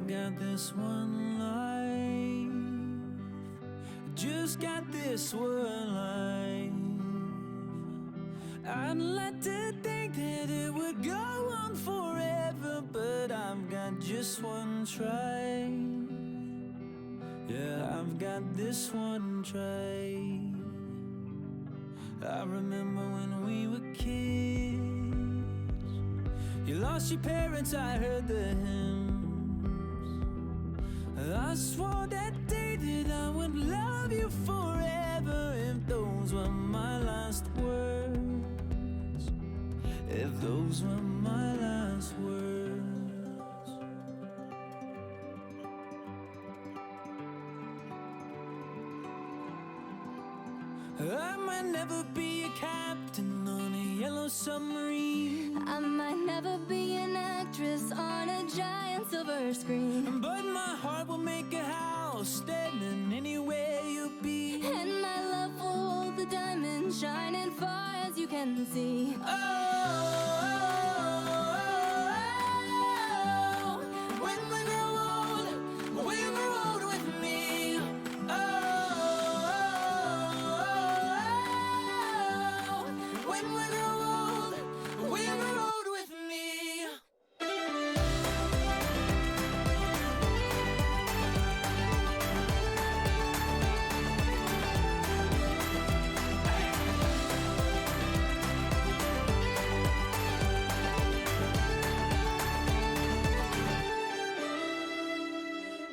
got this one life, just got this one life. I'd like to think that it would go on forever, but I've got just one try. Yeah, I've got this one try. I remember when we were kids, you lost your parents, I heard the hymns. I swore that day that I would love you forever, if those were my last words, if those were my last words. I might never be a captain on a yellow submarine. I might never be an actress on a giant silver screen, but my heart will make a house standing anywhere you'll be. and my love will hold the diamonds shining far as you can see. When we grow old, we'll grow old with me. When we grow old, we'll grow old with me.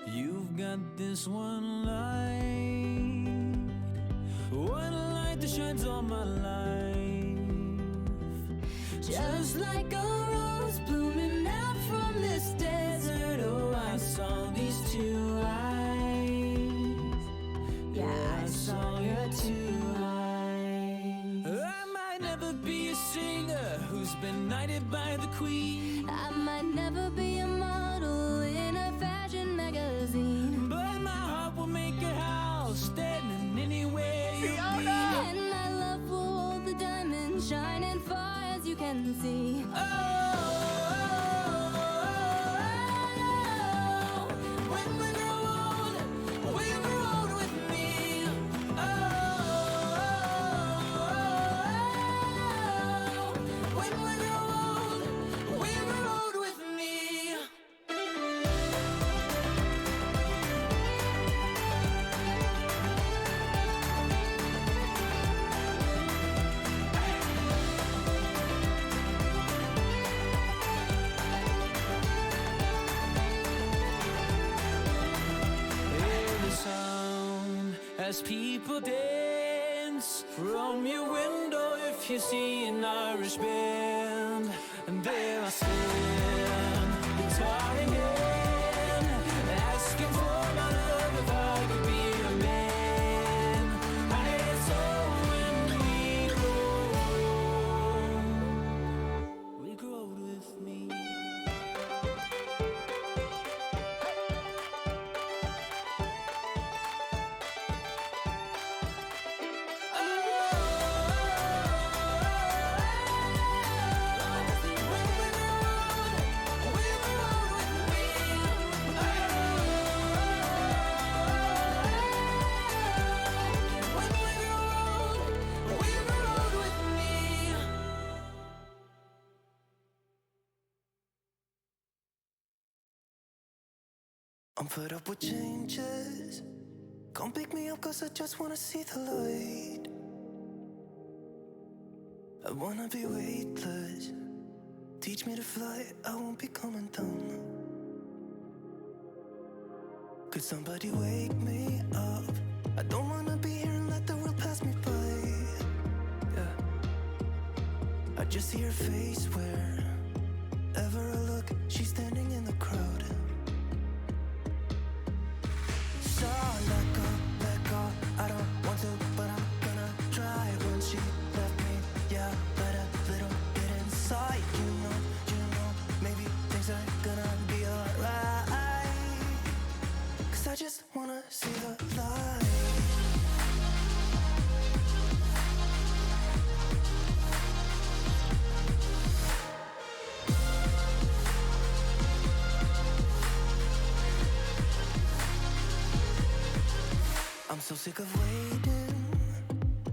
You've got this one light that shines all my life. Just like a rose blooming out from this desert. Oh, I saw these two eyes. Yeah, I saw your two eyes. I might never be a singer who's been knighted by the queen. I might never be a model in a fashion magazine, But my heart will make a house standing anywhere you be. and my love will hold the diamonds shining far as you can see. When we grow old, we'll grow old with me. When we grow old, we'll grow old with me. Hear the sound as people dance from your window. If you see an Irish band, and there I stand, guitar in hand, asking for my love if I could be a man. And it's all when we grow old with me. I'm fed up with changes. Come pick me up, cause I just wanna see the light. I wanna be weightless. Teach me to fly, I won't be coming down. Could somebody wake me up? I don't wanna be here and let the world pass me by. Yeah. I just see her face wherever I look. She's standing in the crowd. So let go, I don't want to, but I'm gonna try. When she left me, yeah, let a little bit inside. You know, maybe things are gonna be alright. Cause I just wanna see the light. I'm so sick of waiting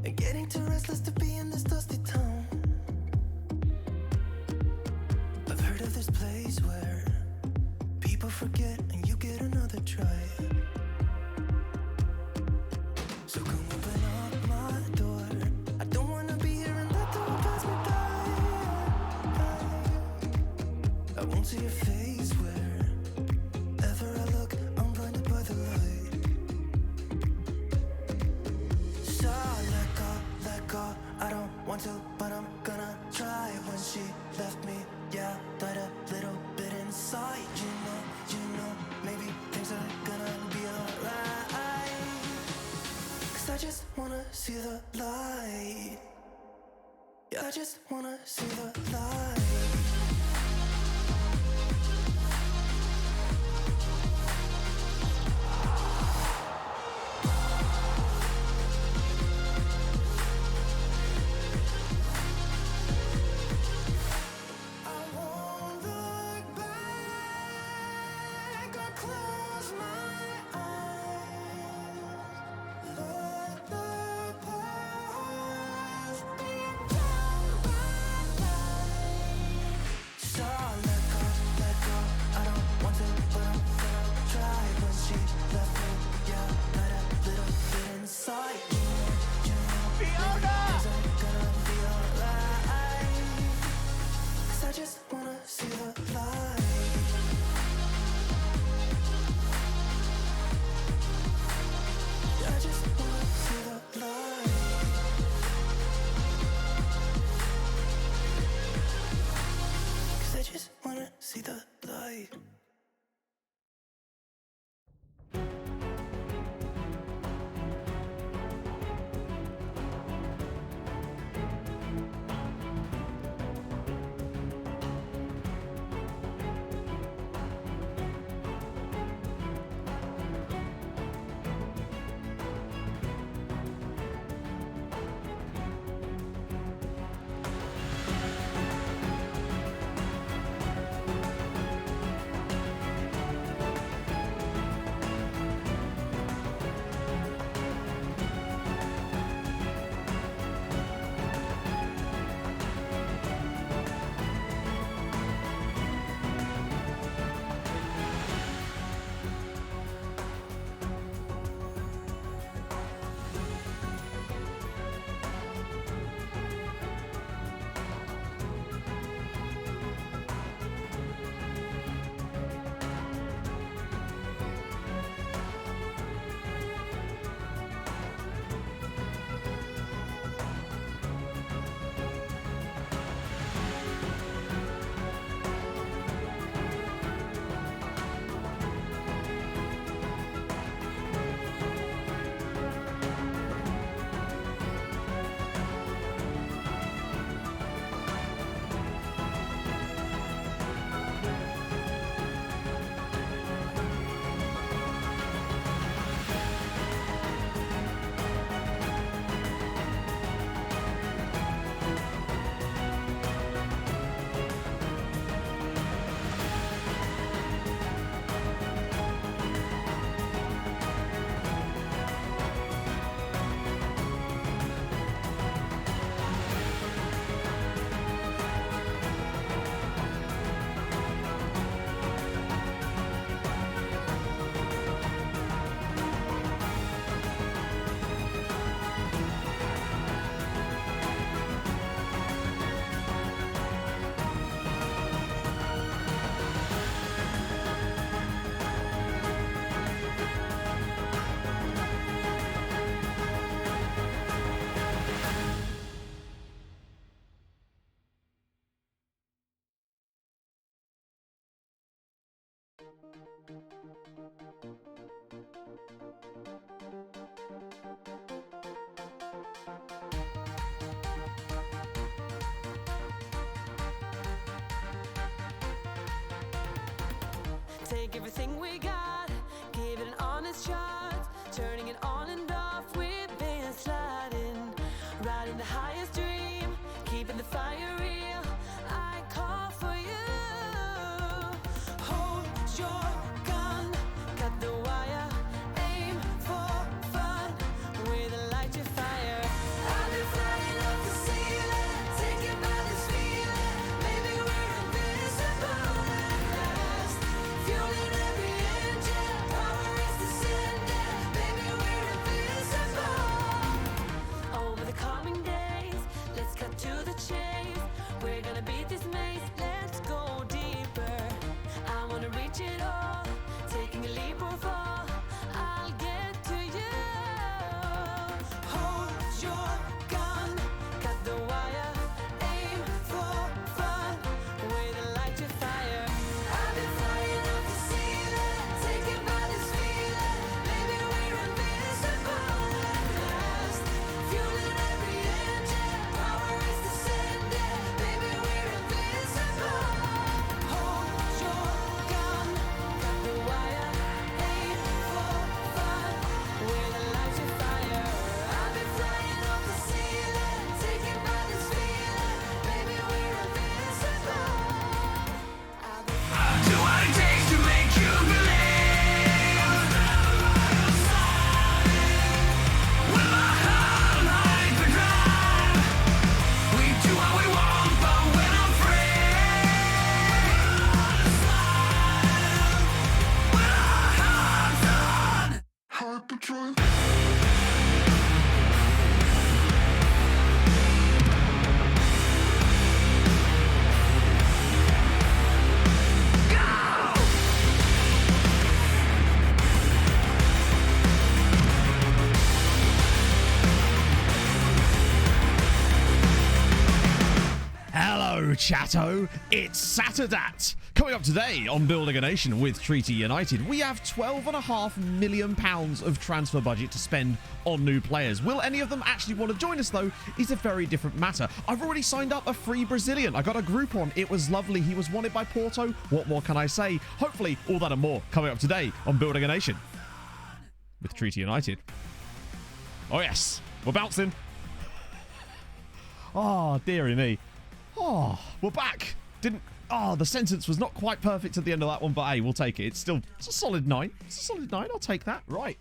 and getting too restless to be in this dusty town. I've heard of this place where people forget and you get another try. So come open up my door. I don't wanna be here and let the world pass me by. I won't see your face wherever I look. I'm blinded by the light. So let go. I don't want to, but I'm gonna try. When she left me, yeah, died a little bit inside. You know, maybe things are gonna be alright. 'Cause I just wanna see the light. Yeah, I just wanna see the light. Take everything we got, give it an honest shot. Turning it on and off, we've been sliding. Riding the highest dream, keeping the fire real. I call for you. Hold your gun, cut the wire. Aim for fun, chatto, it's Saturdat. Coming up today on Building a Nation with Treaty United, we have £12.5 million of transfer budget to spend on new players. Will any of them actually want to join us, though, is a very different matter. I've already signed up a free Brazilian. I got a group on. It was lovely. He was wanted by Porto. What more can I say? Hopefully, all that and more coming up today on Building a Nation with Treaty United. Oh, yes. We're bouncing. Oh, dearie me. Oh, we're back. The sentence was not quite perfect at the end of that one, but hey, we'll take it. It's a solid 9. It's a solid 9. I'll take that. Right.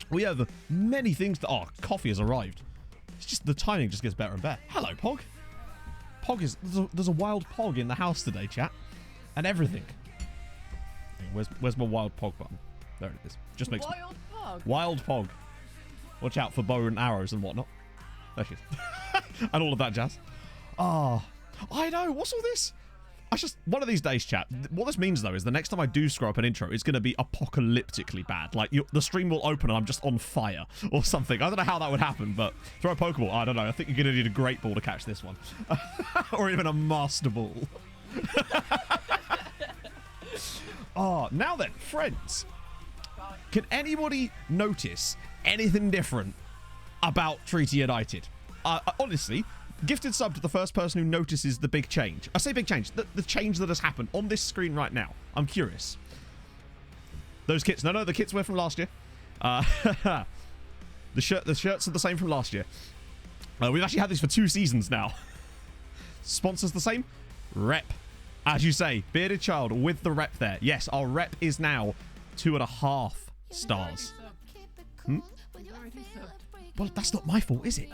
We have many things to... Oh, coffee has arrived. It's just the timing just gets better and better. Hello, Pog. Pog is... There's a wild Pog in the house today, chat. And everything. Where's my wild Pog button? There it is. Just makes... Wild Pog? Wild Pog. Watch out for bow and arrows and whatnot. There she is. And all of that jazz. Ah, I know. What's all this? One of these days, chat. What this means, though, is the next time I do screw up an intro, it's going to be apocalyptically bad. Like, the stream will open and I'm just on fire or something. I don't know how that would happen, but throw a Pokeball. I don't know. I think you're going to need a great ball to catch this one. Or even a master ball. Oh, now then, friends. Can anybody notice anything different about Treaty United? Honestly, gifted sub to the first person who notices the big change. I say big change, the change that has happened on this screen right now. I'm curious. Those kits, no, the kits were from last year. The shirts are the same from last year. We've actually had these for 2 seasons now. Sponsors the same. Rep, as you say, bearded child with the rep there. Yes, our rep is now 2.5 stars. Well, that's not my fault, is it?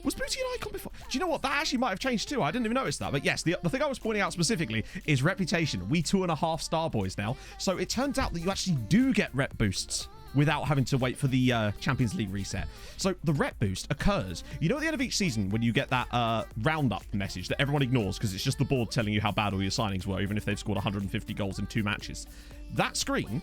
Was Booty an icon before? Do you know what? That actually might have changed too. I didn't even notice that. But yes, the thing I was pointing out specifically is reputation. We 2.5 star boys now. So it turns out that you actually do get rep boosts without having to wait for the Champions League reset. So the rep boost occurs, you know, at the end of each season when you get that roundup message that everyone ignores because it's just the board telling you how bad all your signings were, even if they've scored 150 goals in 2 matches. That screen,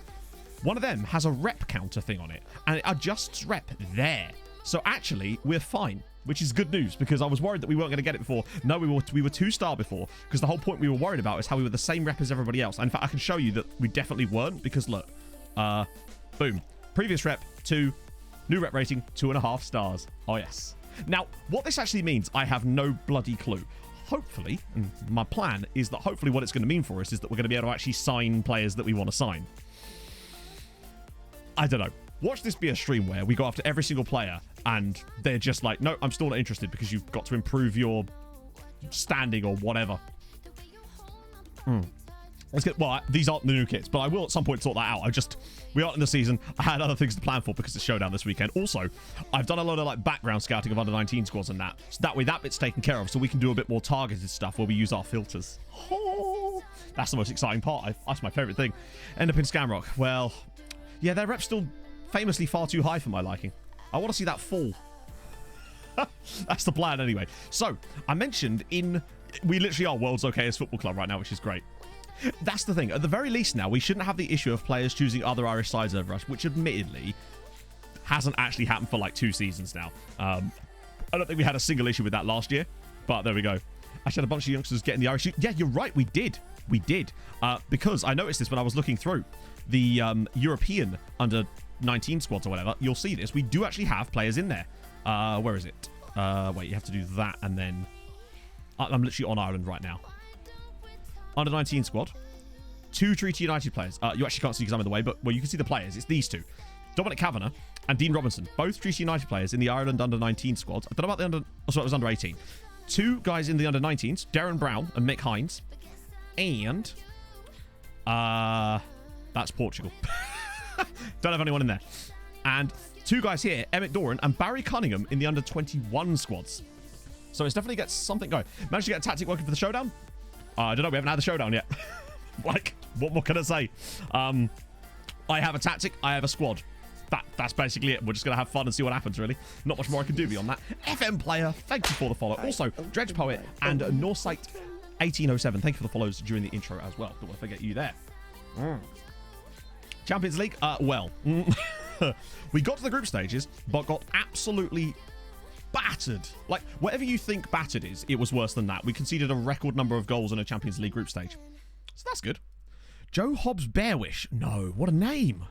one of them has a rep counter thing on it, and it adjusts rep there. So actually, we're fine, which is good news, because I was worried that we weren't going to get it before. No, we were 2-star before, because the whole point we were worried about is how we were the same rep as everybody else. And in fact, I can show you that we definitely weren't, because look, boom. Previous rep, 2. New rep rating, 2.5 stars. Oh, yes. Now, what this actually means, I have no bloody clue. Hopefully, my plan is that hopefully what it's going to mean for us is that we're going to be able to actually sign players that we want to sign. I don't know. Watch this be a stream where we go after every single player and they're just like, no, I'm still not interested because you've got to improve your standing or whatever. Let's get, well, these aren't the new kits, but I will at some point sort that out. We aren't in the season. I had other things to plan for because it's showdown this weekend. Also, I've done a lot of like background scouting of under 19 squads and that. So that way that bit's taken care of, so we can do a bit more targeted stuff where we use our filters. Oh, that's the most exciting part. That's my favorite thing. End up in Scamrock. Well, yeah, their rep's still famously far too high for my liking. I want to see that fall. That's the plan anyway. So, I mentioned we literally are world's okayest football club right now, which is great. That's the thing. At the very least now, we shouldn't have the issue of players choosing other Irish sides over us, which admittedly hasn't actually happened for like 2 seasons now. I don't think we had a single issue with that last year, but there we go. Actually had a bunch of youngsters getting the Irish... Yeah, you're right. We did. Because I noticed this when I was looking through the European under 19 squads or whatever. You'll see this. We do actually have players in there. Where is it? Wait, you have to do that and then... I'm literally on Ireland right now. Under 19 squad. 2 Treaty United players. You actually can't see because I'm in the way, but well, you can see the players. It's these 2. Dominic Kavanagh and Dean Robinson. Both Treaty United players in the Ireland under 19 squads. I don't know about the under... Oh, sorry, it was under 18. 2 guys in the under 19s. Darren Brown and Mick Hines. And... that's Portugal. Don't have anyone in there. And 2 guys here, Emmett Doran and Barry Cunningham in the under 21 squads. So it's definitely gets something going. Managed to get a tactic working for the showdown? I don't know. We haven't had the showdown yet. Like, what more can I say? I have a tactic. I have a squad. That's basically it. We're just going to have fun and see what happens, really. Not much more I can do beyond that. FM Player, thank you for the follow. Also, Dredge Poet and Norsight 1807, thank you for the follows during the intro as well. Don't want to forget you there. Champions League, well, we got to the group stages, but got absolutely battered. Like, whatever you think battered is, it was worse than that. We conceded a record number of goals in a Champions League group stage. So that's good. Joe Hobbs Bearwish. No, what a name.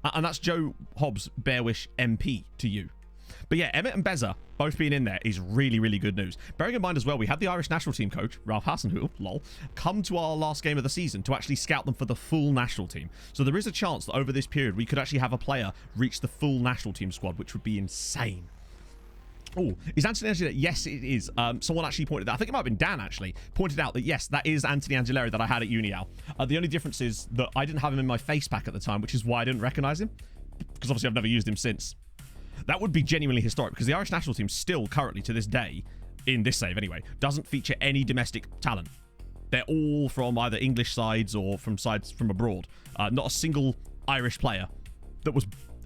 And that's Joe Hobbs Bearwish MP to you. But yeah, Emmett and Beza both being in there is really, really good news. Bearing in mind as well, we had the Irish national team coach, Ralph Hasenhüttl, lol, come to our last game of the season to actually scout them for the full national team. So there is a chance that over this period, we could actually have a player reach the full national team squad, which would be insane. Oh, is Anthony Angileri? Yes, it is. Someone actually pointed out, I think it might have been Dan actually, pointed out that yes, that is Anthony Angileri that I had at Unial. The only difference is that I didn't have him in my face pack at the time, which is why I didn't recognize him, because obviously I've never used him since. That would be genuinely historic, because the Irish national team still currently to this day, in this save anyway, doesn't feature any domestic talent. They're all from either English sides or from sides from abroad. Not a single Irish player that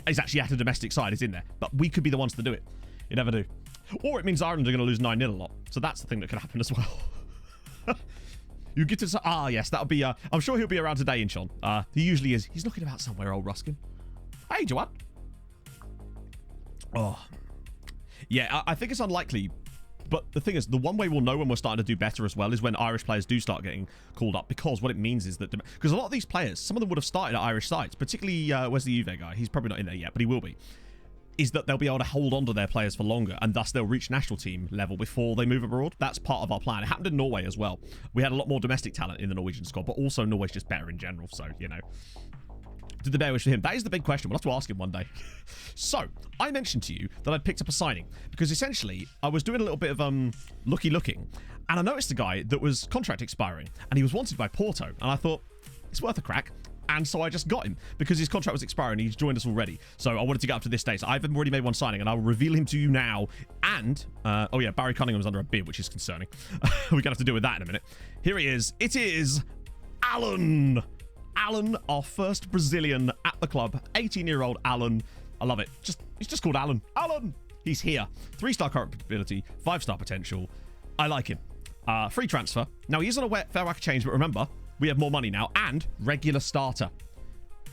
is actually at a domestic side is in there, but we could be the ones to do it. You never do. Or it means Ireland are going to lose 9-0 a lot. So that's the thing that could happen as well. You get to... Ah, yes, that'll be... I'm sure he'll be around today, Inchon. He usually is. He's looking about somewhere, old Ruskin. Hey, Joanne. Oh. Yeah, I think it's unlikely. But the thing is, the one way we'll know when we're starting to do better as well is when Irish players do start getting called up. Because what it means is that... Because a lot of these players, some of them would have started at Irish sides. Particularly, where's the Juve guy? He's probably not in there yet, but he will be. Is that they'll be able to hold on to their players for longer, and thus they'll reach national team level before they move abroad. That's part of our plan. It happened in Norway as well. We had a lot more domestic talent in the Norwegian squad, but also Norway's just better in general, so, you know. Did the bear wish for him? That is the big question. We'll have to ask him one day. So, I mentioned to you that I'd picked up a signing, because essentially, I was doing a little bit of looking, and I noticed a guy that was contract expiring, and he was wanted by Porto, and I thought, it's worth a crack. And so I just got him because his contract was expiring. He's joined us already. So I wanted to get up to this day. So I've already made one signing and I'll reveal him to you now. And, oh yeah, Barry Cunningham's under a bid, which is concerning. We're going to have to deal with that in a minute. Here he is. It is Alan. Alan, our first Brazilian at the club. 18-year-old Alan. I love it. He's just called Alan. Alan. He's here. 3-star current ability, 5-star potential. I like him. Free transfer. Now, he is on a fair whack change, but remember, we have more money now, and regular starter.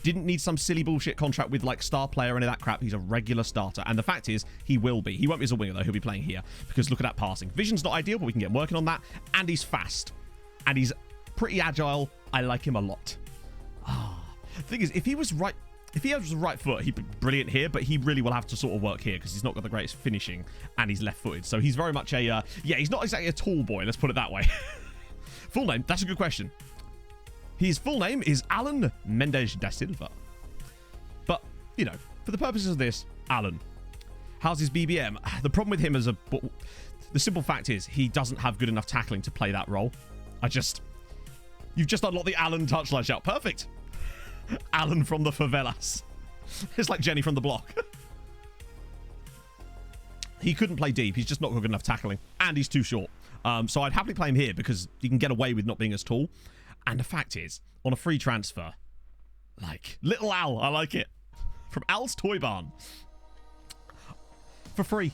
Didn't need some silly bullshit contract with like star player or any of that crap. He's a regular starter, and the fact is, he will be. He won't be as a winger though. He'll be playing here because look at that passing. Vision's not ideal, but we can get working on that. And he's fast, and he's pretty agile. I like him a lot. The thing is, if he has the right foot, he'd be brilliant here, but he really will have to sort of work here because he's not got the greatest finishing, and he's left-footed. So he's very much a yeah. He's not exactly a tall boy. Let's put it that way. Full name? That's a good question. His full name is Alan Mendes da Silva. But, you know, for the purposes of this, Alan. How's his BBM? The problem with him is the simple fact is he doesn't have good enough tackling to play that role. You've just unlocked the Alan touchline shout. Perfect. Alan from the favelas. It's like Jenny from the block. He couldn't play deep. He's just not got good enough tackling. And he's too short. So I'd happily play him here because he can get away with not being as tall. And the fact is, on a free transfer, like, little Al, I like it. From Al's Toy Barn. For free.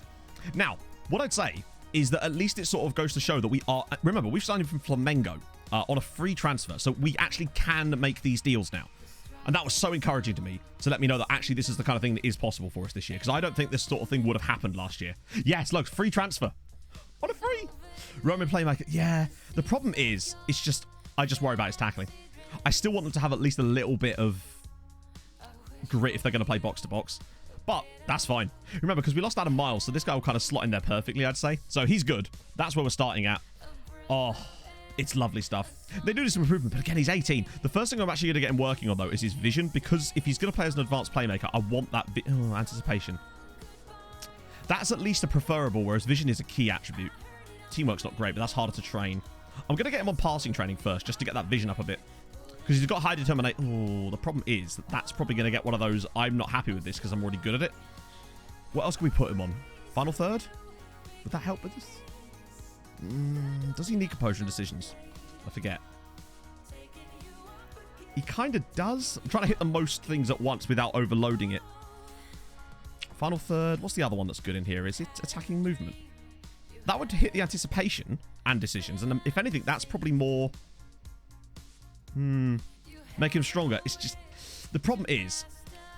Now, what I'd say is that at least it sort of goes to show that we are... Remember, we've signed him from Flamengo on a free transfer. So we actually can make these deals now. And that was so encouraging to me to let me know that actually this is the kind of thing that is possible for us this year. Because I don't think this sort of thing would have happened last year. Yes, look, free transfer. On a free. Roman playmaker. Yeah. The problem is, it's just... I just worry about his tackling. I still want them to have at least a little bit of grit if they're going to play box to box. But that's fine. Remember, because we lost Adam Miles, so this guy will kind of slot in there perfectly, I'd say. So he's good. That's where we're starting at. Oh, it's lovely stuff. They do some improvement, but again, he's 18. The first thing I'm actually going to get him working on, though, is his vision. Because if he's going to play as an advanced playmaker, I want that anticipation. That's at least a preferable, whereas vision is a key attribute. Teamwork's not great, but that's harder to train. I'm going to get him on passing training first, just to get that vision up a bit. Because he's got high determination. Oh, the problem is that that's probably going to get one of those, I'm not happy with this because I'm already good at it. What else can we put him on? Final third? Would that help with this? Does he need composure and decisions? I forget. He kind of does. I'm trying to hit the most things at once without overloading it. Final third. What's the other one that's good in here? Is it attacking movement? That would hit the anticipation and decisions. And if anything, that's probably more... make him stronger. It's just... The problem is,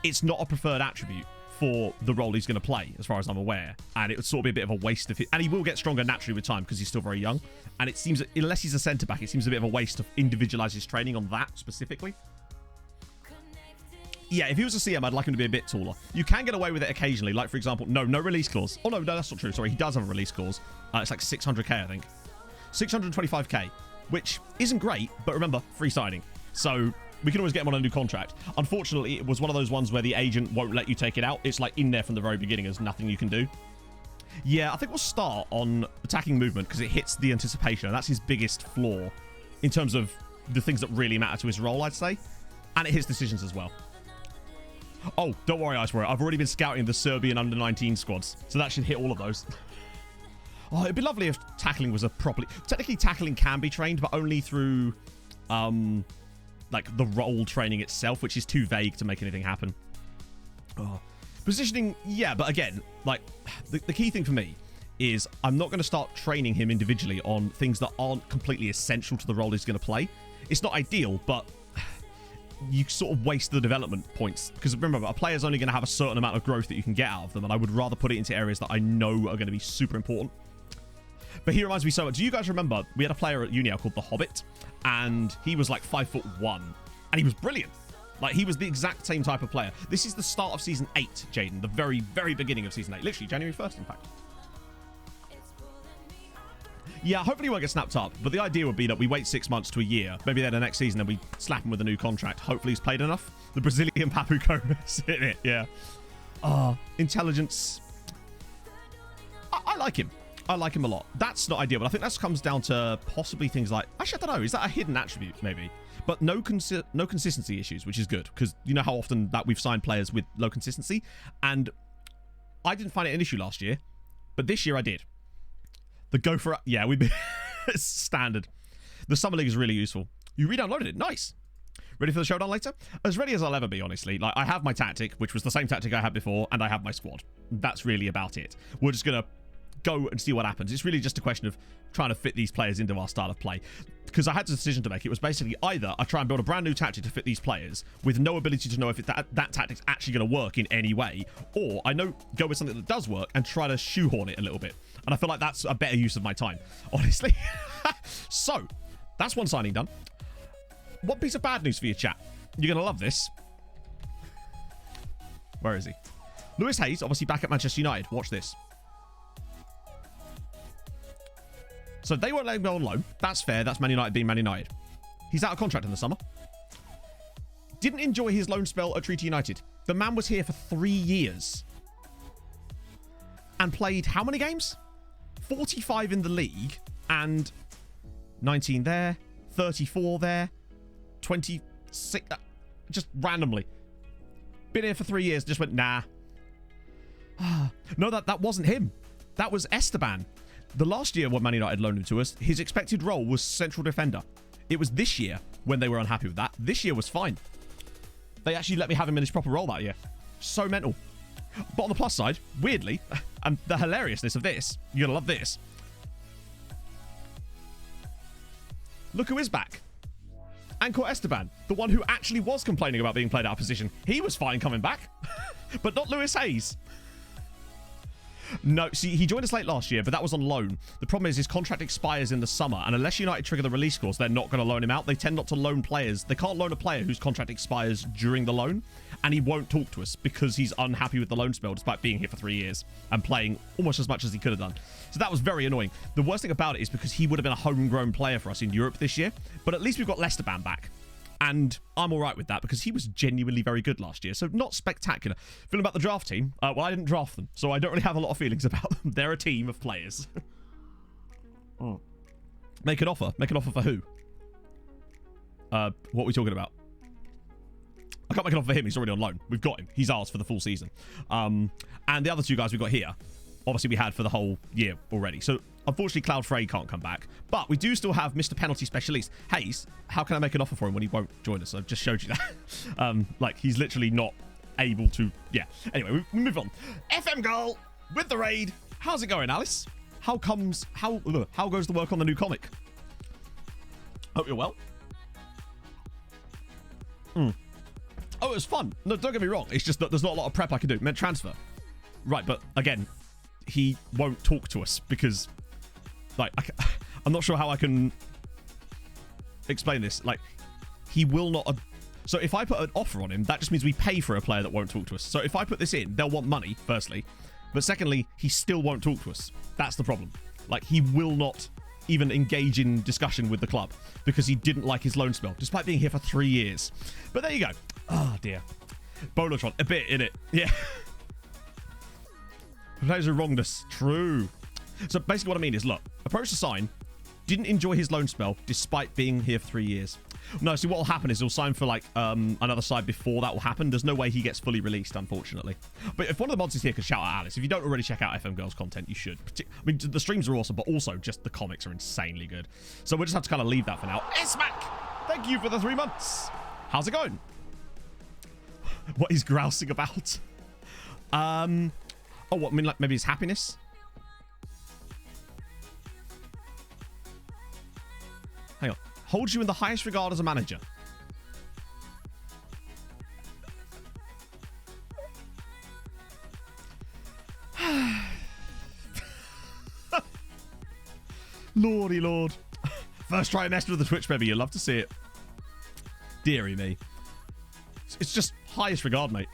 it's not a preferred attribute for the role he's going to play, as far as I'm aware. And it would sort of be a bit of a waste of it. And he will get stronger naturally with time because he's still very young. And it seems, unless he's a centre-back, it seems a bit of a waste to individualise his training on that specifically. Yeah, if he was a CM, I'd like him to be a bit taller. You can get away with it occasionally. Like, for example, no release clause. Oh, no, that's not true. Sorry, he does have a release clause. It's like 600k, I think. 625k, which isn't great, but remember, free signing. So we can always get him on a new contract. Unfortunately, it was one of those ones where the agent won't let you take it out. It's like in there from the very beginning. There's nothing you can do. Yeah, I think we'll start on attacking movement because it hits the anticipation. And that's his biggest flaw in terms of the things that really matter to his role, I'd say. And it hits decisions as well. Oh, don't worry, Ice Warrior. I've already been scouting the Serbian under-19 squads, so that should hit all of those. Oh, it'd be lovely if tackling was a properly... Technically, tackling can be trained, but only through, like, the role training itself, which is too vague to make anything happen. Oh. Positioning, yeah, but again, like, the key thing for me is I'm not going to start training him individually on things that aren't completely essential to the role he's going to play. It's not ideal, but... you sort of waste the development points because remember, a player's only going to have a certain amount of growth that you can get out of them, and I would rather put it into areas that I know are going to be super important. But he reminds me so much. Do you guys remember we had a player at Uni called the Hobbit, and he was like 5'1", and he was brilliant. Like, he was the exact same type of player. This is the start of season 8, Jaden, the very, very beginning of season 8, literally January 1st, in fact. Yeah, hopefully he won't get snapped up, but the idea would be that we wait 6 months to a year, maybe then the next season, and we slap him with a new contract. Hopefully he's played enough. The Brazilian Papu Gomez in it, yeah. Intelligence. I like him. I like him a lot. That's not ideal, but I think that comes down to possibly things like... Actually, I don't know. Is that a hidden attribute, maybe? But no consistency issues, which is good, because you know how often that we've signed players with low consistency, and I didn't find it an issue last year, but this year I did. The go for it. Yeah, it's standard. The Summer League is really useful. You re-downloaded it. Nice. Ready for the showdown later? As ready as I'll ever be, honestly. Like, I have my tactic, which was the same tactic I had before, and I have my squad. That's really about it. We're just going to go and see what happens. It's really just a question of trying to fit these players into our style of play. Because I had a decision to make. It was basically either I try and build a brand new tactic to fit these players with no ability to know if that tactic's actually going to work in any way, or I go with something that does work and try to shoehorn it a little bit. And I feel like that's a better use of my time, honestly. So, that's one signing done. One piece of bad news for you, chat. You're going to love this. Where is he? Lewis Hayes, obviously back at Manchester United. Watch this. So they won't let him go on loan. That's fair. That's Man United being Man United. He's out of contract in the summer. Didn't enjoy his loan spell at Treaty United. The man was here for 3 years. And played how many games? 45 in the league. And 19 there. 34 there. 26. Just randomly. Been here for 3 years. Just went, nah. No, that wasn't him. That was Esteban. The last year when Man United loaned him to us, his expected role was central defender. It was this year when they were unhappy with that. This year was fine. They actually let me have him in his proper role that year. So mental. But on the plus side, weirdly, and the hilariousness of this, you're going to love this. Look who is back. Ancor Esteban, the one who actually was complaining about being played out of position. He was fine coming back, but not Lewis Hayes. No, see, he joined us late last year, but that was on loan. The problem is his contract expires in the summer, and unless United trigger the release clause, they're not going to loan him out. They tend not to loan players. They can't loan a player whose contract expires during the loan, and he won't talk to us because he's unhappy with the loan spell despite being here for 3 years and playing almost as much as he could have done. So that was very annoying. The worst thing about it is because he would have been a homegrown player for us in Europe this year, but at least we've got Esteban back. And I'm all right with that because he was genuinely very good last year. So not spectacular. Feeling about the draft team? Well, I didn't draft them, so I don't really have a lot of feelings about them. They're a team of players. Make an offer. Make an offer for who? What are we talking about? I can't make an offer for him. He's already on loan. We've got him. He's ours for the full season. And the other two guys we've got here, obviously we had for the whole year already. So unfortunately, Cloud Frey can't come back. But we do still have Mr. Penalty Specialist. Hayes, how can I make an offer for him when he won't join us? I've just showed you that. Like, he's literally not able to... Yeah. Anyway, we move on. FM goal with the raid. How's it going, Alice? How goes the work on the new comic? Hope you're well. Oh, Oh, it was fun. No, don't get me wrong. It's just that there's not a lot of prep I can do. Meant transfer. Right, but again, he won't talk to us because, like, I'm not sure how I can explain this. Like, he will not... So if I put an offer on him, that just means we pay for a player that won't talk to us. So if I put this in, they'll want money, firstly. But secondly, he still won't talk to us. That's the problem. Like, he will not even engage in discussion with the club because he didn't like his loan spell, despite being here for 3 years. But there you go. Oh, dear. Bolotron, a bit, innit? Yeah. Pleasure wrongness. True. So basically what I mean is, look, approach to sign, didn't enjoy his loan spell despite being here for 3 years. No, see, what will happen is he'll sign for, like, another side before that will happen. There's no way he gets fully released, unfortunately. But if one of the mods is here, can shout out Alice. If you don't already check out FM Girls content, you should. I mean, the streams are awesome, but also just the comics are insanely good. So we'll just have to kind of leave that for now. Smack! Thank you for the 3 months. How's it going? What he's grousing about? Oh, what, I mean, like, maybe his happiness? Hang on. Holds you in the highest regard as a manager. Lordy Lord. First trimester of the Twitch, baby. You'll love to see it. Deary me. It's just highest regard, mate.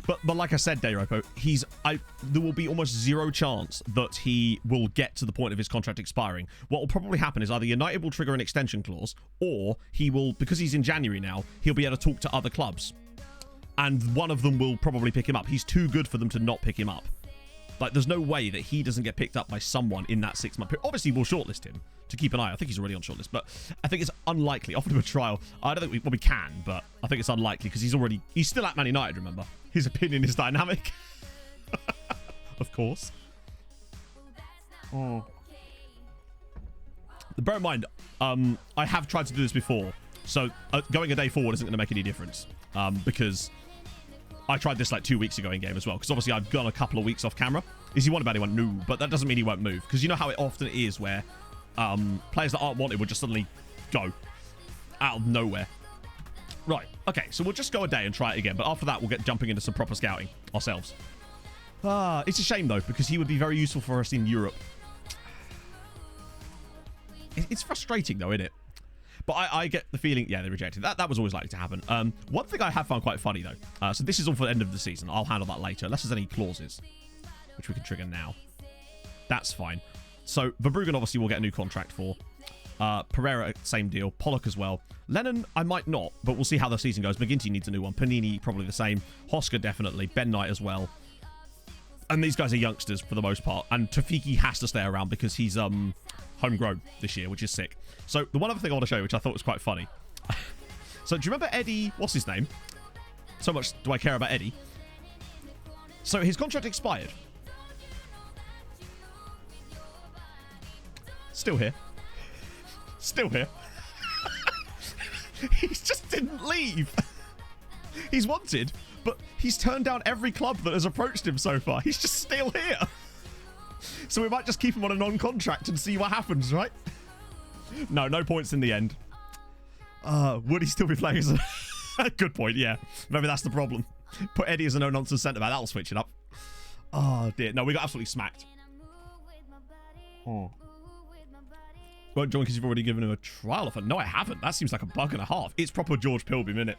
But like I said, Dayropo, there will be almost zero chance that he will get to the point of his contract expiring. What will probably happen is either United will trigger an extension clause, or he will, because he's in January now, he'll be able to talk to other clubs. And one of them will probably pick him up. He's too good for them to not pick him up. Like, there's no way that he doesn't get picked up by someone in that 6 month period. Obviously, we'll shortlist him to keep an eye. I think he's already on shortlist, but I think it's unlikely. Offer him a trial. I don't think we can, but I think it's unlikely because he's still at Man United, remember? His opinion is dynamic. Of course. Oh. Bear in mind, I have tried to do this before, so going a day forward isn't going to make any difference because I tried this like 2 weeks ago in game as well, because obviously I've gone a couple of weeks off camera. Is he wanted by anyone? No, but that doesn't mean he won't move, because you know how it often is where players that aren't wanted will just suddenly go out of nowhere. Right, okay, so we'll just go a day and try it again, but after that we'll get jumping into some proper scouting ourselves. It's a shame though, because he would be very useful for us in Europe. It's frustrating though, isn't it? But I get the feeling, yeah, they rejected. That was always likely to happen. One thing I have found quite funny, though. So this is all for the end of the season. I'll handle that later, unless there's any clauses, which we can trigger now. That's fine. So Verbruggen, obviously, will get a new contract for. Pereira, same deal. Pollock as well. Lennon, I might not, but we'll see how the season goes. McGinty needs a new one. Panini, probably the same. Hosker, definitely. Ben Knight as well. And these guys are youngsters for the most part. And Tafiki has to stay around because he's homegrown this year, which is sick. So the one other thing I want to show you, which I thought was quite funny. So do you remember Eddie? What's his name? So much do I care about Eddie. So his contract expired. Still here. Still here. He just didn't leave. He's wanted, but he's turned down every club that has approached him so far. He's just still here. So we might just keep him on a non-contract and see what happens, right? No points in the end. Would he still be playing as a... Good point, yeah. Maybe that's the problem. Put Eddie as a no-nonsense centre-back. That'll switch it up. Oh, dear. No, we got absolutely smacked. Oh. Won't join because you've already given him a trial offer. No, I haven't. That seems like a bug and a half. It's proper George Pilbeam, isn't it?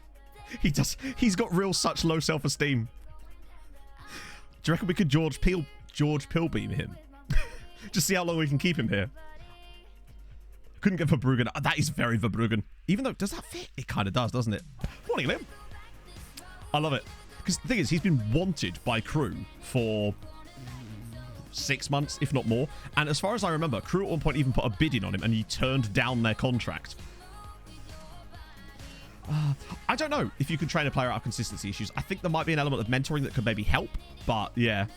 He's got such low self-esteem. Do you reckon we could George Pilbeam him? Just see how long we can keep him here. Couldn't get Verbruggen. That is very Verbruggen. Even though, does that fit? It kind of does, doesn't it? Morning, Lim. I love it. Because the thing is, he's been wanted by Crew for 6 months, if not more. And as far as I remember, Crew at one point even put a bid in on him and he turned down their contract. I don't know if you can train a player out of consistency issues. I think there might be an element of mentoring that could maybe help, but yeah.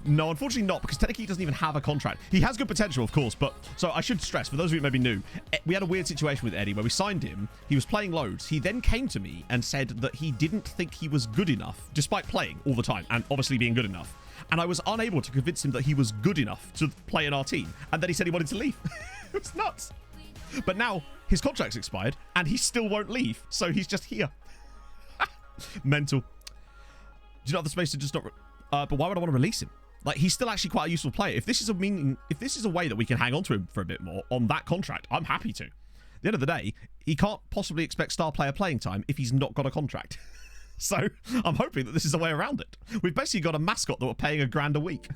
No, unfortunately not, because technically he doesn't even have a contract. He has good potential, of course, but... So I should stress, for those of you who maybe new, we had a weird situation with Eddie where we signed him. He was playing loads. He then came to me and said that he didn't think he was good enough, despite playing all the time, and obviously being good enough. And I was unable to convince him that he was good enough to play in our team. And then he said he wanted to leave. It was nuts. But now his contract's expired and he still won't leave. So he's just here. Mental. Do you not have the space to just not... but why would I want to release him? Like, he's still actually quite a useful player. If this is a way that we can hang on to him for a bit more on that contract, I'm happy to. At the end of the day, he can't possibly expect star player playing time if he's not got a contract. So I'm hoping that this is a way around it. We've basically got a mascot that we're paying $1,000 a week.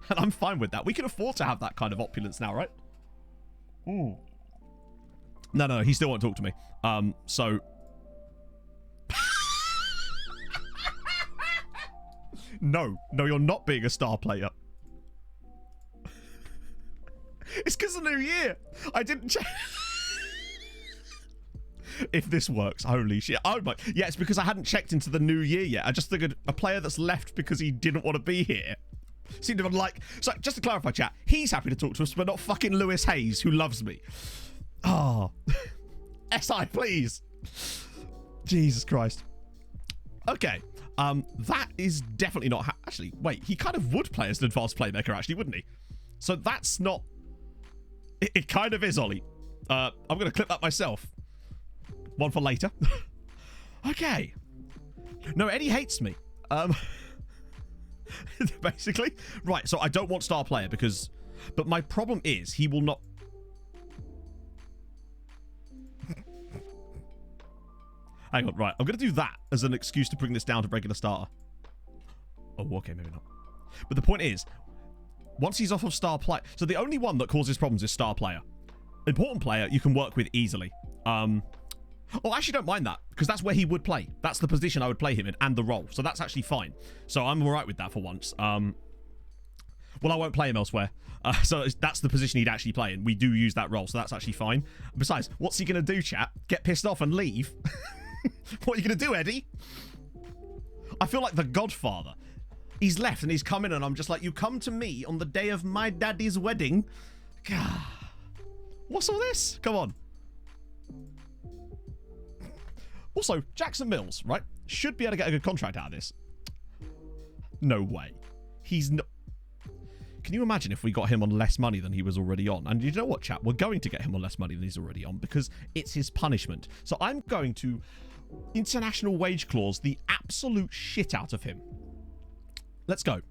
And I'm fine with that. We can afford to have that kind of opulence now, right? Ooh. No, he still won't talk to me. So... No, you're not being a star player. It's because of the new year. I didn't check. If this works, holy shit. Oh my. Yeah, it's because I hadn't checked into the new year yet. I just figured a player that's left because he didn't want to be here seemed to have like... So, just to clarify, chat, he's happy to talk to us, but not fucking Lewis Hayes, who loves me. Oh. SI, please. Jesus Christ. Okay. That is definitely not... Actually, wait, he kind of would play as an advanced playmaker, actually, wouldn't he? So that's not... It kind of is, Ollie. I'm going to clip that myself. One for later. Okay. No, Eddie hates me. Basically. Right, so I don't want star player because... But my problem is he will not... Hang on, right. I'm going to do that as an excuse to bring this down to regular starter. Oh, okay, maybe not. But the point is, once he's off of star player... So the only one that causes problems is star player. Important player you can work with easily. Oh, I actually don't mind that, because that's where he would play. That's the position I would play him in, and the role. So that's actually fine. So I'm all right with that for once. Well, I won't play him elsewhere. So that's the position he'd actually play in. We do use that role, so that's actually fine. Besides, what's he going to do, chat? Get pissed off and leave? What are you going to do, Eddie? I feel like the Godfather. He's left and he's come in and I'm just like, you come to me on the day of my daddy's wedding. God. What's all this? Come on. Also, Jackson Mills, right? Should be able to get a good contract out of this. No way. He's not... Can you imagine if we got him on less money than he was already on? And you know what, chat? We're going to get him on less money than he's already on because it's his punishment. So I'm going to international wage clause the absolute shit out of him. Let's go.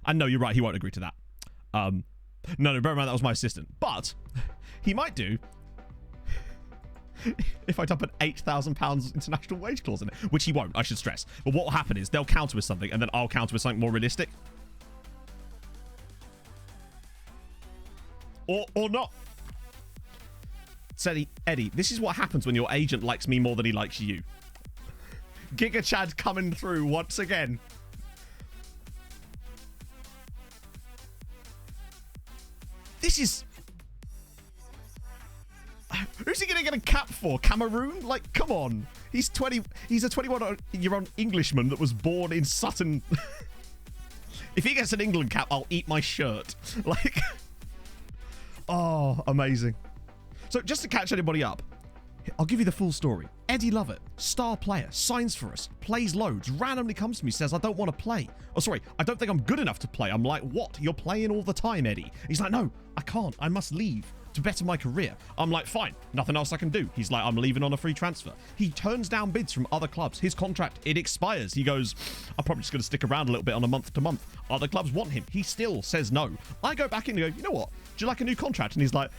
And no, you're right. He won't agree to that. No, bear in mind that was my assistant. But he might do if I dump an £8,000 international wage clause in it, which he won't, I should stress. But what will happen is they'll counter with something and then I'll counter with something more realistic. Or not. Said Eddie, this is what happens when your agent likes me more than he likes you. Giga Chad coming through once again. This is... Who's he going to get a cap for? Cameroon? Like, come on. He's 20... He's a 21-year-old Englishman that was born in Sutton. If he gets an England cap, I'll eat my shirt. Like... Oh, amazing. So just to catch anybody up, I'll give you the full story. Eddie Lovett, star player, signs for us, plays loads, randomly comes to me, says, I don't want to play. Oh, sorry, I don't think I'm good enough to play. I'm like, what? You're playing all the time, Eddie. He's like, no, I can't. I must leave to better my career. I'm like, fine, nothing else I can do. He's like, I'm leaving on a free transfer. He turns down bids from other clubs. His contract, it expires. He goes, I'm probably just going to stick around a little bit on a month to month. Other clubs want him. He still says no. I go back in and go, you know what? Do you like a new contract? And he's like,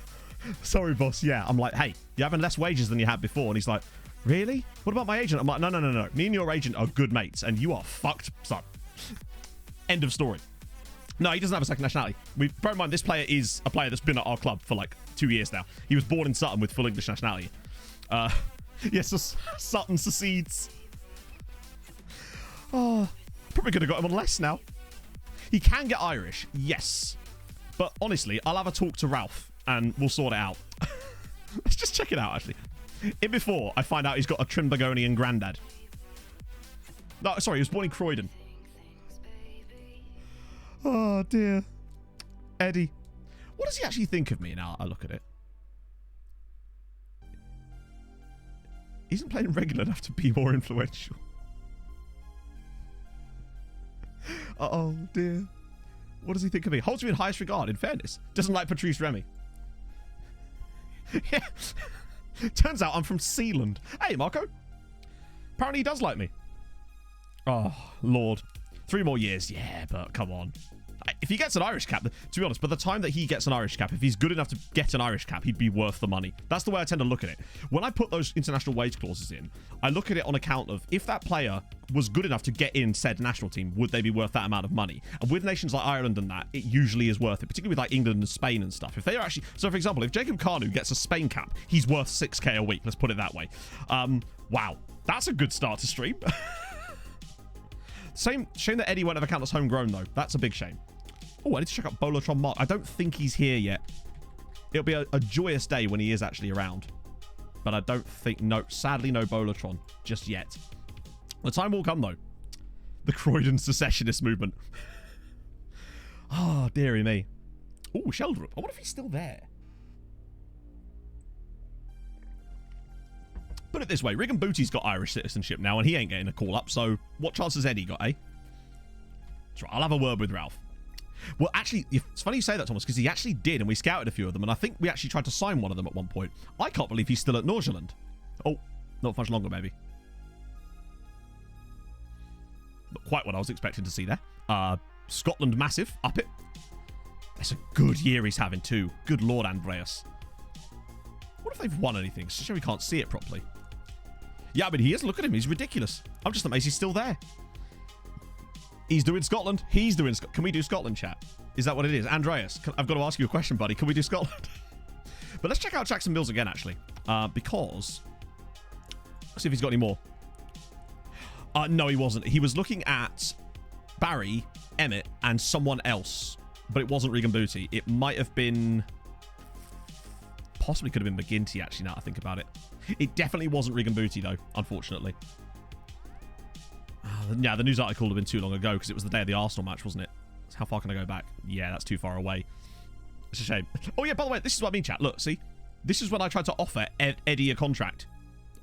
sorry, boss. Yeah. I'm like, hey, you're having less wages than you had before. And he's like, really? What about my agent? I'm like, no. Me and your agent are good mates and you are fucked. So, end of story. No, he doesn't have a second nationality. Bear in mind, this player is a player that's been at our club for like 2 years now. He was born in Sutton with full English nationality. Yes, so Sutton secedes. Oh, probably could have got him on less now. He can get Irish, yes. But honestly, I'll have a talk to Ralph and we'll sort it out. Let's just check it out, actually. In before, I find out he's got a Trinbagonian granddad. No, sorry, he was born in Croydon. Oh, dear. Eddie. What does he actually think of me now I look at it? He isn't playing regular enough to be more influential. Oh, dear. What does he think of me? Holds me in highest regard, in fairness. Doesn't like Patrice Remy. Yeah. Turns out I'm from Sealand. Hey, Marco. Apparently he does like me. Oh, Lord. 3 more years. Yeah, but come on. If he gets an Irish cap, to be honest, by the time that he gets an Irish cap, if he's good enough to get an Irish cap, he'd be worth the money. That's the way I tend to look at it. When I put those international wage clauses in, I look at it on account of if that player was good enough to get in said national team, would they be worth that amount of money? And with nations like Ireland and that, it usually is worth it, particularly with like England and Spain and stuff. If they are actually, so for example, if Jacob Kanu gets a Spain cap, he's worth 6k a week. Let's put it that way. Wow, that's a good start to stream. Shame that Eddie won't ever count as homegrown though. That's a big shame. Oh, I need to check out Bolatron Mark. I don't think he's here yet. It'll be a joyous day when he is actually around. But I don't think... No, sadly, no Bolatron just yet. The time will come, though. The Croydon secessionist movement. Oh, dearie me. Oh, Sheldrup. I wonder if he's still there. Put it this way. Rigan Booty's got Irish citizenship now, and he ain't getting a call-up. So what chance has Eddie got, eh? That's right. I'll have a word with Ralph. Well, actually, it's funny you say that, Thomas, because he actually did, and we scouted a few of them, and I think we actually tried to sign one of them at one point. I can't believe he's still at Norgeland. Oh, not much longer, maybe. Not quite what I was expecting to see there. Scotland massive, up it. That's a good year he's having, too. Good Lord, Andreas. What if they've won anything? It's sure we can't see it properly. Yeah, I mean, he is. Look at him. He's ridiculous. I'm just amazed he's still there. He's doing Scotland. He's doing Scotland. Can we do Scotland, chat? Is that what it is? Andreas, I've got to ask you a question, buddy. Can we do Scotland? But let's check out Jackson Mills again, actually. Because... Let's see if he's got any more. No, he wasn't. He was looking at Barry, Emmett, and someone else. But it wasn't Regan Booty. It might have been... Possibly could have been McGinty, actually, now I think about it. It definitely wasn't Regan Booty, though, unfortunately. Yeah, the news article would have been too long ago because it was the day of the Arsenal match, wasn't it? So how far can I go back? Yeah, that's too far away. It's a shame. Oh, yeah, by the way, this is what I mean, chat. Look, see? This is when I tried to offer Eddie a contract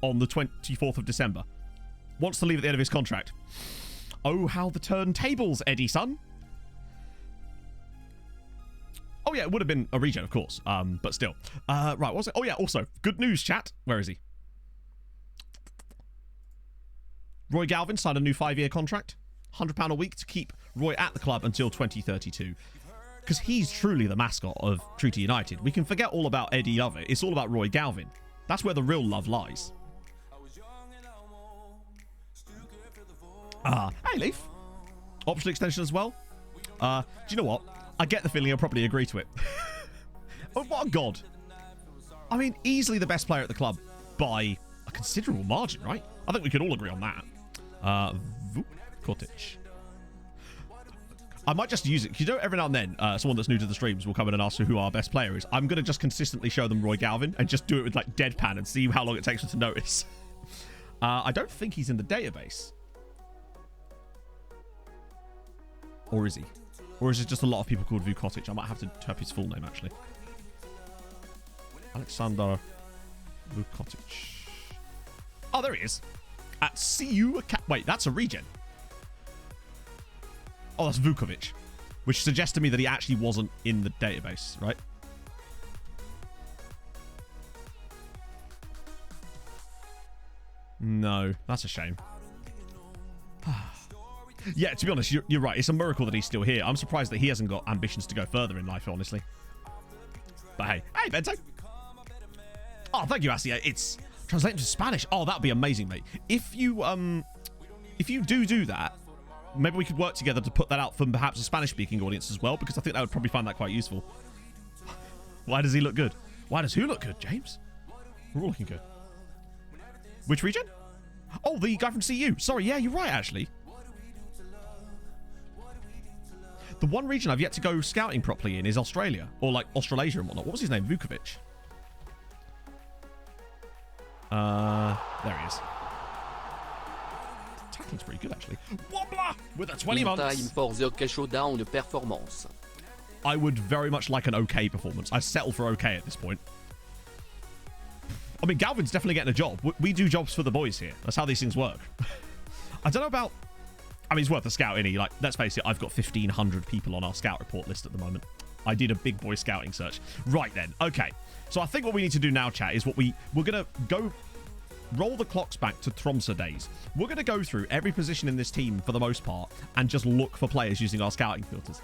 on the 24th of December. Wants to leave at the end of his contract. Oh, how the turntables, Eddie, son. Oh, yeah, it would have been a regen, of course. But still. Right, what was it? Oh, yeah, also, good news, chat. Where is he? Roy Galvin signed a new 5-year contract. £100 a week to keep Roy at the club until 2032. Because he's truly the mascot of Treaty United. We can forget all about Eddie Lovett. It's all about Roy Galvin. That's where the real love lies. Hey, Leaf. Optional extension as well. Do you know what? I get the feeling he'll probably agree to it. Oh, what a god. I mean, easily the best player at the club by a considerable margin, right? I think we could all agree on that. Cottage. I might just use it. You know, every now and then, someone that's new to the streams will come in and ask who our best player is. I'm going to just consistently show them Roy Galvin and just do it with, like, deadpan and see how long it takes them to notice. I don't think he's in the database. Or is he? Or is it just a lot of people called Vukotic? I might have to type his full name, actually. Alexander Vukotic. Oh, there he is. At CU... Wait, that's a regen. Oh, that's Vukovic. Which suggests to me that he actually wasn't in the database, right? No, that's a shame. Yeah, to be honest, you're right. It's a miracle that he's still here. I'm surprised that he hasn't got ambitions to go further in life, honestly. But hey. Hey, Bento. Oh, thank you, Asia. It's translated to Spanish. Oh, that'd be amazing, mate. If you do that, maybe we could work together to put that out for perhaps a Spanish-speaking audience as well, because I think I would probably find that quite useful. Why does he look good? Why does who look good, James? We're all looking good. Which region? Oh, the guy from CU. Sorry, yeah, you're right, actually. The one region I've yet to go scouting properly in is Australia. Or, like, Australasia and whatnot. What was his name? Vukovic. There he is. Tackling's pretty good, actually. Wobbler! With a 20 months. I would very much like an okay performance. I settle for okay at this point. I mean, Galvin's definitely getting a job. We do jobs for the boys here. That's how these things work. I don't know about... I mean, it's worth a scout, innit? Like, let's face it, I've got 1,500 people on our scout report list at the moment. I did a big boy scouting search. Right then. Okay. So I think what we need to do now, chat, is we're going to go roll the clocks back to Tromsø days. We're going to go through every position in this team for the most part and just look for players using our scouting filters.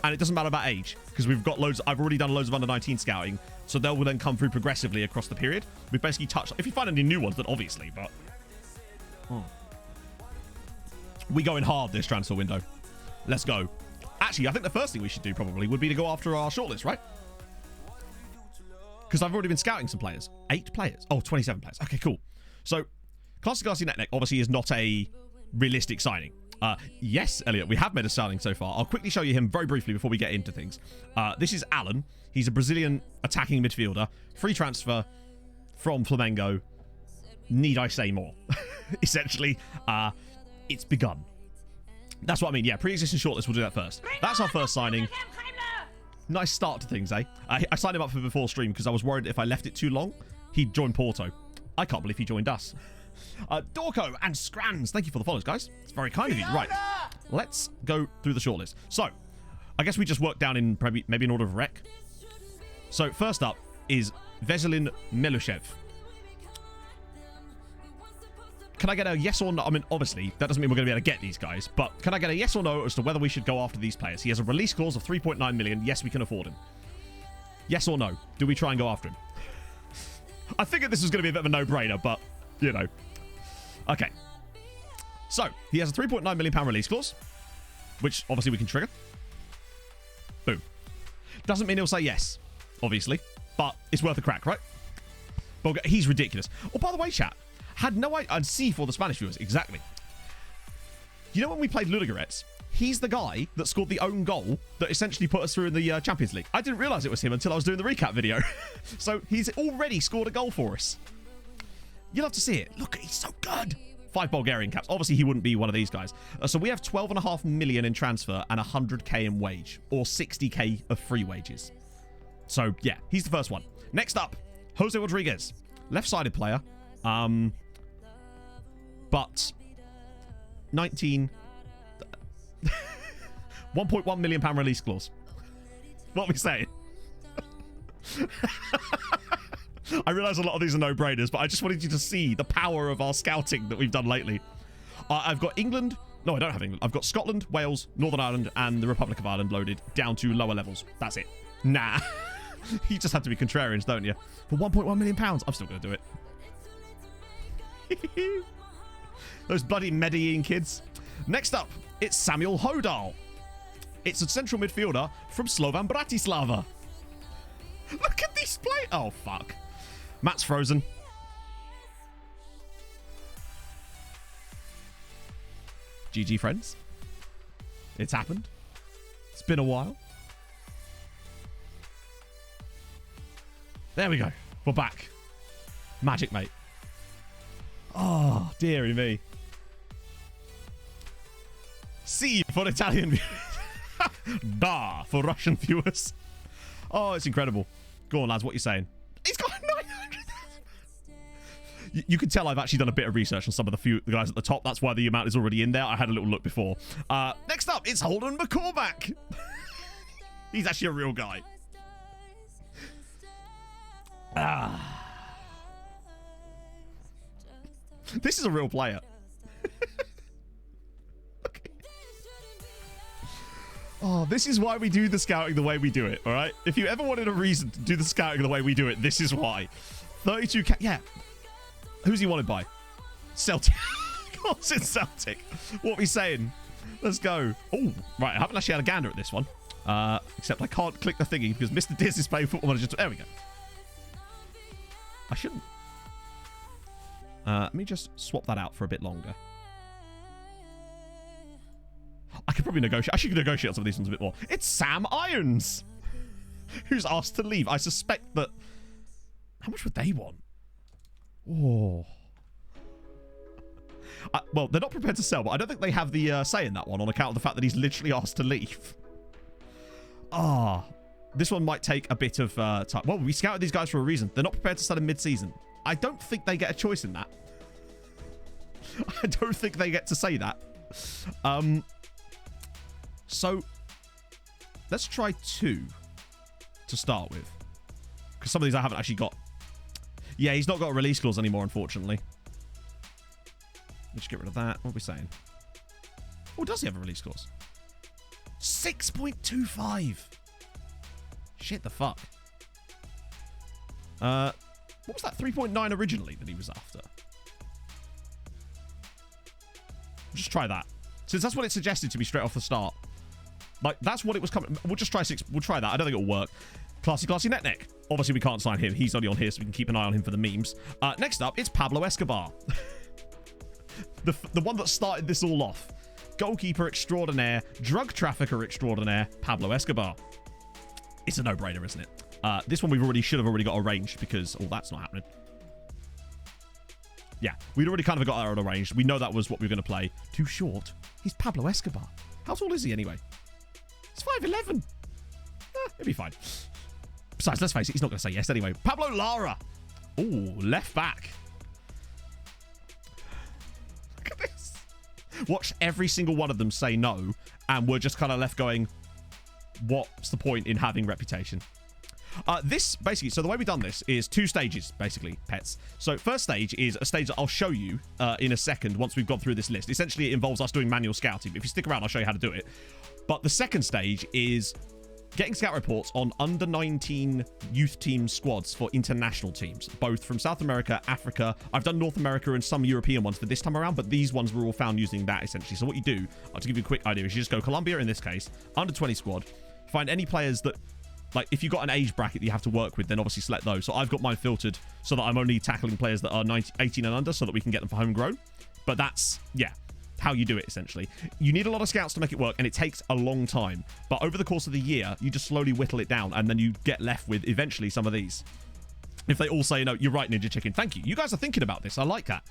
And it doesn't matter about age because we've got loads. I've already done loads of under 19 scouting, so they will then come through progressively across the period. We've basically touched. If you find any new ones, then obviously, but we going hard this transfer window. Let's go. Actually, I think the first thing we should do probably would be to go after our shortlist, right? Because I've already been scouting some players. 8 players. Oh, 27 players. Okay, cool. So, Classic Garcia Netneck obviously is not a realistic signing. Yes, Elliot, we have made a signing so far. I'll quickly show you him very briefly before we get into things. This is Alan. He's a Brazilian attacking midfielder. Free transfer from Flamengo. Need I say more? Essentially, it's begun. That's what I mean. Yeah, pre-existing shortlist. We'll do that first. That's our first signing. Nice start to things, eh? I signed him up for before stream because I was worried if I left it too long, he'd join Porto. I can't believe he joined us. Dorco and Scrans, thank you for the follows, guys. It's very kind of you. Right, let's go through the shortlist. So, I guess we just work down in maybe in order of rec. So, first up is Veselin Melushev. Can I get a yes or no? I mean, obviously, that doesn't mean we're going to be able to get these guys, but can I get a yes or no as to whether we should go after these players? He has a release clause of 3.9 million. Yes, we can afford him. Yes or no? Do we try and go after him? I figured this was going to be a bit of a no-brainer, but, you know. Okay. So, he has a 3.9 million pound release clause, which obviously we can trigger. Boom. Doesn't mean he'll say yes, obviously, but it's worth a crack, right? But he's ridiculous. Oh, by the way, chat, had no idea. And see for the Spanish viewers, exactly. You know when we played Ludogorets? He's the guy that scored the own goal that essentially put us through in the Champions League. I didn't realize it was him until I was doing the recap video. So he's already scored a goal for us. You'll have to see it. Look, he's so good. 5 Bulgarian caps. Obviously, he wouldn't be one of these guys. So we have 12.5 million in transfer and 100k in wage, or 60k of free wages. So yeah, he's the first one. Next up, Jose Rodriguez, left-sided player. But 1.1 million pound release clause. What are we saying? I realise a lot of these are no-brainers, but I just wanted you to see the power of our scouting that we've done lately. I've got England. No, I don't have England. I've got Scotland, Wales, Northern Ireland, and the Republic of Ireland loaded down to lower levels. That's it. Nah. You just have to be contrarians, don't you? For 1.1 million pounds, I'm still going to do it. Those bloody Medellin kids. Next up, it's Samuel Hodal. It's a central midfielder from Slovan Bratislava. Look at this play. Oh, fuck. Matt's frozen. GG, friends. It's happened. It's been a while. There we go. We're back. Magic, mate. Oh, dearie me. C for Italian viewers. Da for Russian viewers. Oh, it's incredible. Go on, lads. What are you saying? He's got 900,000. You can tell I've actually done a bit of research on some of the guys at the top. That's why the amount is already in there. I had a little look before. Next up, it's Holden McCormack. He's actually a real guy. This is a real player. Okay. Oh, this is why we do the scouting the way we do it, all right? If you ever wanted a reason to do the scouting the way we do it, this is why. 32k. Yeah. Who's he wanted by? Celtic. Of course it's Celtic. What are we saying? Let's go. Oh, right. I haven't actually had a gander at this one. Except I can't click the thingy because Mr. Diz is playing Football Manager. There we go. I shouldn't. Let me just swap that out for a bit longer. I could probably negotiate. I should negotiate on some of these ones a bit more. It's Sam Irons, who's asked to leave. I suspect that... How much would they want? Oh. Well, they're not prepared to sell, but I don't think they have the say in that one on account of the fact that he's literally asked to leave. Ah. This one might take a bit of time. Well, we scouted these guys for a reason. They're not prepared to sell in mid-season. I don't think they get a choice in that. I don't think they get to say that. So, let's try 2 to start with. Because some of these I haven't actually got. Yeah, he's not got a release clause anymore, unfortunately. Let's get rid of that. What are we saying? Oh, does he have a release clause? 6.25. Shit the fuck. What was that 3.9 originally that he was after? Just try that. Since that's what it suggested to me straight off the start. Like, that's what it was coming. We'll just try 6. We'll try that. I don't think it'll work. Classy Neck. Obviously, we can't sign him. He's only on here, so we can keep an eye on him for the memes. Next up, it's Pablo Escobar. the one that started this all off. Goalkeeper extraordinaire, drug trafficker extraordinaire, Pablo Escobar. It's a no-brainer, isn't it? This one should have already got arranged because... Oh, that's not happening. Yeah, we'd already kind of got that arranged. We know that was what we were going to play. Too short. He's Pablo Escobar. How tall is he anyway? He's 5'11". It'll be fine. Besides, let's face it, he's not going to say yes anyway. Pablo Lara. Ooh, left back. Look at this. Watch every single one of them say no, and we're just kind of left going, what's the point in having reputation? This, basically, so the way we've done this is 2 stages, basically, pets. So first stage is a stage that I'll show you in a second once we've gone through this list. Essentially, it involves us doing manual scouting. But if you stick around, I'll show you how to do it. But the second stage is getting scout reports on under-19 youth team squads for international teams, both from South America, Africa. I've done North America and some European ones for this time around, but these ones were all found using that, essentially. So what you do, to give you a quick idea, is you just go Colombia, in this case, under-20 squad, find any players that, like, if you've got an age bracket that you have to work with, then obviously select those. So I've got mine filtered so that I'm only tackling players that are 18 and under so that we can get them for homegrown. But that's, yeah, how you do it, essentially. You need a lot of scouts to make it work, and it takes a long time. But over the course of the year, you just slowly whittle it down, and then you get left with, eventually, some of these. If they all say, no, you're right, Ninja Chicken. Thank you. You guys are thinking about this. I like that.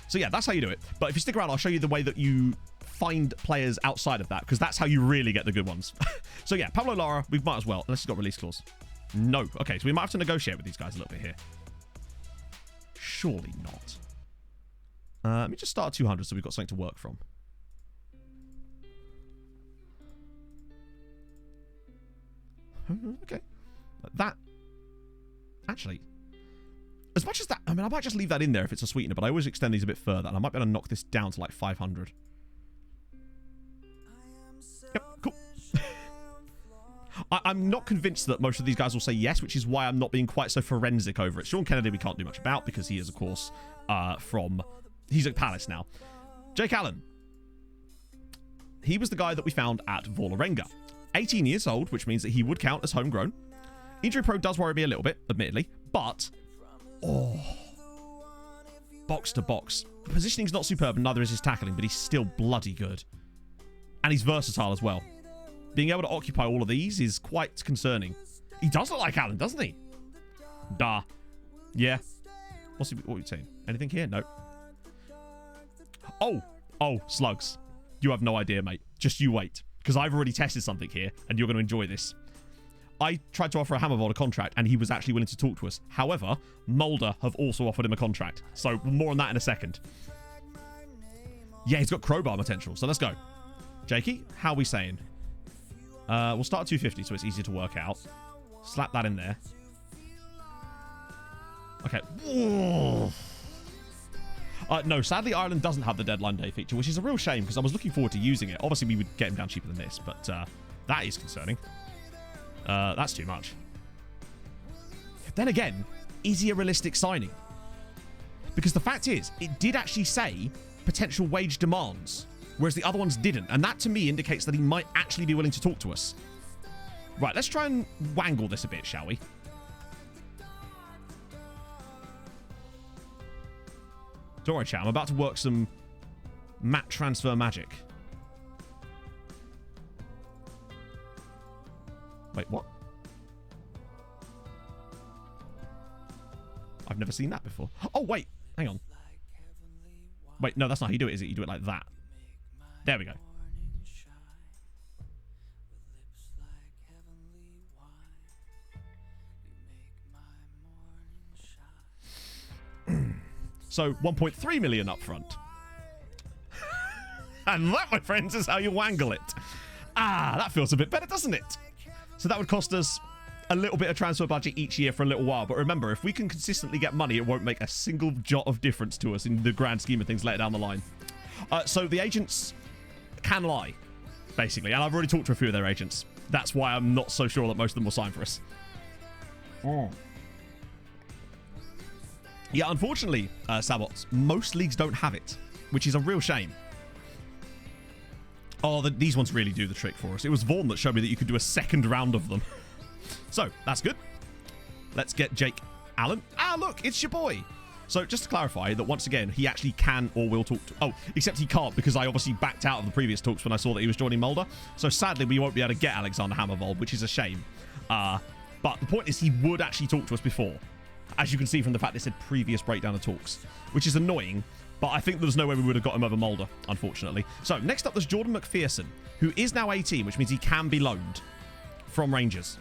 So, yeah, that's how you do it. But if you stick around, I'll show you the way that you find players outside of that, because that's how you really get the good ones. So, yeah, Pablo Lara, we might as well, unless he's got release clause. No. Okay, so we might have to negotiate with these guys a little bit here. Surely not. Let me just start at 200 so we've got something to work from. Okay. That... Actually... As much as that... I mean, I might just leave that in there if it's a sweetener, but I always extend these a bit further, and I might be able to knock this down to like 500. Yep, cool. I'm not convinced that most of these guys will say yes, which is why I'm not being quite so forensic over it. Sean Kennedy we can't do much about because he is, of course, from... He's at Palace now. Jake Allen. He was the guy that we found at Vålerenga. 18 years old, which means that he would count as homegrown. Injury pro does worry me a little bit, admittedly, but... Oh. Box to box. The positioning's not superb, and neither is his tackling, but he's still bloody good. And he's versatile as well. Being able to occupy all of these is quite concerning. He does look like Allen, doesn't he? Duh. Yeah. What are you saying? Anything here? No. Oh, slugs. You have no idea, mate. Just you wait. Because I've already tested something here, and you're going to enjoy this. I tried to offer a Hammervold a contract, and he was actually willing to talk to us. However, Mulder have also offered him a contract. So, more on that in a second. Yeah, he's got crowbar potential, so let's go. Jakey, how are we saying? We'll start at 250, so it's easier to work out. Slap that in there. Okay. No, sadly, Ireland doesn't have the deadline day feature, which is a real shame, because I was looking forward to using it. Obviously, we would get him down cheaper than this, but that is concerning. That's too much. Then again, is he a realistic signing? Because the fact is, it did actually say potential wage demands, whereas the other ones didn't. And that, to me, indicates that he might actually be willing to talk to us. Right, let's try and wangle this a bit, shall we? Don't worry, chat. I'm about to work some mat transfer magic. Wait, what? I've never seen that before. Oh, wait. Hang on. Wait, no, that's not how you do it, is it? You do it like that. There we go. So, 1.3 million up front. And that, my friends, is how you wangle it. Ah, that feels a bit better, doesn't it? So that would cost us a little bit of transfer budget each year for a little while. But remember, if we can consistently get money, it won't make a single jot of difference to us in the grand scheme of things later down the line. So the agents can lie, basically. And I've already talked to a few of their agents. That's why I'm not so sure that most of them will sign for us. Yeah, unfortunately, Sabots, most leagues don't have it, which is a real shame. Oh, these ones really do the trick for us. It was Vaughn that showed me that you could do a second round of them. So, that's good. Let's get Jake Allen. Ah, look, it's your boy. So, just to clarify that once again, he actually can or will talk to... Oh, except he can't because I obviously backed out of the previous talks when I saw that he was joining Mulder. So, sadly, we won't be able to get Alexander Hammervold, which is a shame. But the point is he would actually talk to us before. As you can see from the fact they said previous breakdown of talks, which is annoying. But I think there's no way we would have got him over Mulder, unfortunately. So, next up, there's Jordan McPherson, who is now 18, which means he can be loaned from Rangers.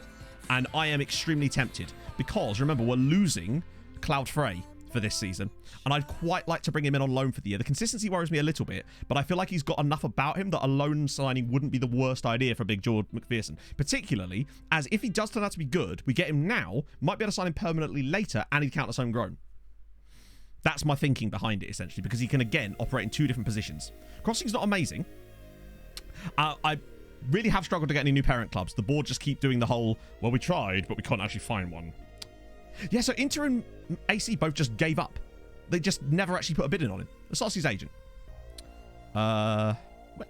And I am extremely tempted because, remember, we're losing Cloud Frey for this season. And I'd quite like to bring him in on loan for the year. The consistency worries me a little bit, but I feel like he's got enough about him that a loan signing wouldn't be the worst idea for big Jordan McPherson. Particularly as if he does turn out to be good, we get him now, might be able to sign him permanently later, and he'd count as homegrown. That's my thinking behind it, essentially, because he can, again, operate in two different positions. Crossing's not amazing. I really have struggled to get any new parent clubs. The board just keep doing the whole, well, we tried, but we can't actually find one. Yeah, so Inter and AC both just gave up. They just never actually put a bid in on him. Let's ask his agent. Can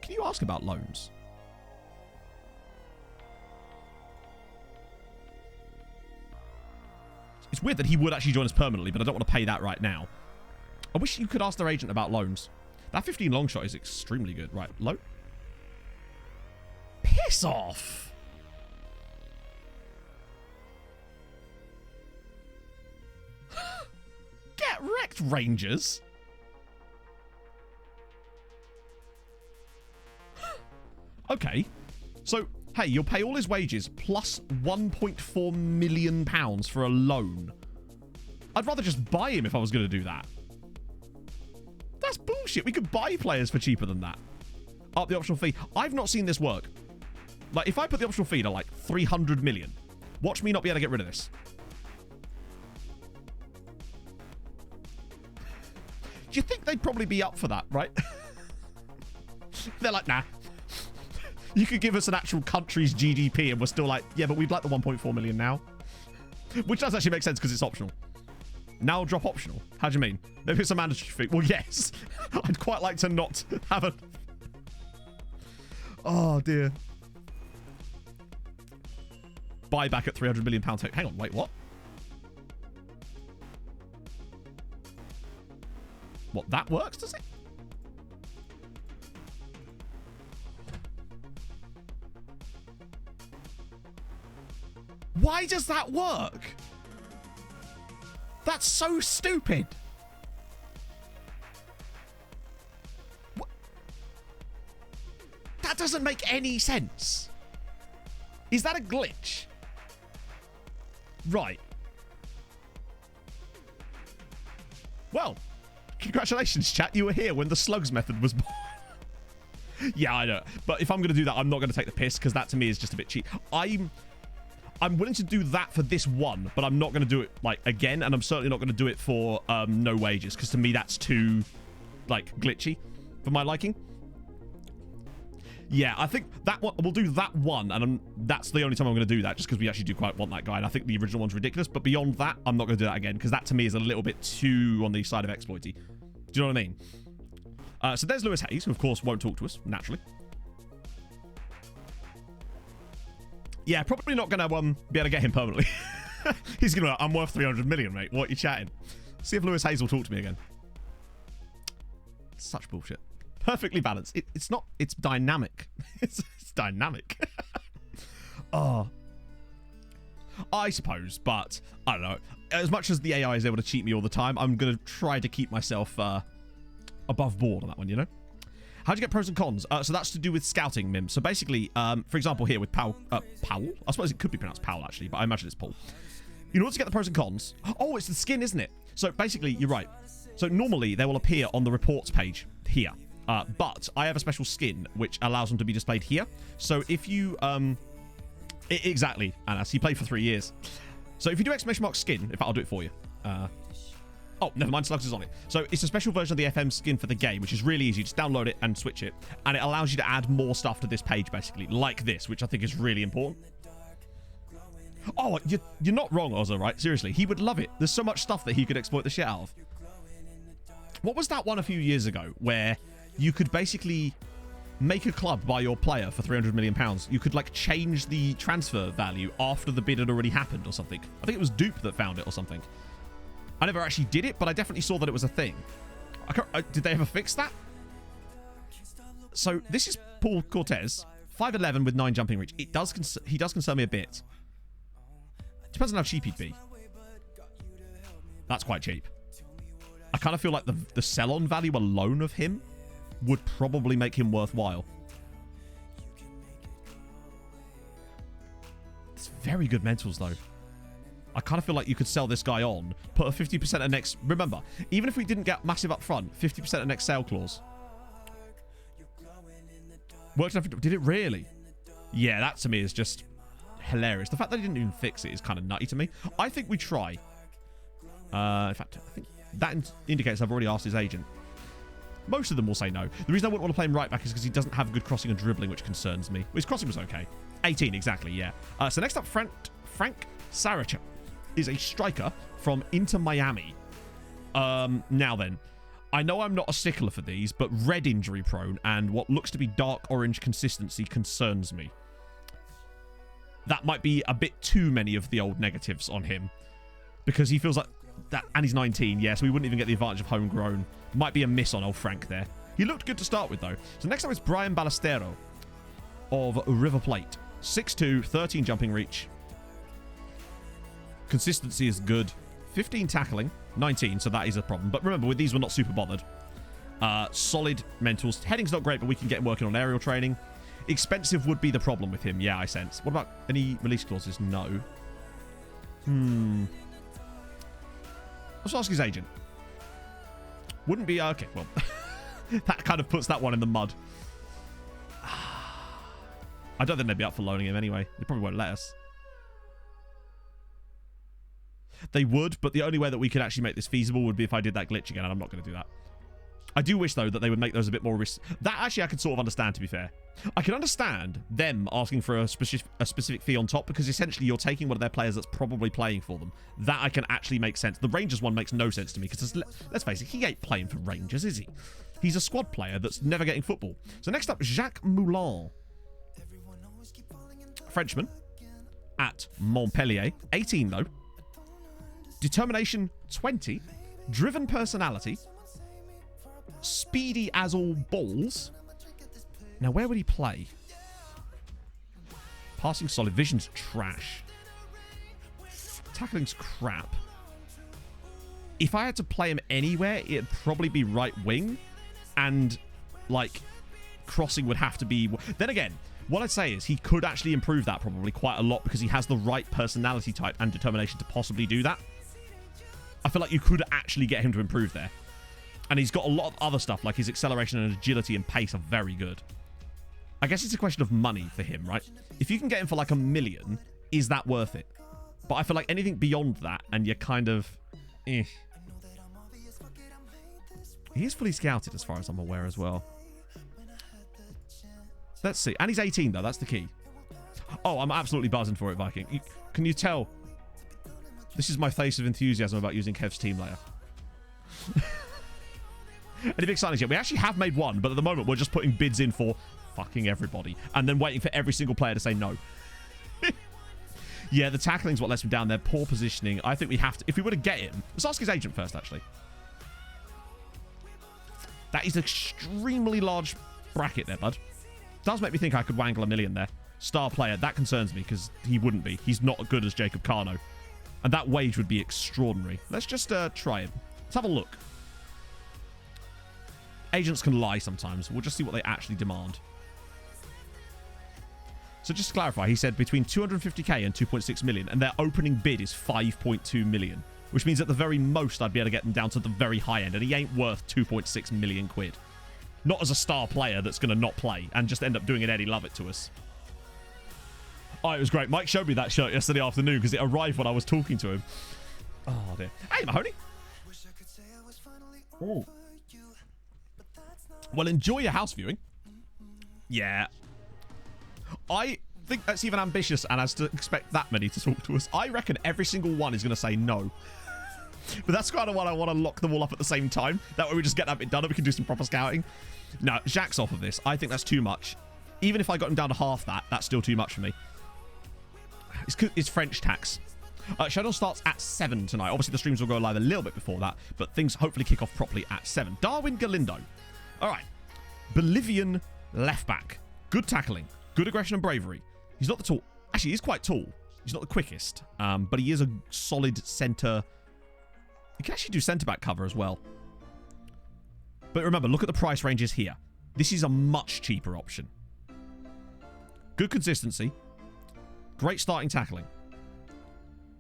you ask about loans? It's weird that he would actually join us permanently, but I don't want to pay that right now. I wish you could ask their agent about loans. That 15 long shot is extremely good. Right, loan? Piss off! Get wrecked, Rangers! Okay. So, hey, you'll pay all his wages plus £1.4 million for a loan. I'd rather just buy him if I was going to do that. That's bullshit. We could buy players for cheaper than that. Up the optional fee. I've not seen this work. Like, if I put the optional fee to, like, 300 million, watch me not be able to get rid of this. Do you think they'd probably be up for that, right? They're like, nah. You could give us an actual country's GDP and we're still like, yeah, but we'd like the 1.4 million now. Which does actually make sense because it's optional. Now drop optional. How do you mean? Maybe it's a mandatory fee. Well, yes. I'd quite like to not have a... Oh, dear. Buyback at £300 million. Hang on, wait, what? What, that works, does it? Why does that work? That's so stupid. What? That doesn't make any sense. Is that a glitch? Right. Well, congratulations, chat. You were here when the slugs method was born. Yeah, I know. But if I'm going to do that, I'm not going to take the piss because that to me is just a bit cheap. I'm willing to do that for this one, but I'm not going to do it, like, again, and I'm certainly not going to do it for no wages, because to me that's too, like, glitchy for my liking. Yeah, I think that one, we'll do that one, and that's the only time I'm going to do that, just because we actually do quite want that guy, and I think the original one's ridiculous, but beyond that, I'm not going to do that again, because that to me is a little bit too on the side of exploity. Do you know what I mean? So there's Lewis Hayes, who of course won't talk to us, naturally. Yeah, probably not going to be able to get him permanently. He's going to be like, I'm worth 300 million, mate. What are you chatting? See if Lewis Hayes will talk to me again. Such bullshit. Perfectly balanced. It's not... It's dynamic. It's dynamic. Oh. I suppose, but I don't know. As much as the AI is able to cheat me all the time, I'm going to try to keep myself above board on that one, you know? How do you get pros and cons? So that's to do with scouting, Mim. So basically, for example, here with Powell. I suppose it could be pronounced Powell, actually, but I imagine it's Paul. In order to get the pros and cons... Oh, it's the skin, isn't it? So basically, you're right. So normally, they will appear on the reports page here. But I have a special skin, which allows them to be displayed here. So if you Exactly, Anas. He played for 3 years. So if you do exclamation mark skin, in fact, I'll do it for you. Oh, never mind, Slugs is on it. So it's a special version of the FM skin for the game, which is really easy. Just download it and switch it. And it allows you to add more stuff to this page, basically, like this, which I think is really important. Oh, you're not wrong, Ozzo, right? Seriously, he would love it. There's so much stuff that he could exploit the shit out of. What was that one a few years ago where you could basically make a club by your player for £300 million? You could, like, change the transfer value after the bid had already happened or something. I think it was Dupe that found it or something. I never actually did it, but I definitely saw that it was a thing. Did they ever fix that? So this is Paul Cortez, 5'11" with 9 jumping reach. He does concern me a bit. Depends on how cheap he'd be. That's quite cheap. I kind of feel like the sell-on value alone of him would probably make him worthwhile. It's very good mentals, though. I kind of feel like you could sell this guy on, put a 50% of next... Remember, even if we didn't get massive up front, 50% of next sale clause. Worked enough. Did it really? Yeah, that to me is just hilarious. The fact that he didn't even fix it is kind of nutty to me. I think we try. In fact, I think that indicates I've already asked his agent. Most of them will say no. The reason I wouldn't want to play him right back is because he doesn't have good crossing and dribbling, which concerns me. Well, his crossing was okay. 18, exactly, yeah. So next up, Frank Saracha is a striker from Inter Miami. Now then, I know I'm not a stickler for these, but red injury prone and what looks to be dark orange consistency concerns me. That might be a bit too many of the old negatives on him, because he feels like that, and he's 19, yeah, so we wouldn't even get the advantage of homegrown. Might be a miss on old Frank there. He looked good to start with, though. So next up is Brian Ballestero of River Plate. 6'2", 13 jumping reach. Consistency is good. 15 tackling, 19, so that is a problem. But remember, with these, we're not super bothered. Solid mentals. Heading's not great, but we can get him working on aerial training. Expensive would be the problem with him, yeah, I sense. What about any release clauses? No. Let's ask his agent. Wouldn't be... Okay, well, that kind of puts that one in the mud. I don't think they'd be up for loaning him anyway. They probably won't let us. They would, but the only way that we could actually make this feasible would be if I did that glitch again, and I'm not going to do that. I do wish, though, that they would make those a bit more risk. That actually I could sort of understand, to be fair. I can understand them asking for a specific fee on top, because essentially you're taking one of their players that's probably playing for them. That I can actually make sense. The Rangers one makes no sense to me, because let's face it, he ain't playing for Rangers, is he? He's a squad player that's never getting football. So next up, Jacques Moulin. Frenchman at Montpellier. 18, though. Determination, 20. Driven personality. Speedy as all balls. Now, where would he play? Passing solid. Vision's trash. Tackling's crap. If I had to play him anywhere, it'd probably be right wing. And, like, crossing would have to be... Then again, what I'd say is he could actually improve that probably quite a lot, because he has the right personality type and determination to possibly do that. I feel like you could actually get him to improve there. And he's got a lot of other stuff, like his acceleration and agility and pace are very good. I guess it's a question of money for him, right? If you can get him for like $1 million, is that worth it? But I feel like anything beyond that, and you're kind of... eh. He is fully scouted as far as I'm aware as well. Let's see. And he's 18, though. That's the key. Oh, I'm absolutely buzzing for it, Viking. Can you tell? This is my face of enthusiasm about using Kev's team layer. Any big signings yet? We actually have made one, but at the moment we're just putting bids in for fucking everybody and then waiting for every single player to say no. Yeah, the tackling's what lets him down there. Poor positioning. I think we have to... If we were to get him... Let's ask his agent first, actually. That is an extremely large bracket there, bud. Does make me think I could wangle $1 million there. Star player. That concerns me, because he wouldn't be. He's not as good as Jacob Carno. And that wage would be extraordinary. Let's just try it. Let's have a look. Agents can lie sometimes. We'll just see what they actually demand. So just to clarify, he said between 250k and 2.6 million, and their opening bid is 5.2 million, which means at the very most I'd be able to get them down to the very high end, and he ain't worth 2.6 million quid. Not as a star player that's going to not play and just end up doing an Eddie Lovett to us. Oh, it was great. Mike showed me that shirt yesterday afternoon because it arrived when I was talking to him. Oh, dear. Hey, Mahoney. Ooh. Well, enjoy your house viewing. Yeah. I think that's even ambitious, and as to expect that many to talk to us. I reckon every single one is going to say no. But that's kind of what I want to lock them all up at the same time. That way we just get that bit done and we can do some proper scouting. No, Jacques off of this. I think that's too much. Even if I got him down to half that, that's still too much for me. It's French tax. Showdown starts at 7 tonight. Obviously, the streams will go live a little bit before that, but things hopefully kick off properly at 7. Darwin Galindo. All right. Bolivian left back. Good tackling. Good aggression and bravery. He's not the tall. Actually, he's quite tall. He's not the quickest, but he is a solid centre. He can actually do centre-back cover as well. But remember, look at the price ranges here. This is a much cheaper option. Good consistency. Great starting tackling.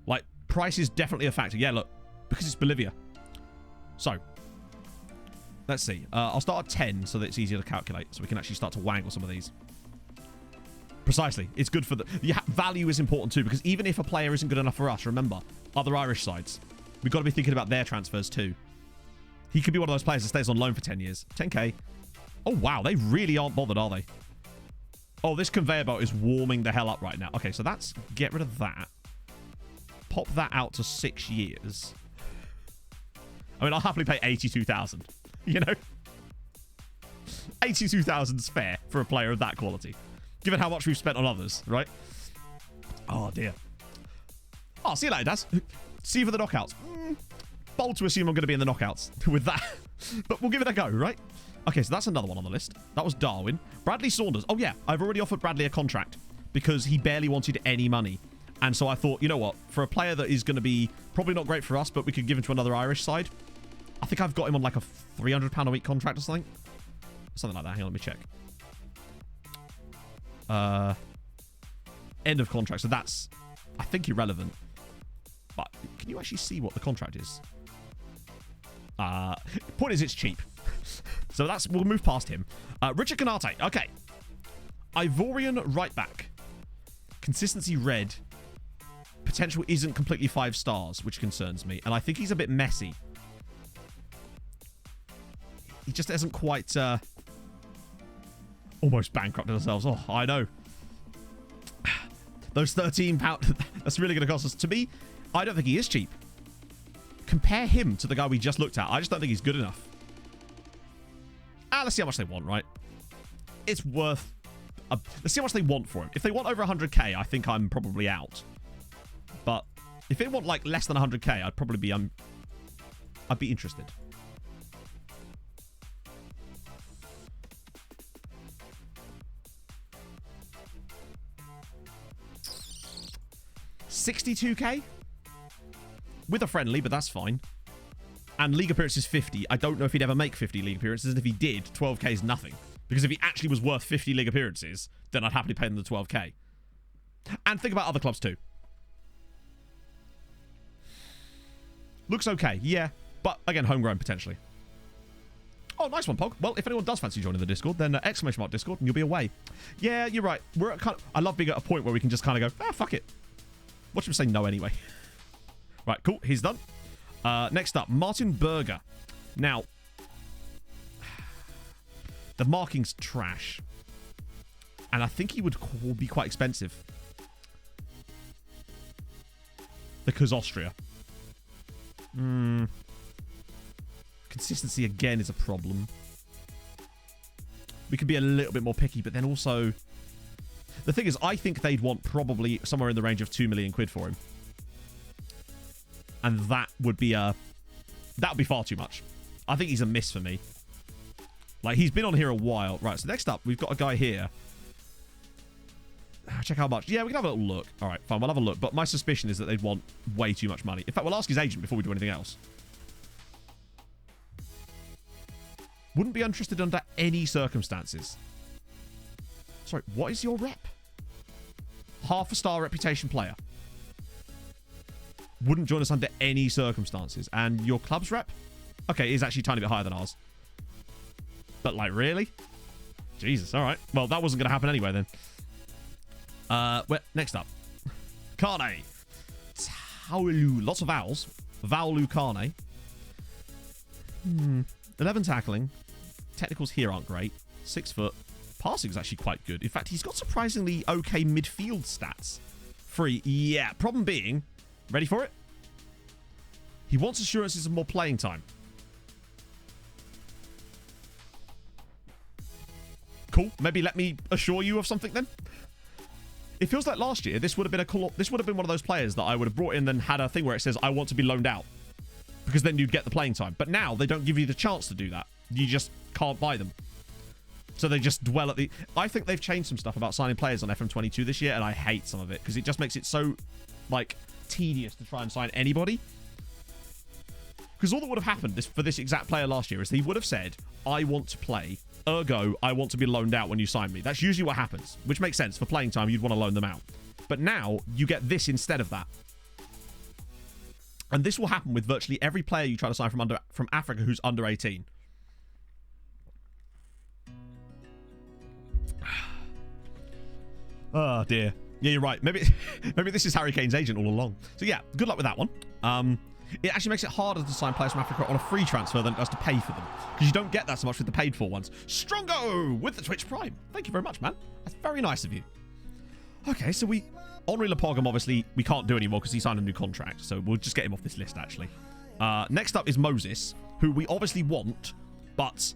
Like, price is definitely a factor. Yeah, look, because it's Bolivia. So, let's see. I'll start at 10 so that it's easier to calculate, so we can actually start to wangle some of these. Precisely. It's good for the... value is important too, because even if a player isn't good enough for us, remember, other Irish sides, we've got to be thinking about their transfers too. He could be one of those players that stays on loan for 10 years. 10k. Oh, wow. They really aren't bothered, are they? Oh, this conveyor belt is warming the hell up right now. Okay, so that's... Get rid of that. Pop that out to 6 years. I mean, I'll happily pay 82,000. You know? 82,000 is fair for a player of that quality. Given how much we've spent on others, right? Oh, dear. Oh, see you later, Daz. See you for the knockouts. Bold to assume I'm going to be in the knockouts with that. But we'll give it a go, right? Okay, so that's another one on the list. That was Darwin. Bradley Saunders. Oh, yeah. I've already offered Bradley a contract because he barely wanted any money. And so I thought, you know what? For a player that is going to be probably not great for us, but we could give him to another Irish side. I think I've got him on like a £300 a week contract or something. Something like that. Hang on, let me check. End of contract. So that's, I think, irrelevant. But can you actually see what the contract is? Point is, it's cheap. So that's, we'll move past him. Richard Canate. Okay. Ivorian right back. Consistency red. Potential isn't completely 5 stars, which concerns me. And I think he's a bit messy. He just hasn't quite almost bankrupted ourselves. Oh, I know. Those £13, that's really going to cost us. To me, I don't think he is cheap. Compare him to the guy we just looked at. I just don't think he's good enough. Let's see how much they want, right? It's worth... let's see how much they want for him. If they want over 100k, I think I'm probably out. But if they want like less than 100k, I'd probably be... I'd be interested. $62k? With a friendly, but that's fine. And league appearances 50. I don't know if he'd ever make 50 league appearances. And if he did, 12k is nothing. Because if he actually was worth 50 league appearances, then I'd happily pay him the 12k. And think about other clubs too. Looks okay, yeah. But again, homegrown potentially. Oh, nice one, Pog. Well, if anyone does fancy joining the Discord, then exclamation mark Discord and you'll be away. Yeah, you're right. We're at kind of, I love being at a point where we can just kind of go, fuck it. Watch him say no anyway. Right, cool. He's done. Next up, Martin Berger. Now, the marking's trash. And I think he would be quite expensive. Because Austria. Consistency, again, is a problem. We could be a little bit more picky, but then also... The thing is, I think they'd want probably somewhere in the range of 2 million quid for him. And that would be that would be far too much. I think he's a miss for me. Like, he's been on here a while. Right, so next up, we've got a guy here. Check how much. Yeah, we can have a little look. All right, fine, we'll have a look. But my suspicion is that they'd want way too much money. In fact, we'll ask his agent before we do anything else. Wouldn't be interested under any circumstances. Sorry, what is your rep? Half a star reputation player. Wouldn't join us under any circumstances. And your club's rep? Okay, is actually a tiny bit higher than ours. But, like, really? Jesus, all right. Well, that wasn't going to happen anyway, then. Next up. Carne. Taulu. Lots of vowels. Vaulu Carne. 11 tackling. Technicals here aren't great. 6 foot. Passing is actually quite good. In fact, he's got surprisingly okay midfield stats. 3. Yeah. Problem being, ready for it? He wants assurances of more playing time. Cool. Maybe let me assure you of something then. It feels like last year this would have been one of those players that I would have brought in, then had a thing where it says I want to be loaned out, because then you'd get the playing time. But now they don't give you the chance to do that. You just can't buy them. So they just dwell at the... I think they've changed some stuff about signing players on FM22 this year, and I hate some of it because it just makes it so, like, tedious to try and sign anybody. Because all that would have happened for this exact player last year is he would have said, I want to play, ergo, I want to be loaned out when you sign me. That's usually what happens, which makes sense. For playing time, you'd want to loan them out. But now, you get this instead of that. And this will happen with virtually every player you try to sign from Africa who's under 18. Oh, dear. Yeah, you're right. Maybe this is Harry Kane's agent all along. So, yeah, good luck with that one. It actually makes it harder to sign players from Africa on a free transfer than it does to pay for them, because you don't get that so much with the paid for ones. Strongo with the Twitch Prime. Thank you very much, man. That's very nice of you. Okay, so Henri Lepogam, obviously, we can't do anymore because he signed a new contract, so we'll just get him off this list, actually. Next up is Moses, who we obviously want, but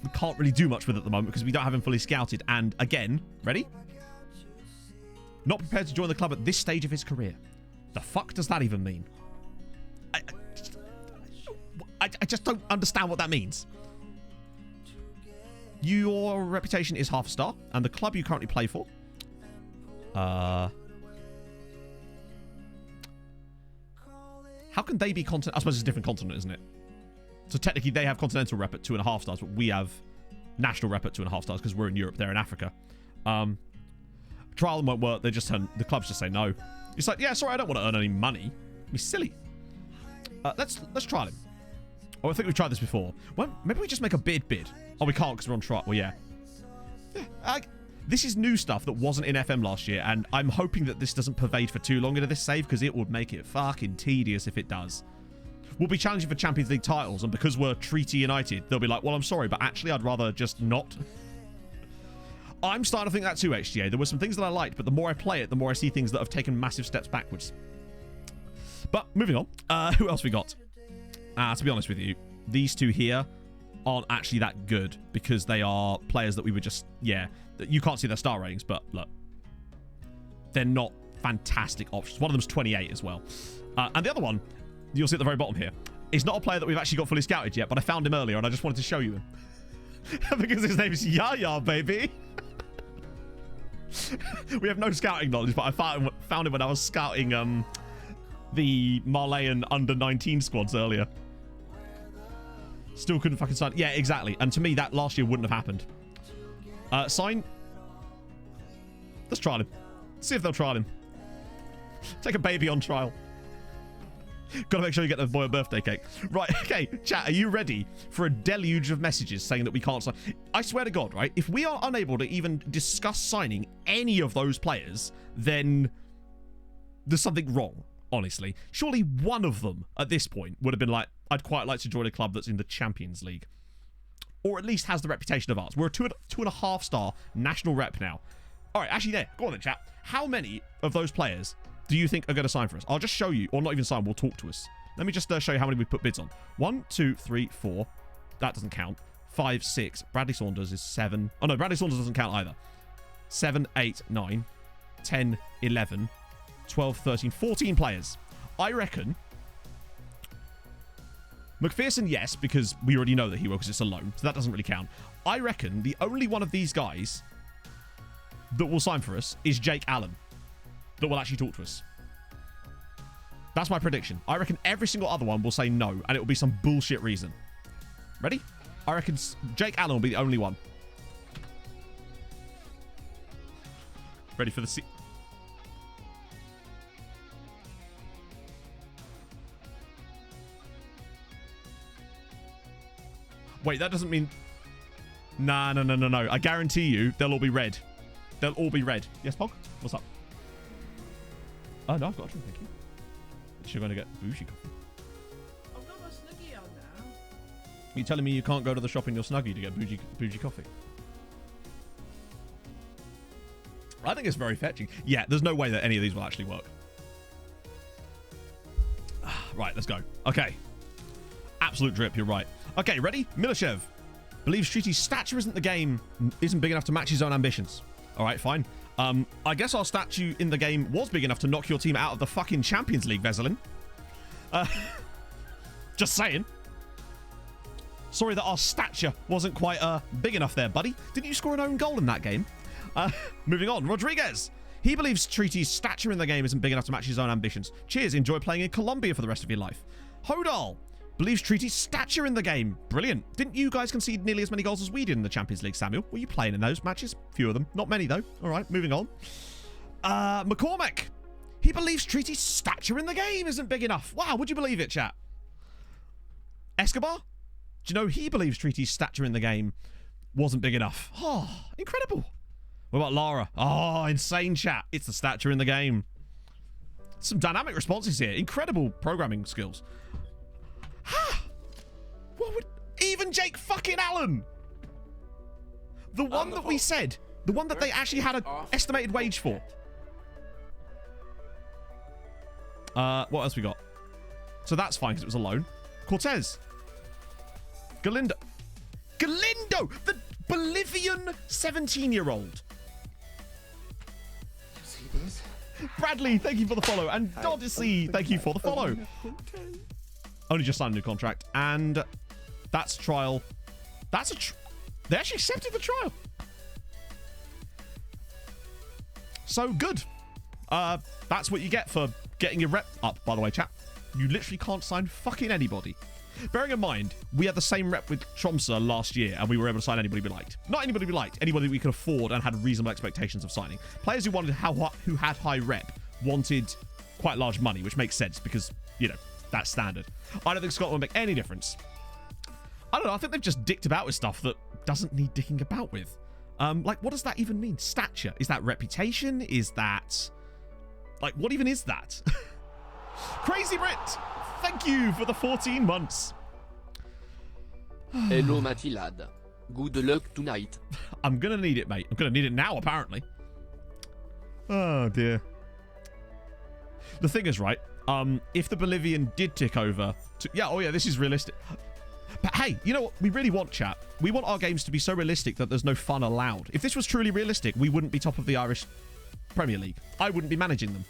we can't really do much with at the moment because we don't have him fully scouted. And again, ready? Not prepared to join the club at this stage of his career. The fuck does that even mean? I just don't understand what that means. Your reputation is half a star, and the club you currently play for. How can they be continent? I suppose it's a different continent, isn't it? So technically they have continental rep at 2.5 stars, but we have national rep at 2.5 stars because we're in Europe, they're in Africa. Trial them won't work. The clubs just say no. It's like, yeah, sorry, I don't want to earn any money. Be silly. Let's try him. Oh, I think we've tried this before. Well, maybe we just make a bid. Oh, we can't because we're on trial. Well, yeah. This is new stuff that wasn't in FM last year, and I'm hoping that this doesn't pervade for too long into this save, because it would make it fucking tedious if it does. We'll be challenging for Champions League titles, and because we're Treaty United, they'll be like, well, I'm sorry, but actually I'd rather just not. I'm starting to think that too, HGA. There were some things that I liked, but the more I play it, the more I see things that have taken massive steps backwards. But moving on, who else we got? To be honest with you, these two here aren't actually that good because they are players that we were just, yeah, you can't see their star ratings, but look, they're not fantastic options. One of them's 28 as well. And the other one, you'll see at the very bottom here, is not a player that we've actually got fully scouted yet, but I found him earlier and I just wanted to show you him. Because his name is Yaya, baby. We have no scouting knowledge, but I found him when I was scouting the Malayan under-19 squads earlier. Still couldn't fucking sign. Yeah, exactly. And to me, that last year wouldn't have happened. Sign. Let's try him. See if they'll try him. Take a baby on trial. Gotta make sure you get the boy a birthday cake. Right, okay, chat, are you ready for a deluge of messages saying that we can't sign? I swear to God, right, if we are unable to even discuss signing any of those players, then there's something wrong, honestly. Surely one of them at this point would have been like, I'd quite like to join a club that's in the Champions League. Or at least has the reputation of ours. We're a 2.5 star national rep now. All right, actually, there, go on then, chat. How many of those players do you think are going to sign for us? I'll just show you, or not even sign, will talk to us. Let me just show you how many we put bids on. 1, 2, 3, 4. That doesn't count. 5, 6. Bradley Saunders is 7. Oh, no, Bradley Saunders doesn't count either. 7, 8, 9, 10, 11, 12, 13, 14 players. I reckon McPherson, yes, because we already know that he will, because it's a loan, so that doesn't really count. I reckon the only one of these guys that will sign for us is Jake Allen, that will actually talk to us. That's my prediction. I reckon every single other one will say no, and it will be some bullshit reason. Ready? I reckon Jake Allen will be the only one. Ready for the... Wait, that doesn't mean... No. I guarantee you they'll all be red. They'll all be red. Yes, Pog? What's up? Oh, no, I've got a drink, thank you. You're going to get bougie coffee. I've got my Snuggie on now. Are you telling me you can't go to the shop in your Snuggie to get bougie coffee? I think it's very fetching. Yeah, there's no way that any of these will actually work. Right, let's go. Okay. Absolute drip, you're right. Okay, ready? Milosev believes Treaty's stature isn't big enough to match his own ambitions. All right, fine. I guess our statue in the game was big enough to knock your team out of the fucking Champions League, Veselin. Just saying. Sorry that our stature wasn't quite big enough there, buddy. Didn't you score an own goal in that game? Moving on. Rodriguez. He believes Treaty's stature in the game isn't big enough to match his own ambitions. Cheers. Enjoy playing in Colombia for the rest of your life. Hodal believes Treaty's stature in the game. Brilliant. Didn't you guys concede nearly as many goals as we did in the Champions League, Samuel? Were you playing in those matches? Few of them. Not many, though. All right, moving on. McCormack. He believes Treaty's stature in the game isn't big enough. Wow, would you believe it, chat? Escobar? Do you know he believes Treaty's stature in the game wasn't big enough? Oh, incredible. What about Lara? Oh, insane, chat. It's the stature in the game. Some dynamic responses here. Incredible programming skills. What would... Even Jake fucking Allen! The one that we said. The one that they actually had an estimated wage for. What else we got? So that's fine because it was a loan. Cortez. Galindo. Galindo! The Bolivian 17-year-old. Bradley, thank you for the follow. And Dodyssey, thank you for the follow. Only just signed a new contract. And that's trial. That's a... They actually accepted the trial. So good. That's what you get for getting your rep up, by the way, chat. You literally can't sign fucking anybody. Bearing in mind, we had the same rep with Tromsø last year, and we were able to sign anybody we liked. Not anybody we liked, anybody we could afford and had reasonable expectations of signing. Players who had high rep wanted quite large money, which makes sense because, you know, that's standard. I don't think Scotland will make any difference. I don't know, I think they've just dicked about with stuff that doesn't need dicking about with. Like, what does that even mean? Stature? Is that reputation? Is that... Like, what even is that? Crazy Brit! Thank you for the 14 months. Hello, Matilad. Good luck tonight. I'm gonna need it, mate. I'm gonna need it now, apparently. Oh, dear. The thing is, right, if the Bolivian did tick over to... Yeah, oh yeah, this is realistic. But hey, you know what we really want, chat? We want our games to be so realistic that there's no fun allowed. If this was truly realistic, we wouldn't be top of the Irish Premier League. I wouldn't be managing them.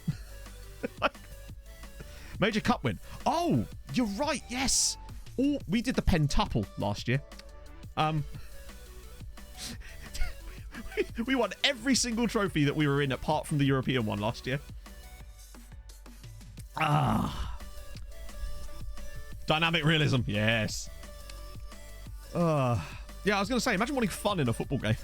Major Cup win. Oh, you're right. Yes. Oh, we did the pentuple last year. We won every single trophy that we were in apart from the European one last year. Dynamic realism. Yes. Yeah, I was going to say, imagine wanting fun in a football game.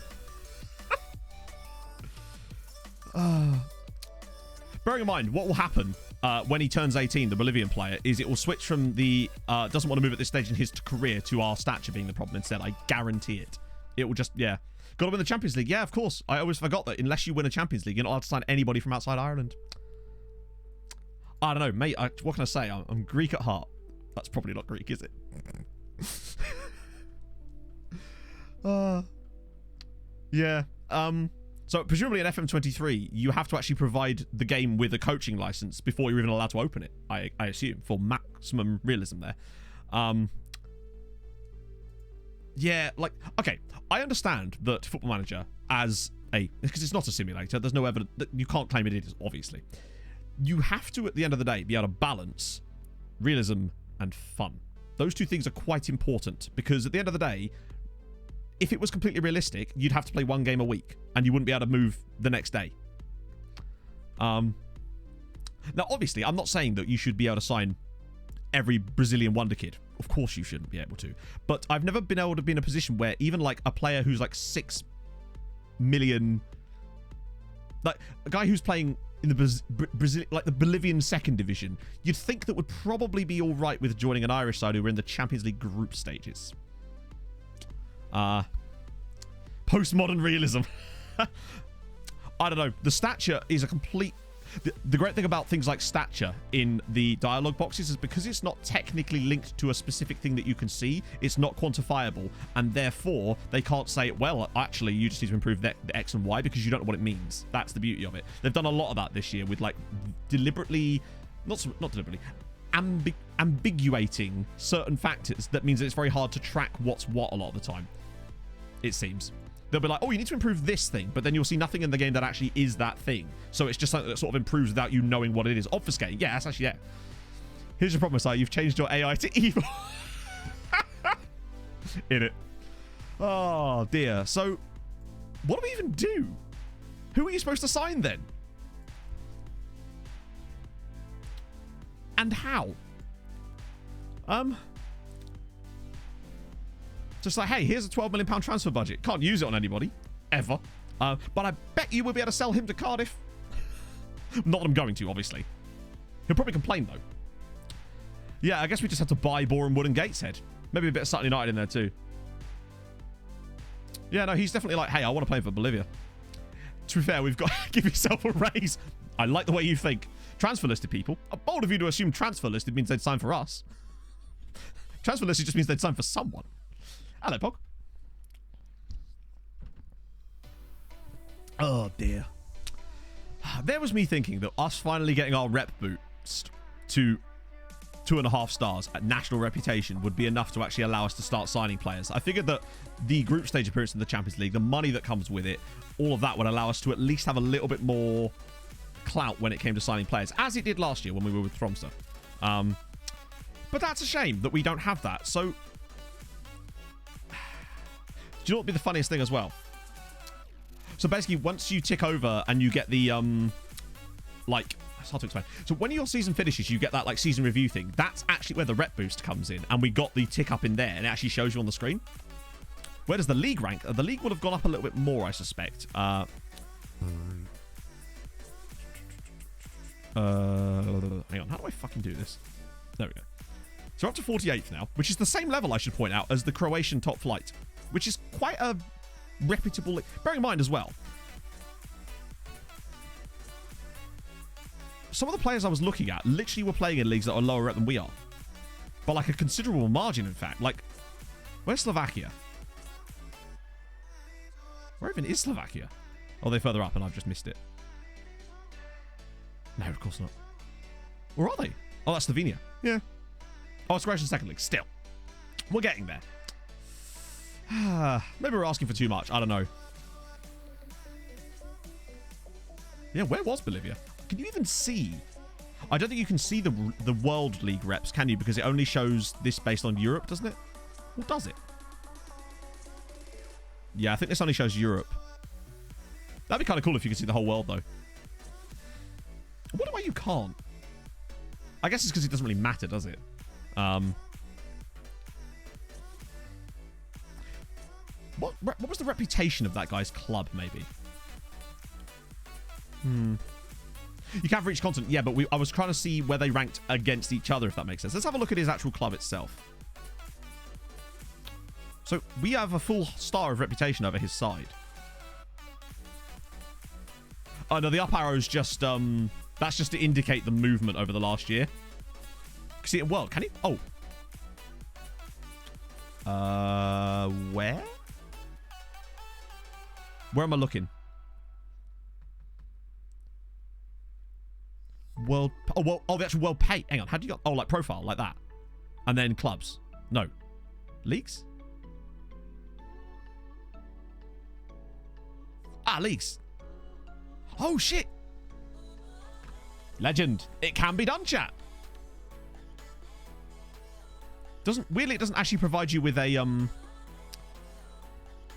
Bearing in mind, what will happen when he turns 18, the Bolivian player, is it will switch from the doesn't want to move at this stage in his career to our stature being the problem instead. I guarantee it. It will just, yeah. Got to win the Champions League. Yeah, of course. I always forgot that unless you win a Champions League, you're not allowed to sign anybody from outside Ireland. I don't know, mate. What can I say? I'm Greek at heart. That's probably not Greek, is it? Yeah. So presumably in FM23, you have to actually provide the game with a coaching license before you're even allowed to open it, I assume, for maximum realism there. Yeah, like, okay, I understand that Football Manager because it's not a simulator, there's no evidence, that you can't claim it is, obviously. You have to, at the end of the day, be able to balance realism and fun. Those two things are quite important, because at the end of the day, if it was completely realistic, you'd have to play one game a week, and you wouldn't be able to move the next day. Now, obviously, I'm not saying that you should be able to sign every Brazilian wonder kid. Of course you shouldn't be able to. But I've never been able to be in a position where even like a player who's like 6 million... Like, a guy who's playing in the Brazil, like the Bolivian second division, you'd think that would probably be all right with joining an Irish side who were in the Champions League group stages. Postmodern realism. I don't know. The stature is a complete... The great thing about things like stature in the dialogue boxes is because it's not technically linked to a specific thing that you can see, it's not quantifiable, and therefore they can't say, well, actually, you just need to improve the X and Y because you don't know what it means. That's the beauty of it. They've done a lot of that this year with, like, deliberately... Not deliberately... ambiguating certain factors that means that it's very hard to track what's what a lot of the time, it seems. They'll be like, oh, you need to improve this thing, but then you'll see nothing in the game that actually is that thing. So it's just something that sort of improves without you knowing what it is. Obfuscating, yeah, that's actually, yeah. Here's your problem, Messiah. You've changed your AI to evil. In it. Oh, dear. So, what do we even do? Who are you supposed to sign then? And how? Just like, hey, here's a £12 million transfer budget. Can't use it on anybody. Ever. But I bet you will be able to sell him to Cardiff. Not that I'm going to, obviously. He'll probably complain, though. Yeah, I guess we just have to buy Boreham Wood and Gateshead. Maybe a bit of Sutton United in there, too. Yeah, no, he's definitely like, hey, I want to play for Bolivia. To be fair, we've got to give yourself a raise. I like the way you think. Transfer listed people. Bold of you to assume transfer listed means they'd sign for us. Transfer listed just means they'd sign for someone. Hello, Pog. Oh, dear. There was me thinking that us finally getting our rep boost to 2.5 stars at national reputation would be enough to actually allow us to start signing players. I figured that the group stage appearance in the Champions League, the money that comes with it, all of that would allow us to at least have a little bit more clout when it came to signing players, as it did last year when we were with Thromster. But that's a shame that we don't have that. So, do you know what would be the funniest thing as well? So basically, once you tick over and you get the, like, it's hard to explain. So when your season finishes, you get that, like, season review thing. That's actually where the rep boost comes in. And we got the tick up in there, and it actually shows you on the screen. Where does the league rank? The league would have gone up a little bit more, I suspect. Hang on, how do I fucking do this? There we go. So we're up to 48th now, which is the same level, I should point out, as the Croatian top flight, which is quite a reputable... Bearing in mind as well, some of the players I was looking at literally were playing in leagues that are lower rep than we are. But like a considerable margin, in fact. Like, where's Slovakia? Where even is Slovakia? Oh, they're further up and I've just missed it. No, of course not. Where are they? Oh, that's Slovenia. Yeah. Oh, it's Croatian second league. Still. We're getting there. Maybe we're asking for too much. I don't know. Yeah, where was Bolivia? Can you even see? I don't think you can see the World League reps, can you? Because it only shows this based on Europe, doesn't it? Or does it? Yeah, I think this only shows Europe. That'd be kind of cool if you could see the whole world, though. I wonder why you can't. I guess it's because it doesn't really matter, does it? What was the reputation of that guy's club, maybe? You can reach continent. Yeah, but I was trying to see where they ranked against each other, if that makes sense. Let's have a look at his actual club itself. So we have a full star of reputation over his side. Oh, no, the up arrow is just... that's just to indicate the movement over the last year. See it in world, can he? Oh. Where? Where am I looking? World... Oh, well, oh, the actual world pay. Hang on, how do you... Oh, like profile, like that. And then clubs. No. Leagues? Ah, leagues. Oh, shit. Legend. It can be done, chat. Weirdly, it doesn't actually provide you with a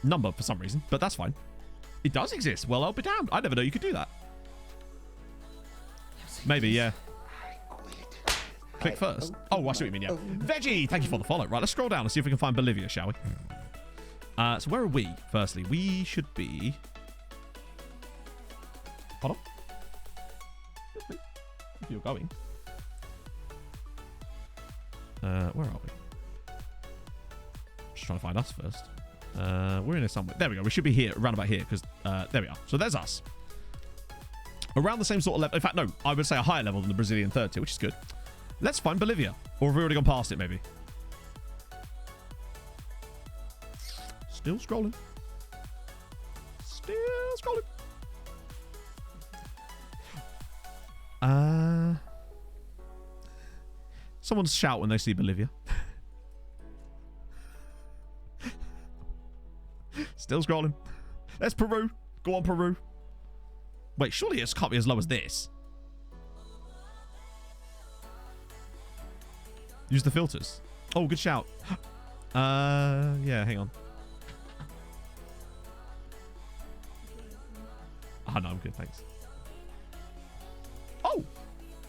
number for some reason, but that's fine. It does exist. Well, I'll be damned. I never know you could do that. Maybe, yeah. Click first. Oh, I see what you mean, yeah. Veggie, thank you for the follow. Right, let's scroll down and see if we can find Bolivia, shall we? So where are we, firstly? We should be... Hold on. If you're going. Where are we? Just trying to find us first. We're in here somewhere. There we go. We should be here, around about here, because there we are. So there's us. Around the same sort of level. In fact, no, I would say a higher level than the Brazilian third tier, which is good. Let's find Bolivia. Or have we already gone past it, maybe? Still scrolling. Still scrolling. Someone shout when they see Bolivia. Still scrolling. There's Peru. Go on, Peru. Wait, surely it can't be as low as this. Use the filters. Oh, good shout. Yeah, hang on. Oh, no, I'm good, thanks. Oh!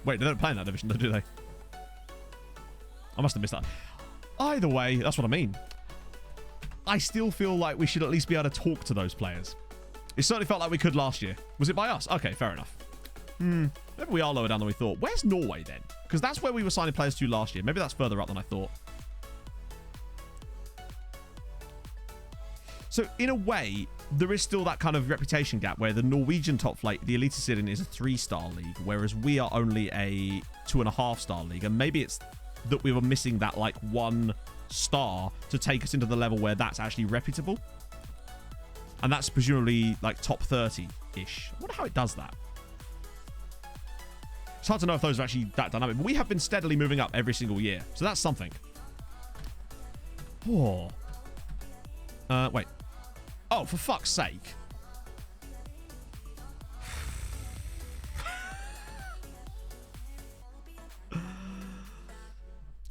Wait, they don't play in that division, though, do they? I must have missed that. Either way, that's what I mean. I still feel like we should at least be able to talk to those players. It certainly felt like we could last year. Was it by us? Okay, fair enough. Maybe we are lower down than we thought. Where's Norway, then? Because that's where we were signing players to last year. Maybe that's further up than I thought. So, in a way, there is still that kind of reputation gap where the Norwegian top flight, the Eliteserien, is a 3-star league, whereas we are only a 2.5-star league. And maybe it's that we were missing that, like, 1 star to take us into the level where that's actually reputable. And that's presumably, like, top 30-ish. I wonder how it does that. It's hard to know if those are actually that dynamic. But we have been steadily moving up every single year. So that's something. Oh. Wait. Oh, for fuck's sake.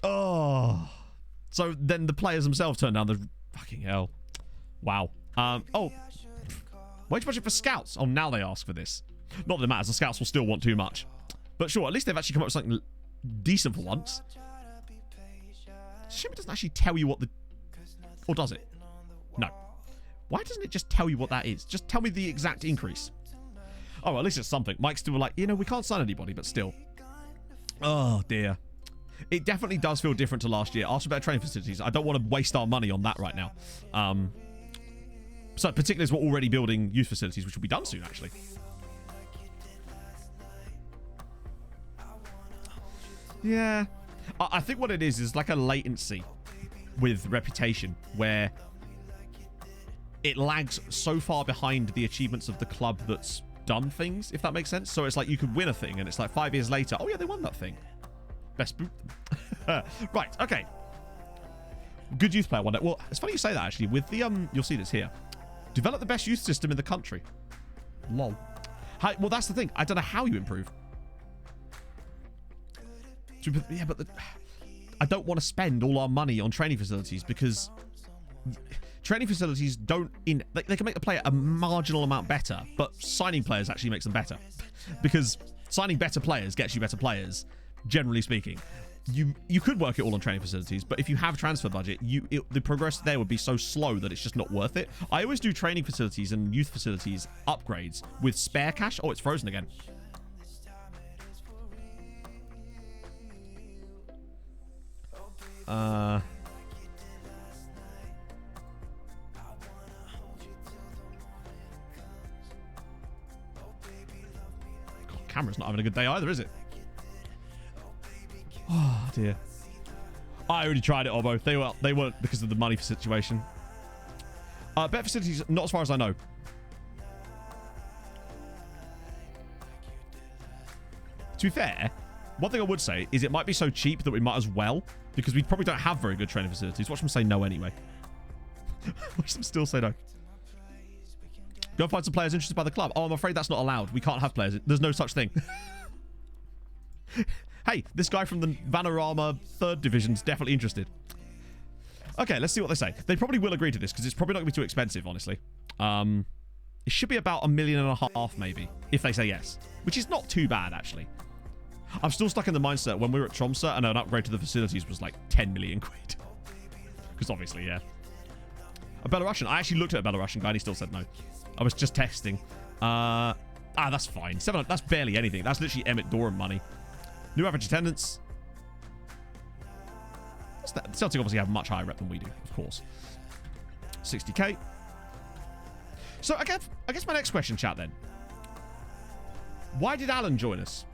Oh. So then the players themselves turn down the... Fucking hell. Wow. Oh. Wage budget for scouts. Oh, now they ask for this. Not that it matters. The scouts will still want too much. But sure, at least they've actually come up with something decent for once. Shimmy doesn't actually tell you what the... Or does it? No. Why doesn't it just tell you what that is? Just tell me the exact increase. Oh, well, at least it's something. Mike's still like, you know, we can't sign anybody, but still. Oh, dear. It definitely does feel different to last year. Ask for better training facilities. I don't want to waste our money on that right now. So particularly as we're already building youth facilities, which will be done soon, actually. Yeah. I think what it is like a latency with reputation where it lags so far behind the achievements of the club that's done things, if that makes sense. So it's like you could win a thing and it's like 5 years later, oh yeah, they won that thing. Best boot them. Right, okay. Good youth player one day. Well, it's funny you say that, actually. With the, you'll see this here. Develop the best youth system in the country. Lol. Hi, well, that's the thing. I don't know how you improve. Yeah, but I don't want to spend all our money on training facilities because training facilities don't... They can make the player a marginal amount better, but signing players actually makes them better. Because signing better players gets you better players, generally speaking. You could work it all on training facilities, but if you have transfer budget, the progress there would be so slow that it's just not worth it. I always do training facilities and youth facilities upgrades with spare cash. Oh, it's frozen again. God, camera's not having a good day either, is it? Oh dear. I already tried it, Obbo. They weren't because of the money situation. Better facilities, not as far as I know. To be fair, one thing I would say is it might be so cheap that we might as well, because we probably don't have very good training facilities. Watch them say no anyway. Watch them still say no. Go find some players interested by the club. Oh, I'm afraid that's not allowed. We can't have players. There's no such thing. Hey, this guy from the Vanarama 3rd Division's definitely interested. Okay, let's see what they say. They probably will agree to this because it's probably not going to be too expensive, honestly. It should be about $1.5 million, maybe, if they say yes. Which is not too bad, actually. I'm still stuck in the mindset when we were at Tromsø and an upgrade to the facilities was like 10 million quid. Because obviously, yeah. A Belarusian. I actually looked at a Belarusian guy and he still said no. I was just testing. That's fine. That's barely anything. That's literally Emmett Doran money. New average attendance. Celtic obviously have much higher rep than we do, of course. 60k. So I guess my next question, chat, then. Why did Alan join us?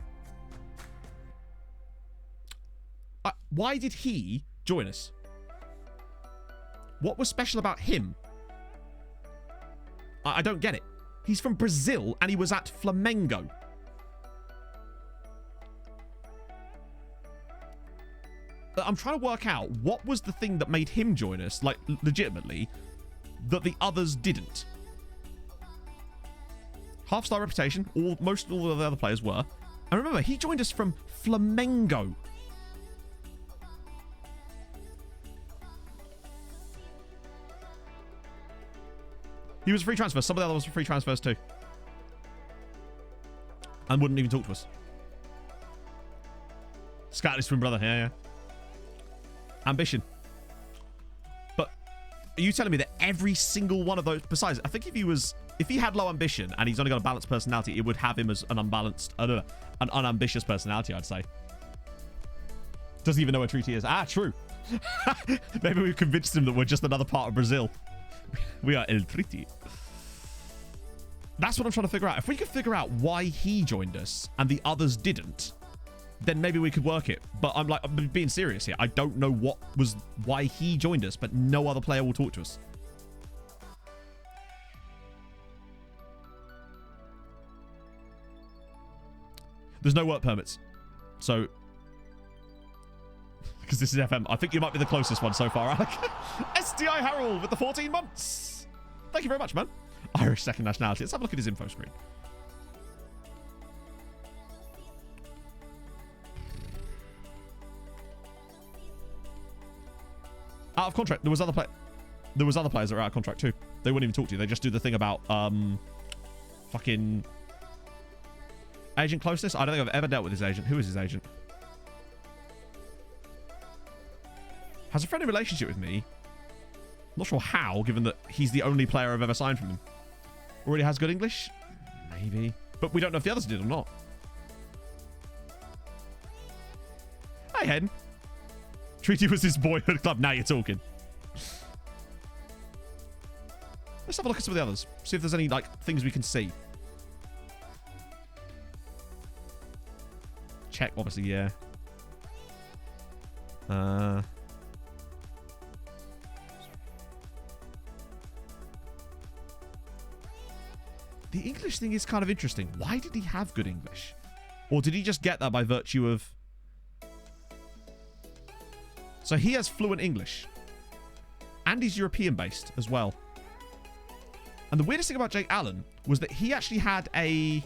Why did he join us? What was special about him? I don't get it. He's from Brazil and he was at Flamengo. I'm trying to work out what was the thing that made him join us, like, legitimately, that the others didn't. Half-star reputation, most all of the other players were. And remember, he joined us from Flamengo. He was a free transfer. Some of the others were free transfers too. And wouldn't even talk to us. Scottish twin brother. Yeah, yeah. Ambition. But are you telling me that every single one of those... Besides, I think if he had low ambition and he's only got a balanced personality, it would have him as an unbalanced... an unambitious personality, I'd say. Doesn't even know where Treaty is. Ah, true. Maybe we've convinced him that we're just another part of Brazil. We are El Treaty. That's what I'm trying to figure out. If we could figure out why he joined us and the others didn't, then maybe we could work it. But I'm being serious here. I don't know why he joined us, but no other player will talk to us. There's no work permits. So, because this is FM, I think you might be the closest one so far, Alec. SDI Harold with the 14 months. Thank you very much, man. Irish second nationality. Let's have a look at his info screen. Out of contract. There was other players that were out of contract too. They wouldn't even talk to you. They just do the thing about fucking agent closeness. I don't think I've ever dealt with his agent. Who is his agent? Has a friendly relationship with me. Not sure how, given that he's the only player I've ever signed from him. Already has good English? Maybe. But we don't know if the others did or not. Hey, Hen. Treaty was his boyhood club. Now you're talking. Let's have a look at some of the others. See if there's any, like, things we can see. Check, obviously, yeah. The English thing is kind of interesting. Why did he have good English? Or did he just get that by virtue of... So he has fluent English. And he's European-based as well. And the weirdest thing about Jake Allen was that he actually had a...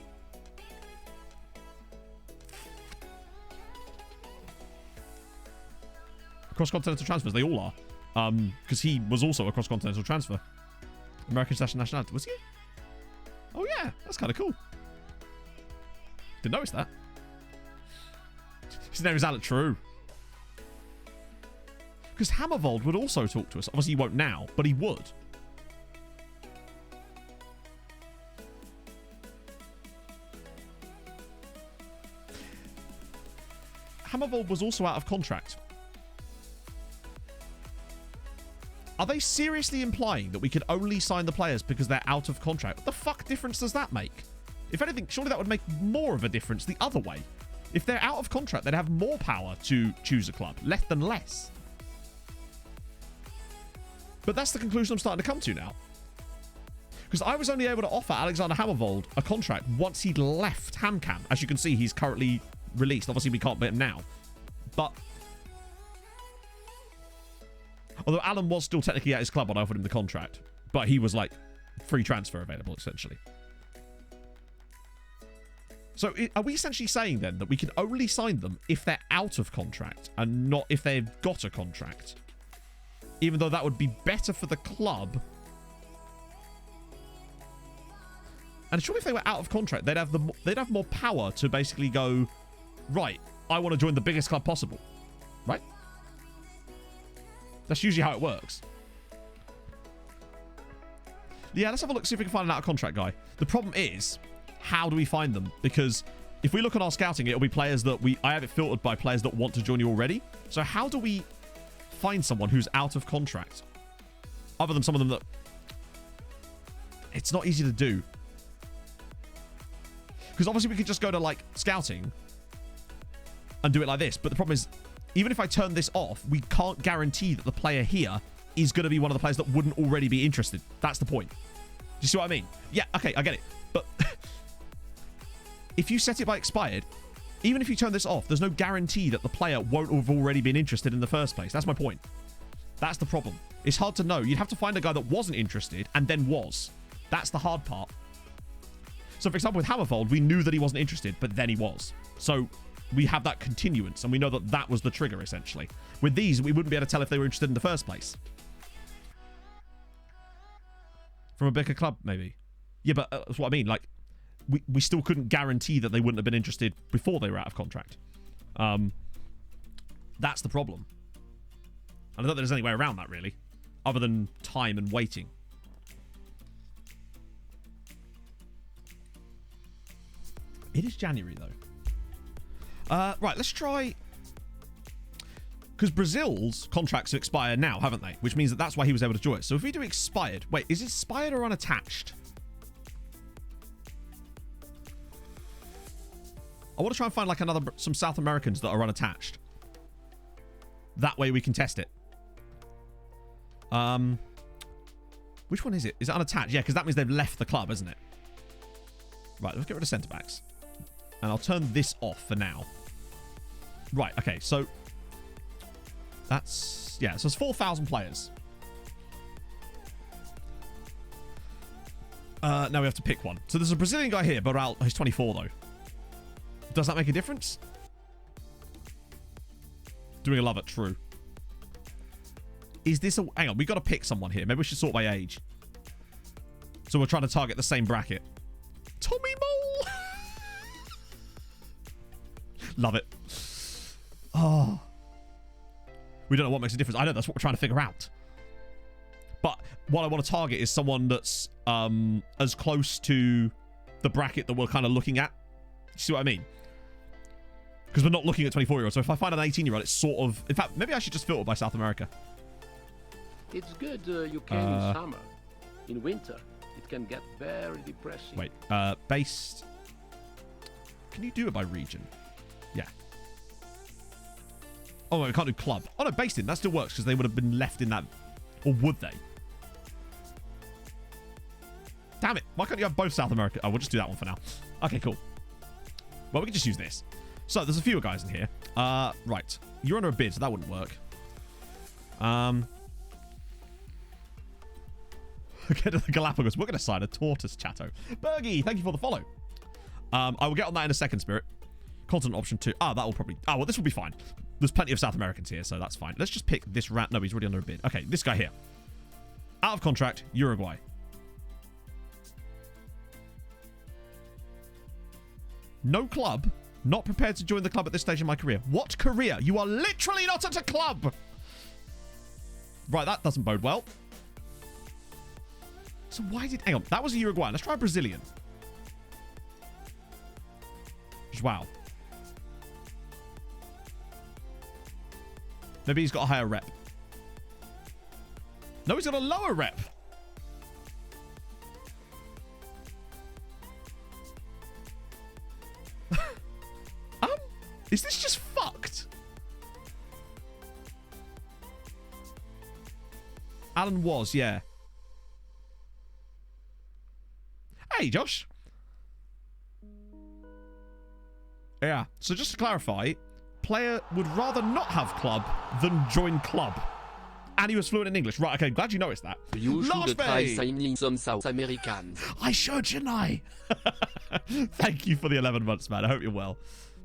cross-continental transfers. They all are. Because he was also a cross-continental transfer. American nationality. Was he? Oh, yeah. That's kind of cool. Didn't notice that. His name is Alec True. Because Hammervold would also talk to us. Obviously, he won't now, but he would. Hammervold was also out of contract. Are they seriously implying that we could only sign the players because they're out of contract? What the fuck difference does that make? If anything, surely that would make more of a difference the other way. If they're out of contract, they'd have more power to choose a club, less than less. But that's the conclusion I'm starting to come to now. Because I was only able to offer Alexander Hammervold a contract once he'd left HamCam. As you can see, he's currently released. Obviously, we can't bet him now. But... although Alan was still technically at his club when I offered him the contract. But he was like free transfer available, essentially. So are we essentially saying then that we can only sign them if they're out of contract and not if they've got a contract? Even though that would be better for the club. And surely if they were out of contract, they'd have more power to basically go, right, I want to join the biggest club possible. Right? That's usually how it works. Yeah, let's have a look, see if we can find an out-of-contract guy. The problem is, how do we find them? Because if we look at our scouting, it'll be players that I have it filtered by players that want to join you already. So how do we find someone who's out of contract? Other than some of them that... it's not easy to do. Because obviously we could just go to, like, scouting and do it like this. But the problem is, even if I turn this off, we can't guarantee that the player here is going to be one of the players that wouldn't already be interested. That's the point. Do you see what I mean? Yeah, okay, I get it. But if you set it by expired, even if you turn this off, there's no guarantee that the player won't have already been interested in the first place. That's my point. That's the problem. It's hard to know. You'd have to find a guy that wasn't interested and then was. That's the hard part. So, for example, with Hammerfold, we knew that he wasn't interested, but then he was. So we have that continuance, and we know that that was the trigger, essentially. With these, we wouldn't be able to tell if they were interested in the first place. From a bigger club, maybe. Yeah, but that's what I mean. Like, we still couldn't guarantee that they wouldn't have been interested before they were out of contract. That's the problem. And I don't think there's any way around that, really, other than time and waiting. It is January, though. Right, let's try... Because Brazil's contracts expire now, haven't they? Which means that that's why he was able to join it. So if we do expired... Wait, is it expired or unattached? I want to try and find, like, some South Americans that are unattached. That way we can test it. Which one is it? Is it unattached? Yeah, because that means they've left the club, isn't it? Right, let's get rid of centre-backs. And I'll turn this off for now. Right, okay, so... That's... Yeah, so it's 4,000 players. Now we have to pick one. So there's a Brazilian guy here, but he's 24, though. Does that make a difference? Doing a love it, true. Is this a... Hang on, we've got to pick someone here. Maybe we should sort by age. So we're trying to target the same bracket. Tommy Mole! Love it. Oh. We don't know what makes a difference. I know, that's what we're trying to figure out. But what I want to target is someone that's as close to the bracket that we're kind of looking at. You see what I mean? Because we're not looking at 24-year-olds. So if I find an 18-year-old, it's sort of... In fact, maybe I should just filter by South America. It's good you can in summer. In winter, it can get very depressing. Wait, based... Can you do it by region? Yeah. Oh, no, we can't do club. Oh, no, based in. That still works because they would have been left in that... Or would they? Damn it. Why can't you have both South America? Oh, we'll just do that one for now. Okay, cool. Well, we can just use this. So, there's a fewer guys in here. Right. You're under a bid, so that wouldn't work. Get to the Galapagos. We're going to sign a tortoise, chatto. Bergie, thank you for the follow. I will get on that in a second, Spirit. Continent option 2. Ah, that will probably... Oh, well, this will be fine. There's plenty of South Americans here, so that's fine. Let's just pick this rat. No, he's already under a bid. Okay, this guy here. Out of contract, Uruguay. No club. Not prepared to join the club at this stage in my career. What career? You are literally not at a club. Right, that doesn't bode well. So why did... Hang on, that was a Uruguayan. Let's try a Brazilian. Wow. Maybe he's got a higher rep. No, he's got a lower rep. Is this just fucked? Alan was, yeah. Hey, Josh. Yeah, so just to clarify, player would rather not have club than join club. And he was fluent in English. Right, okay, glad you noticed that. You should try signing some South Americans. I should, shouldn't I? Thank you for the 11 months, man. I hope you're well.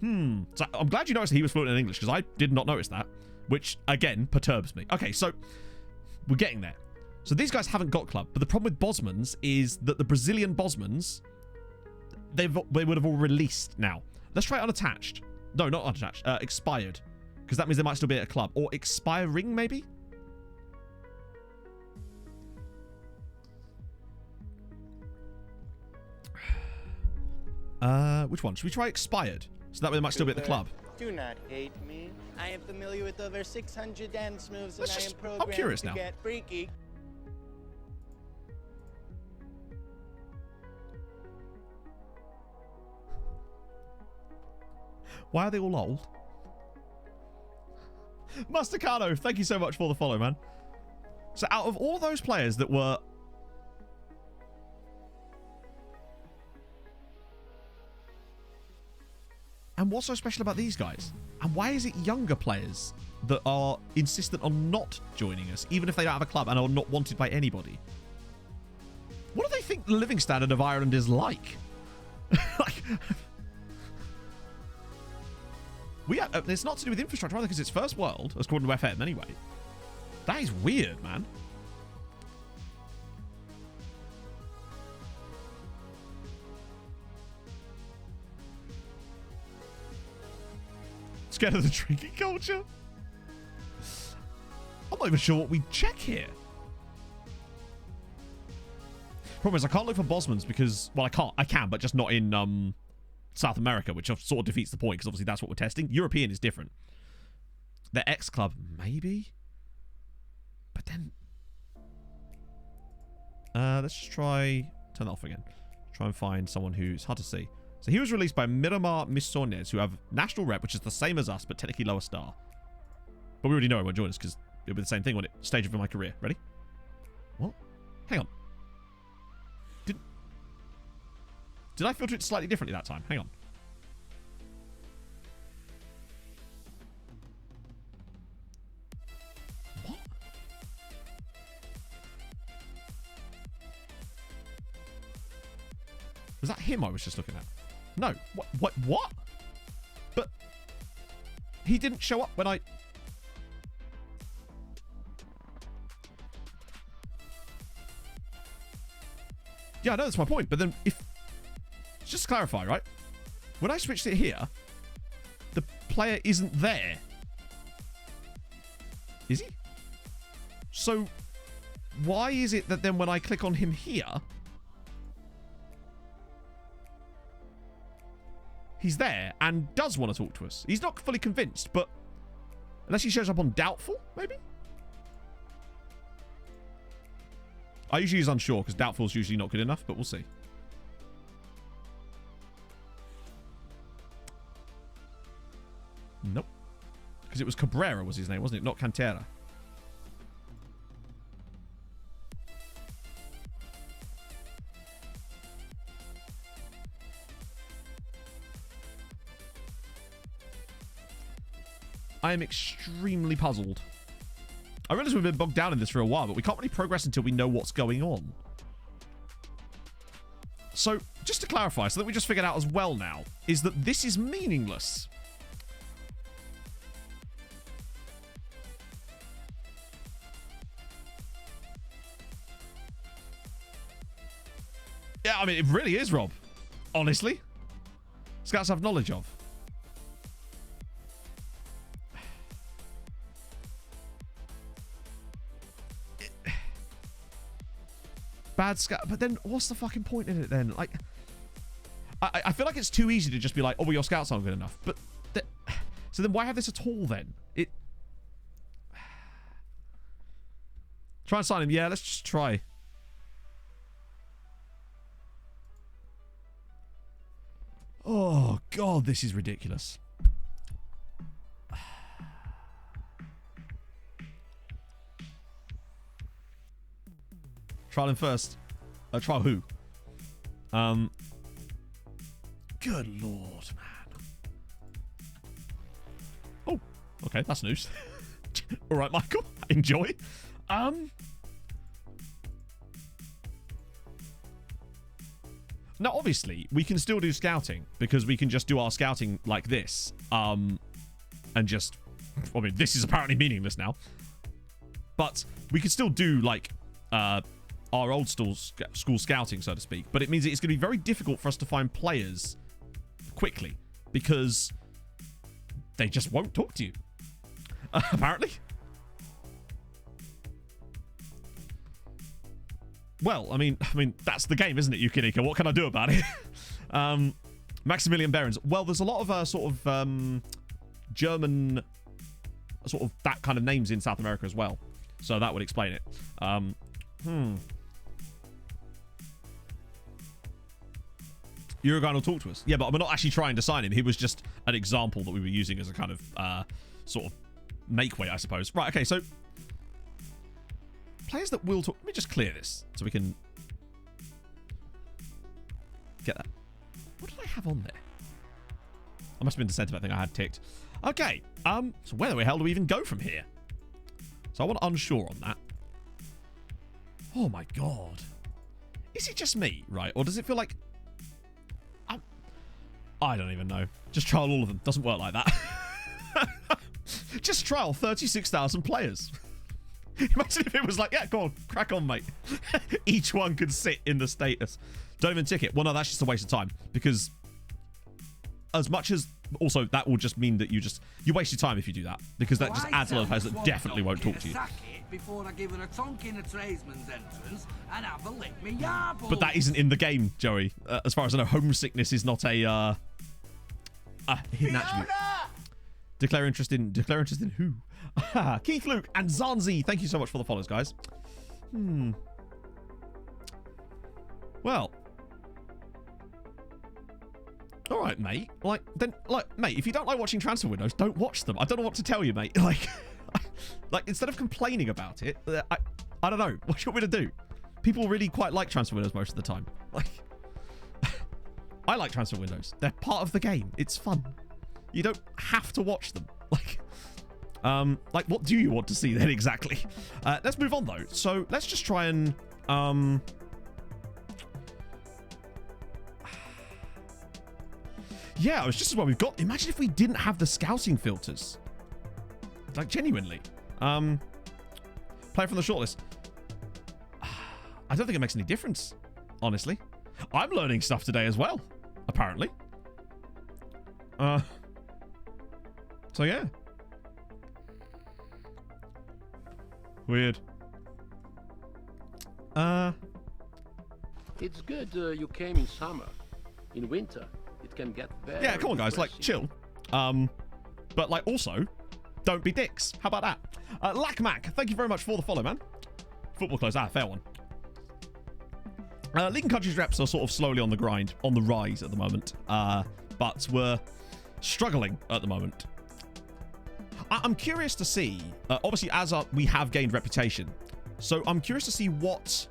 So I'm glad you noticed he was fluent in English, because I did not notice that, which, again, perturbs me. Okay, so we're getting there. So these guys haven't got club, but the problem with Bosmans is that the Brazilian Bosmans, they would have all released now. Let's try unattached. No, not unattached. Expired. Because that means they might still be at a club. Or expiring, maybe? Which one? Should we try expired? So that way they might still be at the club. Do not hate me. I am familiar with over 600 dance moves, and I am I'm programmed curious to now. get freaky. Why are they all old? Mustacano, thank you so much for the follow, man. So out of all those players that were... And what's so special about these guys? And why is it younger players that are insistent on not joining us, even if they don't have a club and are not wanted by anybody? What do they think the living standard of Ireland is like? Like... it's not to do with infrastructure either, because it's first world, according to FM anyway. That is weird, man. Scared of the drinking culture? I'm not even sure what we check here. Problem is, I can't look for Bosmans because... Well, I can't. I can, but just not in South America, which sort of defeats the point, because obviously that's what we're testing. European is different. The X Club, maybe? But then... let's just try... Turn that off again. Try and find someone who's hard to see. So he was released by Miramar Misones, who have national rep, which is the same as us, but technically lower star. But we already know he won't join us, because it'll be the same thing, won't it? Stage of my career. Ready? What? Hang on. Did I filter it slightly differently that time? Hang on. What? Was that him I was just looking at? No. What? But he didn't show up when I... Yeah, I know that's my point, but then if... Just to clarify, right? When I switched it here, the player isn't there. Is he? So, why is it that then when I click on him here, he's there and does want to talk to us? He's not fully convinced, but unless he shows up on doubtful, maybe? I usually use unsure because doubtful is usually not good enough, but we'll see. Nope. Because it was Cabrera was his name, wasn't it? Not Cantera. I am extremely puzzled. I realize we've been bogged down in this for a while, but we can't really progress until we know what's going on. So, just to clarify, so that we just figured out as well now, is that this is meaningless. Yeah, I mean, it really is, Rob. Honestly. Scouts have knowledge of. Bad scout. But then, what's the fucking point in it then? Like, I feel like it's too easy to just be like, oh, well, your scouts aren't good enough. But, so then why have this at all then? Try and sign him. Yeah, let's just try. Oh, God, this is ridiculous. Trial him first. Trial who? Good Lord, man. Oh, okay, that's news. All right, Michael. Enjoy. Now, obviously, we can still do scouting because we can just do our scouting like this. And just... I mean, this is apparently meaningless now. But we can still do, like, our old school scouting, so to speak. But it means it's going to be very difficult for us to find players quickly because they just won't talk to you. Apparently. Well, I mean, that's the game, isn't it, Yukinika? What can I do about it? Maximilian Behrens. Well, there's a lot of sort of German, sort of that kind of names in South America as well. So that would explain it. Uruguayan will talk to us. Yeah, but we're not actually trying to sign him. He was just an example that we were using as a kind of sort of make way, I suppose. Right, okay, so players that will talk. Let me just clear this so we can get that. What did I have on there? I must have been the sentiment thing I had ticked. Okay, so where the hell do we even go from here? So I want unsure on that. Oh my god. Is it just me, right? Or does it feel like... I don't even know. Just trial all of them. Doesn't work like that. Just trial 36,000 players. Imagine if it was like, yeah, go on, crack on, mate. Each one could sit in the status. Don't even tick it. Well, no, that's just a waste of time. Because as much as... Also, that will just mean that you waste your time if you do that. Because that just adds a lot of players that definitely won't talk to you. Before I give her a tonk in a tradesman's entrance and have a lick me yarble. But that isn't in the game, Joey. As far as I know, homesickness is not a hidden attribute. Declare interest in who? Keith, Luke, and Zanzi. Thank you so much for the follows, guys. Well. All right, mate. Mate, if you don't like watching transfer windows, don't watch them. I don't know what to tell you, mate. Like, instead of complaining about it, I don't know. What do you want me to do? People really quite like transfer windows most of the time. Like, I like transfer windows. They're part of the game. It's fun. You don't have to watch them. Like, what do you want to see then exactly? Let's move on though. So let's just try and yeah, it's just as well we've got. Imagine if we didn't have the scouting filters. Like, genuinely. Player from the shortlist. I don't think it makes any difference, honestly. I'm learning stuff today as well, apparently. So yeah. Weird. It's good you came in summer. In winter, it can get very... Yeah, come on, guys. Like, chill. But, like, also... Don't be dicks. How about that? Lackmac, thank you very much for the follow, man. Football close. Fair one. League and Countries reps are sort of slowly on the grind, on the rise at the moment. But we're struggling at the moment. I'm curious to see, obviously, as we have gained reputation. So I'm curious to see what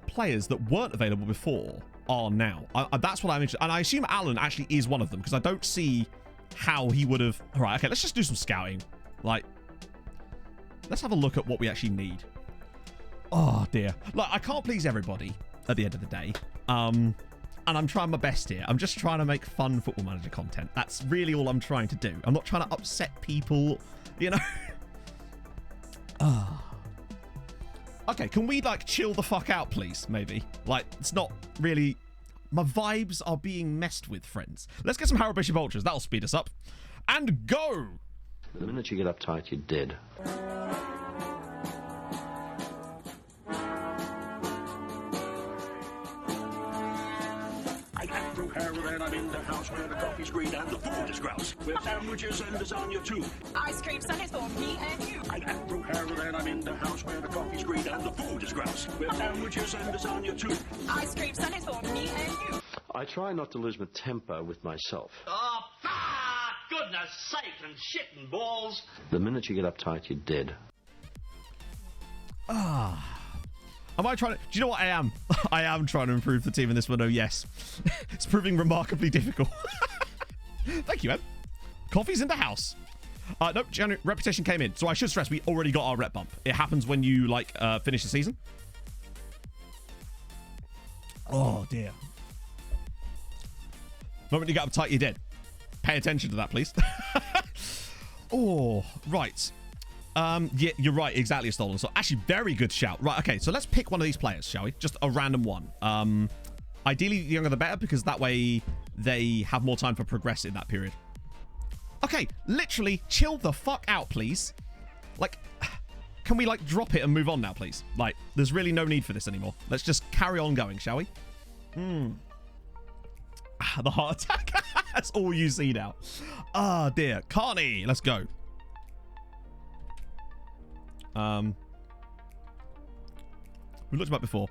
players that weren't available before are now. That's what I'm interested in. And I assume Alan actually is one of them because I don't see how he would have... All right, okay, let's just do some scouting. Like, let's have a look at what we actually need. Oh, dear. Like, I can't please everybody at the end of the day. And I'm trying my best here. I'm just trying to make fun Football Manager content. That's really all I'm trying to do. I'm not trying to upset people, you know? Okay, can we, like, chill the fuck out, please, maybe? Like, it's not really... My vibes are being messed with, friends. Let's get some Harrow Bishop Ultras. That'll speed us up. And go! The minute you get uptight, you're dead. I am through Harrow and I'm in the house where the coffee's green and the food is grouse. With sandwiches and lasagna too. Ice cream sundaes for me and you. I am through Harrow and I'm in the house where the coffee's green and the food is grouse. With sandwiches and lasagna too. Ice cream sundaes for me and you. I try not to lose my temper with myself. Oh, goodness sake and shit and balls. The minute you get uptight, you're dead. Am I trying to... Do you know what I am? I am trying to improve the team in this window, yes. It's proving remarkably difficult. Thank you, man. Coffee's in the house. Nope, reputation came in. So I should stress, we already got our rep bump. It happens when you, like, finish the season. Oh, dear. Moment you get uptight, you're dead. Pay attention to that, please. Oh, right. Yeah, you're right. Exactly, Stolen. So actually, very good shout. Right, okay. So let's pick one of these players, shall we? Just a random one. Ideally, the younger the better, because that way they have more time for progress in that period. Okay, literally, chill the fuck out, please. Like, can we, like, drop it and move on now, please? Like, there's really no need for this anymore. Let's just carry on going, shall we? The heart attack. That's all you see now. Ah, dear. Carney, let's go. We looked him up before.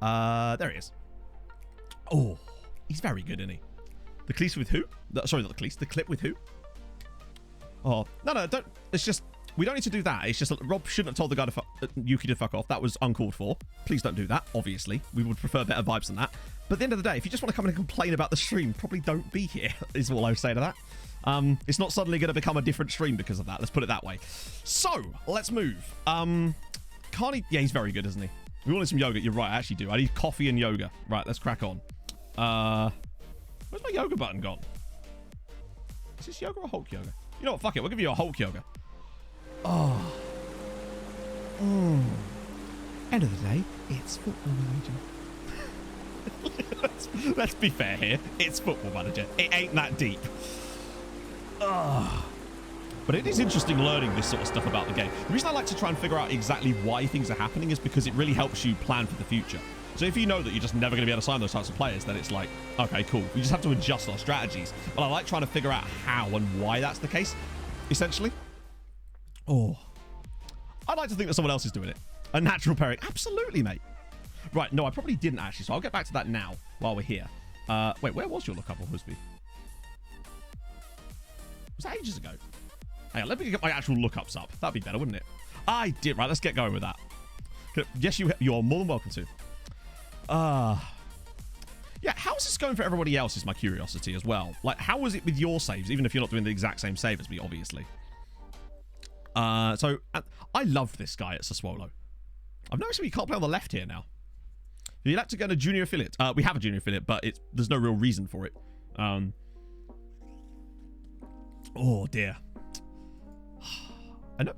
There he is. Oh, he's very good, isn't he? The clip with who? Sorry, not the clip. The clip with who? Oh, no, don't. It's just, we don't need to do that. It's just that Rob shouldn't have told the guy to Yuki to fuck off. That was uncalled for. Please don't do that, obviously. We would prefer better vibes than that. But at the end of the day, if you just want to come in and complain about the stream, probably don't be here, is all I would say to that. It's not suddenly going to become a different stream because of that. Let's put it that way. So, let's move. Carney, yeah, he's very good, isn't he? We wanted some yoga. You're right, I actually do. I need coffee and yoga. Right, let's crack on. Where's my yoga button gone? Is this yoga or Hulk yoga? You know what? Fuck it. We'll give you a Hulk yoga. Oh. End of the day, it's Football Manager. let's be fair here. It's Football Manager. It ain't that deep. But it is interesting learning this sort of stuff about the game. The reason I like to try and figure out exactly why things are happening is because it really helps you plan for the future. So if you know that you're just never going to be able to sign those types of players, then it's like, okay, cool. We just have to adjust our strategies. But I like trying to figure out how and why that's the case, essentially. Oh. I'd like to think that someone else is doing it. A natural pairing. Absolutely, mate. Right, no, I probably didn't actually, so I'll get back to that now while we're here. Wait, where was your lookup on Husby? Was that ages ago? Hang on, let me get my actual lookups up. That'd be better, wouldn't it? I did. Right, let's get going with that. Yes, you're more than welcome to. Yeah, how's this going for everybody else is my curiosity as well. Like, how was it with your saves, even if you're not doing the exact same save as me, obviously? So, I love this guy at Sassuolo. I've noticed we can't play on the left here now. You'd have to get a junior affiliate. We have a junior affiliate, but there's no real reason for it. Oh, dear.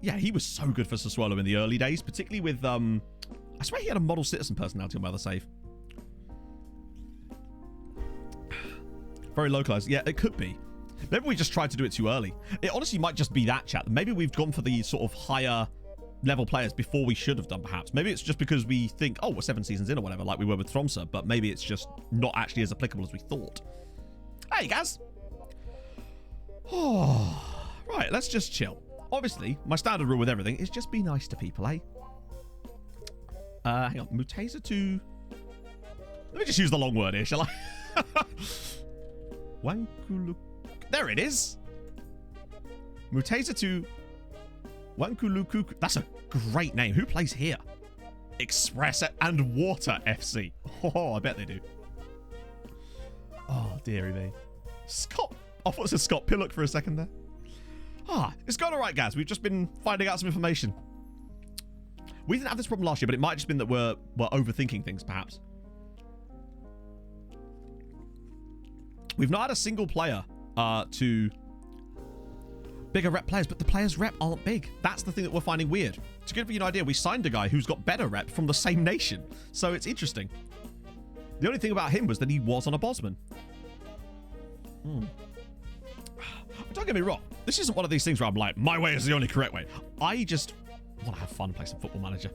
Yeah, he was so good for Sassuolo in the early days, particularly with... I swear he had a model citizen personality on my other save. Very localized. Yeah, it could be. Maybe we just tried to do it too early. It honestly might just be that, chat. Maybe we've gone for the sort of higher level players before we should have done, perhaps. Maybe it's just because we think, oh, we're 7 seasons in or whatever, like we were with Tromsø, but maybe it's just not actually as applicable as we thought. Hey, guys. Oh, right, let's just chill. Obviously, my standard rule with everything is just be nice to people, eh? Hang on. Muteza to... Let me just use the long word here, shall I? Wankulu... There it is. Muteza to... Wankulukuku. That's a great name. Who plays here? Express and Water FC. Oh, I bet they do. Oh, dearie me. Scott... I thought it said Scott Pillock for a second there. It's gone all right, guys. We've just been finding out some information. We didn't have this problem last year, but it might have just been that we're overthinking things, perhaps. We've not had a single player to bigger rep players, but the players' rep aren't big. That's the thing that we're finding weird. To give you an idea, we signed a guy who's got better rep from the same nation, so it's interesting. The only thing about him was that he was on a Bosman. Don't get me wrong. This isn't one of these things where I'm like, my way is the only correct way. I just want to have fun and play some Football Manager.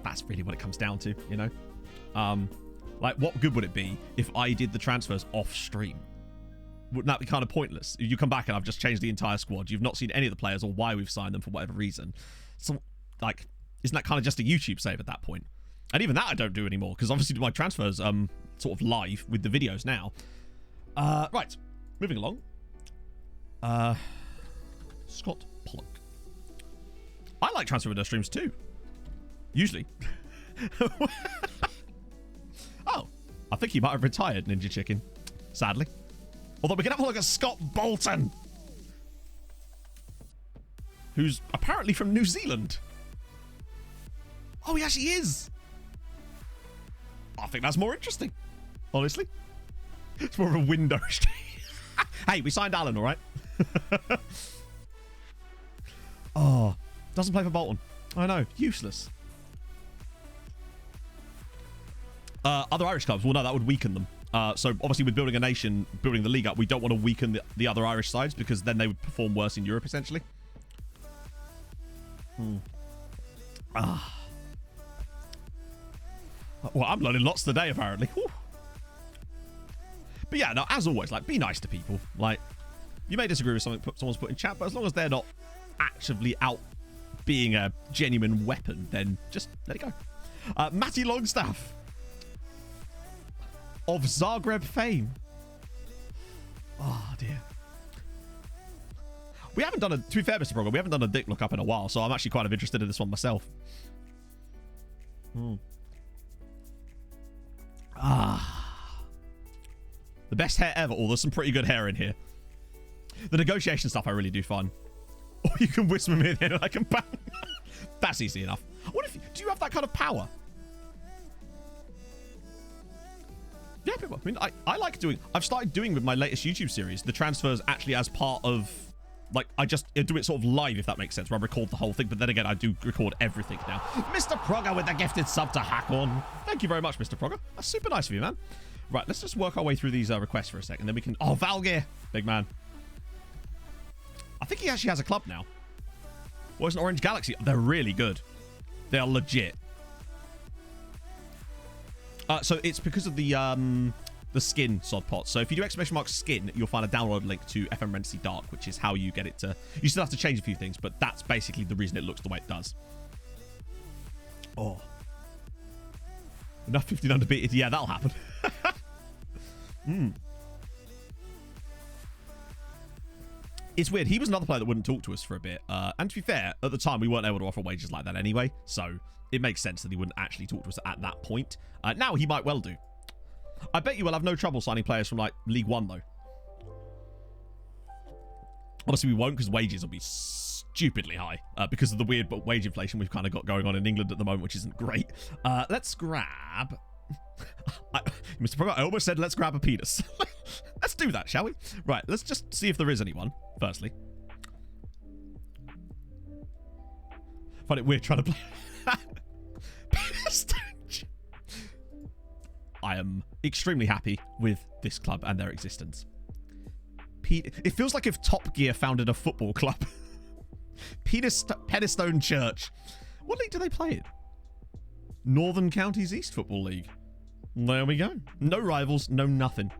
That's really what it comes down to, you know? Like, what good would it be if I did the transfers off stream? Wouldn't that be kind of pointless? You come back and I've just changed the entire squad. You've not seen any of the players or why we've signed them for whatever reason. So, like, isn't that kind of just a YouTube save at that point? And even that I don't do anymore because obviously my transfers sort of live with the videos now. Right, moving along. Scott Pollock. I like transfer window streams too. Usually. Oh, I think he might have retired, Ninja Chicken. Sadly. Although we can have a look at Scott Bolton, who's apparently from New Zealand. Oh, he actually is. I think that's more interesting, honestly. It's more of a window stream. Hey, we signed Alan, all right? Oh, doesn't play for Bolton. I know, useless. Other Irish clubs, well, no, that would weaken them. So obviously with building a nation, building the league up, we don't want to weaken the other Irish sides because then they would perform worse in Europe, essentially. Well, I'm learning lots today, apparently. Whew. But yeah, no, as always, like, be nice to people. Like, you may disagree with something someone's put in chat, but as long as they're not actively out being a genuine weapon, then just let it go. Matty Longstaff. of Zagreb fame. Oh, dear. We haven't done a, to be fair, Mr. Progger, we haven't done a dick lookup in a while, so I'm actually kind of interested in this one myself. The best hair ever. Oh, there's some pretty good hair in here. The negotiation stuff I really do find. Or you can whisper me in and I can bang. That's easy enough. What if, do you have that kind of power? Yeah, people. I mean, I like doing, I've started doing with my latest YouTube series, the transfers actually as part of, like, I do it sort of live, if that makes sense, where I record the whole thing, but then again, I do record everything now. Mr. Progger with the gifted sub to hack on. Thank you very much, Mr. Progger. That's super nice of you, man. Right, let's just work our way through these requests for a second, then we can, oh, Valgeir, big man. I think he actually has a club now. Well, it's an Orange Galaxy. They're really good. They are legit. So it's because of the skin sod pot. So if you do !skin, you'll find a download link to FM Rency Dark, which is how you get it to... You still have to change a few things, but that's basically the reason it looks the way it does. Oh. Enough 15 undefeated. Yeah, that'll happen. It's weird. He was another player that wouldn't talk to us for a bit. And to be fair, at the time, we weren't able to offer wages like that anyway. So it makes sense that he wouldn't actually talk to us at that point. Now he might well do. I bet you will have no trouble signing players from, like, League One, though. Obviously, we won't, because wages will be stupidly high because of the weird but wage inflation we've kind of got going on in England at the moment, which isn't great. Let's grab... Mr. Progger, I almost said let's grab a penis. Let's do that, shall we? Right, let's just see if there is anyone, firstly. Find it weird trying to play... I am extremely happy with this club and their existence. It feels like if Top Gear founded a football club. Penistone Church. What league do they play in? Northern Counties East Football League. There we go. No rivals, no nothing.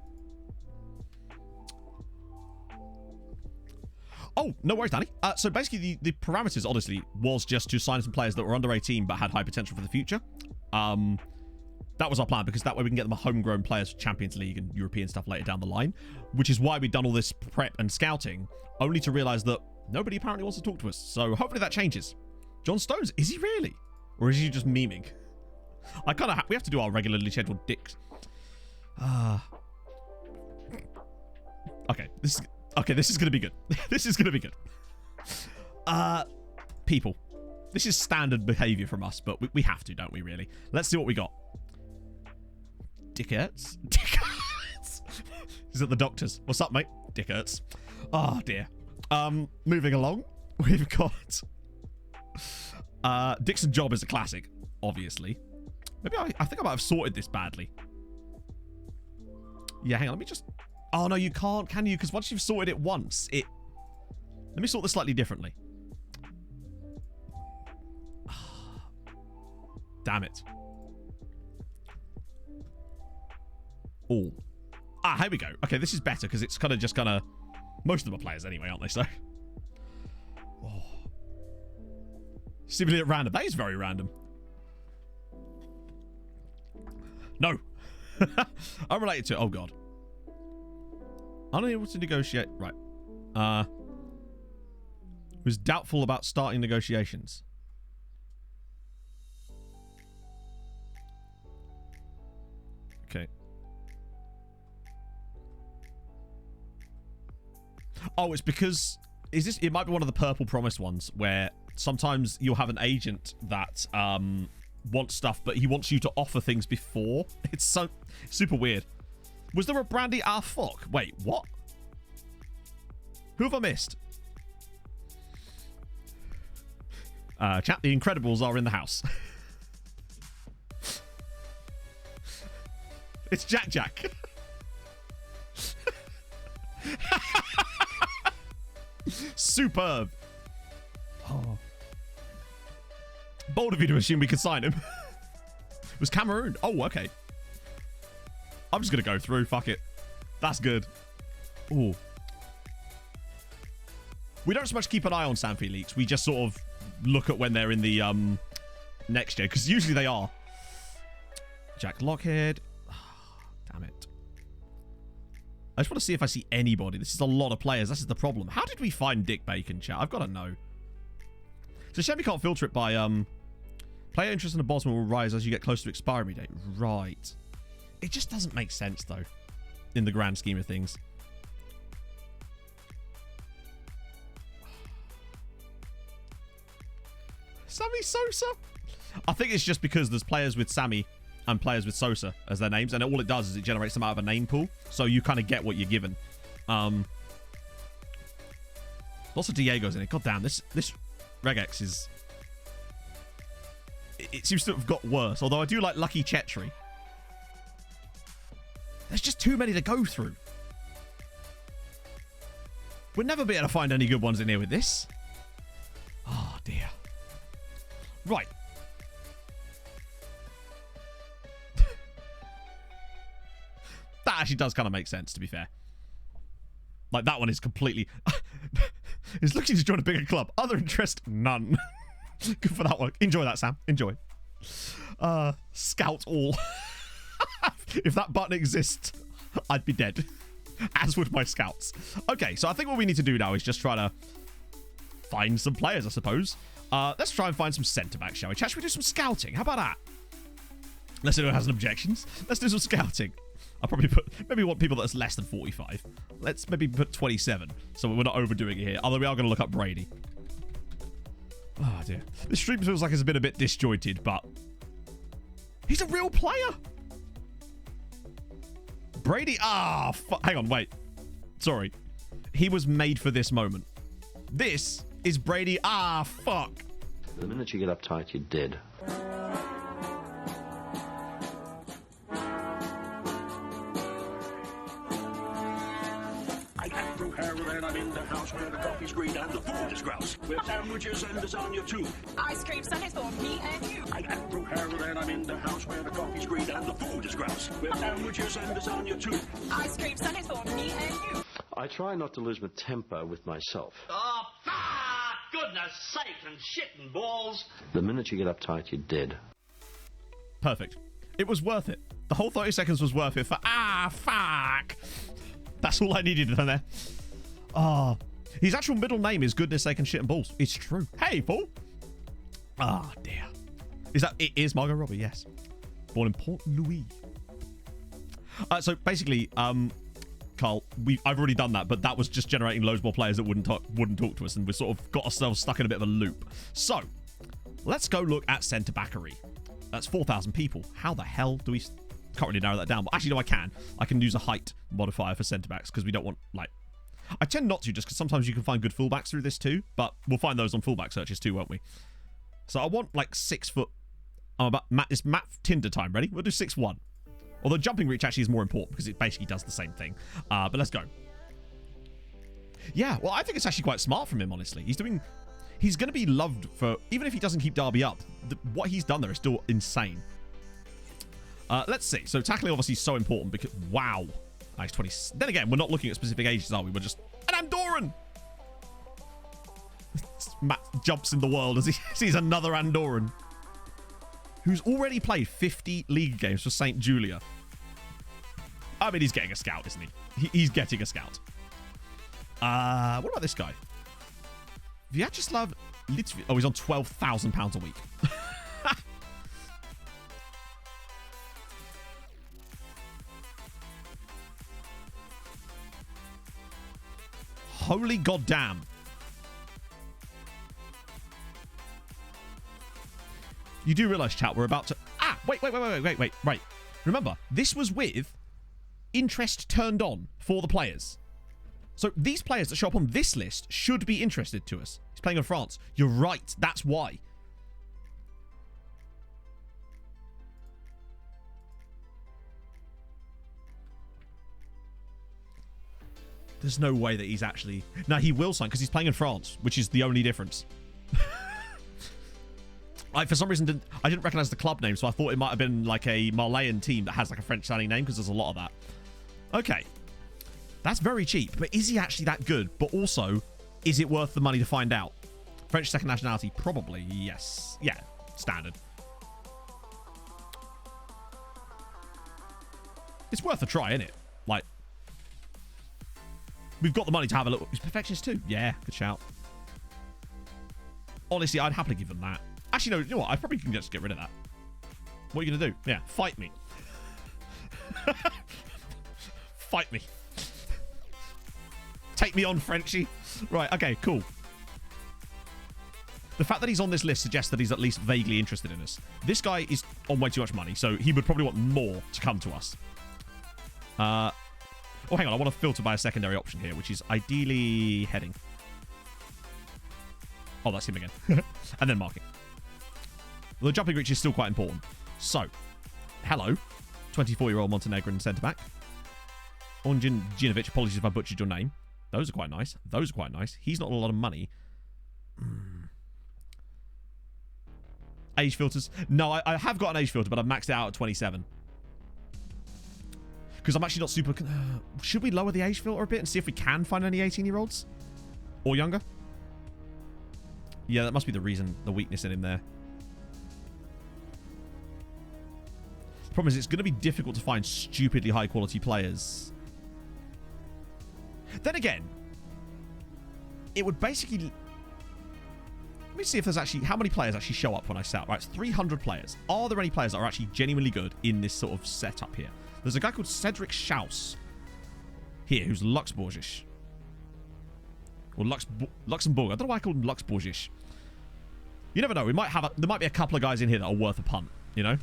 Oh, no worries, Danny. So basically, the parameters, honestly, was just to sign some players that were under 18 but had high potential for the future. That was our plan, because that way we can get them a homegrown players for Champions League and European stuff later down the line, which is why we've done all this prep and scouting, only to realize that nobody apparently wants to talk to us. So hopefully that changes. John Stones, is he really? Or is he just memeing? I kind of we have to do our regularly scheduled dicks. Okay, this is gonna be good. This is gonna be good. People, this is standard behavior from us, but we have to, don't we? Really? Let's see what we got. Dickerts. Dickerts. Is it the doctors? What's up, mate? Dickerts. Oh dear. Moving along, we've got Dixon Job is a classic, obviously. Maybe I think I might have sorted this badly. Yeah, hang on. Let me just... Oh, no, you can't, can you? Because once you've sorted it once, it... Let me sort this slightly differently. Damn it. Oh. Here we go. Okay, this is better, because it's kind of just kind of... Most of them are players anyway, aren't they? So... Oh. Simply at random. That is very random. No. Unrelated to... Oh, God. Unable to negotiate... Right. Was doubtful about starting negotiations. Okay. Oh, it's because... Is this... It might be one of the purple promise ones, where sometimes you'll have an agent that... wants stuff, but he wants you to offer things before. It's so super weird. Was there a Brandy fuck? Wait, what? Who have I missed? Chat, the Incredibles are in the house. It's Jack Jack. Superb. Oh. Bold of you to assume we could sign him. It was Cameroon. Oh, okay. I'm just going to go through. Fuck it. That's good. Ooh. We don't so much keep an eye on Sanfi leaks. We just sort of look at when they're in the next year, because usually they are. Jack Lockhead. Damn it. I just want to see if I see anybody. This is a lot of players. This is the problem. How did we find Dick Bacon, chat? I've got to know. So shame we can't filter it by player interest in the Bosman will rise as you get closer to expiry date. Right. It just doesn't make sense though, in the grand scheme of things. Sammy Sosa. I think it's just because there's players with Sammy and players with Sosa as their names, and all it does is it generates them out of a name pool, so you kind of get what you're given. Lots of Diego's in it. God damn, this regex is... It seems to have got worse, although I do like Lucky Chetri. There's just too many to go through. We'll never be able to find any good ones in here with this. Oh, dear. Right. That actually does kind of make sense, to be fair. Like, that one is completely... It's looking to join a bigger club. Other interest? None. Good for that one. Enjoy that, Sam. Enjoy. Scout all. If that button exists, I'd be dead. As would my scouts. Okay, so I think what we need to do now is just try to find some players, I suppose. Let's try and find some centre-backs, shall we? Chat, should we do some scouting? How about that? Unless anyone has any objections. Let's do some scouting. I'll probably put... Maybe want people that's less than 45. Let's maybe put 27, so we're not overdoing it here. Although we are going to look up Brady. Oh, dear. This stream feels like it's been a bit disjointed, but... He's a real player! Brady... Ah, hang on, wait. Sorry. He was made for this moment. This is Brady... Ah, fuck. The minute you get uptight, you're dead. I'm in the house where the coffee's green and the food is grouse, with sandwiches and lasagna too. Ice cream sundaes for me and you. I'm Andrew Harrell and I'm in the house where the coffee's green and the food is grouse, with sandwiches and lasagna too. Ice cream sundaes for me and you. I try not to lose my temper with myself. Oh, goodness sake and shit and balls. The minute you get uptight, you're dead. Perfect. It was worth it. The whole 30 seconds was worth it for... Ah, fuck. That's all I needed in there. Ah, his actual middle name is goodness sake and shit and balls. It's true. Hey, Paul. Ah, dear. Is that... It is Margot Robbie, yes. Born in Port Louis. So basically, Carl, I've already done that, but that was just generating loads more players that wouldn't talk to us, and we sort of got ourselves stuck in a bit of a loop. So, let's go look at centre-backery. That's 4,000 people. How the hell do we... Can't really narrow that down, but actually, no, I can. I can use a height modifier for centre-backs, because we don't want, like... I tend not to, just because sometimes you can find good fullbacks through this too, but we'll find those on fullback searches too, won't we? So I want, like, 6 foot... It's Matt Tinder time. Ready? We'll do 6'1". Although jumping reach actually is more important because it basically does the same thing. But let's go. Yeah, well, I think it's actually quite smart from him, honestly. He's going to be loved for... Even if he doesn't keep Derby up, what he's done there is still insane. Let's see. So tackling obviously is so important because... Wow. Nice 20... Then again, we're not looking at specific ages, are we? We're just... An Andorran! Matt jumps in the world as he sees another Andorran. Who's already played 50 league games for St. Julia. I mean, he's getting a scout, isn't he? He's getting a scout. What about this guy? Vyacheslav Litvin. Oh, he's on £12,000 a week. Holy goddamn. You do realise, chat, we're about to... Wait. Right. Remember, this was with interest turned on for the players. So these players that show up on this list should be interested to us. He's playing in France. You're right. That's why. There's no way that he's actually... No, he will sign because he's playing in France, which is the only difference. I, for some reason, I didn't recognize the club name, so I thought it might have been like a Malayan team that has like a French-sounding name, because there's a lot of that. Okay. That's very cheap, but is he actually that good? But also, is it worth the money to find out? French second nationality? Probably, yes. Yeah, standard. It's worth a try, isn't it? Like, we've got the money to have a little. He's perfectionist too. Yeah, good shout. Honestly, I'd happily give them that. Actually, no, you know what? I probably can just get rid of that. What are you going to do? Yeah, fight me. Fight me. Take me on, Frenchie. Right, okay, cool. The fact that he's on this list suggests that he's at least vaguely interested in us. This guy is on way too much money, so he would probably want more to come to us. Oh, hang on. I want to filter by a secondary option here, which is ideally heading. Oh, that's him again. And then marking. The jumping reach is still quite important. So, hello, 24-year-old Montenegrin centre-back. Onjin Ginovic, apologies if I butchered your name. Those are quite nice. Those are quite nice. He's not a lot of money. Age filters. No, I have got an age filter, but I've maxed it out at 27. Because I'm actually not super... should we lower the age filter a bit and see if we can find any 18-year-olds? Or younger? Yeah, that must be the reason, the weakness in him there. The problem is it's going to be difficult to find stupidly high-quality players. Then again, it would basically... Let me see if there's actually... How many players actually show up when I set? Right, it's 300 players. Are there any players that are actually genuinely good in this sort of setup here? There's a guy called Cedric Schaus here, who's Luxembourgish. Or Luxembourg. I don't know why I call him Luxembourgish. You never know. We might have there might be a couple of guys in here that are worth a punt, you know?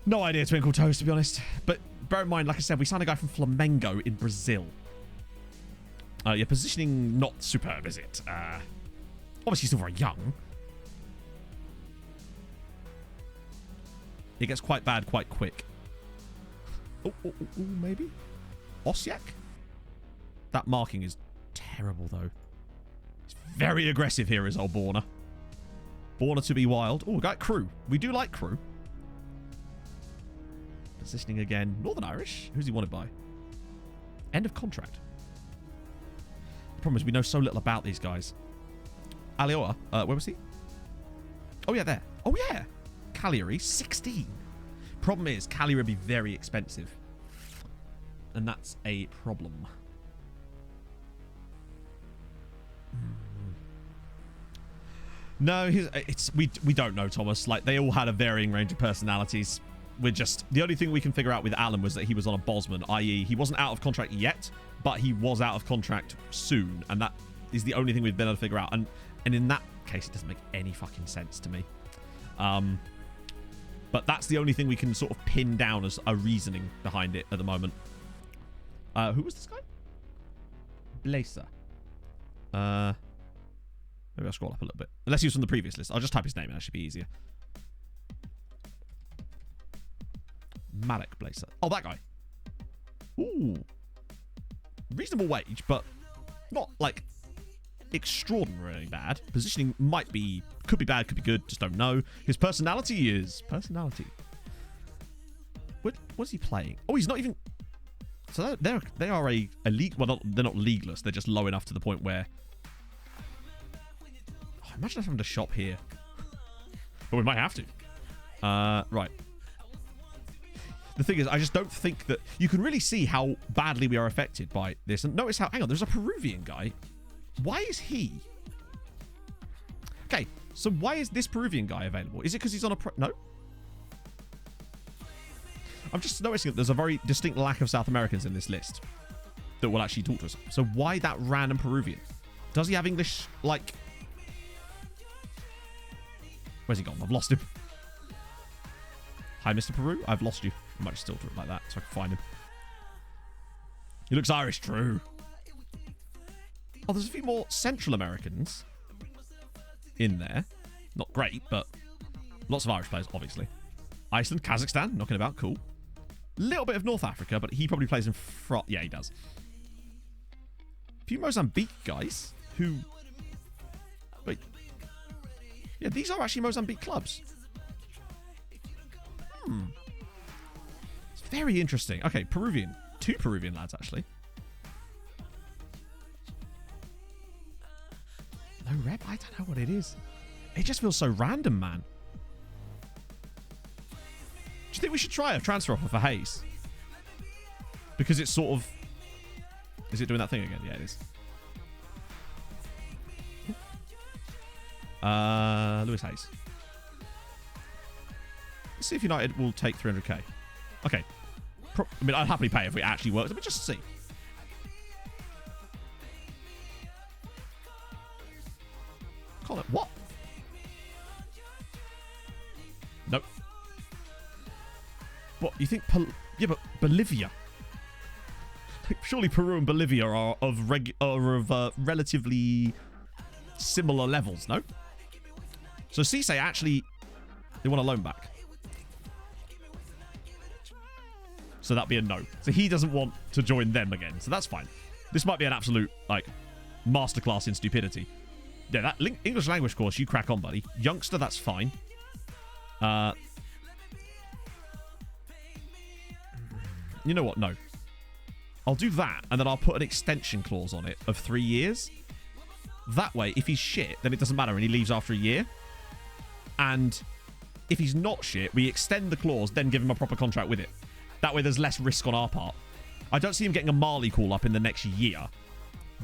No idea, Twinkle Toes, to be honest. But bear in mind, like I said, we signed a guy from Flamengo in Brazil. Yeah, positioning not superb, is it? Obviously still very young. It gets quite bad quite quick. Oh, maybe? Osiak? That marking is terrible, though. It's very aggressive here, is old Borna. Borna to be wild. Oh, we got Crew. We do like Crew. Positioning again. Northern Irish? Who's he wanted by? End of contract. The problem is we know so little about these guys. Alioa. Where was he? Oh, yeah, there. Oh, yeah. Cagliari. 16. Problem is, Cagliari would be very expensive. And that's a problem. No, we don't know, Thomas. Like, they all had a varying range of personalities. We're just... The only thing we can figure out with Alan was that he was on a Bosman, i.e. he wasn't out of contract yet, but he was out of contract soon. And that is the only thing we've been able to figure out. And in that case, it doesn't make any fucking sense to me. But that's the only thing we can sort of pin down as a reasoning behind it at the moment. Who was this guy? Blazer. Maybe I'll scroll up a little bit. Unless he was from the previous list. I'll just type his name in. That should be easier. Malek Blazer. Oh, that guy. Ooh. Reasonable wage, but not, like, extraordinarily bad. Positioning might be... Could be bad, could be good. Just don't know. His personality is... Personality. What's he playing? Oh, he's not even... So they are a league... Well, they're not leagueless. They're just low enough to the point where... Oh, imagine us having to shop here. But we might have to. Right. The thing is, I just don't think that... You can really see how badly we are affected by this. And notice how... Hang on, there's a Peruvian guy. Why is he... Okay, so why is this Peruvian guy available? Is it because he's on a... No? I'm just noticing that there's a very distinct lack of South Americans in this list that will actually talk to us. So why that random Peruvian? Does he have English, like... Where's he gone? I've lost him. Hi, Mr. Peru. I've lost you. I might just filter it like that so I can find him. He looks Irish, true. Oh, there's a few more Central Americans in there. Not great, but lots of Irish players, obviously. Iceland, Kazakhstan, knocking about, cool. Little bit of North Africa, but he probably plays in front. Yeah, he does. A few Mozambique guys who... Wait. Yeah, these are actually Mozambique clubs. It's very interesting. Okay, Peruvian. 2 Peruvian lads, actually. No rep? I don't know what it is. It just feels so random, man. Do you you think we should try a transfer offer for Hayes? Because it's sort of... Is it doing that thing again? Yeah, it is. Lewis Hayes. Let's see if United will take 300k. Okay. I mean, I'd happily pay if we actually worked. Let me just see. Call it what? Nope. What, you think... yeah, but Bolivia. Surely Peru and Bolivia are of relatively similar levels, no? So Cisse actually... They want a loan back. So that'd be a no. So he doesn't want to join them again. So that's fine. This might be an absolute, like, masterclass in stupidity. Yeah, that English language course, you crack on, buddy. Youngster, that's fine. You know what? No. I'll do that, and then I'll put an extension clause on it of 3 years. That way, if he's shit, then it doesn't matter, and he leaves after a year. And if he's not shit, we extend the clause, then give him a proper contract with it. That way, there's less risk on our part. I don't see him getting a Marley call up in the next year,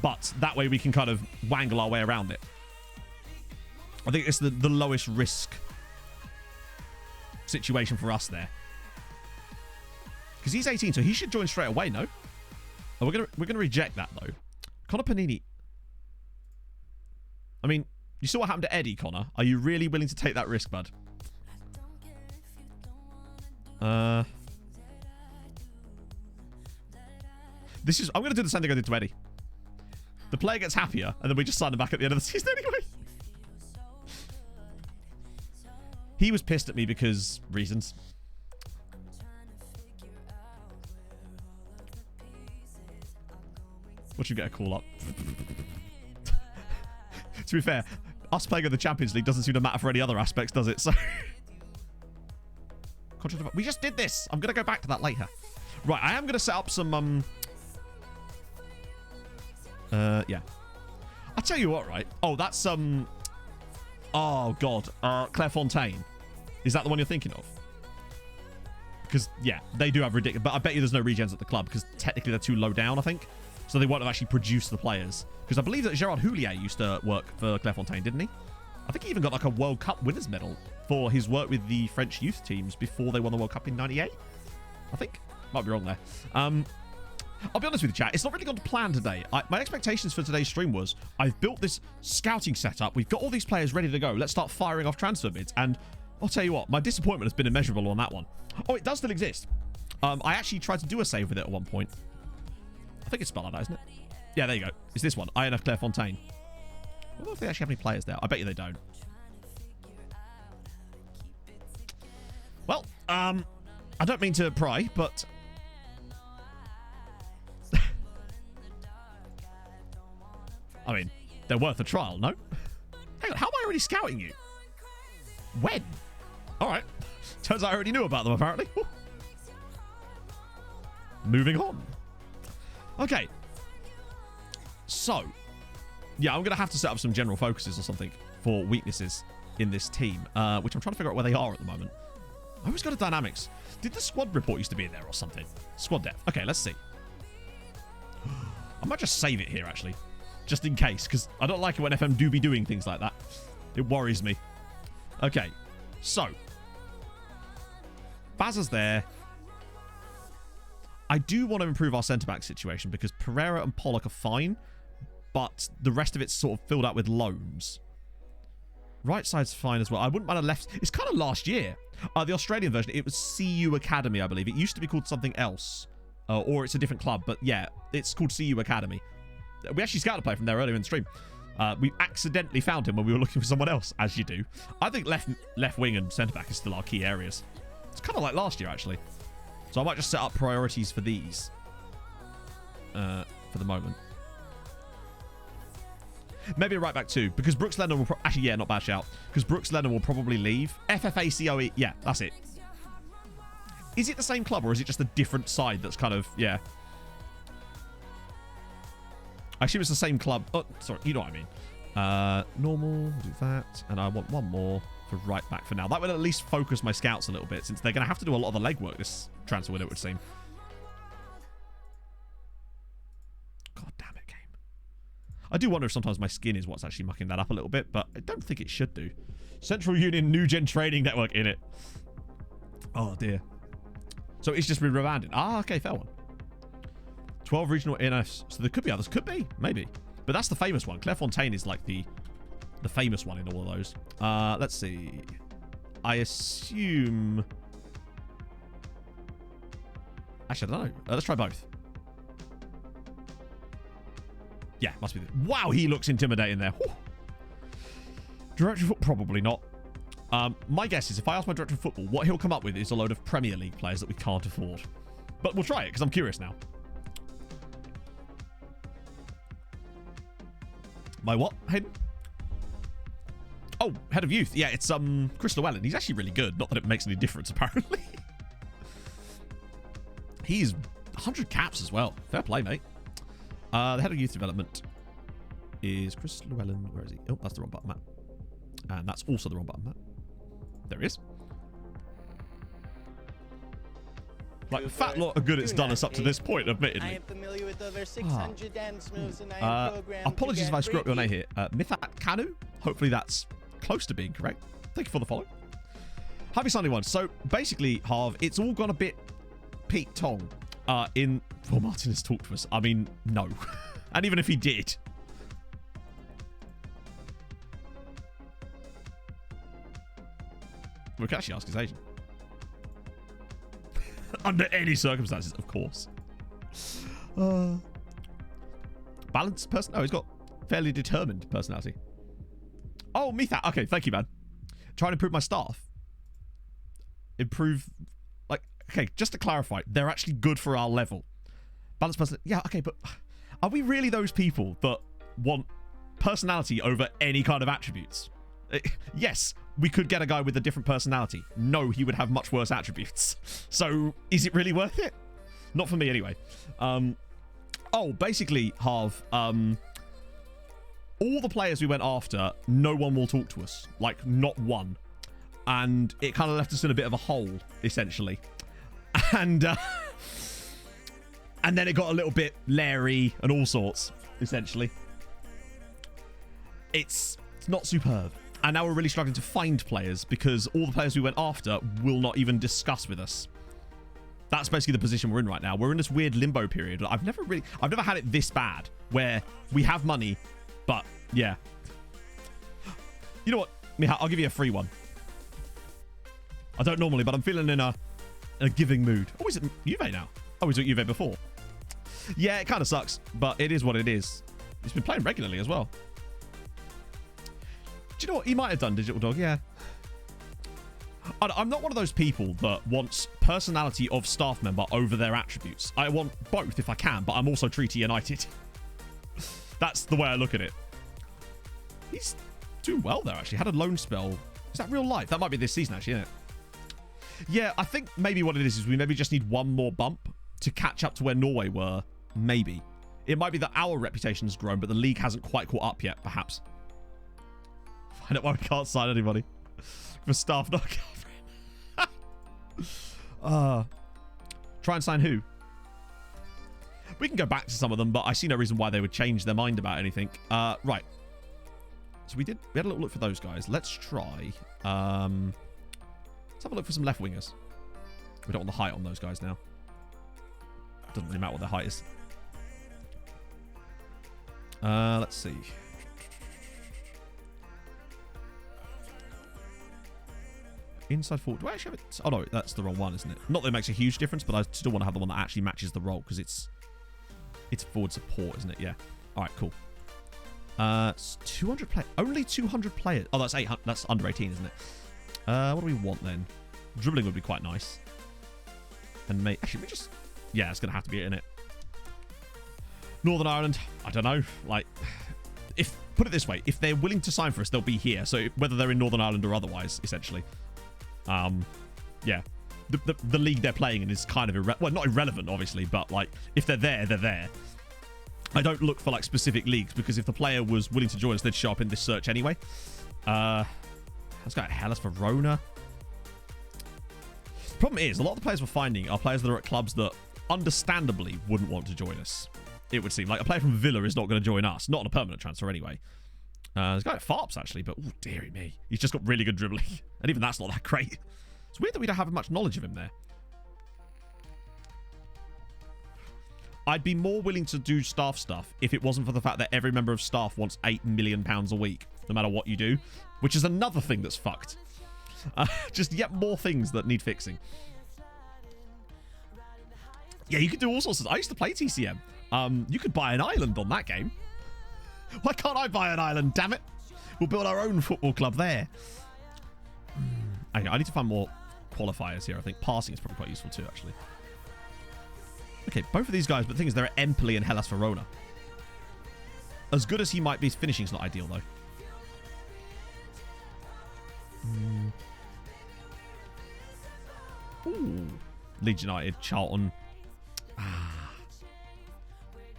but that way we can kind of wangle our way around it. I think it's the lowest risk situation for us there. Because he's 18, so he should join straight away, no? Oh, we're gonna reject that, though. Connor Panini. I mean, you saw what happened to Eddie, Connor. Are you really willing to take that risk, bud? This is... I'm going to do the same thing I did to Eddie. The player gets happier, and then we just sign him back at the end of the season anyway. He was pissed at me because... reasons. What you get a call up? To be fair, us playing in the Champions League doesn't seem to matter for any other aspects, does it? So... we just did this. I'm going to go back to that later. Right, I am going to set up some... yeah. I'll tell you what, right? Oh, that's, oh, God. Clairefontaine. Is that the one you're thinking of? Because, yeah, they do have ridiculous... But I bet you there's no regens at the club, because technically they're too low down, I think. So they won't have actually produced the players. Because I believe that Gerard Houllier used to work for Clairefontaine, didn't he? I think he even got, like, a World Cup winners medal for his work with the French youth teams before they won the World Cup in '98. I think. Might be wrong there. I'll be honest with you, chat. It's not really gone to plan today. My expectations for today's stream was I've built this scouting setup. We've got all these players ready to go. Let's start firing off transfer bids. And I'll tell you what, my disappointment has been immeasurable on that one. Oh, it does still exist. I actually tried to do a save with it at one point. I think it's spelled like that, isn't it? Yeah, there you go. It's this one. INF Clairefontaine. I wonder if they actually have any players there. I bet you they don't. Well, I don't mean to pry, but... I mean, they're worth a trial, no? Hang on, how am I already scouting you? When? Alright. Turns out I already knew about them, apparently. Moving on. Okay. So, yeah, I'm going to have to set up some general focuses or something for weaknesses in this team, which I'm trying to figure out where they are at the moment. I always go to dynamics. Did the squad report used to be in there or something? Squad depth. Okay, let's see. I might just save it here, actually. Just in case, because I don't like it when FM do be doing things like that. It worries me. Okay, so. Bazza's there. I do want to improve our centre-back situation because Pereira and Pollock are fine, but the rest of it's sort of filled out with loans. Right side's fine as well. I wouldn't mind a left... It's kind of last year. The Australian version, it was CU Academy, I believe. It used to be called something else. Or it's a different club. But yeah, it's called CU Academy. We actually scouted a player from there earlier in the stream. We accidentally found him when we were looking for someone else, as you do. I think left wing and centre-back is still our key areas. It's kind of like last year, actually. So I might just set up priorities for these. For the moment. Maybe a right back too, because Brooks Lennon will... Actually, yeah, not bad shout. Because Brooks Lennon will probably leave. FFACOE. Yeah, that's it. Is it the same club or is it just a different side that's kind of... Yeah. I assume it's the same club. Oh, sorry. You know what I mean. Normal. Do that. And I want one more. for right back for now. That would at least focus my scouts a little bit, since they're going to have to do a lot of the legwork this transfer window, it would seem. God damn it, game. I do wonder if sometimes my skin is what's actually mucking that up a little bit, but I don't think it should do. Central Union New Gen Training Network in it. Oh, dear. So it's just been remanded. Ah, okay, fair one. 12 regional NFs. So there could be others. Could be. Maybe. But that's the famous one. Clairefontaine is like the famous one in all of those. Let's see. I assume... Actually, I don't know. Let's try both. Yeah, must be. Wow, he looks intimidating there. Whew. Director of football, probably not. My guess is if I ask my director of football, what he'll come up with is a load of Premier League players that we can't afford. But we'll try it, because I'm curious now. My what, Hayden? Oh, head of youth. Yeah, it's Chris Llewellyn. He's actually really good. Not that it makes any difference, apparently. He's 100 caps as well. Fair play, mate. The head of youth development is Chris Llewellyn. Where is he? Oh, that's the wrong button, Matt. And that's also the wrong button, Matt. There he is. Like, fat lot of good it's done us up to this point, admittedly. I am familiar with over 600 dance moves, and I am programmed. Apologies if I screw up your name here. Mithat Kanu. Hopefully that's close to being correct. Thank you for the follow. Happy Sunday one. So basically, Harv, it's all gone a bit Pete Tong well, Martin has talked to us. I mean, no. And even if he did. We can actually ask his agent. Under any circumstances, of course. Balanced person? Oh, he's got fairly determined personality. Oh, Mithat. Okay, thank you, man. Trying to improve my staff. Improve... Like, okay, just to clarify, they're actually good for our level. Balanced person... Yeah, okay, but... Are we really those people that want personality over any kind of attributes? Yes, we could get a guy with a different personality. No, he would have much worse attributes. So, is it really worth it? Not for me, anyway. Oh, basically, Harv, all the players we went after, no one will talk to us. Like, not one. And it kind of left us in a bit of a hole, essentially. And then it got a little bit leery and all sorts, essentially. It's not superb. And now we're really struggling to find players because all the players we went after will not even discuss with us. That's basically the position we're in right now. We're in this weird limbo period. I've never had it this bad where we have money, but yeah. You know what, Miha, I'll give you a free one. I don't normally, but I'm feeling in a giving mood. Oh, is it Juve now? Oh, was it Juve before? Yeah, it kind of sucks, but it is what it is. He's been playing regularly as well. Do you know what? He might have done Digital Dog, yeah. I'm not one of those people that wants personality of staff member over their attributes. I want both if I can, but I'm also Treaty United. That's the way I look at it. He's doing well there, actually. Had a loan spell. Is that real life? That might be this season, actually, isn't it? Yeah, I think maybe what it is we maybe just need one more bump to catch up to where Norway were. Maybe. It might be that our reputation has grown, but the league hasn't quite caught up yet, perhaps. Find out why we can't sign anybody. For staff not covering. Try and sign who? We can go back to some of them, but I see no reason why they would change their mind about anything. Right. So we had a little look for those guys. Let's try. Let's have a look for some left wingers. We don't want the height on those guys now. Doesn't really matter what their height is. Let's see. Inside forward. Do I actually have it? Oh, no, that's the wrong one, isn't it? Not that it makes a huge difference, but I still want to have the one that actually matches the role because it's forward support, isn't it? Yeah. All right, cool. 200 players. Only 200 players. Oh, that's 800. That's under 18, isn't it? What do we want then? Dribbling would be quite nice. And actually, we just... Yeah, it's going to have to be it, innit? Northern Ireland. I don't know. Like, put it this way. If they're willing to sign for us, they'll be here. So whether they're in Northern Ireland or otherwise, essentially. Yeah. The league they're playing in is kind of well, not irrelevant, obviously, but like if they're there, they're there. I don't look for like specific leagues because if the player was willing to join us, they'd show up in this search anyway. Let's go Hellas Verona. The problem is, a lot of the players we're finding are players that are at clubs that understandably wouldn't want to join us. It would seem like a player from Villa is not going to join us. Not on a permanent transfer anyway. There's a guy at Farps, actually, but oh, dearie me. He's just got really good dribbling. And even that's not that great. It's weird that we don't have much knowledge of him there. I'd be more willing to do staff stuff if it wasn't for the fact that every member of staff wants £8 million a week, no matter what you do, which is another thing that's fucked. Just yet more things that need fixing. Yeah, you can do all sorts of... I used to play TCM. You could buy an island on that game. Why can't I buy an island, damn it? We'll build our own football club there. I need to find more qualifiers here. I think passing is probably quite useful too, actually. Okay, both of these guys, but the thing is, they're at Empoli and Hellas Verona. As good as he might be, finishing's not ideal, though. Ooh. Leeds United, Charlton.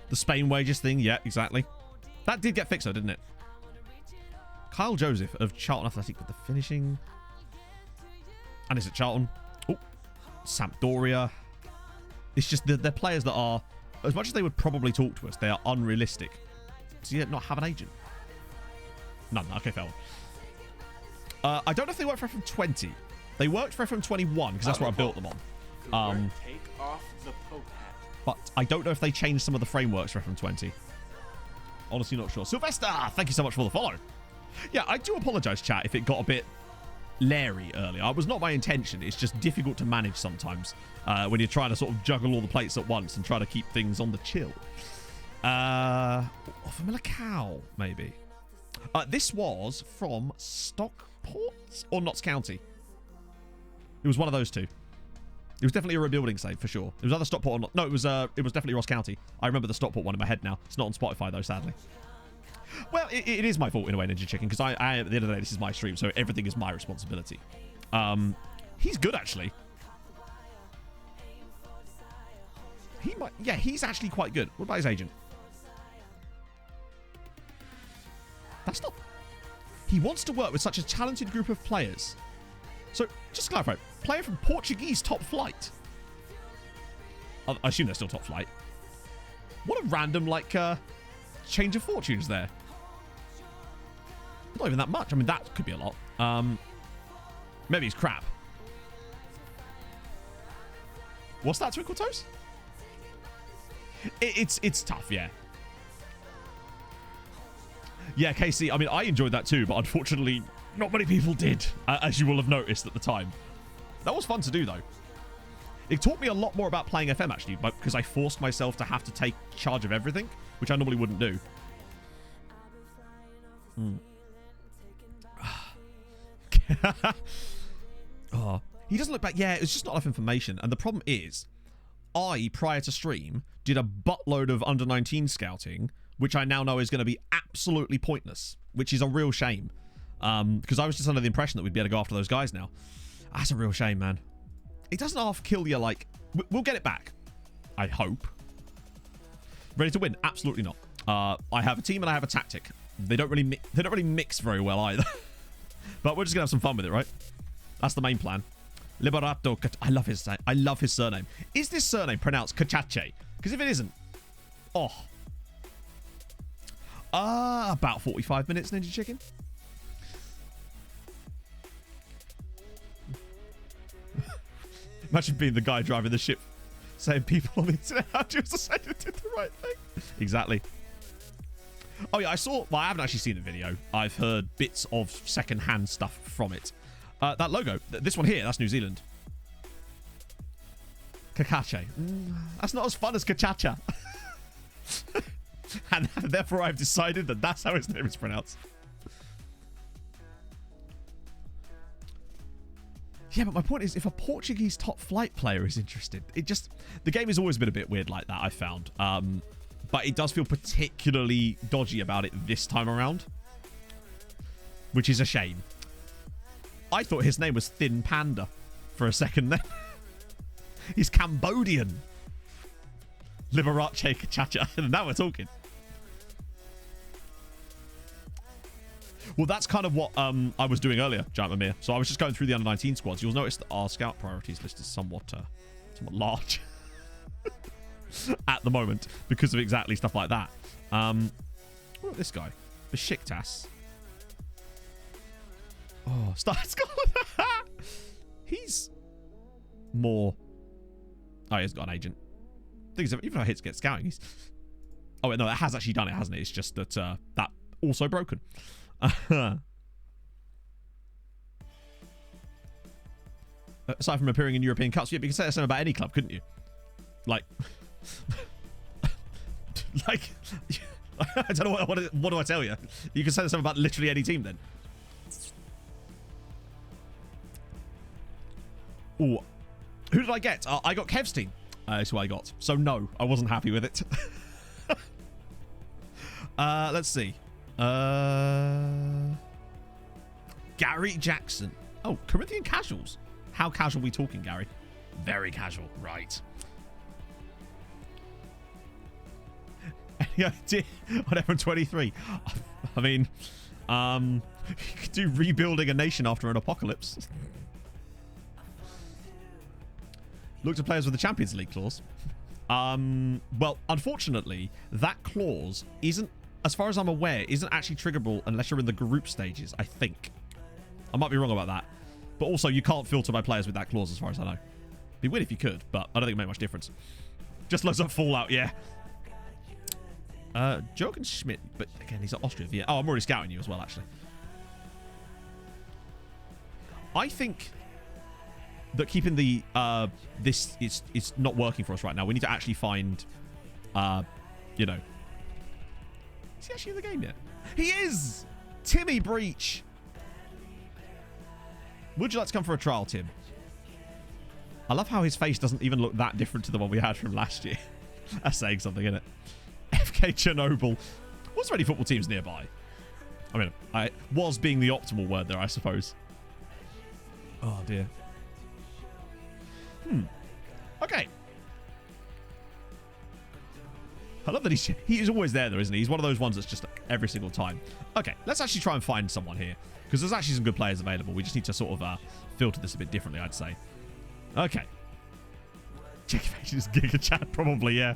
The Spain wages thing, yeah, exactly. That did get fixed, though, didn't it? Kyle Joseph of Charlton Athletic with the finishing. And it's at Charlton. Oh, Sampdoria. It's just they're players that are, as much as they would probably talk to us, they are unrealistic. So you not have an agent. None. Okay, fair one. I don't know if they work for FM20. They worked for FM21 because that's where I built them on. Take off the Pope hat. But I don't know if they changed some of the frameworks for FM20. Honestly, not sure. Sylvester, thank you so much for the follow. Yeah, I do apologize, chat, if it got a bit Larry earlier. It was not my intention. It's just difficult to manage sometimes when you're trying to sort of juggle all the plates at once and try to keep things on the chill. Familiar Cow, maybe. This was from Stockport or Notts County. It was one of those two. It was definitely a rebuilding save for sure. It was either Stockport or not. No, it was definitely Ross County. I remember the Stockport one in my head now. It's not on Spotify though, sadly. Well, it is my fault in a way, Ninja Chicken, because I at the end of the day, this is my stream, so everything is my responsibility. He's good, actually. He's actually quite good. What about his agent? That's not... He wants to work with such a talented group of players. So, just to clarify, player from Portuguese top flight. I assume they're still top flight. What a random, change of fortunes there. Not even that much. I mean, that could be a lot. Maybe he's crap. What's that, Twinkle Toes? It's tough, yeah. Yeah, KC, I mean, I enjoyed that too, but unfortunately, not many people did, as you will have noticed at the time. That was fun to do, though. It taught me a lot more about playing FM, actually, because I forced myself to have to take charge of everything, which I normally wouldn't do. Oh, he doesn't look back. Yeah, it's just not enough information. And the problem is, I, prior to stream, did a buttload of under-19 scouting, which I now know is going to be absolutely pointless, which is a real shame. Because I was just under the impression that we'd be able to go after those guys now. That's a real shame, man. It doesn't half kill you, we'll get it back. I hope. Ready to win? Absolutely not. I have a team and I have a tactic. They don't really mix very well either. But we're just gonna have some fun with it, right? That's the main plan. Liberato. I love his name. I love his surname. Is this surname pronounced Cachache? Because if it isn't, about 45 minutes, Ninja Chicken. Imagine being the guy driving the ship, saying people on the internet how to say you did the right thing. Exactly. Oh yeah, I haven't actually seen the video. I've heard bits of second-hand stuff from it. That logo, this one here, that's New Zealand. Kakache. That's not as fun as Kachacha. And therefore I've decided that that's how his name is pronounced. Yeah, but my point is, if a Portuguese top flight player is interested, the game has always been a bit weird like that, I found. But it does feel particularly dodgy about it this time around, which is a shame. I thought his name was Thin Panda for a second there. He's Cambodian. Liberace Kachacha. And now we're talking. Well, that's kind of what I was doing earlier, Giant Mimir. So I was just going through the under-19 squads. You'll notice that our scout priorities list is somewhat large at the moment because of exactly stuff like that. What about this guy? Besiktas. Oh, he's more... Oh, he's got an agent. Thing is, even if I hit to get scouting, he's... Oh, wait, no, it has actually done it, hasn't it? It's just that that also broken. Aside from appearing in European Cups, yeah, but you can say the same about any club, couldn't you? Like... like... I don't know, what do I tell you? You can say the same about literally any team, then. Ooh. Who did I get? I got Kev's team. That's who I got. So no, I wasn't happy with it. Let's see. Gary Jackson. Oh, Corinthian casuals. How casual are we talking, Gary? Very casual, right. Any idea on Evan 23? I mean, you could do rebuilding a nation after an apocalypse. Look to players with the Champions League clause. Well, unfortunately, that clause isn't, as far as I'm aware, isn't actually triggerable unless you're in the group stages, I think. I might be wrong about that. But also, you can't filter by players with that clause, as far as I know. It'd be weird if you could, but I don't think it'd make much difference. Just loads of Fallout, yeah. Jürgen Schmidt, but again, he's at Austria. Yeah. Oh, I'm already scouting you as well, actually. I think that keeping the this is not working for us right now. We need to actually find, you know, is he actually in the game yet? He is. Timmy Breach. Would you like to come for a trial, Tim? I love how his face doesn't even look that different to the one we had from last year. That's saying something, isn't it? FK Chernobyl. Was there any football teams nearby? I mean, I was being the optimal word there, I suppose. Oh, dear. Okay. I love that he's always there, though, isn't he? He's one of those ones that's just every single time. Okay, let's actually try and find someone here. Because there's actually some good players available. We just need to sort of filter this a bit differently, I'd say. Okay. Check if it's Giga Chat, probably, yeah.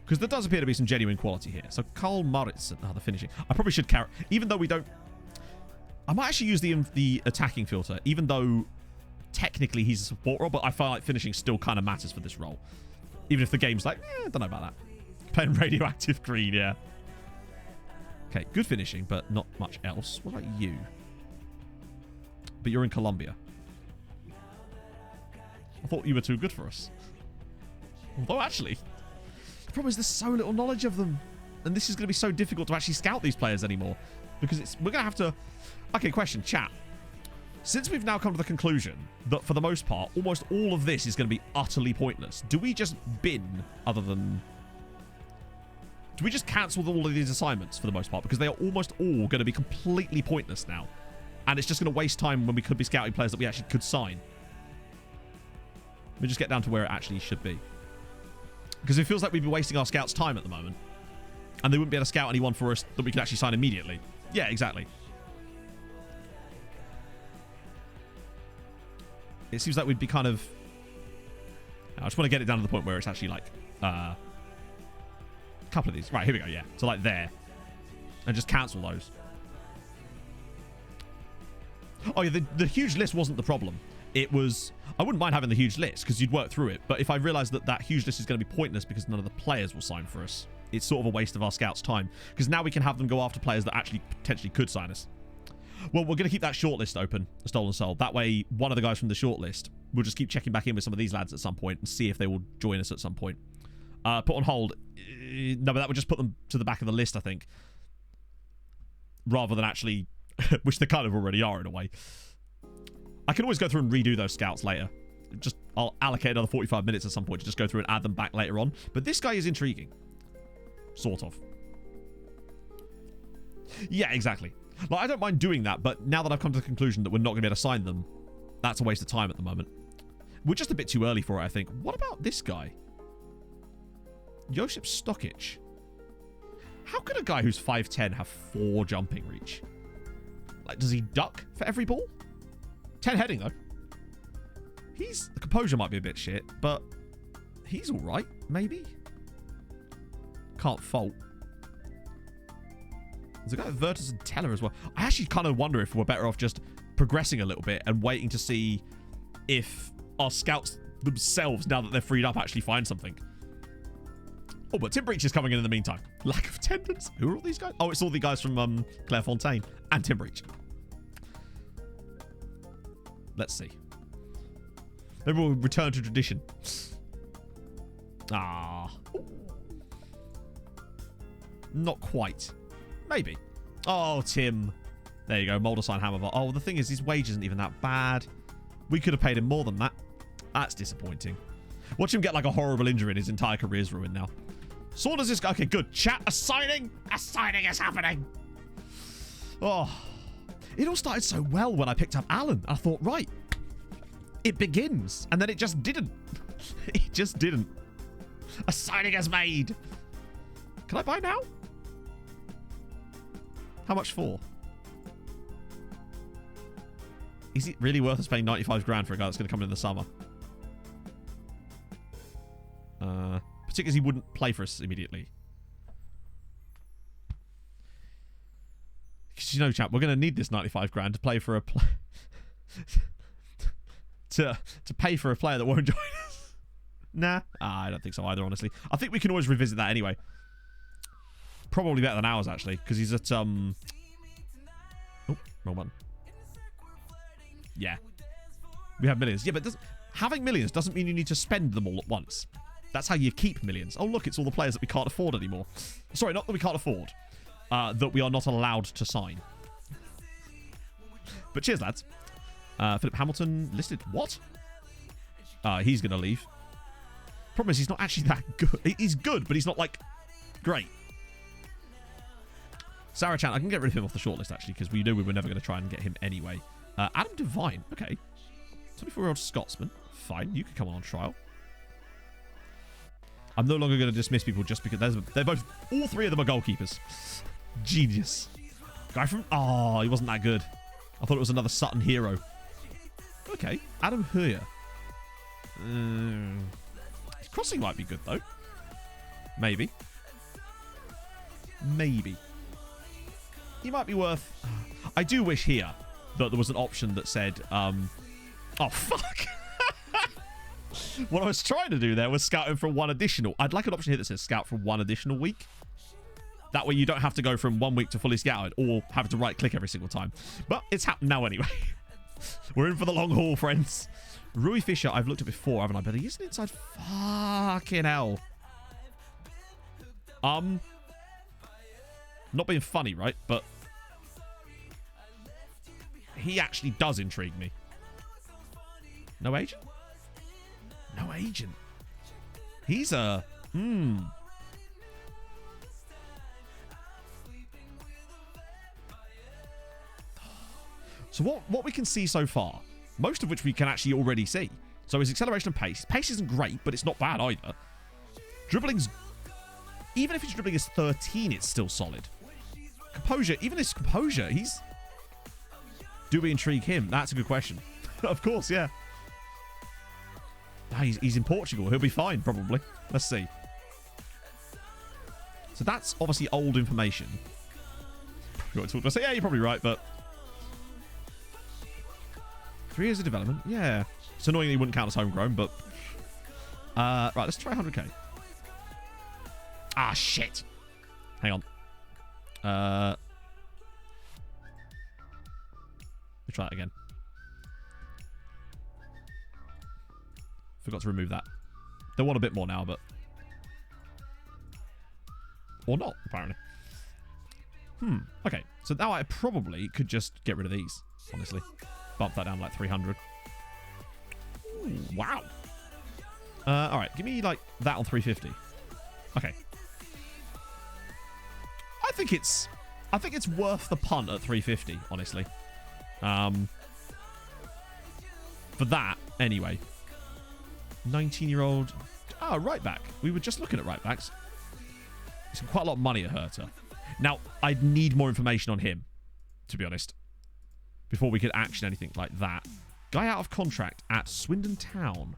Because there does appear to be some genuine quality here. So, Carl Maritzson. Oh, the finishing. I probably should carry... Even though we don't... I might actually use the attacking filter, even though technically he's a support role, but I feel like finishing still kind of matters for this role. Even if the game's like, I don't know about that. Playing radioactive green, yeah. Okay, good finishing, but not much else. What about you? But you're in Colombia. I thought you were too good for us. Although, actually, the problem is there's so little knowledge of them. And this is going to be so difficult to actually scout these players anymore. Because we're going to have to... Okay, question, chat. Since we've now come to the conclusion that, for the most part, almost all of this is going to be utterly pointless, do we just bin other than... Do we just cancel all of these assignments for the most part? Because they are almost all going to be completely pointless now. And it's just going to waste time when we could be scouting players that we actually could sign. Let me just get down to where it actually should be. Because it feels like we'd be wasting our scouts' time at the moment. And they wouldn't be able to scout anyone for us that we could actually sign immediately. Yeah, exactly. It seems like we'd be kind of... I just want to get it down to the point where it's actually like... couple of these. Right, here we go, yeah. So like there. And just cancel those. Oh yeah, the huge list wasn't the problem. It was... I wouldn't mind having the huge list because you'd work through it. But if I realize that that huge list is going to be pointless because none of the players will sign for us, it's sort of a waste of our scouts' time. Because now we can have them go after players that actually potentially could sign us. Well, we're going to keep that shortlist open, a Stolen Soul. That way, one of the guys from the shortlist, we'll just keep checking back in with some of these lads at some point and see if they will join us at some point. Put on hold. No, but that would just put them to the back of the list, I think. Rather than actually... which they kind of already are, in a way. I can always go through and redo those scouts later. I'll allocate another 45 minutes at some point to just go through and add them back later on. But this guy is intriguing. Sort of. Yeah, exactly. Like, I don't mind doing that, but now that I've come to the conclusion that we're not going to be able to sign them, that's a waste of time at the moment. We're just a bit too early for it, I think. What about this guy? Josip Stokic. How could a guy who's 5'10 have 4 jumping reach? Like, does he duck for every ball? 10 heading, though. The composure might be a bit shit, but he's all right, maybe. Can't fault. There's a guy at Virtus and Teller as well. I actually kind of wonder if we're better off just progressing a little bit and waiting to see if our scouts themselves, now that they're freed up, actually find something. Oh, but Tim Breach is coming in the meantime. Lack of attendance. Who are all these guys? Oh, it's all the guys from Clairefontaine and Tim Breach. Let's see. Maybe we'll return to tradition. Ah. Not quite. Maybe. Oh, Tim. There you go. Moldasine Hammervar. Oh, the thing is, his wage isn't even that bad. We could have paid him more than that. That's disappointing. Watch him get like a horrible injury and his entire career's ruined now. Saunders is... Okay, good. Chat. A signing. A signing is happening. Oh. It all started so well when I picked up Alan. I thought, right. It begins. And then it just didn't. It just didn't. A signing is made. Can I buy now? How much for? Is it really worth us paying 95 grand for a guy that's going to come in the summer? Particularly as he wouldn't play for us immediately. Because you know, chap, we're going to need this 95 grand to play for a to pay for a player that won't join us. Nah, I don't think so either, honestly. I think we can always revisit that anyway. Probably better than ours, actually, because he's at, oh, wrong one. Yeah. We have millions. Yeah, but having millions doesn't mean you need to spend them all at once. That's how you keep millions. Oh, look, it's all the players that we can't afford anymore. Sorry, not that we can't afford. That we are not allowed to sign. But cheers, lads. Philip Hamilton listed. What? He's going to leave. Problem is, he's not actually that good. He's good, but he's not, like, great. Sarah Chan, I can get rid of him off the shortlist, actually, because we knew we were never going to try and get him anyway. Adam Devine. Okay. 24-year-old Scotsman. Fine. You can come on trial. I'm no longer going to dismiss people just because they're both... All three of them are goalkeepers. Genius. Guy from... Oh, he wasn't that good. I thought it was another Sutton hero. Okay. Adam Hoyer. His crossing might be good, though. Maybe. Maybe. He might be worth... I do wish here that there was an option that said... Oh, fuck! What I was trying to do there was scout him for one additional. I'd like an option here that says scout for one additional week. That way you don't have to go from 1 week to fully scouted or have to right-click every single time. But it's happened now anyway. We're in for the long haul, friends. Rui Fisher, I've looked at before, haven't I? But he isn't inside. Fucking hell. Not being funny, right? But he actually does intrigue me. No agent? No agent. He's a... So what we can see so far, most of which we can actually already see. So his acceleration and pace. Pace isn't great, but it's not bad either. Dribbling's... Even if his dribbling is 13, it's still solid. Composure, even his composure, he's... Do we intrigue him? That's a good question. Of course, yeah. He's in Portugal. He'll be fine, probably. Let's see. So that's obviously old information. I say, yeah, you're probably right, but... 3 years of development? Yeah. It's annoying that he wouldn't count as homegrown, but... right, let's try 100k. Ah, shit. Hang on. Let's try it again. Forgot to remove that. They want a bit more now, but... Or not, apparently. Okay. So now I probably could just get rid of these, honestly. Bump that down like 300. Ooh, wow. Alright, give me like that on 350. Okay. I think it's worth the punt at 350, honestly. For that, anyway. 19-year-old... right back. We were just looking at right backs. He's got quite a lot of money at Hertha. Now, I'd need more information on him, to be honest, before we could action anything like that. Guy out of contract at Swindon Town.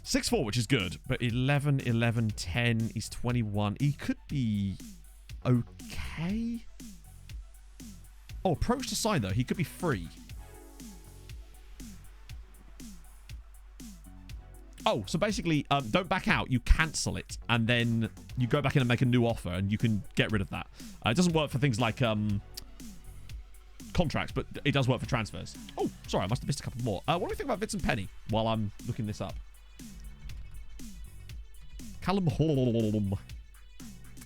6'4", which is good, but 11, 11, 10. He's 21. He could be okay. Oh, approach to sign, though. He could be free. Oh, so basically, don't back out. You cancel it, and then you go back in and make a new offer, and you can get rid of that. It doesn't work for things like contracts, but it does work for transfers. Oh, sorry, I must have missed a couple more. What do you think about Vincent Penny while I'm looking this up? Callum Holm.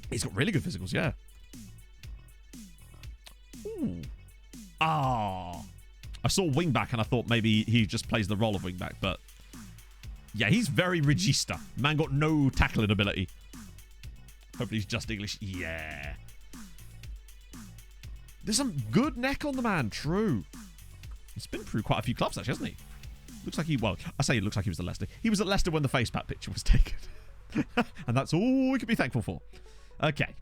He's got really good physicals, yeah. Ooh. Ah. I saw wingback, and I thought maybe he just plays the role of wingback, but... yeah, he's very regista. Man got no tackling ability. Hopefully he's just English. Yeah. There's some good neck on the man. True. He's been through quite a few clubs, actually, hasn't he? Looks like he... well, I say it looks like he was at Leicester. He was at Leicester when the face pack picture was taken. And that's all we could be thankful for. Okay.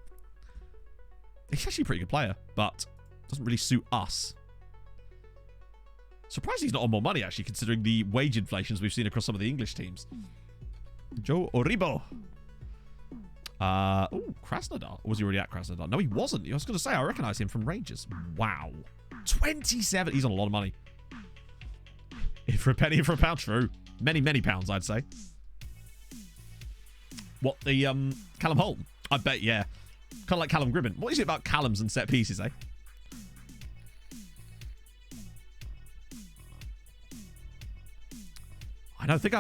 He's actually a pretty good player, but doesn't really suit us. Surprised he's not on more money, actually, considering the wage inflations we've seen across some of the English teams. Joe Oribo. Oh, Krasnodar. Or was he already at Krasnodar? No, he wasn't. I was going to say, I recognise him from Rangers. Wow. 27. He's on a lot of money. For a penny and for a pound, true. Many, many pounds, I'd say. What, the Callum Holm? I bet, yeah. Kind of like Callum Gribben. What is it about Callums and set pieces, eh? I don't think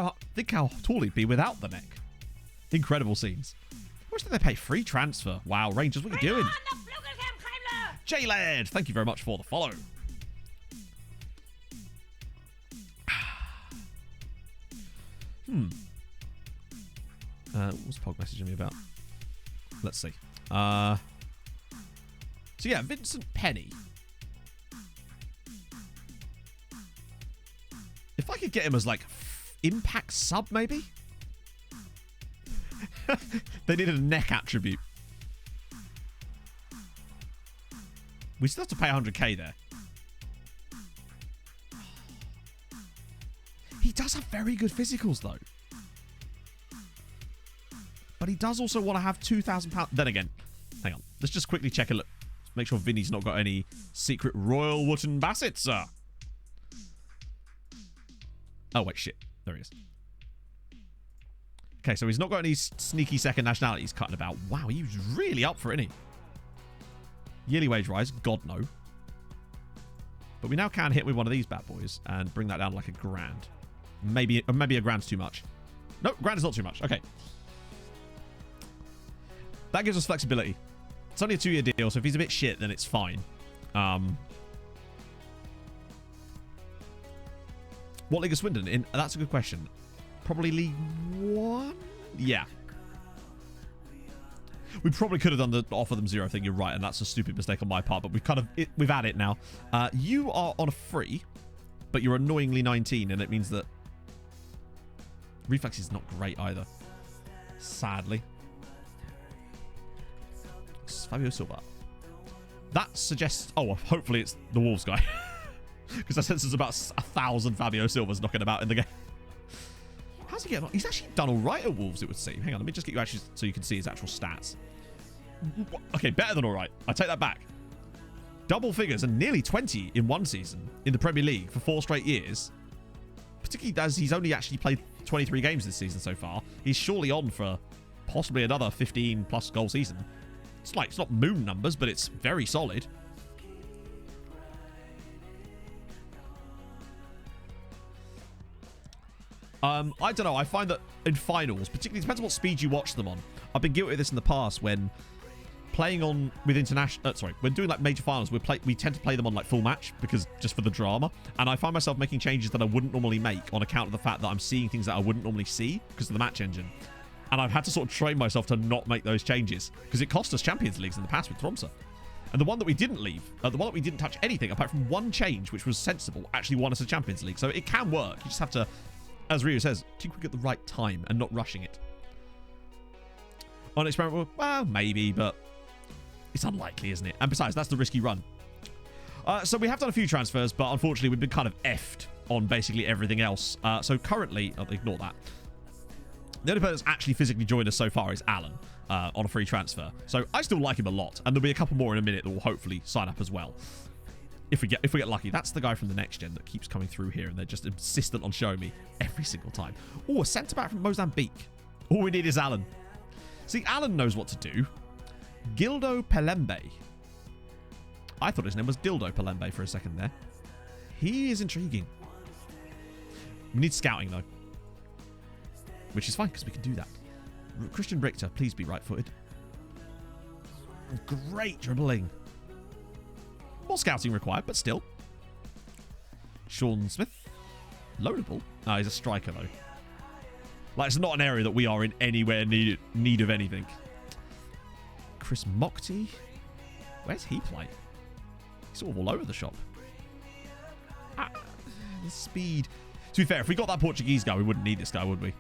how tall he'd be without the neck. Incredible scenes. How much did they pay? Free transfer. Wow, Rangers, what are you doing? J-Led, thank you very much for the follow. What was Pog messaging me about? Let's see. So yeah, Vincent Penny. If I could get him as like impact sub, maybe? They needed a neck attribute. We still have to pay 100k there. He does have very good physicals, though. But he does also want to have £2,000. Then again, hang on. Let's just quickly check a look. Make sure Vinny's not got any secret Royal Wootton Bassets. Oh, wait, shit. There he is. Okay, so he's not got any sneaky second nationalities cutting about. Wow, he was really up for it, isn't he? Yearly wage rise, God no. But we now can hit with one of these bad boys and bring that down like £1,000. Maybe a grand's too much. No, grand is not too much. Okay. That gives us flexibility. It's only a 2-year deal, so if he's a bit shit, then it's fine. What league is Swindon in? That's a good question. Probably League 1? Yeah. We probably could have done the offer them 0 thing. You're right, and that's a stupid mistake on my part, but we've had it now. You are on a free, but you're annoyingly 19, and it means that reflex is not great either. Sadly. Fabio Silva. That suggests... oh, hopefully it's the Wolves guy. Because I sense there's about 1,000 Fabio Silvas knocking about in the game. How's he getting on? He's actually done all right at Wolves, it would seem. Hang on, let me just get you actually so you can see his actual stats. Okay, better than all right. I take that back. Double figures and nearly 20 in one season in the Premier League for 4 straight years. Particularly as he's only actually played 23 games this season so far. He's surely on for possibly another 15-plus goal season. It's not moon numbers, but it's very solid. I don't know. I find that in finals, particularly depends on what speed you watch them on. I've been guilty of this in the past when playing on with when doing like major finals, we tend to play them on like full match because just for the drama. And I find myself making changes that I wouldn't normally make on account of the fact that I'm seeing things that I wouldn't normally see because of the match engine. And I've had to sort of train myself to not make those changes because it cost us Champions Leagues in the past with Tromsø. And the one that we didn't leave, the one that we didn't touch anything apart from one change, which was sensible, actually won us a Champions League. So it can work. You just have to, as Rio says, keep quick at the right time and not rushing it. On experiment, well, maybe, but it's unlikely, isn't it? And besides, that's the risky run. So we have done a few transfers, but unfortunately, we've been kind of effed on basically everything else. So currently, I'll ignore that. The only person that's actually physically joined us so far is Alan on a free transfer. So I still like him a lot, and there'll be a couple more in a minute that will hopefully sign up as well. If we get lucky. That's the guy from the next gen that keeps coming through here, and they're just insistent on showing me every single time. Oh, a centre back from Mozambique. All we need is Alan. See, Alan knows what to do. Gildo Pelembe. I thought his name was Dildo Pelembe for a second there. He is intriguing. We need scouting, though. Which is fine, because we can do that. Christian Richter, please be right-footed. Great dribbling. More scouting required, but still. Sean Smith. Loadable. Oh, he's a striker, though. Like, it's not an area that we are in anywhere need of anything. Chris Mockty. Where's he play? He's sort of all over the shop. The speed. To be fair, if we got that Portuguese guy, we wouldn't need this guy, would we?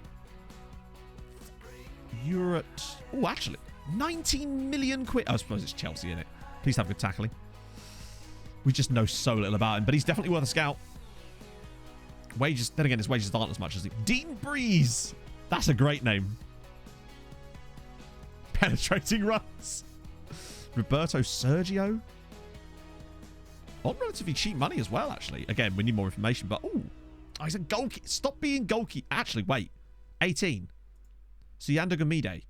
You're at... Oh, actually. 19 million quid. I suppose it's Chelsea, innit? Please have good tackling. We just know so little about him, but he's definitely worth a scout. Wages... Then again, his wages aren't as much as... Dean Breeze. That's a great name. Penetrating runs. Roberto Sergio. On relatively cheap money as well, actually. Again, we need more information, but... Oh, he's a goalkeeper. Stop being goalkeeper. Actually, wait. 18. Suyanda Gamide.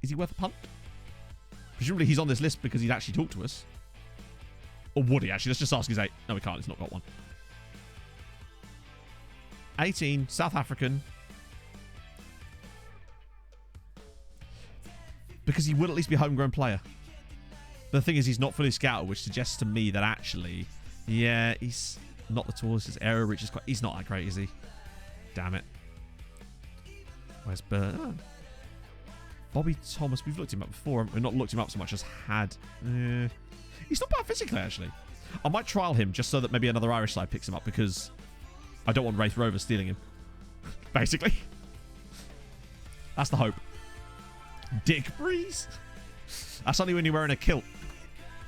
Is he worth a punt? Presumably he's on this list because he'd actually talked to us. Or would he actually? Let's just ask his age. No, we can't. He's not got one. 18. South African. Because he would at least be a homegrown player. But the thing is, he's not fully scouted, which suggests to me that actually, yeah, he's not the tallest. His error reach is quite... He's not that great, is he? Damn it. Where's Bert? Oh. Bobby Thomas. We've looked him up before. We've not looked him up so much as had. He's not bad physically, actually. I might trial him just so that maybe another Irish side picks him up because I don't want Wraith Rovers stealing him. Basically. That's the hope. Dick Breeze? That's only when you're wearing a kilt.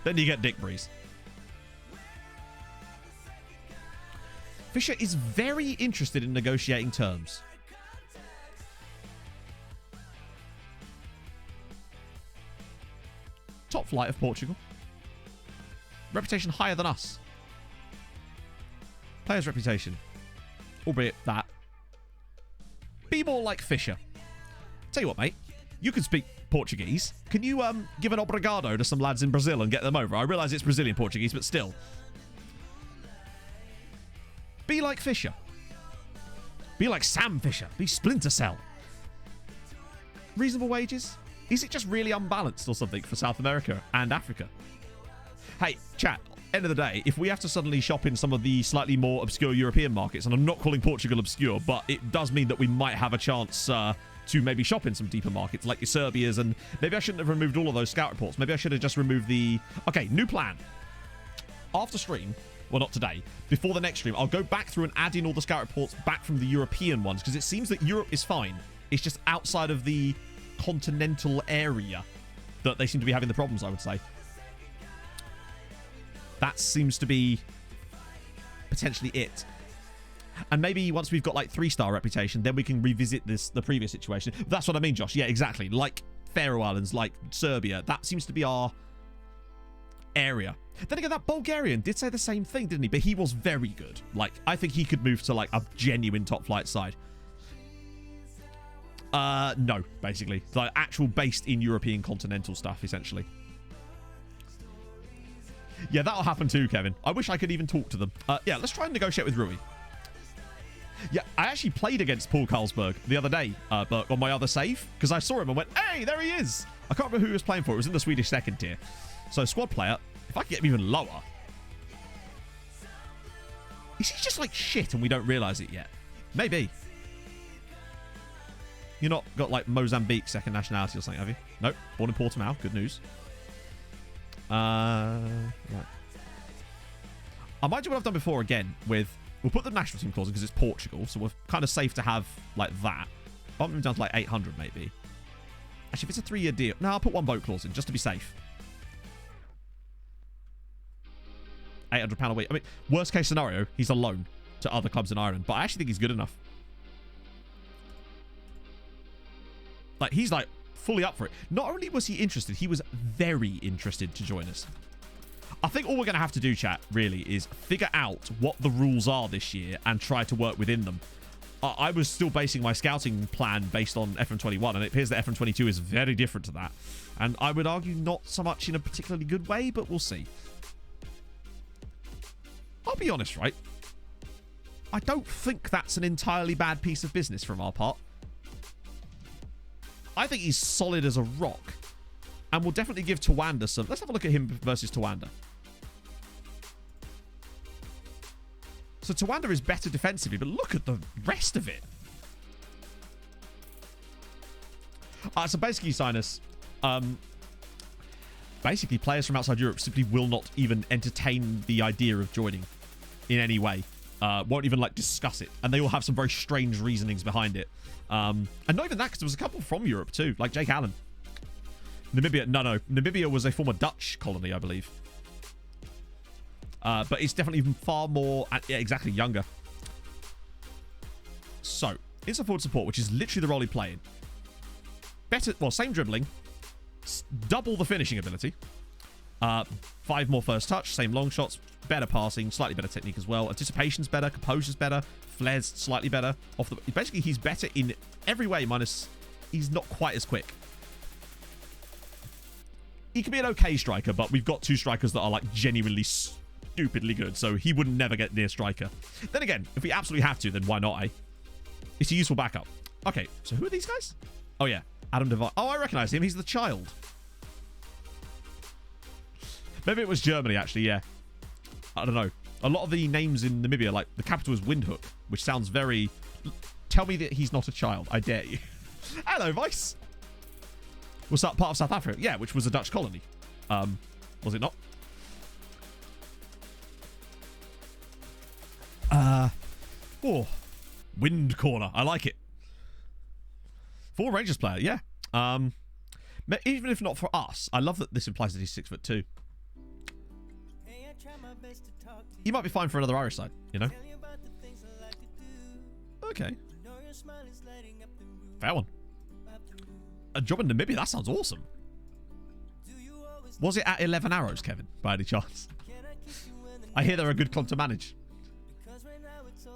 Then you get Dick Breeze. Fisher is very interested in negotiating terms. Top flight of Portugal. Reputation higher than us. Player's reputation. Albeit that. Be more like Fisher. Tell you what, mate. You can speak Portuguese. Can you give an obrigado to some lads in Brazil and get them over? I realise it's Brazilian Portuguese, but still. Be like Fisher. Be like Sam Fisher. Be Splinter Cell. Reasonable wages? Is it just really unbalanced or something for South America and Africa? Hey, chat, end of the day, if we have to suddenly shop in some of the slightly more obscure European markets, and I'm not calling Portugal obscure, but it does mean that we might have a chance to maybe shop in some deeper markets like your Serbias, and maybe I shouldn't have removed all of those scout reports. Maybe I should have just removed the... Okay, new plan. After stream, well, not today, before the next stream, I'll go back through and add in all the scout reports back from the European ones, because it seems that Europe is fine. It's just outside of the continental area that they seem to be having the problems, I would say. That seems to be potentially it. And maybe once we've got like 3-star reputation, then we can revisit the previous situation. That's what I mean, Josh. Yeah, exactly. Like Faroe Islands, like Serbia. That seems to be our area. Then again, that Bulgarian did say the same thing, didn't he? But he was very good. Like, I think he could move to like a genuine top flight side. No, basically. Like actual based in European continental stuff, essentially. Yeah, that'll happen too, Kevin. I wish I could even talk to them. Yeah, let's try and negotiate with Rui. Yeah, I actually played against Paul Carlsberg the other day, but on my other save, because I saw him and went, hey, there he is. I can't remember who he was playing for. It was in the Swedish second tier. So, squad player, if I could get him even lower. Is he just like shit and we don't realise it yet? Maybe. You're not got like Mozambique second nationality or something, have you? Nope. Born in Portimao. Good news. Right. I might do what I've done before again with We'll put the national team clause in because it's Portugal, so we're kind of safe to have like that. Bump him down to like 800 maybe. Actually, if it's a 3-year deal, no, I'll put one boat clause in just to be safe. £800 a week. I mean, worst case scenario, he's a loan to other clubs in Ireland, but I actually think he's good enough. Like, he's like fully up for it. Not only was he interested, he was very interested to join us. I think all we're going to have to do, chat, really, is figure out what the rules are this year and try to work within them. I was still basing my scouting plan based on FM21, and it appears that FM22 is very different to that. And I would argue not so much in a particularly good way, but we'll see. I'll be honest, right? I don't think that's an entirely bad piece of business from our part. I think he's solid as a rock. And we'll definitely give Tawanda some... Let's have a look at him versus Tawanda. So Tawanda is better defensively, but look at the rest of it. So basically, Sinus, basically players from outside Europe simply will not even entertain the idea of joining in any way. Won't even like discuss it. And they all have some very strange reasonings behind it. And not even that, because there was a couple from Europe too, like Jake Allen. Namibia, no. Namibia was a former Dutch colony, I believe. But it's definitely even far more, yeah, exactly, younger. So, inside forward support, which is literally the role he's playing. Better, well, same dribbling. Double the finishing ability. 5 more first touch, same long shots. Better passing, slightly better technique as well. Anticipation's better, composure's better. Flair's slightly better. Basically, he's better in every way, minus he's not quite as quick. He can be an okay striker, but we've got 2 strikers that are like genuinely stupidly good, so he would never get near striker. Then again, if we absolutely have to, then why not, eh? It's a useful backup. Okay, so who are these guys? Oh yeah, Adam Devine. Oh, I recognize him. He's the child. Maybe it was Germany, actually, yeah. I don't know. A lot of the names in Namibia, like the capital is Windhoek, which sounds very... Tell me that he's not a child. I dare you. Hello, Vice. Was that part of South Africa? Yeah, which was a Dutch colony. Was it not? Oh, wind corner. I like it. For Rangers player, yeah. Even if not for us, I love that this implies that he's 6'2". He might be fine for another Irish side, you know? Okay. Fair one. A job in Namibia, that sounds awesome. Was it at 11 Arrows, Kevin, by any chance? I hear they're a good club to manage.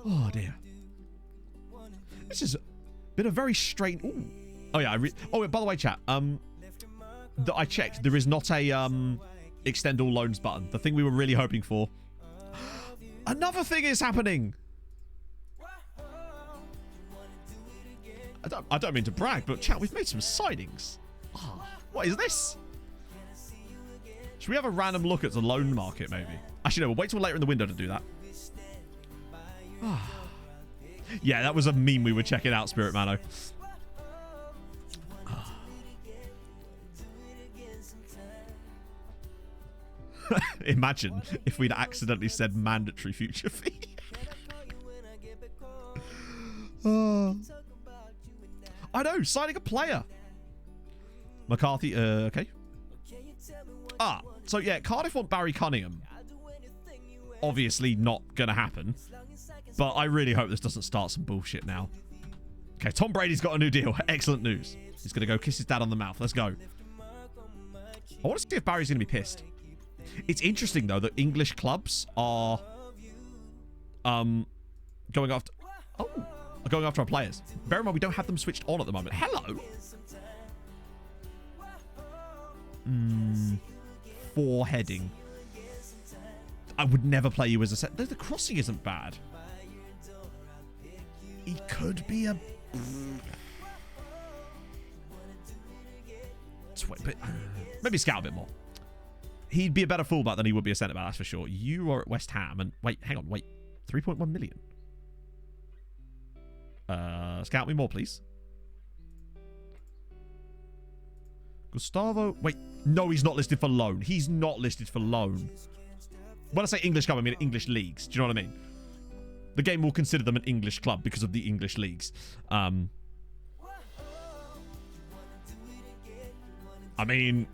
Oh, dear. This has been a very strange... Ooh. Oh, yeah. Oh, by the way, chat. I checked. There is not a extend all loans button. The thing we were really hoping for. Another thing is happening. I don't mean to brag, but chat, we've made some sightings. Oh, what is this? Should we have a random look at the loan market, maybe? Actually, no, we'll wait till later in the window to do that. Yeah, that was a meme we were checking out, Spirit Mano. Imagine if we'd accidentally said mandatory future fee. I know, signing a player. McCarthy, okay. So yeah, Cardiff want Barry Cunningham. Obviously not gonna happen. But I really hope this doesn't start some bullshit now. Okay, Tom Brady's got a new deal. Excellent news. He's gonna go kiss his dad on the mouth. Let's go. I want to see if Barry's gonna be pissed. It's interesting though that English clubs are going after our players. Bear in mind we don't have them switched on at the moment. Hello. 4 heading. I would never play you as a set. The crossing isn't bad. He could be a... Maybe scout a bit more. He'd be a better fullback than he would be a centre-back, that's for sure. You are at West Ham and... Wait, hang on, wait. 3.1 million. Scout me more, please. Gustavo... Wait, no, he's not listed for loan. He's not listed for loan. When I say English club, I mean English leagues. Do you know what I mean? The game will consider them an English club because of the English leagues. I mean,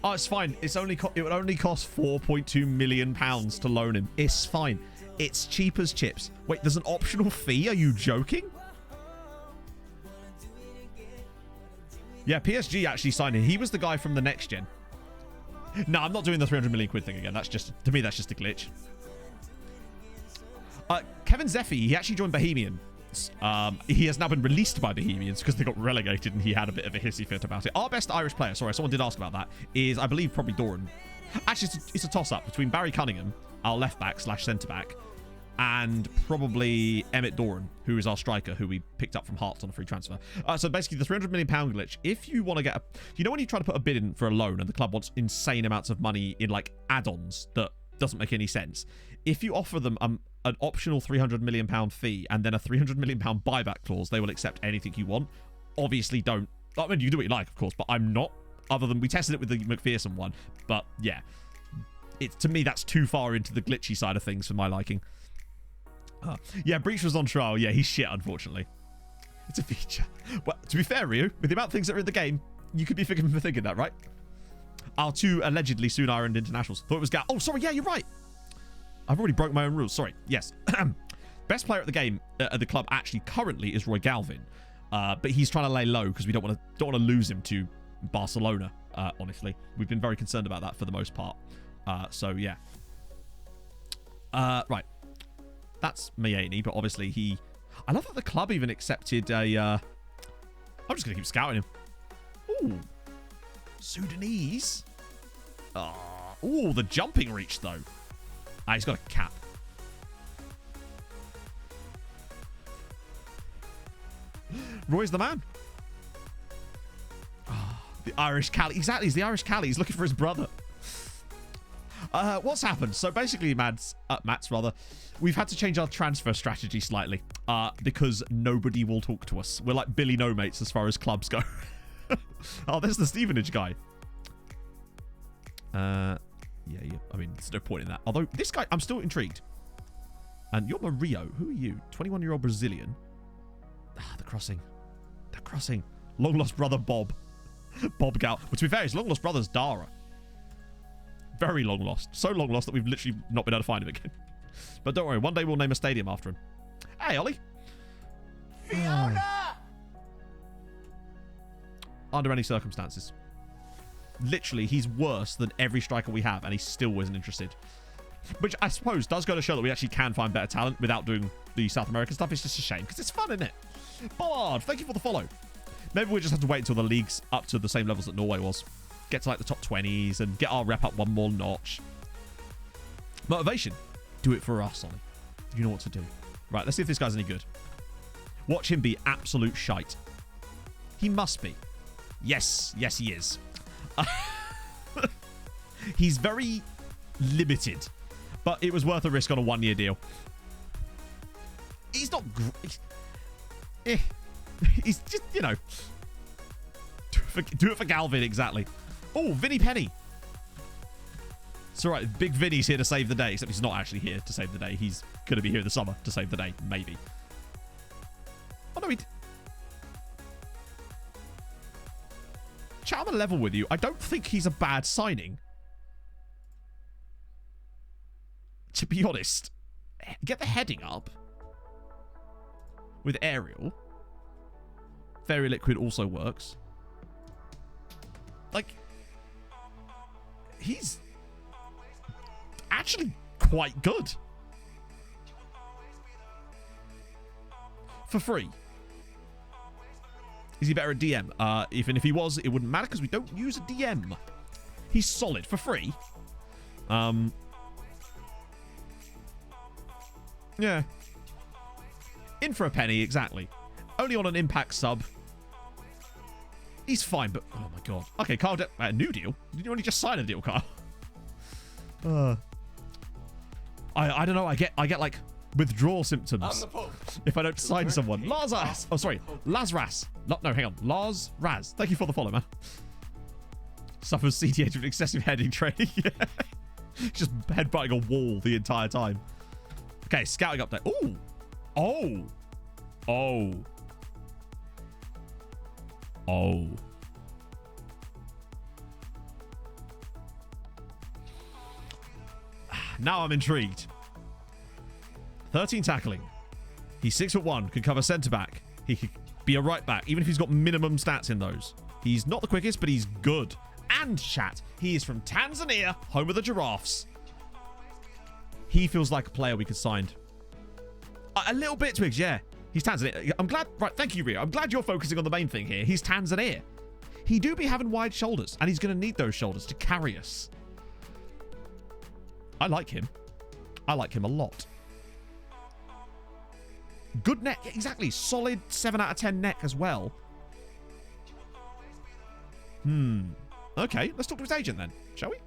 oh, it's fine. It's only it would only cost £4.2 million to loan him. It's fine. It's cheap as chips. Wait, there's an optional fee? Are you joking? Yeah, PSG actually signed him. He was the guy from the next gen. No, I'm not doing the 300 million quid thing again. That's just, to me, that's just a glitch. Kevin Zeffy, he actually joined Bohemians. He has now been released by Bohemians because they got relegated and he had a bit of a hissy fit about it. Our best Irish player, sorry, someone did ask about that, is, I believe, probably Doran. Actually, it's a toss-up between Barry Cunningham, our left-back / centre-back, and probably Emmett Doran, who is our striker, who we picked up from Hearts on a free transfer. So basically, the £300 million glitch, if you want to get a... You know when you try to put a bid in for a loan and the club wants insane amounts of money in, like, add-ons that doesn't make any sense? If you offer them an optional £300 million fee and then a £300 million buyback clause, they will accept anything you want. Obviously, don't... I mean, you do what you like, of course, but I'm not. Other than we tested it with the McPherson one. But, yeah. To me, that's too far into the glitchy side of things for my liking. Yeah, Breach was on trial. Yeah, he's shit, unfortunately. It's a feature. Well, to be fair, Ryu, with the amount of things that are in the game, you could be forgiven for thinking that, right? Our 2 allegedly soon Ireland internationals. Thought it was Gal. Oh, sorry, yeah, you're right. I've already broke my own rules. Sorry. Yes. Best player at the game, at the club, actually, currently, is Roy Galvin. But he's trying to lay low because we don't want to lose him to Barcelona, honestly. We've been very concerned about that for the most part. So, yeah. Right. That's Mayani, but obviously he... I love that the club even accepted a... I'm just going to keep scouting him. Ooh. Sudanese. Ooh, the jumping reach, though. He's got a cap. Roy's the man. The Irish Cali. Exactly, he's the Irish Cali. He's looking for his brother. What's happened? So basically, Matt's rather, we've had to change our transfer strategy slightly because nobody will talk to us. We're like Billy No Mates as far as clubs go. Oh, there's the Stevenage guy. Yeah, I mean, there's no point in that. Although this guy, I'm still intrigued. And you're Mario. Who are you? 21-year-old Brazilian. The crossing. The crossing. Long lost brother Bob. Bob Gal. Well, to be fair, his long lost brother's Dara. Very long lost. So long lost that we've literally not been able to find him again. But don't worry, one day we'll name a stadium after him. Hey, Ollie. Fiona! Under any circumstances. Literally, he's worse than every striker we have, and he still wasn't interested. Which I suppose does go to show that we actually can find better talent without doing the South American stuff. It's just a shame, because it's fun, isn't it? Bollard, thank you for the follow. Maybe we'll just have to wait until the league's up to the same levels that Norway was. Get to like the top 20s and get our rep up one more notch. Motivation. Do it for us, Ollie. You know what to do. Right, let's see if this guy's any good. Watch him be absolute shite. He must be. Yes. Yes, he is. He's very limited, but it was worth a risk on a one-year deal. He's not great. He's just, you know, do it for Galvin, exactly. Oh, Vinny Penny. It's all right. Big Vinny's here to save the day, except he's not actually here to save the day. He's going to be here in the summer to save the day, maybe. Oh, no, Chat, I'm on a level with you. I don't think he's a bad signing. To be honest, get the heading up with aerial. Fairy Liquid also works. Like, he's actually quite good. For free. Is he better at DM? Even if he was, it wouldn't matter because we don't use a DM. He's solid for free. Yeah. In for a penny, exactly. Only on an impact sub. He's fine, but oh my god. Okay, Carl, new deal? Did you only just sign a deal, Carl? I don't know. I get like withdrawal symptoms if I don't sign someone. Lazarus. Oh, sorry, Lazarus. No, hang on. Lars Raz. Thank you for the follow, man. Suffers CTH with excessive heading training. Just headbutting a wall the entire time. Okay, scouting update. Ooh. Oh. Oh. Oh. Now I'm intrigued. 13 tackling. He's 6'1", could cover centre back. He could be a right back, even if he's got minimum stats in those. He's not the quickest, but he's good. And chat, he is from Tanzania, home of the giraffes. He feels like a player we could sign. A little bit, Twigs, yeah. He's Tanzania. I'm glad, right, thank you, Rio. I'm glad you're focusing on the main thing here. He's Tanzania. He do be having wide shoulders, and he's going to need those shoulders to carry us. I like him. I like him a lot. Good neck, exactly. Solid 7 out of 10 neck as well. Okay, let's talk to his agent then, shall we?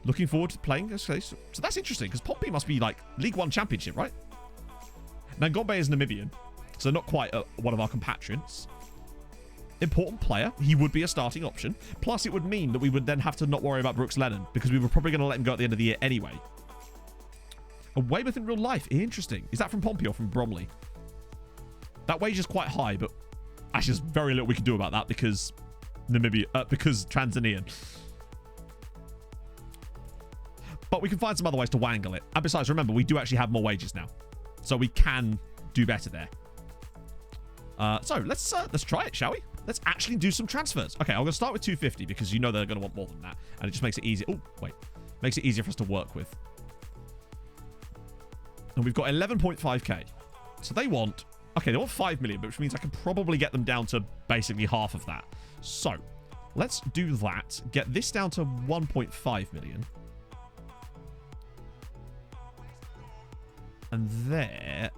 Looking forward to playing. Okay, so that's interesting, because Pompey must be like League One Championship, right? Nangombe is Namibian, so not quite one of our compatriots. Important player. He would be a starting option. Plus, it would mean that we would then have to not worry about Brooks Lennon, because we were probably going to let him go at the end of the year anyway. A Weymouth in real life. Interesting. Is that from Pompey or from Bromley? That wage is quite high, but actually there's very little we can do about that because because Tanzanian. But we can find some other ways to wangle it. And besides, remember, we do actually have more wages now. So we can do better there. So let's try it, shall we? Let's actually do some transfers. Okay, I'm going to start with 250 because you know they're going to want more than that. And it just makes it easier. Oh, wait. Makes it easier for us to work with. And we've got 11.5k. So they want... Okay, they want 5 million, which means I can probably get them down to basically half of that. So, let's do that. Get this down to 1.5 million. And there,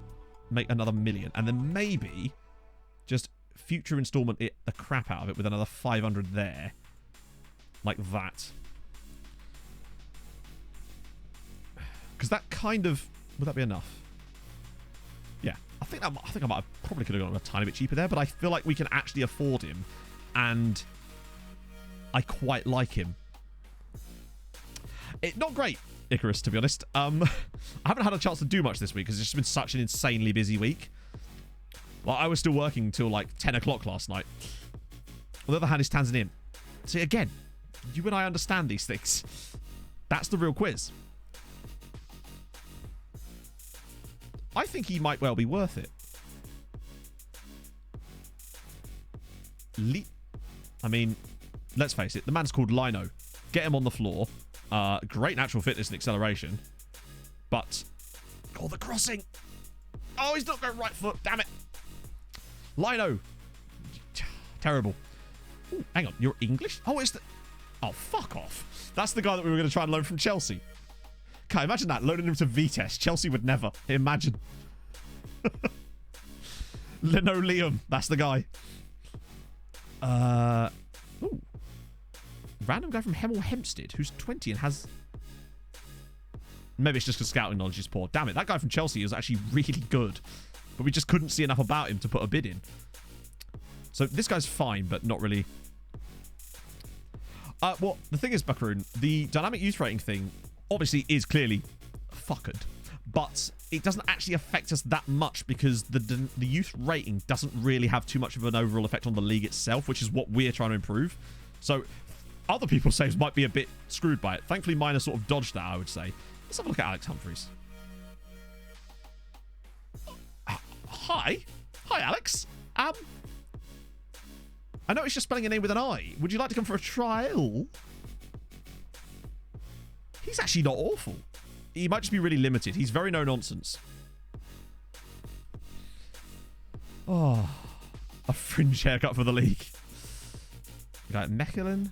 make another million. And then maybe just future installment it the crap out of it with another 500 there. Like that. Because that kind of... Would that be enough? Yeah. I think I might have probably could have gone a tiny bit cheaper there, but I feel like we can actually afford him. And I quite like him. Not great, Icarus, to be honest. I haven't had a chance to do much this week because it's just been such an insanely busy week. Well, I was still working till like 10 o'clock last night. On the other hand, it's Tanzanian. See, again, you and I understand these things. That's the real quiz. I think he might well be worth it. I mean, let's face it. The man's called Lino. Get him on the floor. Great natural fitness and acceleration. But... Oh, the crossing! Oh, he's not going right foot. Damn it. Lino. Terrible. Ooh, hang on. You're English? Oh, it's the... Oh, fuck off. That's the guy that we were going to try and loan from Chelsea. Okay, imagine that. Loaning him to Vitesse. Chelsea would never. Imagine. Linoleum. That's the guy. Ooh. Random guy from Hemel Hempstead who's 20 and has... Maybe it's just because scouting knowledge is poor. Damn it. That guy from Chelsea is actually really good. But we just couldn't see enough about him to put a bid in. So this guy's fine, but not really... Well, the thing is, Buckaroon, the dynamic youth rating thing obviously is clearly fucked, but it doesn't actually affect us that much because the youth rating doesn't really have too much of an overall effect on the league itself, which is what we're trying to improve. So other people's saves might be a bit screwed by it. Thankfully, mine has sort of dodged that, I would say. Let's have a look at Alex Humphreys. Hi, Alex. I noticed you're spelling your name with an I. Would you like to come for a trial? He's actually not awful. He might just be really limited. He's very no-nonsense. Oh, a fringe haircut for the league. We got Mechelen.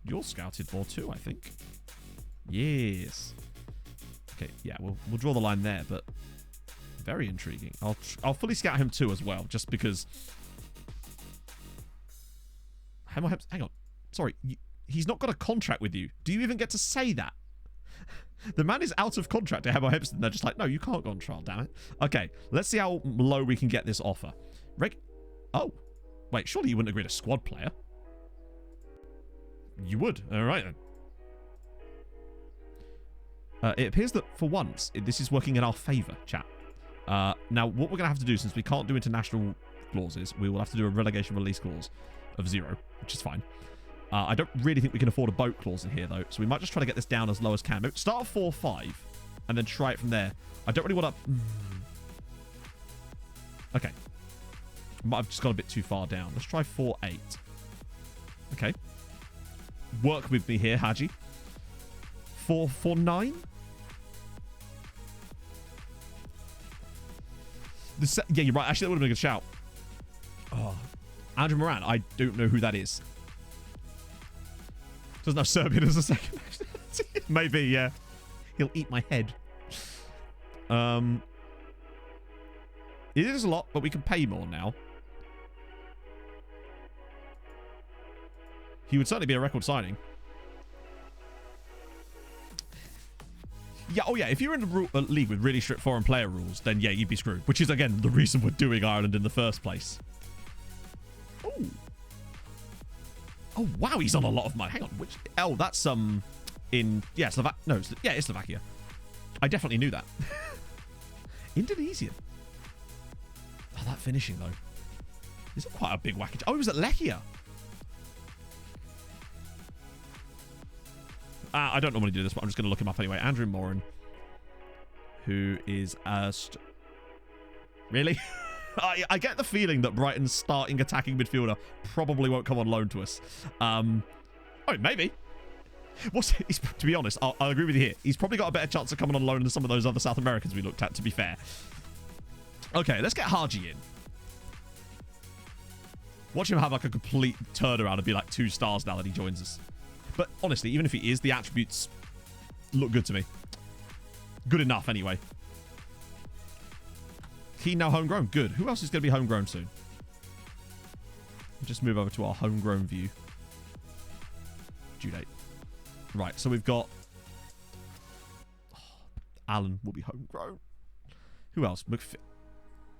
You're scouted for too, I think. Yes. Okay, yeah, we'll draw the line there, but very intriguing. I'll fully scout him too as well, just because. Hang on. Sorry, he's not got a contract with you. Do you even get to say that? The man is out of contract to Hemel Hempstead. They're just like, no, you can't go on trial, damn it. Okay, let's see how low we can get this offer. Oh. Wait, surely you wouldn't agree to squad player. You would. All right, then. It appears that, for once, this is working in our favour, chat. Now, what we're going to have to do, since we can't do international clauses, we will have to do a relegation release clause of 0, which is fine. I don't really think we can afford a boat clause in here, though, so we might just try to get this down as low as can. Maybe start at 4-5, and then try it from there. I don't really want to... Okay. Might have just gone a bit too far down. Let's try 4-8. Okay. Work with me here, Haji. 4-9? Yeah, you're right. Actually, that would have been a good shout. Oh. Andrew Moran. I don't know who that is. Doesn't have Serbian as a second nationality. Maybe, yeah. He'll eat my head. It is a lot, but we can pay more now. He would certainly be a record signing. Yeah, oh yeah, if you're in a league with really strict foreign player rules, then yeah, you'd be screwed. Which is, again, the reason we're doing Ireland in the first place. Ooh. Oh, wow, he's on a lot of money. Hang on, which... Oh, that's, in... Yeah, it's Slovakia. I definitely knew that. Indonesia. Oh, that finishing, though. Is it quite a big whackage? Oh, he was at Lechia. I don't normally do this, but I'm just going to look him up anyway. Andrew Moran, who is really? I get the feeling that Brighton's starting attacking midfielder probably won't come on loan to us. Oh, maybe. To be honest, I'll agree with you here. He's probably got a better chance of coming on loan than some of those other South Americans we looked at, to be fair. Okay, let's get Haji in. Watch him have like a complete turnaround and be like 2 stars now that he joins us. But honestly, even if he is, the attributes look good to me. Good enough, anyway. He now homegrown. Good. Who else is going to be homegrown soon? Just move over to our homegrown view. Due date. Right, so we've got... Alan will be homegrown. Who else?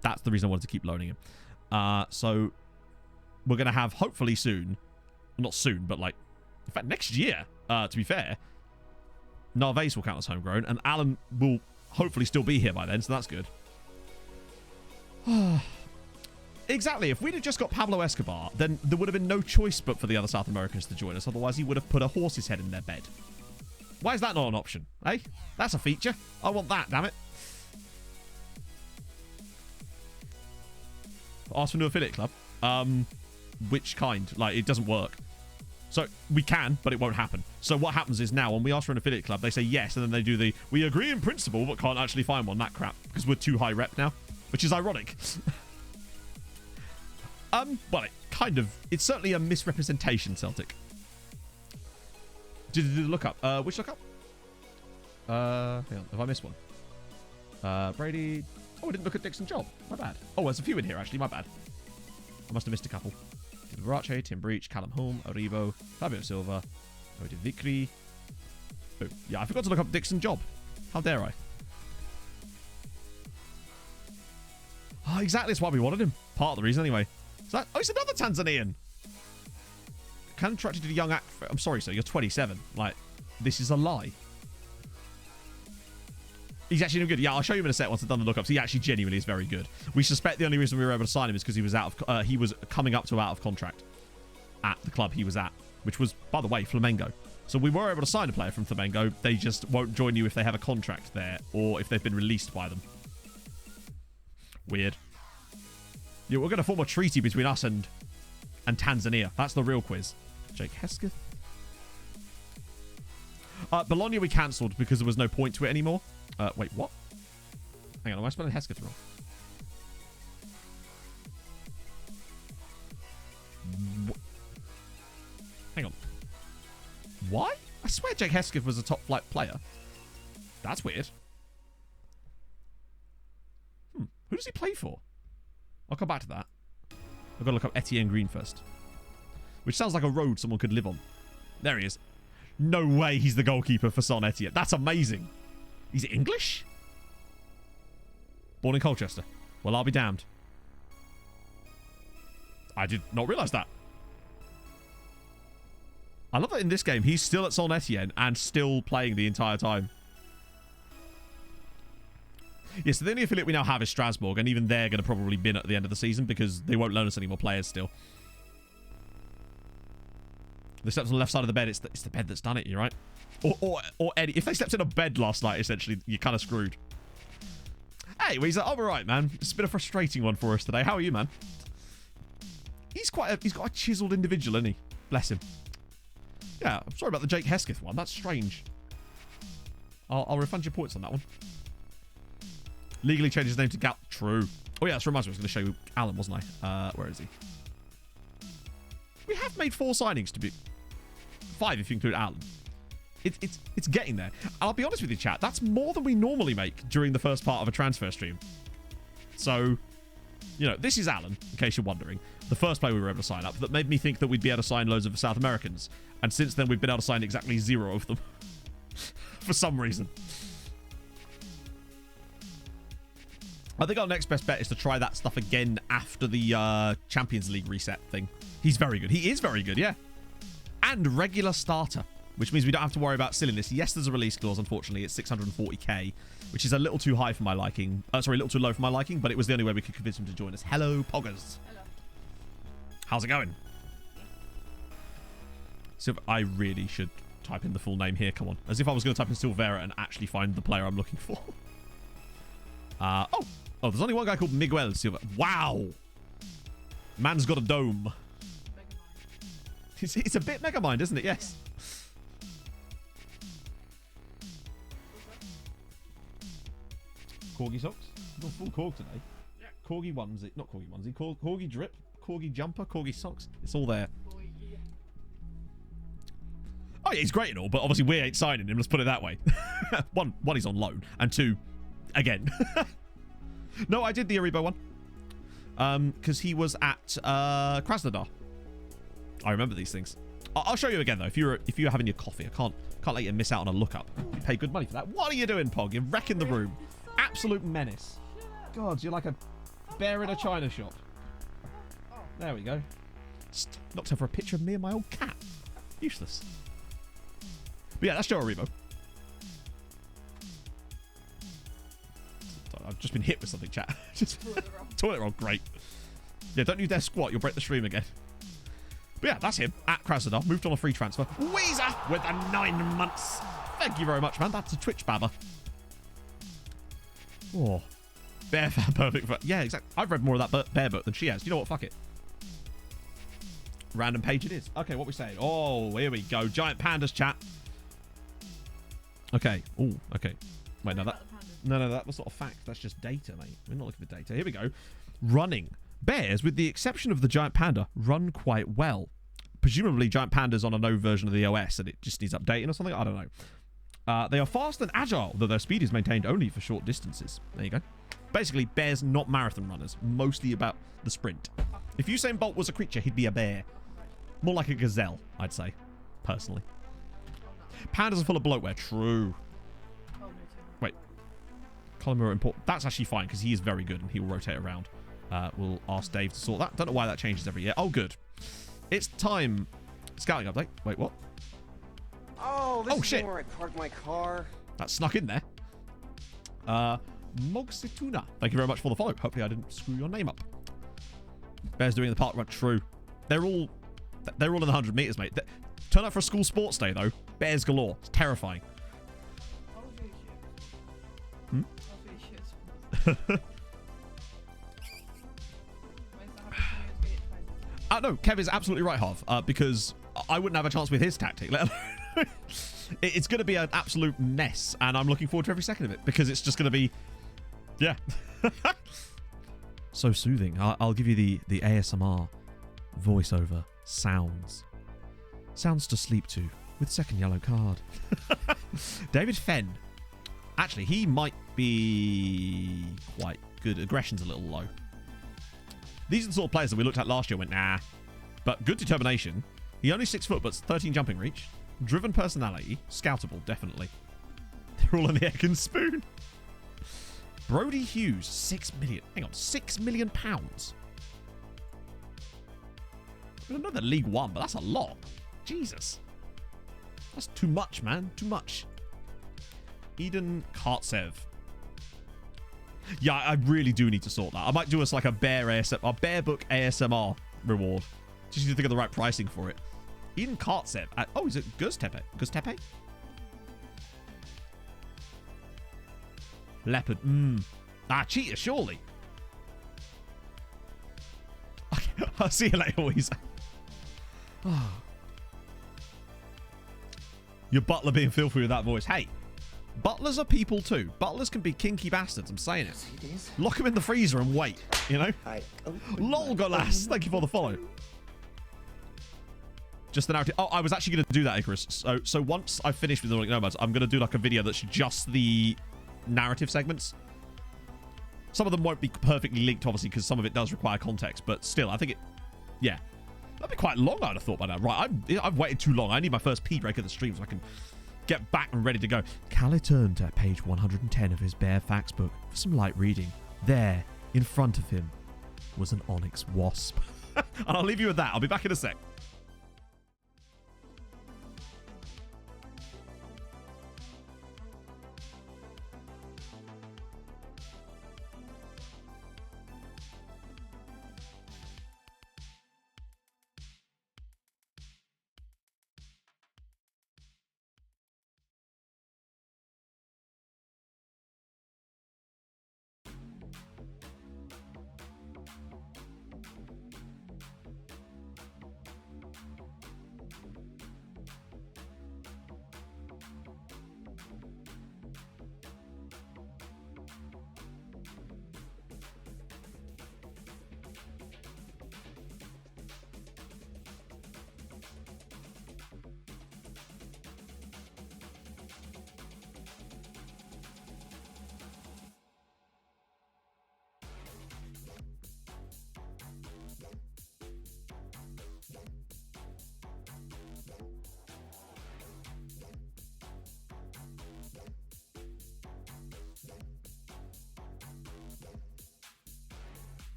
That's the reason I wanted to keep loaning him. So we're going to have, hopefully soon... Not soon, but like... In fact, next year, to be fair, Narvaez will count as homegrown, and Alan will hopefully still be here by then, so that's good. Exactly. If we'd have just got Pablo Escobar, then there would have been no choice but for the other South Americans to join us. Otherwise, he would have put a horse's head in their bed. Why is that not an option? Eh? That's a feature. I want that, damn it. Ask for new affiliate club. Which kind? Like, it doesn't work. So, we can, but it won't happen. So, what happens is now, when we ask for an affiliate club, they say yes, and then they do the, we agree in principle, but can't actually find one. That crap. Because we're too high rep now. Which is ironic. Well, it kind of... It's certainly a misrepresentation, Celtic. Did you look up? Which look up? Hang on. Have I missed one? Brady... Oh, I didn't look at Dixon Job. My bad. Oh, there's a few in here, actually. My bad. I must have missed a couple. Did Varace, Tim Breach, Callum Holm, Aribo, Fabio Silva, Odin Vickery. Oh, yeah, I forgot to look up Dixon Job. How dare I? Oh, exactly. That's why we wanted him. Part of the reason, anyway. So that, oh, it's another Tanzanian. Contracted to a young actor. I'm sorry, sir. You're 27. Like, this is a lie. He's actually good. Yeah, I'll show you in a sec once I've done the lookups. He actually genuinely is very good. We suspect the only reason we were able to sign him is because he was he was coming up to out of contract at the club he was at, which was, by the way, Flamengo. So we were able to sign a player from Flamengo. They just won't join you if they have a contract there or if they've been released by them. Weird. Yeah, we're going to form a treaty between us and Tanzania. That's the real quiz. Jake Hesketh. Bologna we cancelled because there was no point to it anymore. Wait, what? Hang on, am I spelling Hesketh wrong? Hang on. Why? I swear Jake Hesketh was a top flight player. That's weird. Who does he play for? I'll come back to that. I've got to look up Etienne Green first. Which sounds like a road someone could live on. There he is. No way he's the goalkeeper for Son Etienne. That's amazing. He's English? Born in Colchester. Well, I'll be damned. I did not realize that. I love that in this game, he's still at Saint Etienne and still playing the entire time. Yeah, so the only affiliate we now have is Strasbourg, and even they're going to probably bin at the end of the season because they won't loan us any more players still. They slept on the left side of the bed. It's the bed that's done it, you're right. Or Eddie. If they slept in a bed last night, essentially, you're kind of screwed. Hey, well, he's like, all right, man. It's been a frustrating one for us today. How are you, man? He's got a chiseled individual, isn't he? Bless him. Yeah, I'm sorry about the Jake Hesketh one. That's strange. I'll refund your points on that one. Legally changed his name to Gal. True. Oh, yeah, that reminds me. I was going to show you Alan, wasn't I? Where is he? We have made 4 signings to be... 5 if you include Alan. It's getting there. And I'll be honest with you, chat. That's more than we normally make during the first part of a transfer stream. So, you know, this is Alan, in case you're wondering. The first player we were able to sign up that made me think that we'd be able to sign loads of South Americans. And since then, we've been able to sign exactly 0 of them. For some reason. I think our next best bet is to try that stuff again after the Champions League reset thing. He's very good. He is very good, yeah. And regular starter, which means we don't have to worry about silliness. Yes, there's a release clause, unfortunately. It's 640k, which is a little too high for my liking. Sorry, a little too low for my liking, but it was the only way we could convince him to join us. Hello, Poggers. Hello. How's it going? So I really should type in the full name here. Come on. As if I was going to type in Silvera and actually find the player I'm looking for. Oh, there's only one guy called Miguel Silva. Wow. Man's got a dome. It's a bit Megamind, isn't it? Yes. Corgi socks? You've gone full Korg today. Yeah. Corgi onesie. Not Corgi onesie. Corgi drip. Corgi jumper. Corgi socks. It's all there. Oh, yeah, he's great and all, but obviously we ain't signing him. Let's put it that way. One, he's on loan. And 2, again. No, I did the Aribo one. Because he was at Krasnodar. I remember these things. I'll show you again, though. If you're having your coffee, I can't let you miss out on a lookup. You pay good money for that. What are you doing, Pog? You're wrecking the room. Absolute menace. God, you're like a bear in a china shop. There we go. Just knocked over a picture of me and my old cat. Useless. But yeah, that's Joe Aribo. I've just been hit with something, chat. Just toilet roll, great. Yeah, don't you dare squat, you'll break the stream again. But yeah, that's him at Krasnodar. Moved on a free transfer. Weezer with the 9 months. Thank you very much, man. That's a Twitch babber. Oh, bear fan perfect. Yeah, exactly. I've read more of that bear book than she has. You know what? Fuck it. Random page it is. Okay, what we saying? Oh, here we go. Giant pandas, chat. Okay. Oh, okay. Wait, no, that was not a fact. That's just data, mate. We're not looking for data. Here we go. Running. Bears, with the exception of the giant panda, run quite well. Presumably, giant panda's on a no version of the OS and it just needs updating or something. I don't know. They are fast and agile, though their speed is maintained only for short distances. There you go. Basically, bears not marathon runners. Mostly about the sprint. If Usain Bolt was a creature, he'd be a bear. More like a gazelle, I'd say. Personally. Pandas are full of bloatware. True. Wait. Colin important. That's actually fine because he is very good and he will rotate around. We'll ask Dave to sort that. Don't know why that changes every year. Oh, good. It's time. Scouting update. Wait, what? Oh, this is shit. where I parked my car. That snuck in there. Mogsituna. Thank you very much for the follow. Hopefully I didn't screw your name up. Bears doing the park run. True. They're all in the 100 meters, mate. Turn up for a school sports day, though. Bears galore. It's terrifying. Hmm? No, Kev is absolutely right, Harv, because I wouldn't have a chance with his tactic. It's going to be an absolute mess, and I'm looking forward to every second of it, because it's just going to be... Yeah. So soothing. I'll give you the ASMR voiceover sounds. Sounds to sleep to with second yellow card. David Fenn. Actually, he might be quite good. Aggression's a little low. These are the sort of players that we looked at last year and went, nah. But good determination. He only 6 foot, but 13 jumping reach. Driven personality. Scoutable, definitely. They're all in the egg and spoon. Brody Hughes, 6 million. Hang on, £6 million. I know they're League One, but that's a lot. Jesus. That's too much, man. Too much. Eden Kartsev. Yeah, I really do need to sort that. I might do us like a bear book ASMR reward. Just need to think of the right pricing for it. Eden Kartsev. Oh, is it Göztepe? Göztepe? Leopard. Cheetah, surely. I'll see you later, Weezer. Your butler being filthy with that voice. Hey, butlers are people too. Butlers can be kinky bastards. I'm saying it. Lock them in the freezer and wait, you know? Lol, Golas. Thank you for the follow. Just the narrative. Oh, I was actually going to do that, Icarus. So once I finish with the Nordic Nomads, I'm going to do like a video that's just the narrative segments. Some of them won't be perfectly linked, obviously, because some of it does require context. But still, I think it... Yeah. That'd be quite long, I'd have thought by now. Right, I've waited too long. I need my first pee break of the stream so I can get back and ready to go. Callie turned to page 110 of his bare facts book for some light reading. There, in front of him, was an onyx wasp. And I'll leave you with that. I'll be back in a sec.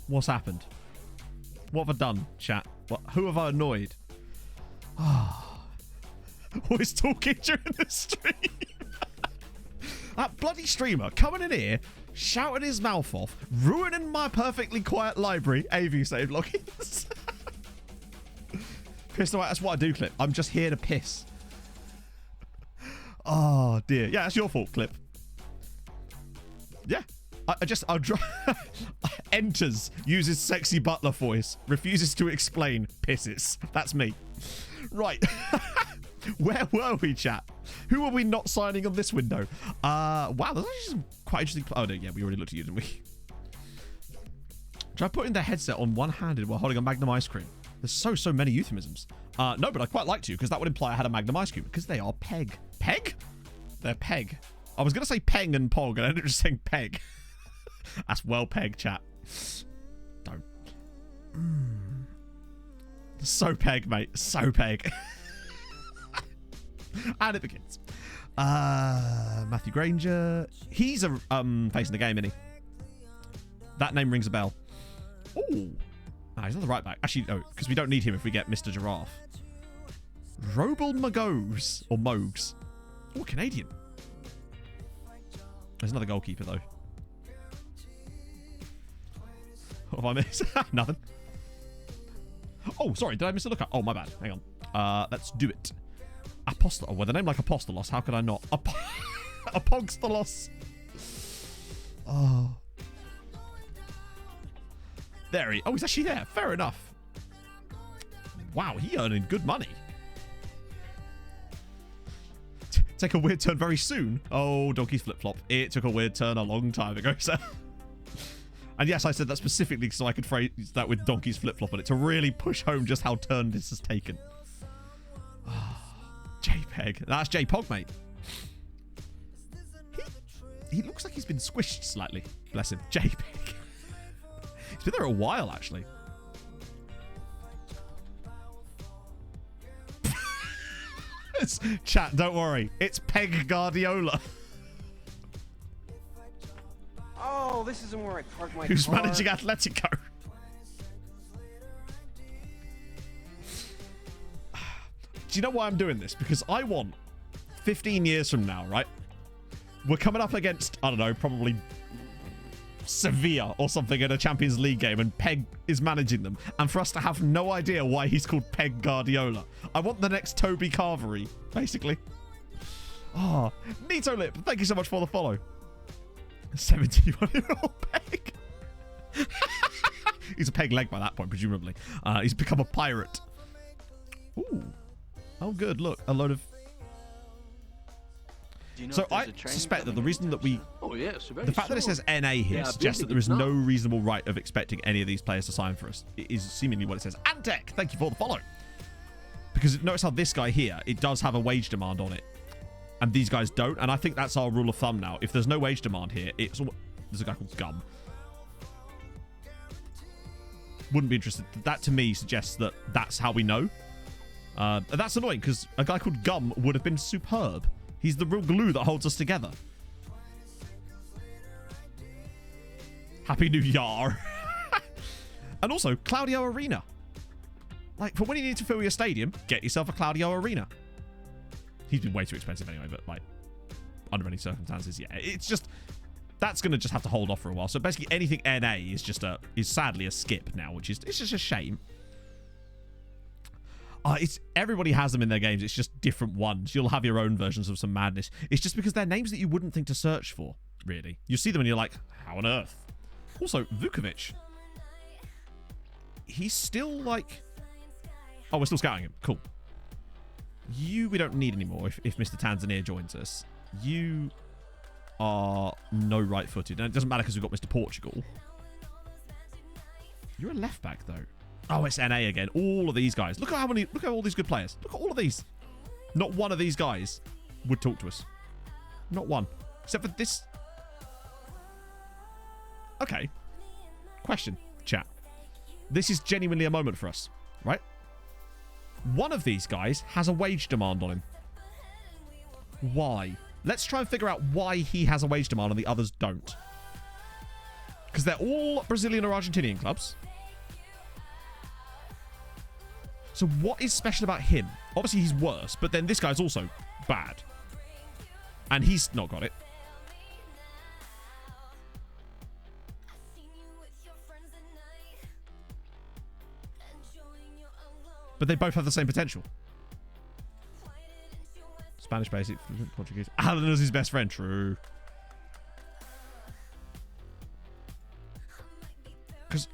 What's happened? What have I done, chat? Who have I annoyed? Who is talking during the stream? That bloody streamer coming in here, shouting his mouth off, ruining my perfectly quiet library. AV save logins. Pissed away. That's what I do, Clip. I'm just here to piss. Oh, dear. Yeah, that's your fault, Clip. Yeah. I'll enters, uses sexy butler voice, refuses to explain, pisses. That's me. Right. Where were we, chat? Who are we not signing on this window? Wow, there's actually some quite interesting... Oh, no, yeah, we already looked at you, didn't we? Try putting the headset on one-handed while holding a Magnum ice cream. There's so many euphemisms. No, but I quite like to, because that would imply I had a Magnum ice cream, because they are peg. Peg? They're peg. I was going to say peng and pog, and I ended up just saying peg. That's well pegged, chat. Don't. So peg, mate. So peg. And it begins. Matthew Granger. He's facing the game, isn't he? That name rings a bell. Ooh. Nah, he's on the right back. Actually, no, because we don't need him if we get Mr. Giraffe. Robel Magos. Or Mogs. Oh, Canadian. There's another goalkeeper, though. What have I missed? Nothing. Oh, sorry. Did I miss a lookup? Oh, my bad. Hang on. Let's do it. Apostol. Oh, with a name like Apostolos, how could I not? Apogstolos. Oh. There he... Oh, he's actually there. Fair enough. Wow, he earning good money. Take a weird turn very soon. Oh, Donkey's flip-flop. It took a weird turn a long time ago, sir. And yes, I said that specifically so I could phrase that with Donkey's flip-flop on it to really push home just how turn this has taken. Oh, JPEG. That's JPOG, mate. He looks like he's been squished slightly. Bless him. JPEG. He's been there a while, actually. Chat, don't worry. It's Peg Guardiola. Oh, this isn't where I park my Who's car. managing Atletico. Do you know why I'm doing this? Because I want 15 years from now, right? We're coming up against, I don't know, probably Sevilla or something in a Champions League game, and Peg is managing them, and for us to have no idea why he's called Peg Guardiola. I want the next Toby Carvery, basically. Oh, Nito Lip, thank you so much for the follow. 71-year-old Peg. He's a peg leg by that point, presumably. He's become a pirate. Ooh. Oh, good. Look, a load of... So I suspect that the reason that we... Oh, yes, the fact that it says NA here suggests that there is no reasonable right of expecting any of these players to sign for us. It is seemingly what it says. Antec, thank you for the follow. Because notice how this guy here, it does have a wage demand on it. And these guys don't. And I think that's our rule of thumb now. If there's no wage demand here, it's... There's a guy called Gum. Wouldn't be interested. That, to me, suggests that that's how we know. And that's annoying, because a guy called Gum would have been superb. He's the real glue that holds us together. Happy New Year. And also, Claudio Arena. Like, for when you need to fill your stadium, get yourself a Claudio Arena. He's been way too expensive anyway, but, like, under any circumstances, yeah. It's just... That's going to just have to hold off for a while. So, basically, anything NA is just is sadly a skip now, which is... It's just a shame. Everybody has them in their games. It's just different ones. You'll have your own versions of some madness. It's just because they're names that you wouldn't think to search for, really. You see them and you're like, how on earth? Also, Vukovic. He's still like... Oh, we're still scouting him. Cool. You, we don't need anymore if Mr. Tanzania joins us. You are no right-footed. And it doesn't matter because we've got Mr. Portugal. You're a left back, though. Oh, it's NA again. All of these guys. Look at all these good players. Look at all of these. Not one of these guys would talk to us. Not one. Except for this. Okay. Question, chat. This is genuinely a moment for us, right? One of these guys has a wage demand on him. Why? Let's try and figure out why he has a wage demand and the others don't. Because they're all Brazilian or Argentinian clubs. So what is special about him? Obviously, he's worse, but then this guy's also bad. And he's not got it. But they both have the same potential. Spanish basic, Portuguese. Alan is his best friend. True. Because,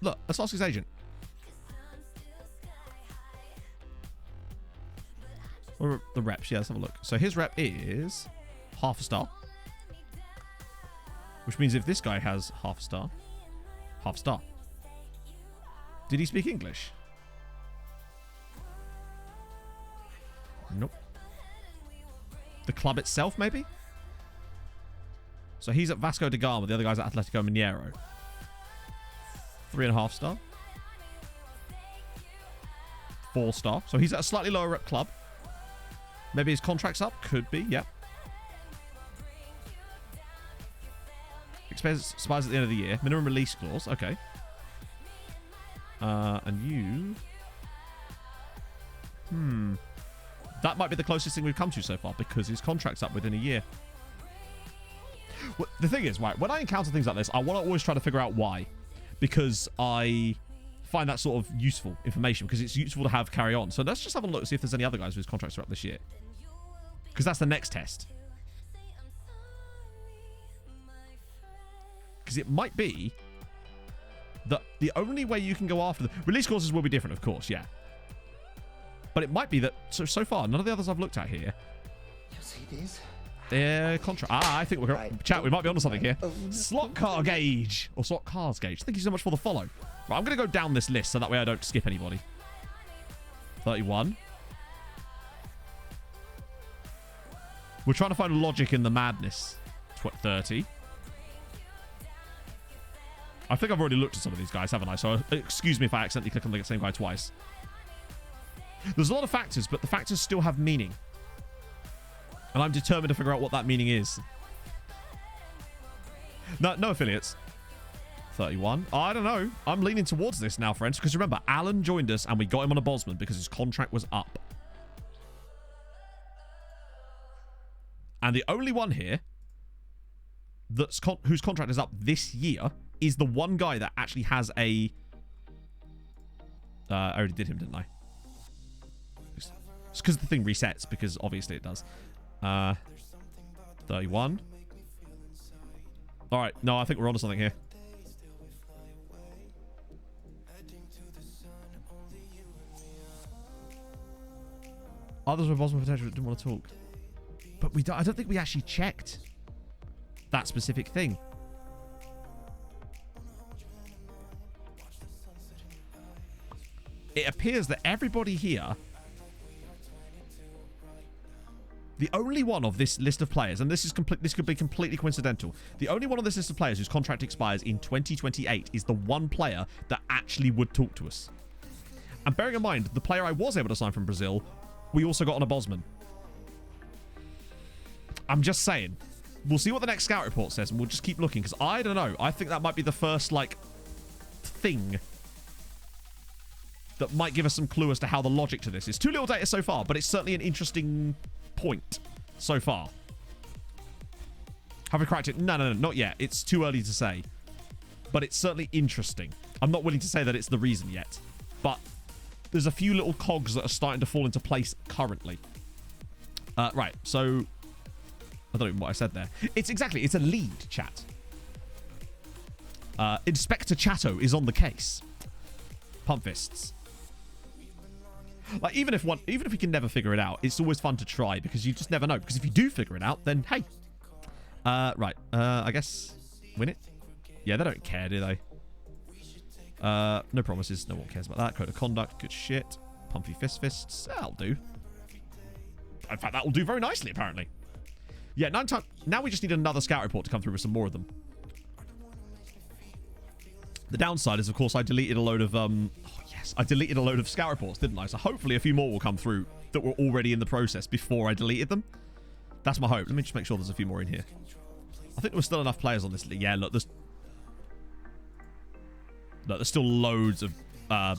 look, let's ask his agent. Or the reps, yeah, let's have a look. So his rep is half a star. Which means if this guy has half a star. Did he speak English? Nope. The club itself, maybe? So he's at Vasco da Gama. The other guy's at Atletico Mineiro. 3.5 star. 4 star. So he's at a slightly lower rep club. Maybe his contract's up. Could be, yeah. Expires at the end of the year. Minimum release clause. Okay. And you... That might be the closest thing we've come to so far because his contract's up within a year. Well, the thing is, right, when I encounter things like this, I want to always try to figure out why. Because I find that sort of useful information because it's useful to have carry on. So let's just have a look, see if there's any other guys whose contracts are up this year. Because that's the next test. because it might be that the only way you can go after the release clauses will be different, of course, yeah. But it might be that so far none of the others I've looked at here. You see these? They're contract. I think we're chat. We might be onto something here. Slot car gauge or slot cars gauge. Thank you so much for the follow. Right, I'm going to go down this list so that way I don't skip anybody. 31. We're trying to find logic in the madness. 30. I think I've already looked at some of these guys, haven't I? So excuse me if I accidentally click on the same guy twice. There's a lot of factors, but the factors still have meaning. And I'm determined to figure out what that meaning is. No affiliates. 31. I don't know. I'm leaning towards this now, friends. Because remember, Alan joined us and we got him on a Bosman because his contract was up. And the only one here whose contract is up this year is the one guy that actually has a... I already did him, didn't I? It's because the thing resets, because obviously it does. 31. All right. No, I think we're onto something here. Others with Bosman potential didn't want to talk. But I don't think we actually checked that specific thing. It appears that everybody here, the only one of this list of players, and this could be completely coincidental, the only one on this list of players whose contract expires in 2028 is the one player that actually would talk to us. And bearing in mind, the player I was able to sign from Brazil, we also got on a Bosman. I'm just saying. We'll see what the next scout report says, and we'll just keep looking, because I don't know. I think that might be the first, like, thing that might give us some clue as to how the logic to this is. Too little data so far, but it's certainly an interesting point so far. Have we cracked it? No, not yet. It's too early to say. But it's certainly interesting. I'm not willing to say that it's the reason yet. But there's a few little cogs that are starting to fall into place currently. Right, so... I don't know what I said there. It's a lead, chat. Inspector Chatto is on the case. Pump fists. Like, even if we can never figure it out, it's always fun to try because you just never know. Because if you do figure it out, then hey. Right. I guess win it. Yeah, they don't care, do they? No promises. No one cares about that. Code of conduct. Good shit. Pumpy fists. That'll do. In fact, that will do very nicely, apparently. Yeah, 9 times. Now we just need another scout report to come through with some more of them. The downside is, of course, I deleted a load of... I deleted a load of scout reports, didn't I? So hopefully a few more will come through that were already in the process before I deleted them. That's my hope. Let me just make sure there's a few more in here. I think there were still enough players on this league. Yeah, look, there's still loads of... yeah,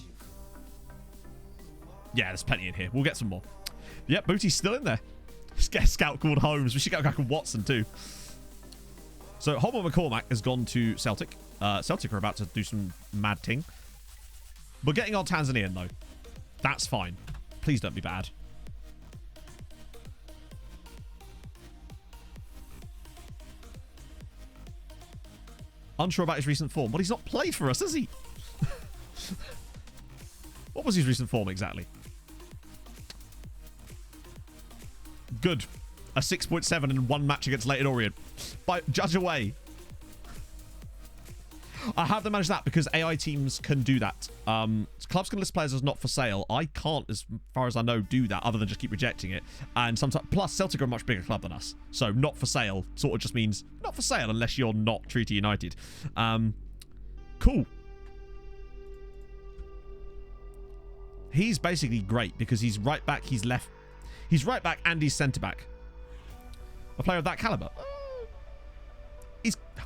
there's plenty in here. We'll get some more. Yep, Booty's still in there. Let's get a scout called Holmes. We should get a guy called Watson too. So Homer McCormack has gone to Celtic. Celtic are about to do some mad ting. We're getting our Tanzanian though. That's fine. Please don't be bad. Unsure about his recent form. Well, he's not played for us, has he? What was his recent form exactly? Good. A 6.7 in one match against Leyton Orient. By judge away. I have to manage that because AI teams can do that. Clubs can list players as not for sale. I can't, as far as I know, do that other than just keep rejecting it. And sometimes, plus Celtic are a much bigger club than us. So not for sale sort of just means not for sale unless you're not Treaty United. Cool. He's basically great because he's right back, he's left. He's right back and he's centre back. A player of that caliber.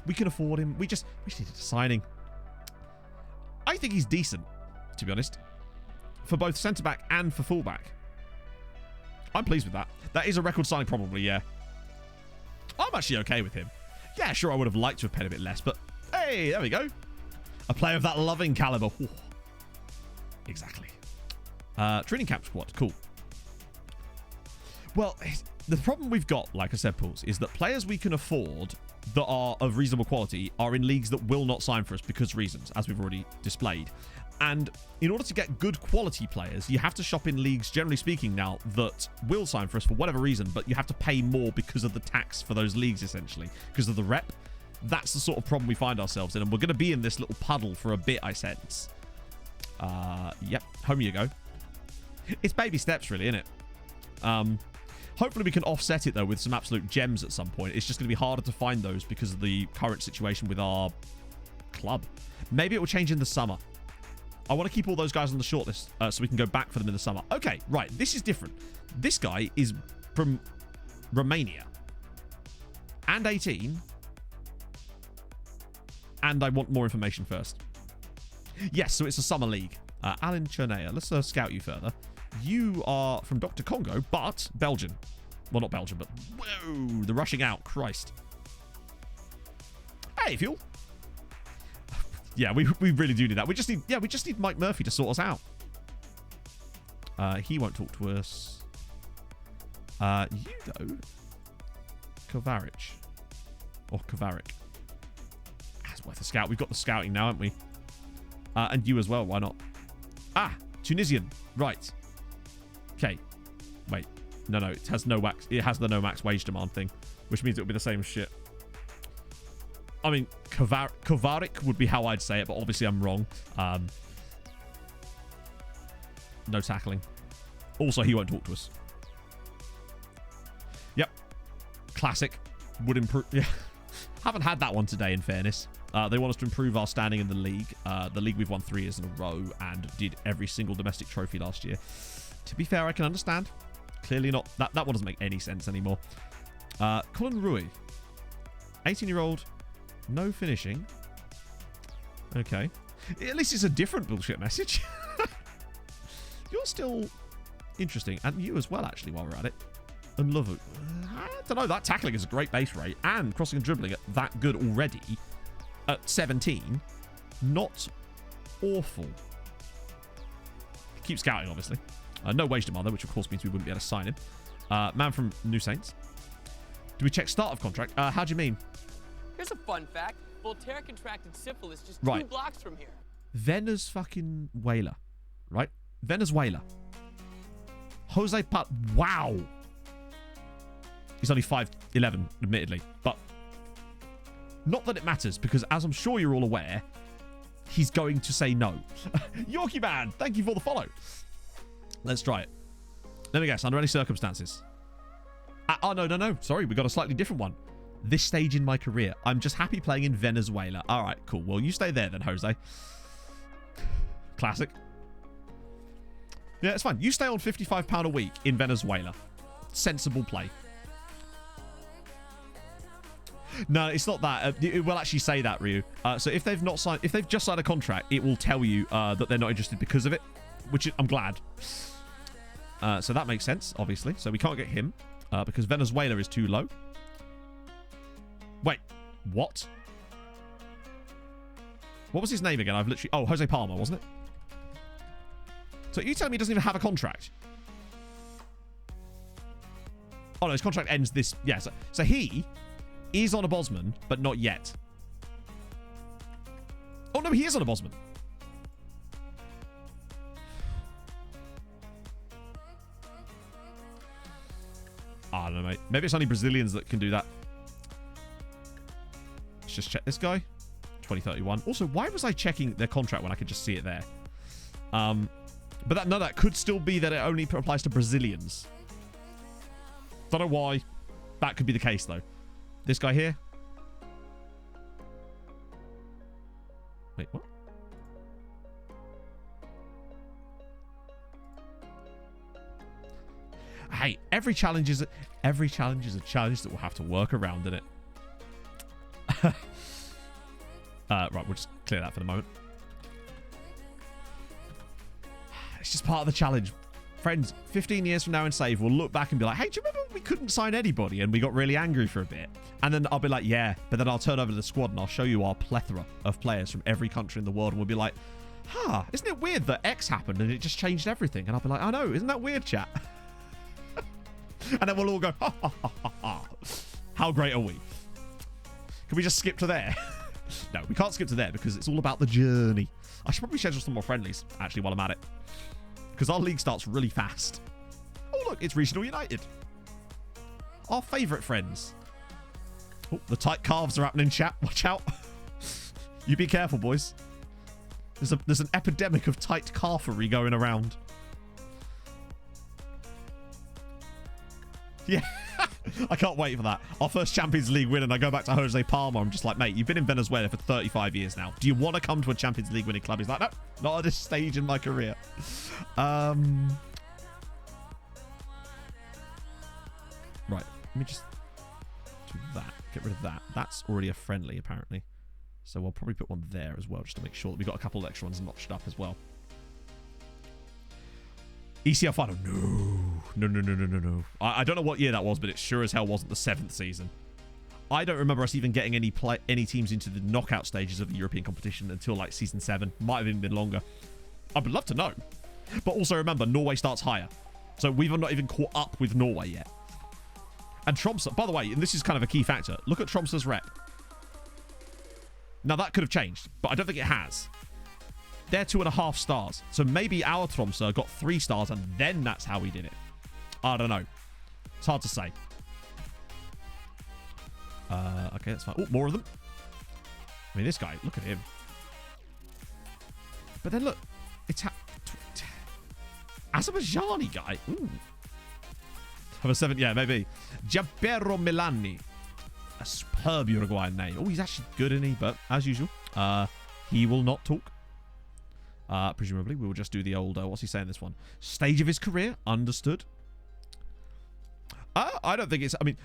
We can afford him. We just needed a signing. I think he's decent, to be honest. For both centre back and for full back. I'm pleased with that. That is a record signing probably, yeah. I'm actually okay with him. Yeah, sure, I would have liked to have paid a bit less, but hey, there we go. A player of that loving caliber. Ooh. Exactly. Training camp squad. Cool. Well, the problem we've got, like I said, Pauls, is that players we can afford that are of reasonable quality are in leagues that will not sign for us because reasons, as we've already displayed. And in order to get good quality players, you have to shop in leagues, generally speaking now, that will sign for us for whatever reason, but you have to pay more because of the tax for those leagues, essentially, because of the rep. That's the sort of problem we find ourselves in, and we're going to be in this little puddle for a bit, I sense. Yep, home you go. It's baby steps, really, isn't it? Hopefully we can offset it, though, with some absolute gems at some point. It's just going to be harder to find those because of the current situation with our club. Maybe it will change in the summer. I want to keep all those guys on the shortlist so we can go back for them in the summer. Okay, right. This is different. This guy is from Romania. And 18. And I want more information first. Yes, so it's a summer league. Alan Chernea. Let's scout you further. You are from Dr. Congo, but Belgian. Well, not Belgian, but... Whoa! The rushing out. Christ. Hey, Fuel. Yeah, we really do need that. We just need Mike Murphy to sort us out. He won't talk to us. You, though. Kovacic. Or Kovacic. That's worth a scout. We've got the scouting now, haven't we? And you as well. Why not? Ah! Tunisian. Right. Okay. Wait. No. It has no wax. It has the no max wage demand thing, which means it'll be the same shit. I mean, Kovacic would be how I'd say it, but obviously I'm wrong. No tackling. Also, he won't talk to us. Yep. Classic. Would improve. Yeah. Haven't had that one today, in fairness. They want us to improve our standing in the league. The league we've won 3 years in a row and did every single domestic trophy last year. To be fair, I can understand. Clearly not. That one doesn't make any sense anymore. Colin Rui. 18-year-old. No finishing. Okay. At least it's a different bullshit message. You're still interesting. And you as well, actually, while we're at it. And love it. I don't know. That tackling is a great base rate. And crossing and dribbling at that good already. At 17. Not awful. Keep scouting, obviously. No wage demander, which of course means we wouldn't be able to sign him. Man from New Saints. Do we check start of contract? How do you mean? Here's a fun fact. Voltaire contracted syphilis just 2 Right. blocks from here. Venezuela. Right? Venezuela. Jose Pat. Wow. He's only 5'11", admittedly. But not that it matters, because as I'm sure you're all aware, he's going to say no. Yorkie Man, thank you for the follow. Let's try it. Let me guess, under any circumstances. Oh, no. Sorry, we got a slightly different one. This stage in my career, I'm just happy playing in Venezuela. All right, cool. Well, you stay there then, Jose. Classic. Yeah, it's fine. You stay on £55 a week in Venezuela. Sensible play. No, it's not that. It will actually say that, Ryu. So if they've just signed a contract, it will tell you that they're not interested because of it, which I'm glad. So that makes sense, obviously. So we can't get him because Venezuela is too low. Wait, what? What was his name again? I've literally... Oh, Jose Palmer, wasn't it? So you telling me he doesn't even have a contract? Oh, no, his contract ends this... Yeah, so he is on a Bosman, but not yet. Oh, no, he is on a Bosman. I don't know, mate. Maybe it's only Brazilians that can do that. Let's just check this guy. 2031. Also, why was I checking their contract when I could just see it there? But that could still be that it only applies to Brazilians. Don't know why. That could be the case, though. This guy here. Wait, what? Hey, every challenge is a challenge that we'll have to work around, isn't it? Right, we'll just clear that for the moment. It's just part of the challenge. Friends, 15 years from now in Save, we'll look back and be like, hey, do you remember we couldn't sign anybody and we got really angry for a bit? And then I'll be like, yeah, but then I'll turn over to the squad and I'll show you our plethora of players from every country in the world and we'll be like, isn't it weird that X happened and it just changed everything? And I'll be like, I know, isn't that weird, chat? And then we'll all go, ha, ha, ha, ha, ha. How great are we? Can we just skip to there? No, we can't skip to there because it's all about the journey. I should probably schedule some more friendlies, actually, while I'm at it. Because our league starts really fast. Oh, look, it's Regional United. Our favourite friends. Oh, the tight calves are happening, chat. Watch out. You be careful, boys. There's an epidemic of tight calfery going around. Yeah. I can't wait for that. Our first Champions League win, and I go back to Jose Palma. I'm just like, mate, you've been in Venezuela for 35 years now. Do you want to come to a Champions League winning club? He's like, no, not at this stage in my career. Right. Let me just do that. Get rid of that. That's already a friendly, apparently. So we'll probably put one there as well, just to make sure that we've got a couple of extra ones notched up as well. ECL final. No. I don't know what year that was, but it sure as hell wasn't the 7th season. I don't remember us even getting any teams into the knockout stages of the European competition until like season 7. Might have even been longer. I would love to know. But also remember, Norway starts higher. So we've not even caught up with Norway yet. And Tromsø, by the way, and this is kind of a key factor, look at Tromsø's rep. Now that could have changed, but I don't think it has. They're 2.5 stars. So maybe our Tromsø got 3 stars and then that's how we did it. I don't know. It's hard to say. Okay, that's fine. Oh, more of them. I mean, this guy, look at him. But then look, it's Azerbaijani guy. Ooh. Have a 7th, yeah, maybe. Giampero Milani. A superb Uruguayan name. Oh, he's actually good, isn't he? But as usual, he will not talk. Presumably, we will just do the old, what's he saying this one? Stage of his career, understood. I don't think it's, I mean,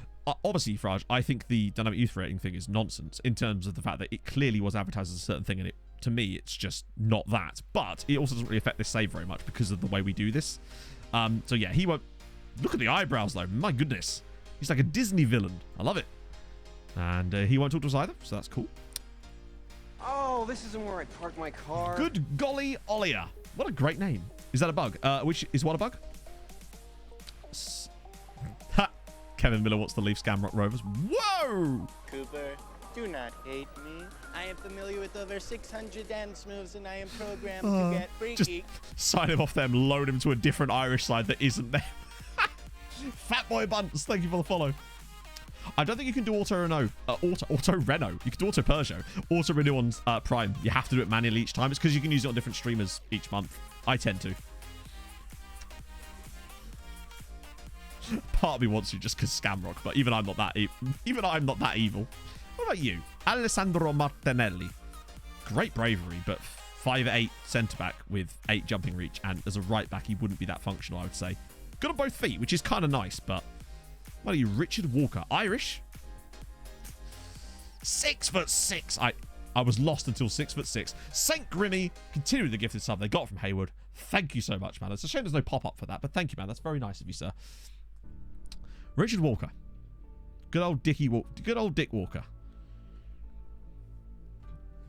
obviously, Fraj, I think the dynamic youth rating thing is nonsense in terms of the fact that it clearly was advertised as a certain thing, and to me, it's just not that. But it also doesn't really affect this save very much because of the way we do this. So yeah, he won't, look at the eyebrows though, my goodness. He's like a Disney villain. I love it. And he won't talk to us either, so that's cool. Oh, this isn't where I park my car. Good golly, Olia. What a great name. Is that a bug? Which is what a bug? Ha! Kevin Miller wants to leave Scamrock Rovers. Whoa! Cooper, do not hate me. I am familiar with over 600 dance moves and I am programmed to get freaky. Just sign him off them, load him to a different Irish side that isn't there. Fatboy Bunts, thank you for the follow. I don't think you can do auto Renault. Auto Renault. You can do auto Peugeot. Auto renew on Prime. You have to do it manually each time. It's because you can use it on different streamers each month. I tend to. Part of me wants to just because Scamrock, but even I'm not that evil. What about you? Alessandro Martinelli. Great bravery, but 5'8" centre-back with 8 jumping reach, and as a right-back, he wouldn't be that functional, I would say. Good on both feet, which is kind of nice, but... What are you, Richard Walker? Irish? 6'6". I was lost until 6'6". St. Grimmy, continue the gifted sub they got from Hayward. Thank you so much, man. It's a shame there's no pop-up for that, but thank you, man. That's very nice of you, sir. Richard Walker. Good old Dick Walker.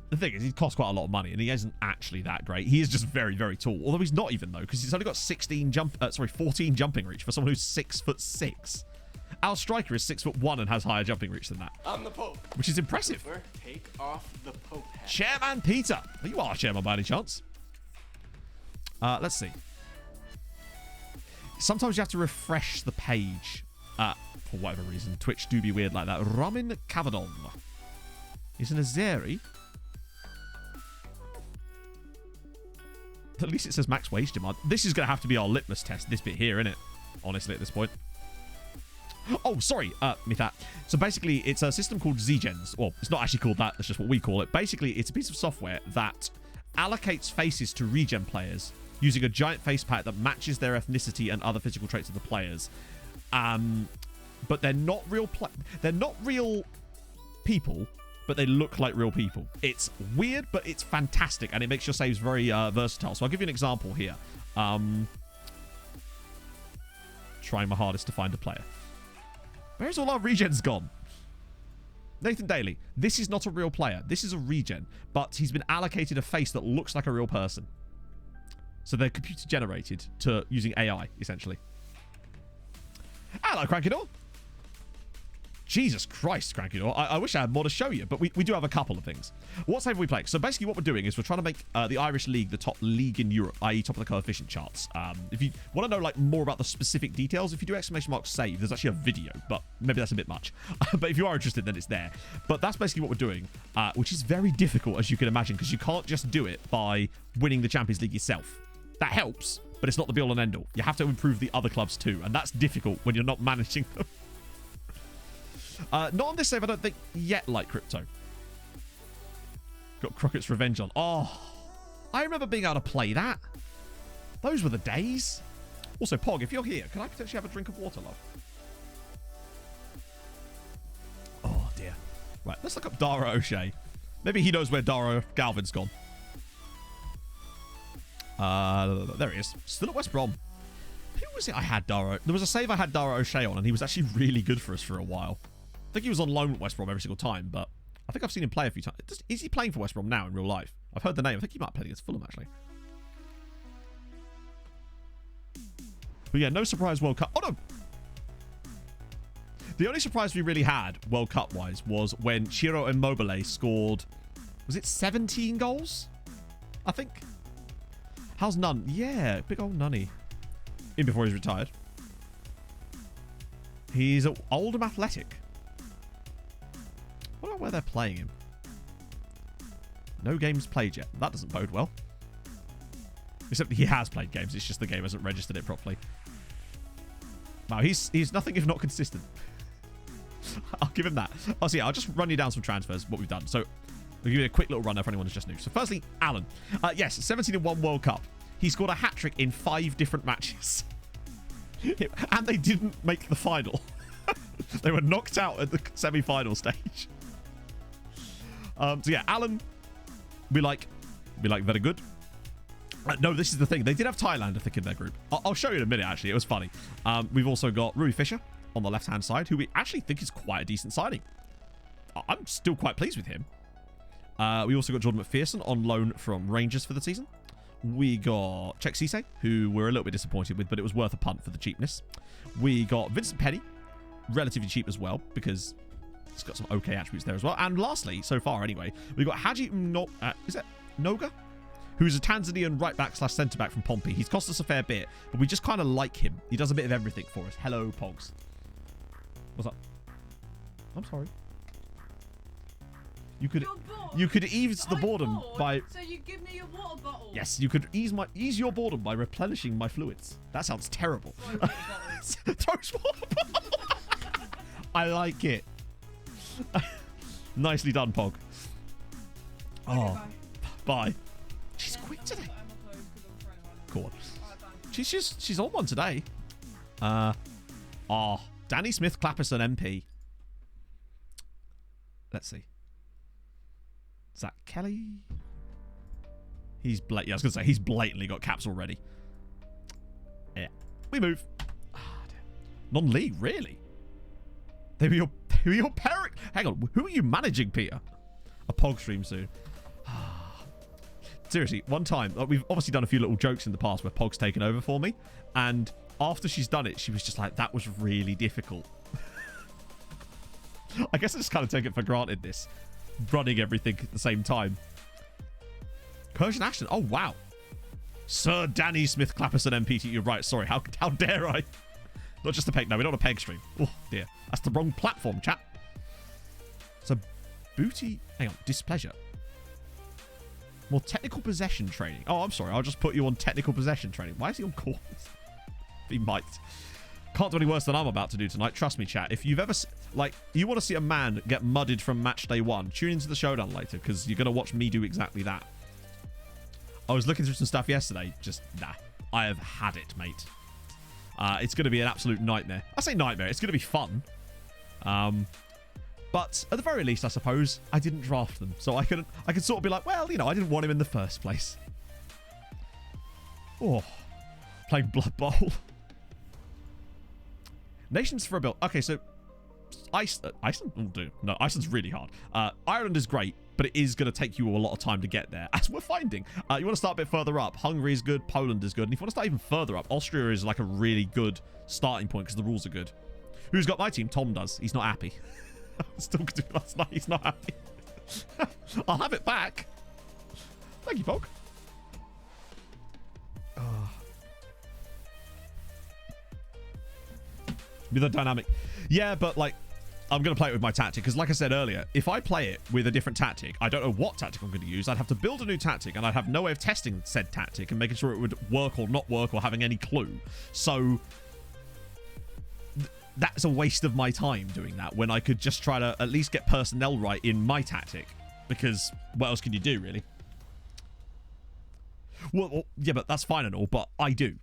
The thing is, he costs quite a lot of money, and he isn't actually that great. He is just very, very tall. Although he's not even, though, because he's only got 14 jumping reach for someone who's 6'6". Our striker is 6'1" and has higher jumping reach than that. I'm the Pope. Which is impressive. Cooper, take off the Pope hat. Chairman Peter. You are Chairman by any chance. Let's see. Sometimes you have to refresh the page. For whatever reason. Twitch do be weird like that. Ramin Cavadon. He's an Azeri. At least it says max wage demand. This is going to have to be our litmus test, this bit here, isn't it? Honestly, at this point. Oh, sorry, Mithat. So basically, it's a system called Zgens. Well, it's not actually called that. That's just what we call it. Basically, it's a piece of software that allocates faces to regen players using a giant face pack that matches their ethnicity and other physical traits of the players. But they're not real. They're not real people, but they look like real people. It's weird, but it's fantastic, and it makes your saves very versatile. So I'll give you an example here. Trying my hardest to find a player. Where's all our regens gone? Nathan Daly. This is not a real player. This is a regen, but he's been allocated a face that looks like a real person. So they're computer generated to using AI, essentially. Hello, Crankydor. Jesus Christ, Cranky Door. I wish I had more to show you, but we do have a couple of things. What save are we playing? So basically what we're doing is we're trying to make the Irish League the top league in Europe, i.e. top of the coefficient charts. If you want to know like more about the specific details, if you do !save, there's actually a video, but maybe that's a bit much. But if you are interested, then it's there. But that's basically what we're doing, which is very difficult, as you can imagine, because you can't just do it by winning the Champions League yourself. That helps, but it's not the be-all and end-all. You have to improve the other clubs too, and that's difficult when you're not managing them. Not on this save, I don't think, yet, like Crypto. Got Crockett's Revenge on. Oh, I remember being able to play that. Those were the days. Also, Pog, if you're here, can I potentially have a drink of water, love? Oh, dear. Right, let's look up Dara O'Shea. Maybe he knows where Dara Galvin's gone. There he is. Still at West Brom. Who was it I had Dara? There was a save I had Dara O'Shea on, and he was actually really good for us for a while. I think he was on loan at West Brom every single time, but I think I've seen him play a few times. Is he playing for West Brom now in real life? I've heard the name. I think he might play against Fulham, actually. But yeah, no surprise World Cup. Oh, no! The only surprise we really had, World Cup-wise, was when Ciro Immobile scored... Was it 17 goals? I think. How's Nunn? Yeah, big old Nunny. In before he's retired. He's Oldham Athletic. What about where they're playing him? No games played yet. That doesn't bode well. Except he has played games. It's just the game hasn't registered it properly. Wow, he's nothing if not consistent. I'll give him that. Oh, so yeah, I'll just run you down some transfers, what we've done. So, I'll give you a quick little runner for anyone who's just new. So, firstly, Alan. Yes, 17 in one World Cup. He scored a hat-trick in 5 different matches. And they didn't make the final. They were knocked out at the semi-final stage. So yeah, Alan, we like very good. No, this is the thing. They did have Thailand, I think, in their group. I'll show you in a minute, actually. It was funny. We've also got Rui Fisher on the left-hand side, who we actually think is quite a decent signing. I'm still quite pleased with him. We also got Jordan McPherson on loan from Rangers for the season. We got Czech Cisse, who we're a little bit disappointed with, but it was worth a punt for the cheapness. We got Vincent Penny, relatively cheap as well, because it's got some okay attributes there as well. And lastly, so far anyway, we've got Haji is it Noga? Who's a Tanzanian right-back / centre-back from Pompey. He's cost us a fair bit, but we just kind of like him. He does a bit of everything for us. Hello, Pogs. What's up? I'm sorry. You could ease the boredom by... So you give me your water bottle. Yes, you could ease your boredom by replenishing my fluids. That sounds terrible. Throws water bottle. I like it. Nicely done, Pog. Oh, bye. She's quick today. Cool. She's on one today. Danny Smith Clapperson MP. Let's see. Zach Kelly. Yeah, I was gonna say he's blatantly got caps already. Yeah, we move. Non-league, really? They were your parent. Hang on, who are you managing, Peter? A Pog stream soon. Seriously, one time, we've obviously done a few little jokes in the past where Pog's taken over for me, and after she's done it, she was just like, that was really difficult. I guess I just kind of take it for granted, this. Running everything at the same time. Persian Ashton. Oh, wow. Sir Danny Smith Clapperson MPT. You're right. Sorry. How dare I? Not just a peg. No, we're not a peg stream. Oh, dear. That's the wrong platform, chat. So, booty. Hang on. Displeasure. More technical possession training. Oh, I'm sorry. I'll just put you on technical possession training. Why is he on course? He might. Can't do any worse than I'm about to do tonight. Trust me, chat. If you've ever... Like, you want to see a man get mudded from match day 1, tune into the showdown later, because you're going to watch me do exactly that. I was looking through some stuff yesterday. Just, nah. I have had it, mate. It's going to be an absolute nightmare. I say nightmare. It's going to be fun. But at the very least, I suppose, I didn't draft them. So I can sort of be like, well, you know, I didn't want him in the first place. Oh. Playing Blood Bowl. Nations for a build. Okay, so Iceland? No, Iceland's really hard. Ireland is great, but it is going to take you a lot of time to get there, as we're finding. You want to start a bit further up. Hungary is good. Poland is good. And if you want to start even further up, Austria is like a really good starting point because the rules are good. Who's got my team? Tom does. He's not happy. I was talking to him last night. He's not happy. I'll have it back. Thank you, Pog. With a dynamic. Yeah, but like, I'm going to play it with my tactic. Because like I said earlier, if I play it with a different tactic, I don't know what tactic I'm going to use. I'd have to build a new tactic and I'd have no way of testing said tactic and making sure it would work or not work or having any clue. So that's a waste of my time doing that when I could just try to at least get personnel right in my tactic. Because what else can you do, really? Well, yeah, but that's fine and all, but I do.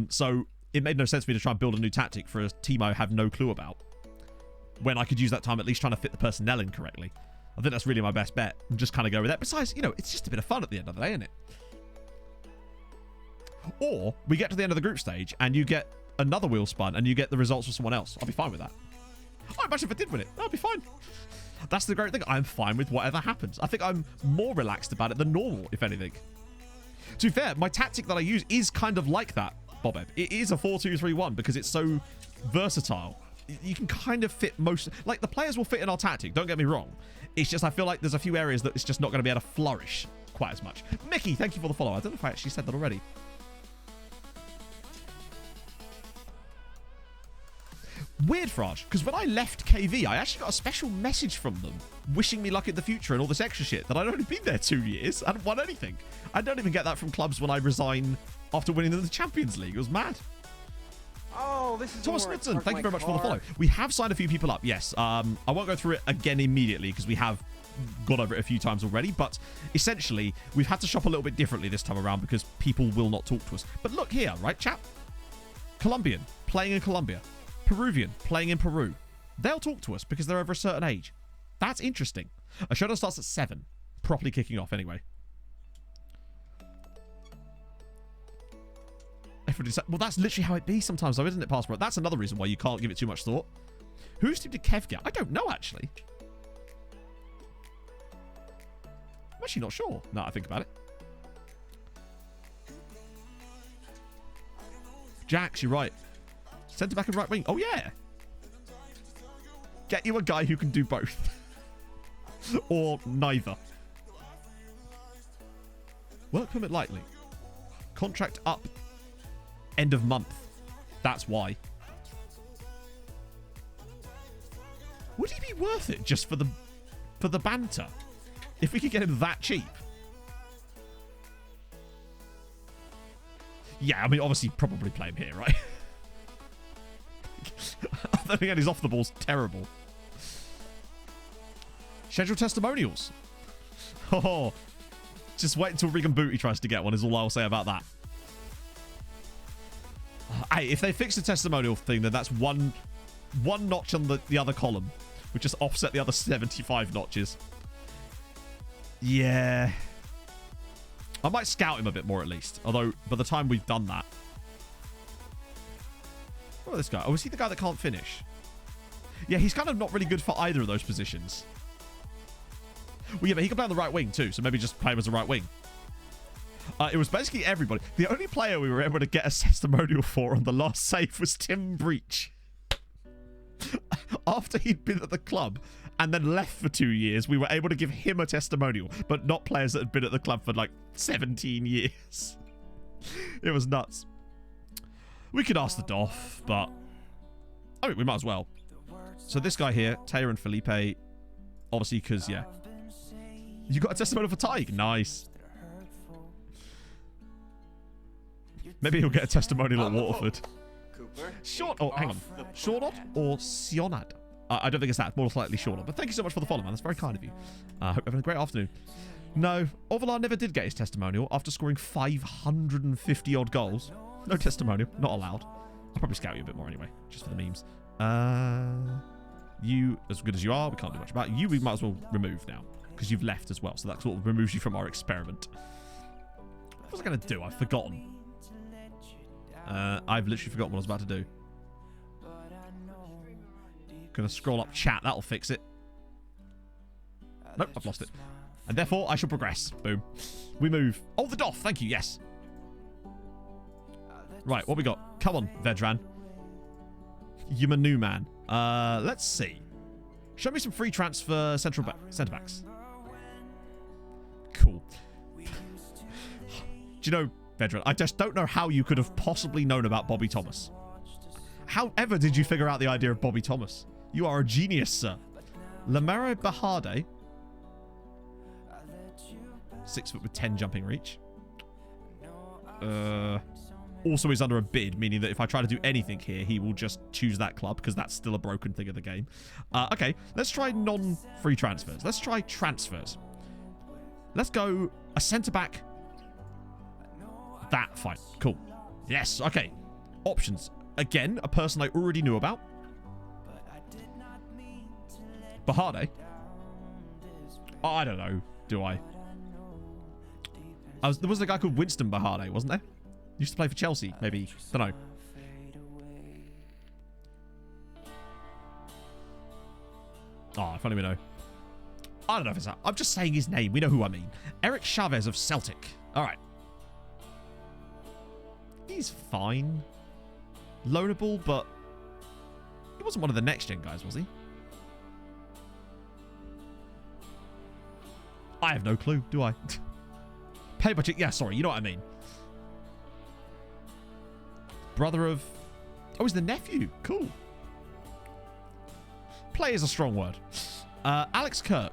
So it made no sense for me to try and build a new tactic for a team I have no clue about, when I could use that time at least trying to fit the personnel in correctly. I think that's really my best bet. And just kind of go with that. Besides, you know, it's just a bit of fun at the end of the day, isn't it? Or we get to the end of the group stage and you get another wheel spun and you get the results for someone else. I'll be fine with that. Oh, imagine if I did win it. I'll be fine. That's the great thing. I'm fine with whatever happens. I think I'm more relaxed about it than normal, if anything. To be fair, my tactic that I use is kind of like that, Bobeb. It is a 4-2-3-1 because it's so versatile. You can kind of fit most... Like, the players will fit in our tactic, don't get me wrong. It's just I feel like there's a few areas that it's just not going to be able to flourish quite as much. Mickey, thank you for the follow. I don't know if I actually said that already. Weird, Fraj, because when I left KV, I actually got a special message from them wishing me luck in the future and all this extra shit that I'd only been there 2 years. I hadn't won anything. I don't even get that from clubs when I resign after winning the Champions League. It was mad. Oh, this is Thomas Knudsen, thank you very much for the follow. We have signed a few people up, yes. I won't go through it again immediately because we have gone over it a few times already, but essentially we've had to shop a little bit differently this time around because people will not talk to us. But look here, right, chap? Colombian, playing in Colombia. Peruvian, playing in Peru. They'll talk to us because they're over a certain age. That's interesting. A showdown starts at 7. Properly kicking off anyway. Well, that's literally how it be sometimes, though, isn't it, Passport? That's another reason why you can't give it too much thought. Whose team did Kev get? I don't know, actually. I'm actually not sure, now that I think about it. Jax, you're right. Centre back and right wing. Oh, yeah. Get you a guy who can do both. Or neither. Work permit lightly. Contract up. End of month. That's why. Would he be worth it just for the banter? If we could get him that cheap. Yeah, I mean, obviously, probably play him here, right? I don't think he's off the ball's terrible. Schedule testimonials. Oh, just wait until Regan Booty tries to get one is all I'll say about that. Hey, if they fix the testimonial thing, then that's one notch on the other column. We just offset the other 75 notches. Yeah. I might scout him a bit more at least. Although, by the time we've done that... What about this guy? Oh, is he the guy that can't finish? Yeah, he's kind of not really good for either of those positions. Well, yeah, but he can play on the right wing too, so maybe just play him as a right wing. It was basically everybody. The only player we were able to get a testimonial for on the last save was Tim Breach. After he'd been at the club and then left for 2 years, we were able to give him a testimonial, but not players that had been at the club for like 17 years. It was nuts. We could ask the Doff, but I mean, we might as well. So this guy here, Taylor and Felipe, obviously because, yeah. You got a testimonial for Tig? Nice. Maybe he'll get a testimonial at Waterford. Short. Oh, hang on. Shornot or Sionad? I don't think it's that. More slightly Shornot. But thank you so much for the follow, man. That's very kind of you. Hope you're having a great afternoon. No, Ovalar never did get his testimonial after scoring 550 odd goals. No testimonial. Not allowed. I'll probably scout you a bit more anyway, just for the memes. You, as good as you are, we can't do much about you. We might as well remove now because you've left as well. So that sort of removes you from our experiment. What was I going to do? I've forgotten. I've literally forgotten what I was about to do. Gonna scroll up chat. That'll fix it. Nope, I've lost it. And therefore, I shall progress. Boom. We move. Oh, the Doff. Thank you. Yes. Right, what we got? Come on, Vedran. You're my new man. Let's see. Show me some free transfer centre backs. Cool. Do you know, Vedran, I just don't know how you could have possibly known about Bobby Thomas. However did you figure out the idea of Bobby Thomas? You are a genius, sir. Lamare Bahade. 6 foot with 10 jumping reach. Also is under a bid, meaning that if I try to do anything here, he will just choose that club because that's still a broken thing of the game. Okay, let's try non-free transfers. Let's try transfers. Let's go a centre-back. That, fine. Cool. Yes, okay. Options. Again, a person I already knew about. Bahade. Oh, I don't know. Do I? There was a guy called Winston Bahade, wasn't there? Used to play for Chelsea, maybe. Don't know. Oh, if only we know. I don't know if it's that. I'm just saying his name. We know who I mean. Eric Chavez of Celtic. All right. He's fine. Loanable, but he wasn't one of the next-gen guys, was he? I have no clue, do I? Pay budget. Yeah, sorry. You know what I mean. Brother of... Oh, he's the nephew. Cool. Play is a strong word. Alex Kirk.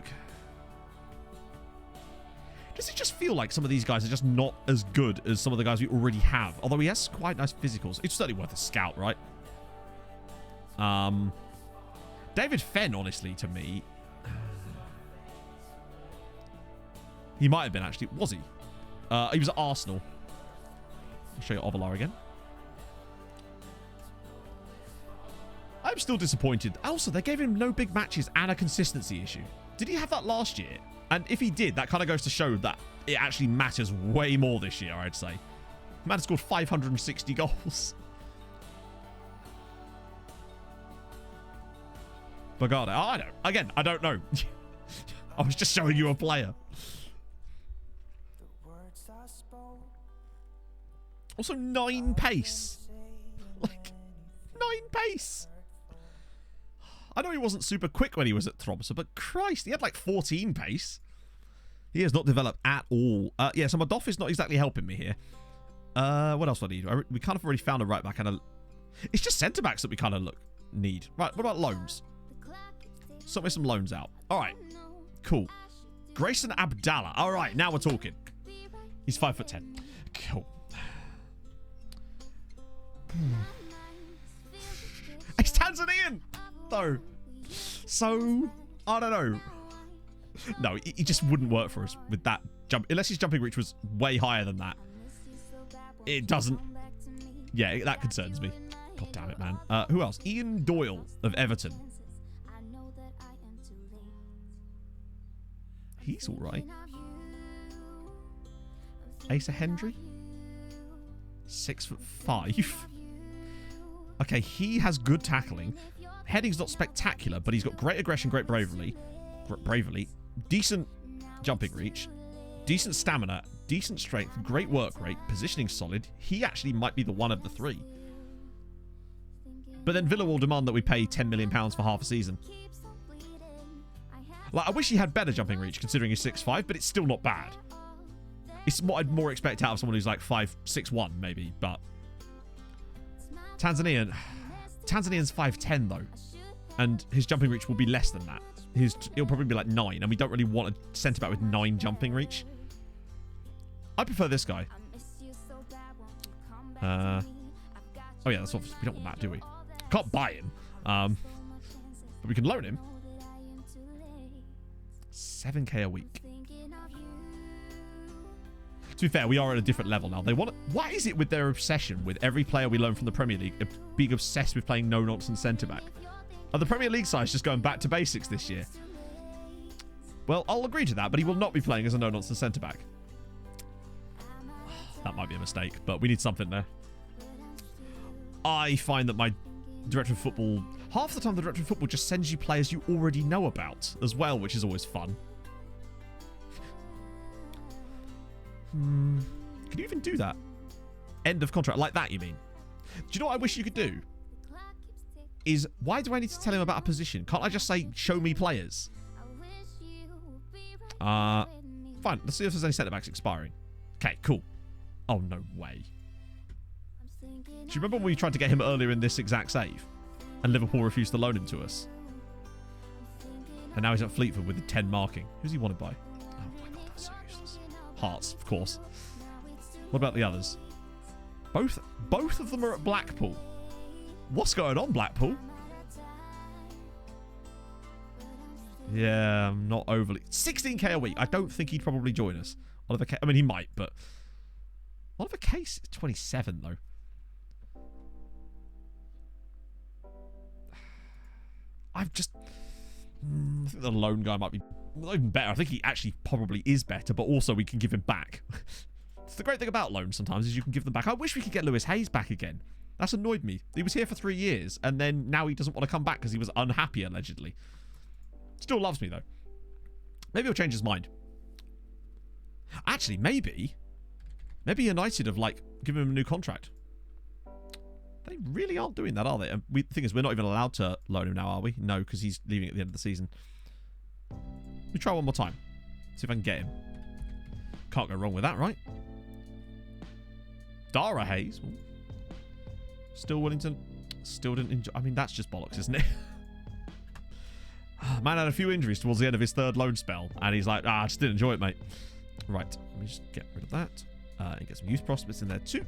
Does it just feel like some of these guys are just not as good as some of the guys we already have? Although he has quite nice physicals. It's certainly worth a scout, right? David Fenn, honestly, to me... He might have been, actually. Was he? He was at Arsenal. I'll show you Ovalar again. I'm still disappointed. Also, they gave him no big matches and a consistency issue. Did he have that last year? And if he did, that kind of goes to show that it actually matters way more this year, I'd say. Man has scored 560 goals. Bagada. Oh, I know. Again, I don't know. I was just showing you a player. Also, 9 pace. Like, 9 pace. I know he wasn't super quick when he was at Tromsø, but Christ, he had like 14 pace. He has not developed at all. Yeah, so my Doff is not exactly helping me here. What else do I need? We kind of already found a right back. It's just centre backs that we kind of need. Right, what about loans? Sort me some loans out. All right, cool. Grayson Abdallah. All right, now we're talking. He's 5'10". Cool. He's Tanzanian, though. So, I don't know. No, he just wouldn't work for us with that jump. Unless his jumping reach was way higher than that. It doesn't. Yeah, that concerns me. God damn it, man. Who else? Ian Doyle of Everton. He's all right. Asa Hendry. 6'5". Okay, he has good tackling. Heading's not spectacular, but he's got great aggression, great bravery. Decent jumping reach. Decent stamina. Decent strength. Great work rate. Positioning solid. He actually might be the one of the 3. But then Villa will demand that we pay £10 million for half a season. Like, I wish he had better jumping reach, considering he's 6'5", but it's still not bad. It's what I'd more expect out of someone who's like 6'1", maybe, but... Tanzanian's 5'10", though. And his jumping reach will be less than that. It'll probably be like 9, and we don't really want a centre-back with 9 jumping reach. I prefer this guy. Oh yeah, that's obviously... We don't want that, do we? Can't buy him. But we can loan him. 7k a week. To be fair, we are at a different level now. They want. What is it with their obsession with every player we loan from the Premier League being obsessed with playing no-nonsense centre-back? Are the Premier League sides just going back to basics this year? Well, I'll agree to that, but he will not be playing as a no-nonsense centre-back. That might be a mistake, but we need something there. I find that my director of football... Half the time, the director of football just sends you players you already know about as well, which is always fun. Can you even do that? End of contract. Like that, you mean? Do you know what I wish you could do? is, why do I need to tell him about a position? Can't I just say, show me players? Fine. Let's see if there's any centre-backs expiring. Okay, cool. Oh, no way. Do you remember when we tried to get him earlier in this exact save? And Liverpool refused to loan him to us? And now he's at Fleetwood with a 10 marking. Who's he wanted by? Oh my god, that's so useless. Hearts, of course. What about the others? Both of them are at Blackpool. What's going on, Blackpool? Yeah, I'm not overly... 16k a week. I don't think he'd probably join us. Oliver K... I mean, he might, but... Oliver Case is 27, though. I've just... I think the loan guy might be not even better. I think he actually probably is better, but also we can give him back. It's the great thing about loans sometimes is you can give them back. I wish we could get Lewis Hayes back again. That's annoyed me. He was here for 3 years, and then now he doesn't want to come back because he was unhappy, allegedly. Still loves me, though. Maybe he'll change his mind. Actually, maybe United have, like, given him a new contract. They really aren't doing that, are they? And the thing is, we're not even allowed to loan him now, are we? No, because he's leaving at the end of the season. Let me try one more time. See if I can get him. Can't go wrong with that, right? Dara Hayes. Ooh. Still willing to... Still didn't enjoy... I mean, that's just bollocks, isn't it? Man had a few injuries towards the end of his 3rd loan spell, and he's like, I just didn't enjoy it, mate. Right, let me just get rid of that. And get some youth prospects in there too.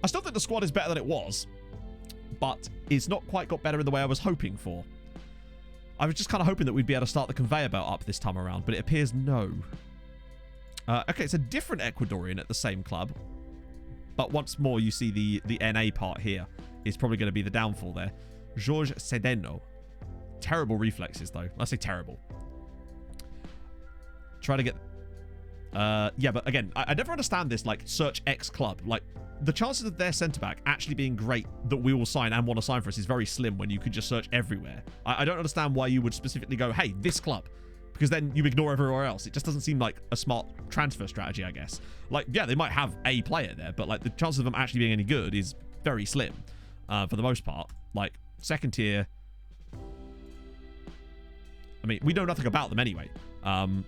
I still think the squad is better than it was, but it's not quite got better in the way I was hoping for. I was just kind of hoping that we'd be able to start the conveyor belt up this time around, but it appears no. Okay, it's a different Ecuadorian at the same club, but once more you see the NA part here is probably going to be the downfall there. Jorge Sedeno. Terrible reflexes, though. I say terrible. Try to get... yeah, but again, I never understand this, like, search X club. Like, the chances of their centre-back actually being great that we will sign and want to sign for us is very slim when you could just search everywhere. I don't understand why you would specifically go, hey, this club. Because then you ignore everywhere else. It just doesn't seem like a smart transfer strategy, I guess. Like, yeah, they might have a player there, but, like, the chances of them actually being any good is very slim for the most part. Like, second tier... I mean, we know nothing about them anyway. Can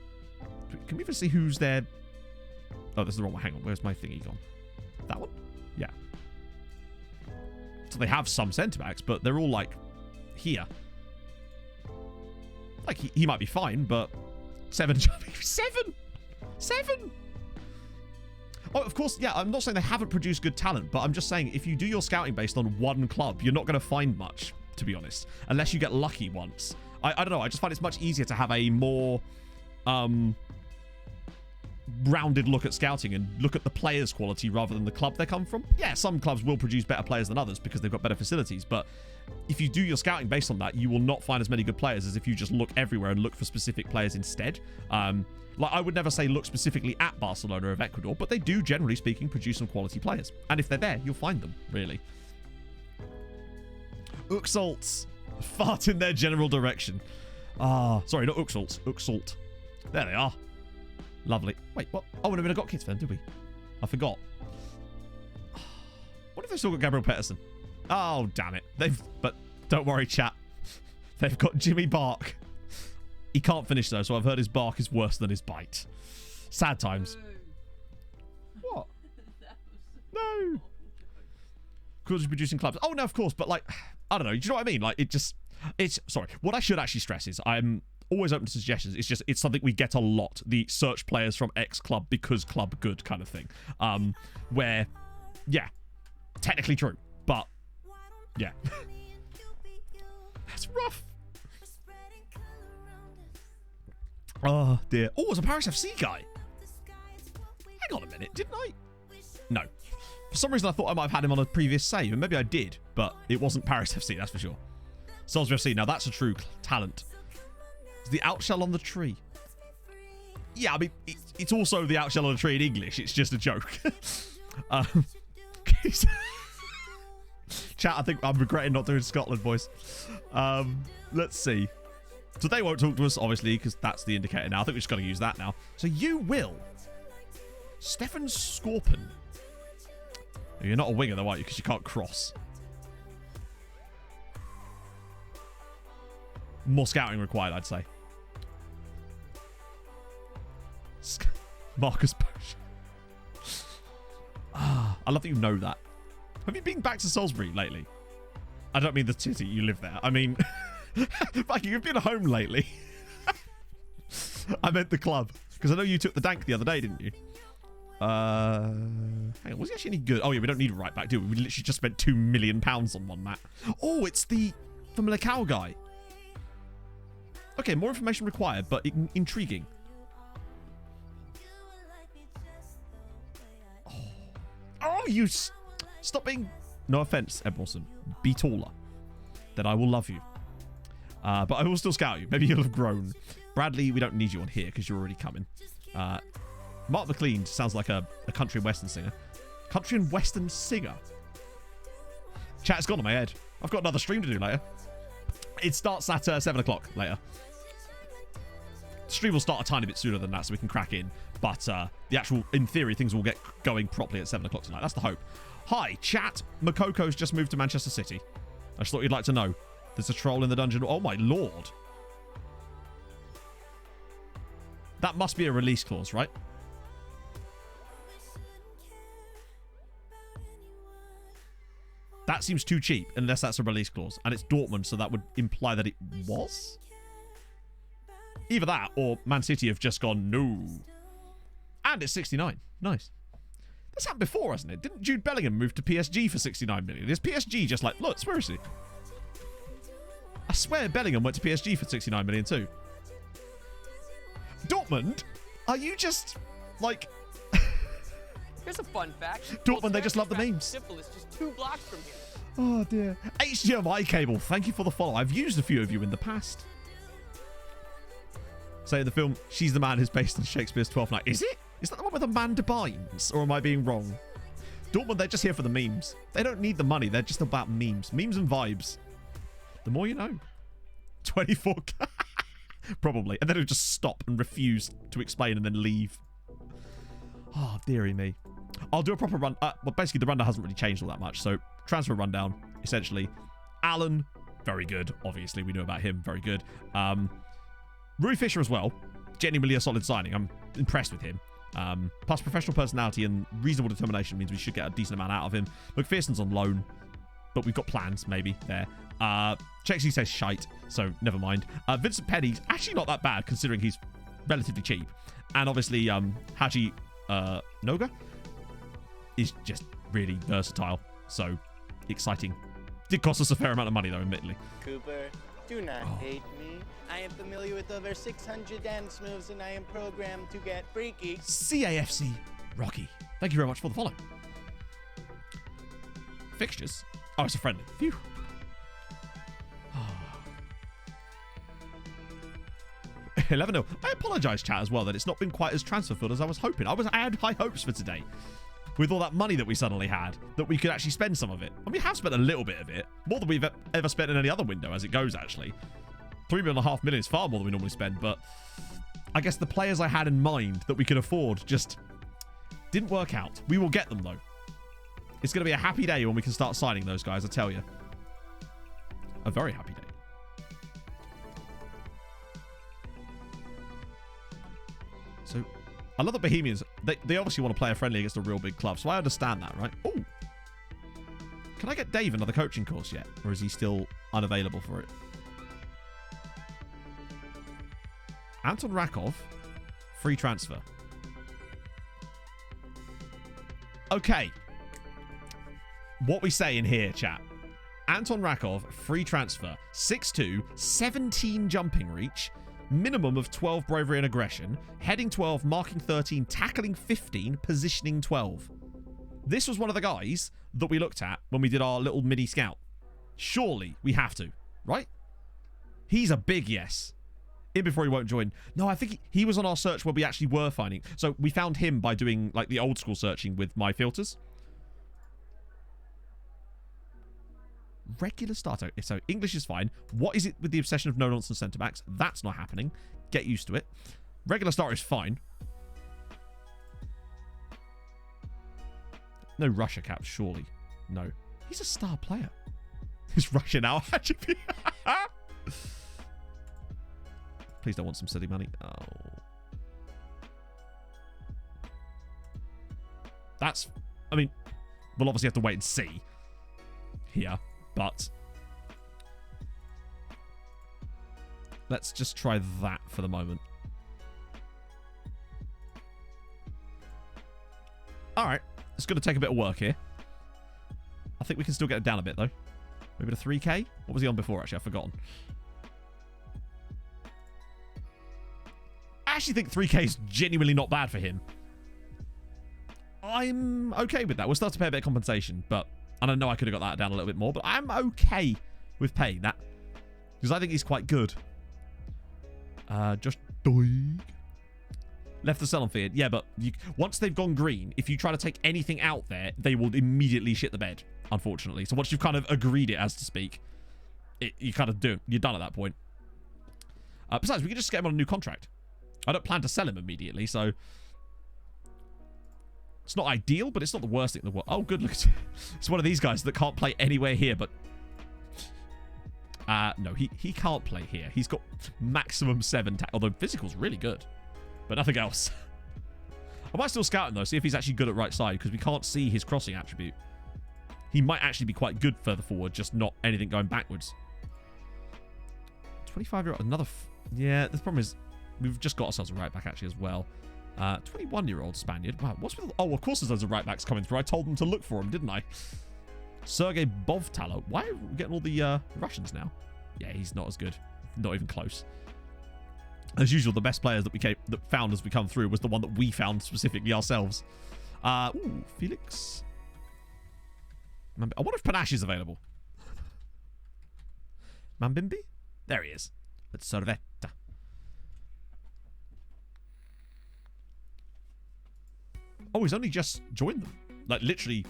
we even see who's there? Oh, this is the wrong one. Hang on. Where's my thingy gone? That one? Yeah. So they have some centre-backs, but they're all, like, here. Like, he might be fine, but... 7. 7! 7! Oh, of course, yeah, I'm not saying they haven't produced good talent, but I'm just saying if you do your scouting based on one club, you're not going to find much, to be honest. Unless you get lucky once. I don't know, I just find it's much easier to have a more rounded look at scouting and look at the players' quality rather than the club they come from. Yeah, some clubs will produce better players than others because they've got better facilities, but if you do your scouting based on that, you will not find as many good players as if you just look everywhere and look for specific players instead. Like, I would never say look specifically at Barcelona of Ecuador, but they do, generally speaking, produce some quality players. And if they're there, you'll find them, really. Uxalts. Fart in their general direction. Sorry, not Uxalt. Uxalt. There they are. Lovely. Wait, what? Oh, we never got kids then, did we? I forgot. What if they still got Gabriel Peterson? Oh, damn it. But don't worry, chat. They've got Jimmy Bark. He can't finish, though, so I've heard his bark is worse than his bite. Sad times. What? No. Could producing clubs. Oh, no, of course, but, like... I don't know. Do you know what I mean? Like, sorry. What I should actually stress is I'm always open to suggestions. It's something we get a lot. The search players from X club because club good kind of thing. Where, yeah, technically true, but yeah. That's rough. Oh, dear. Oh, it's a Paris FC guy. Hang on a minute. Didn't I? No. For some reason, I thought I might have had him on a previous save, and maybe I did, but it wasn't Paris FC, that's for sure. Salisbury FC, now that's a true talent. It's the outshell on the tree. Yeah, I mean, it's also the outshell on the tree in English. It's just a joke. Chat, I think I'm regretting not doing Scotland, boys. Let's see. So they won't talk to us, obviously, because that's the indicator now. I think we've just got to use that now. So you will. Stefan Skorpen. You're not a winger, though, are you? Because you can't cross. More scouting required, I'd say. Marcus Bosch. I love that you know that. Have you been back to Salisbury lately? I don't mean the city, you live there. I mean, Mikey, you've been home lately. I meant the club. Because I know you took the dank the other day, didn't you? Hang on, was he actually any good? Oh yeah, we don't need a right back, do we? We literally just spent £2 million on one mat. Oh, it's the Macau guy. Okay, more information required, but intriguing. Oh, you stop being... No offense, Edmondson. Be taller. Then I will love you. But I will still scout you. Maybe you'll have grown. Bradley, we don't need you on here because you're already coming. Mark McLean sounds like a country and western singer. Country and western singer? Chat's gone on my head. I've got another stream to do later. It starts at 7 o'clock later. The stream will start a tiny bit sooner than that so we can crack in. But the actual, in theory, things will get going properly at 7 o'clock tonight. That's the hope. Hi, chat. Makoko's just moved to Manchester City. I just thought you'd like to know. There's a troll in the dungeon. Oh, my lord. That must be a release clause, right? That seems too cheap, unless that's a release clause. And it's Dortmund, so that would imply that it was? Either that, or Man City have just gone, no. And it's 69. Nice. That's happened before, hasn't it? Didn't Jude Bellingham move to PSG for 69 million? Is PSG just like, look, where is he? I swear Bellingham went to PSG for 69 million too. Dortmund? Are you just, like... Here's a fun fact. Dortmund, they just love the memes. Simple, it's just 2 blocks from here. Oh, dear. HDMI cable, thank you for the follow. I've used a few of you in the past. Say in the film, She's the Man is based on Shakespeare's Twelfth Night. Is it? Is that the one with Amanda Bynes? Or am I being wrong? Dortmund, they're just here for the memes. They don't need the money. They're just about memes. Memes and vibes. The more you know. 24K. Probably. And then it'll just stop and refuse to explain and then leave. Oh, dearie me. I'll do a proper run. Well, basically, the rundown hasn't really changed all that much. So, transfer rundown, essentially. Alan, very good. Obviously, we knew about him. Very good. Rui Fisher as well. Genuinely a solid signing. I'm impressed with him. Plus, professional personality and reasonable determination means we should get a decent amount out of him. McPherson's on loan, but we've got plans, maybe, there. Chexy says shite, so never mind. Vincent Penny's actually not that bad, considering he's relatively cheap. And obviously, Haji Noga is just really versatile, so exciting. Did cost us a fair amount of money, though, admittedly. Cooper, do not hate me. I am familiar with over 600 dance moves, and I am programmed to get freaky. CAFC Rocky. Thank you very much for the follow. Fixtures? Oh, it's a friendly. Phew. 11-0. I apologise, chat, as well, that it's not been quite as transfer filled as I was hoping. I had high hopes for today. With all that money that we suddenly had, that we could actually spend some of it. And we have spent a little bit of it. More than we've ever spent in any other window, as it goes, actually. 3.5 million is far more than we normally spend, but I guess the players I had in mind that we could afford just didn't work out. We will get them, though. It's going to be a happy day when we can start signing those guys, I tell you. A very happy day. So, I love the Bohemians. They obviously want to play a friendly against a real big club, so I understand that, right? Oh, can I get Dave another coaching course yet? Or is he still unavailable for it? Anton Rakov, free transfer. Okay. What we say in here, chat. Anton Rakov, free transfer. 6'2", 17 jumping reach, minimum of 12 bravery and aggression, heading 12, marking 13, tackling 15, positioning 12. This was one of the guys that we looked at when we did our little mini scout. Surely we have to, right? He's a big yes. In before he won't join. No, I think he was on our search where we actually were finding. So we found him by doing like the old school searching with my filters. Regular starter. So English is fine. What is it with the obsession of no-nonsense centre-backs? That's not happening. Get used to it. Regular starter is fine. No Russia caps, surely. No. He's a star player. He's Russia now. Please don't want some city money. Oh. That's... I mean, we'll obviously have to wait and see here, but... let's just try that for the moment. Alright. It's going to take a bit of work here. I think we can still get it down a bit, though. Maybe to 3k? What was he on before, actually? I've forgotten. I actually think 3k is genuinely not bad for him. I'm okay with that. We'll start to pay a bit of compensation, but... and I know I could have got that down a little bit more, but I'm okay with paying that. Because I think he's quite good. Just... left the sell on field. Yeah, but once they've gone green, if you try to take anything out there, they will immediately shit the bed, unfortunately. So once you've kind of agreed it, as to speak, you kind of do. You're done at that point. Besides, we can just get him on a new contract. I don't plan to sell him immediately, so... it's not ideal, but it's not the worst thing in the world. Oh, good. Look, it's one of these guys that can't play anywhere here, but... no, he can't play here. He's got maximum 7 although physical's really good. But nothing else. I might still scout him, though, see if he's actually good at right side, because we can't see his crossing attribute. He might actually be quite good further forward, just not anything going backwards. 25-year-old, another... yeah, the problem is we've just got ourselves a right back, actually, as well. 21-year-old Spaniard. Wow, what's with... oh, of course there's loads of right backs coming through. I told them to look for him, didn't I? Sergei Bovtalo. Why are we getting all the Russians now? Yeah, he's not as good. Not even close. As usual, the best players that found as we come through was the one that we found specifically ourselves. Ooh, Felix. I wonder if Panache is available. Mambimbi? There he is. At Servetta. Oh, he's only just joined them. Like, literally,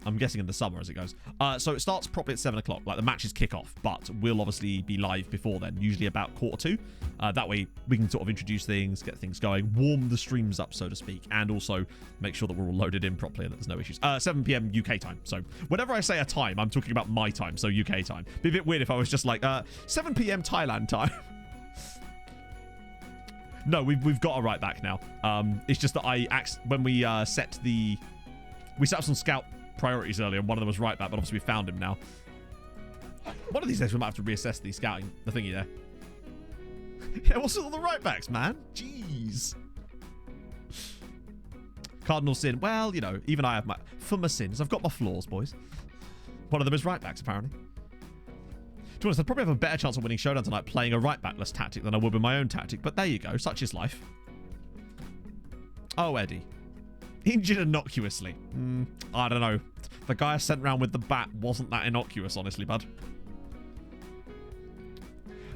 I'm guessing in the summer as it goes. So it starts properly at 7 o'clock. Like, the matches kick off, but we'll obviously be live before then, usually about 1:45. That way, we can sort of introduce things, get things going, warm the streams up, so to speak, and also make sure that we're all loaded in properly and that there's no issues. 7 p.m. UK time. So whenever I say a time, I'm talking about my time, so UK time. Be a bit weird if I was just like, 7 p.m. Thailand time. No, we've got a right back now. It's just that when we set up some scout priorities earlier, and one of them was right back, but obviously we found him now. One of these days we might have to reassess the scouting, the thingy there. Yeah, what's with all the right backs, man? Jeez. Cardinal sin. Well, you know, even I have for my sins. I've got my flaws, boys. One of them is right backs, apparently. To be honest, I'd probably have a better chance of winning Showdown tonight playing a right backless tactic than I would with my own tactic, but there you go. Such is life. Oh, Eddie. Injured innocuously. I don't know. The guy I sent round with the bat wasn't that innocuous, honestly, bud.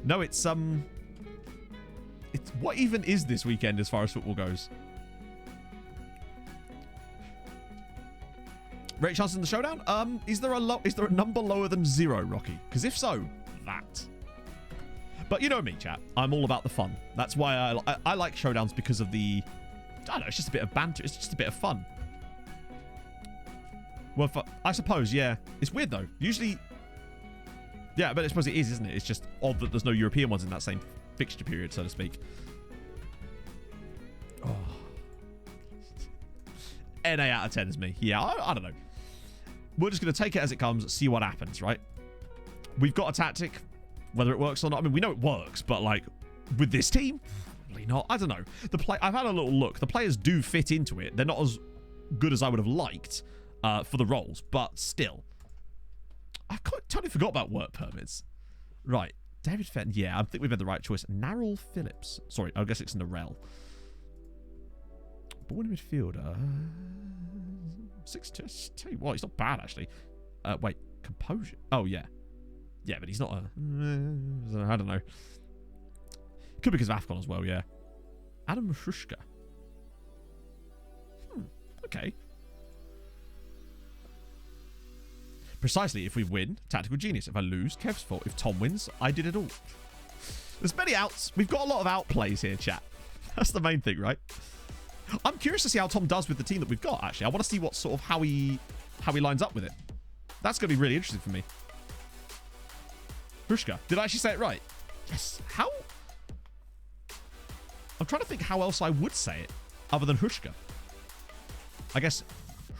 No, it's what even is this weekend as far as football goes? Rate chances in the showdown? Is there a number lower than 0, Rocky? Because if so, that. But you know me, chat. I'm all about the fun. That's why I like showdowns, because of the... I don't know, it's just a bit of banter. It's just a bit of fun. Well, I suppose, yeah. It's weird, though. Usually... yeah, but I suppose it is, isn't it? It's just odd that there's no European ones in that same fixture period, so to speak. Oh. NA out of 10 is me. Yeah, I don't know. We're just going to take it as it comes, see what happens, right? We've got a tactic, whether it works or not. I mean, we know it works, but, like, with this team... probably not. I don't know. I've had a little look. The players do fit into it. They're not as good as I would have liked for the roles, but still. I totally forgot about work permits. Right. David Fenton. Yeah, I think we've made the right choice. Narrell Phillips. Sorry, I guess it's Narell. Born midfielder. 6'2". Tell you what, he's not bad, actually. Wait. Composure. Oh, yeah. Yeah, but he's not a... I don't know. Could be because of AFCON as well, yeah. Adam Hrushka. Okay. Precisely, if we win, tactical genius. If I lose, Kev's fault. If Tom wins, I did it all. There's many outs. We've got a lot of outplays here, chat. That's the main thing, right? I'm curious to see how Tom does with the team that we've got, actually. I want to see what sort of how he lines up with it. That's going to be really interesting for me. Hrushka. Did I actually say it right? Yes. How I'm trying to think how else I would say it other than Hushka. I guess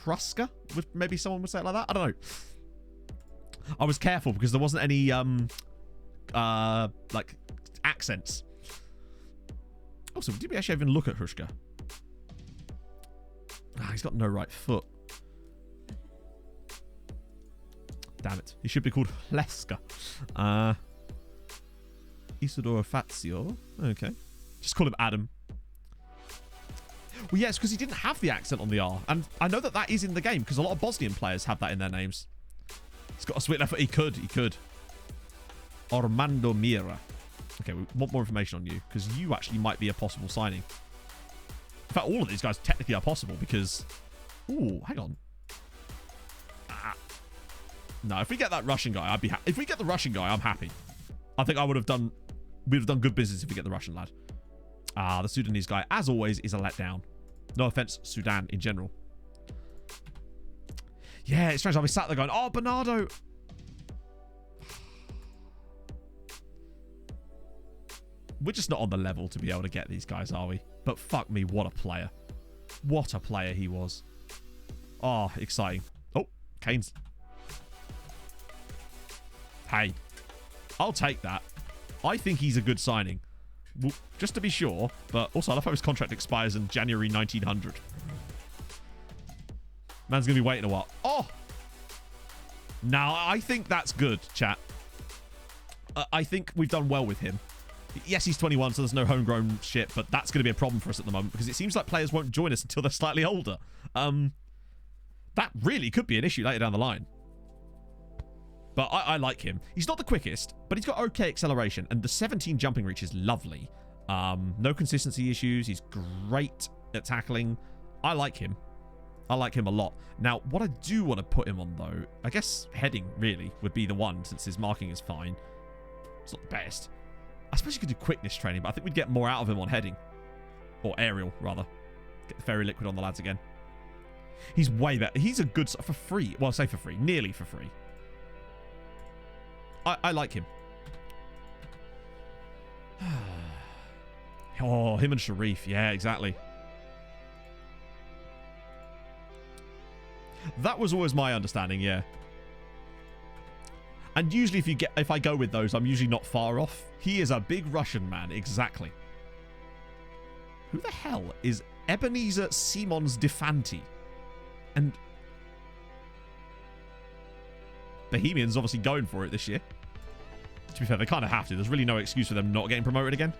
Hruska, maybe someone would say it like that. I don't know. I was careful because there wasn't any like accents. Also, did we actually even look at Hushka? Ah, he's got no right foot. Damn it. He should be called Hleska. Isidoro Fazio. Okay. Just call him Adam. Well, yes, because he didn't have the accent on the R. And I know that is in the game because a lot of Bosnian players have that in their names. He's got a sweet left foot. He could. Armando Mira. Okay, we want more information on you because you actually might be a possible signing. In fact, all of these guys technically are possible because... Ooh, hang on. No, if we get that Russian guy, I'd be happy. If we get the Russian guy, I'm happy. I think we'd have done good business if we get the Russian lad. The Sudanese guy, as always, is a letdown. No offense, Sudan in general. Yeah, it's strange. I'll be sat there going, oh, Bernardo. We're just not on the level to be able to get these guys, are we? But fuck me, what a player. What a player he was. Oh, exciting. Oh, Kane's. Hey, I'll take that. I think he's a good signing. Well, just to be sure, but also I love how his contract expires in January 1900. Man's going to be waiting a while. Oh! Now, I think that's good, chat. I think we've done well with him. Yes, he's 21, so there's no homegrown shit, but that's going to be a problem for us at the moment because it seems like players won't join us until they're slightly older. That really could be an issue later down the line. But I like him. He's not the quickest, but he's got okay acceleration. And the 17 jumping reach is lovely. No consistency issues. He's great at tackling. I like him. I like him a lot. Now, what I do want to put him on, though, I guess heading, really, would be the one, since his marking is fine. It's not the best. I suppose you could do quickness training, but I think we'd get more out of him on heading. Or aerial, rather. Get the fairy liquid on the lads again. He's way better. He's a good... For free. Well, I say for free. Nearly for free. I like him. Oh, him and Sharif. Yeah, exactly. That was always my understanding, yeah. And usually if I go with those, I'm usually not far off. He is a big Russian man, exactly. Who the hell is Ebenezer Simons Defanti? And Bohemians obviously going for it this year. To be fair, they kind of have to. There's really no excuse for them not getting promoted again.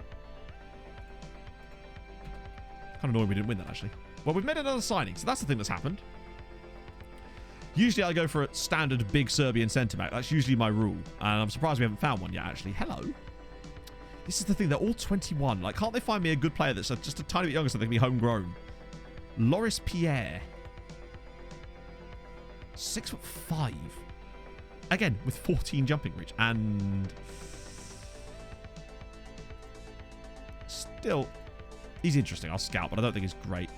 Kind of annoying we didn't win that, actually. Well, we've made another signing, so that's the thing that's happened. Usually I go for a standard big Serbian centre-back. That's usually my rule. And I'm surprised we haven't found one yet, actually. Hello. This is the thing. They're all 21. Like, can't they find me a good player that's just a tiny bit younger so they can be homegrown? Loris Pierre. 6'5". Again, with 14 jumping reach. And still, he's interesting. I'll scout, but I don't think he's great.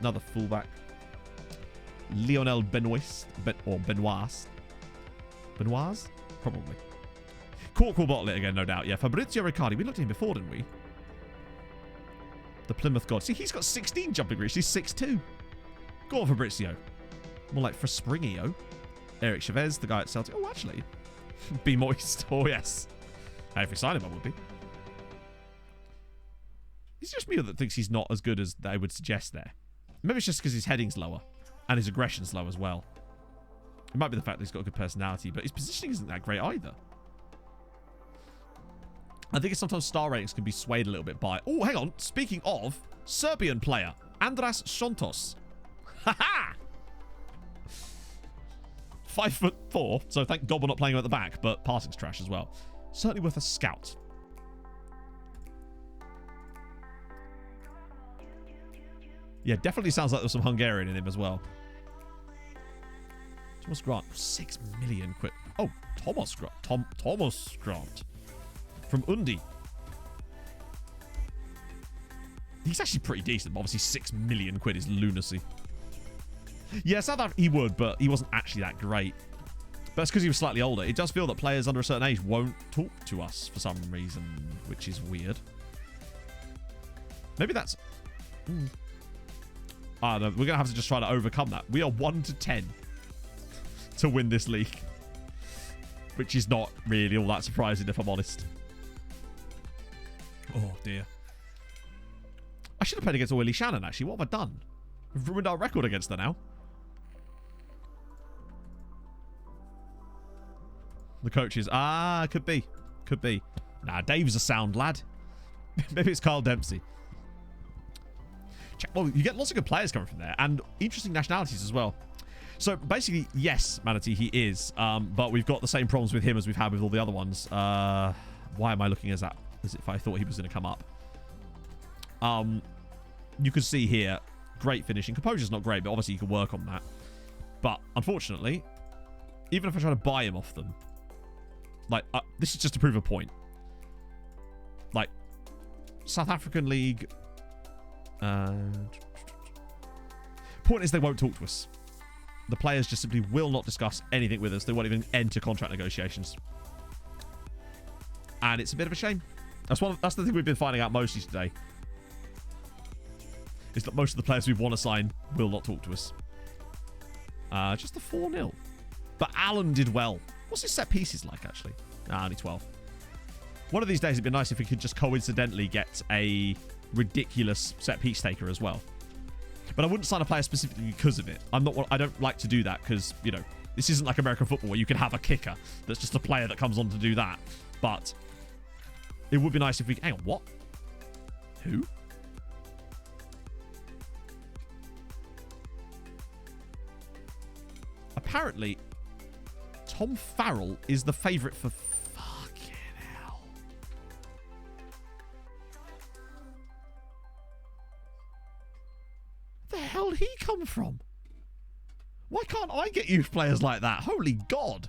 Another fullback. Lionel Benoist. Benoist? Probably. Cork will bottle it again, no doubt. Yeah, Fabrizio Riccardi. We looked at him before, didn't we? The Plymouth God. See, he's got 16 jumping reach. He's 6'2". Go on, Fabrizio. More like for Springio. Eric Chavez, the guy at Celtic. Oh, actually. Be moist. Oh, yes. Hey, if we sign him, I would be. It's just me that thinks he's not as good as they would suggest there. Maybe it's just because his heading's lower. And his aggression's low as well. It might be the fact that he's got a good personality, but his positioning isn't that great either. I think sometimes star ratings can be swayed a little bit by... Oh, hang on. Speaking of, Serbian player, Andras Shontos. Ha-ha! 5'4", so thank God we're not playing him at the back, but passing's trash as well. Certainly worth a scout. Yeah, definitely sounds like there's some Hungarian in him as well. Thomas Grant, 6 million quid. Oh, Thomas Grant. Thomas Grant. From Undi. He's actually pretty decent, but obviously 6 million quid is lunacy. Yeah, it's not that he would, but he wasn't actually that great. But it's because he was slightly older. It does feel that players under a certain age won't talk to us for some reason, which is weird. Maybe that's... I don't know. We're going to have to just try to overcome that. We are 1 to 10 to win this league. Which is not really all that surprising, if I'm honest. Oh, dear. I should have played against Oily Shannon, actually. What have I done? We've ruined our record against her now. The coaches. Ah, could be. Could be. Nah, Dave's a sound lad. Maybe it's Carl Dempsey. Well, you get lots of good players coming from there. And interesting nationalities as well. So, basically, yes, Manatee, he is. But we've got the same problems with him as we've had with all the other ones. Why am I looking as if I thought he was going to come up? You can see here, great finishing. Composure's not great, but obviously you can work on that. But, unfortunately, even if I try to buy him off them, like, this is just to prove a point. Like, South African League... point is they won't talk to us. The players just simply will not discuss anything with us. They won't even enter contract negotiations. And it's a bit of a shame. That's the thing we've been finding out mostly today. Is that most of the players we want to sign will not talk to us. Just a 4-0. But Alan did well. What's his set pieces like, actually? Only 12. One of these days, it'd be nice if we could just coincidentally get a ridiculous set piece taker as well. But I wouldn't sign a player specifically because of it. I don't like to do that because, you know, this isn't like American football where you can have a kicker that's just a player that comes on to do that. But it would be nice if we... Hang on, what? Who? Apparently, Tom Farrell is the favourite for... Fucking hell. Where the hell did he come from? Why can't I get youth players like that? Holy God.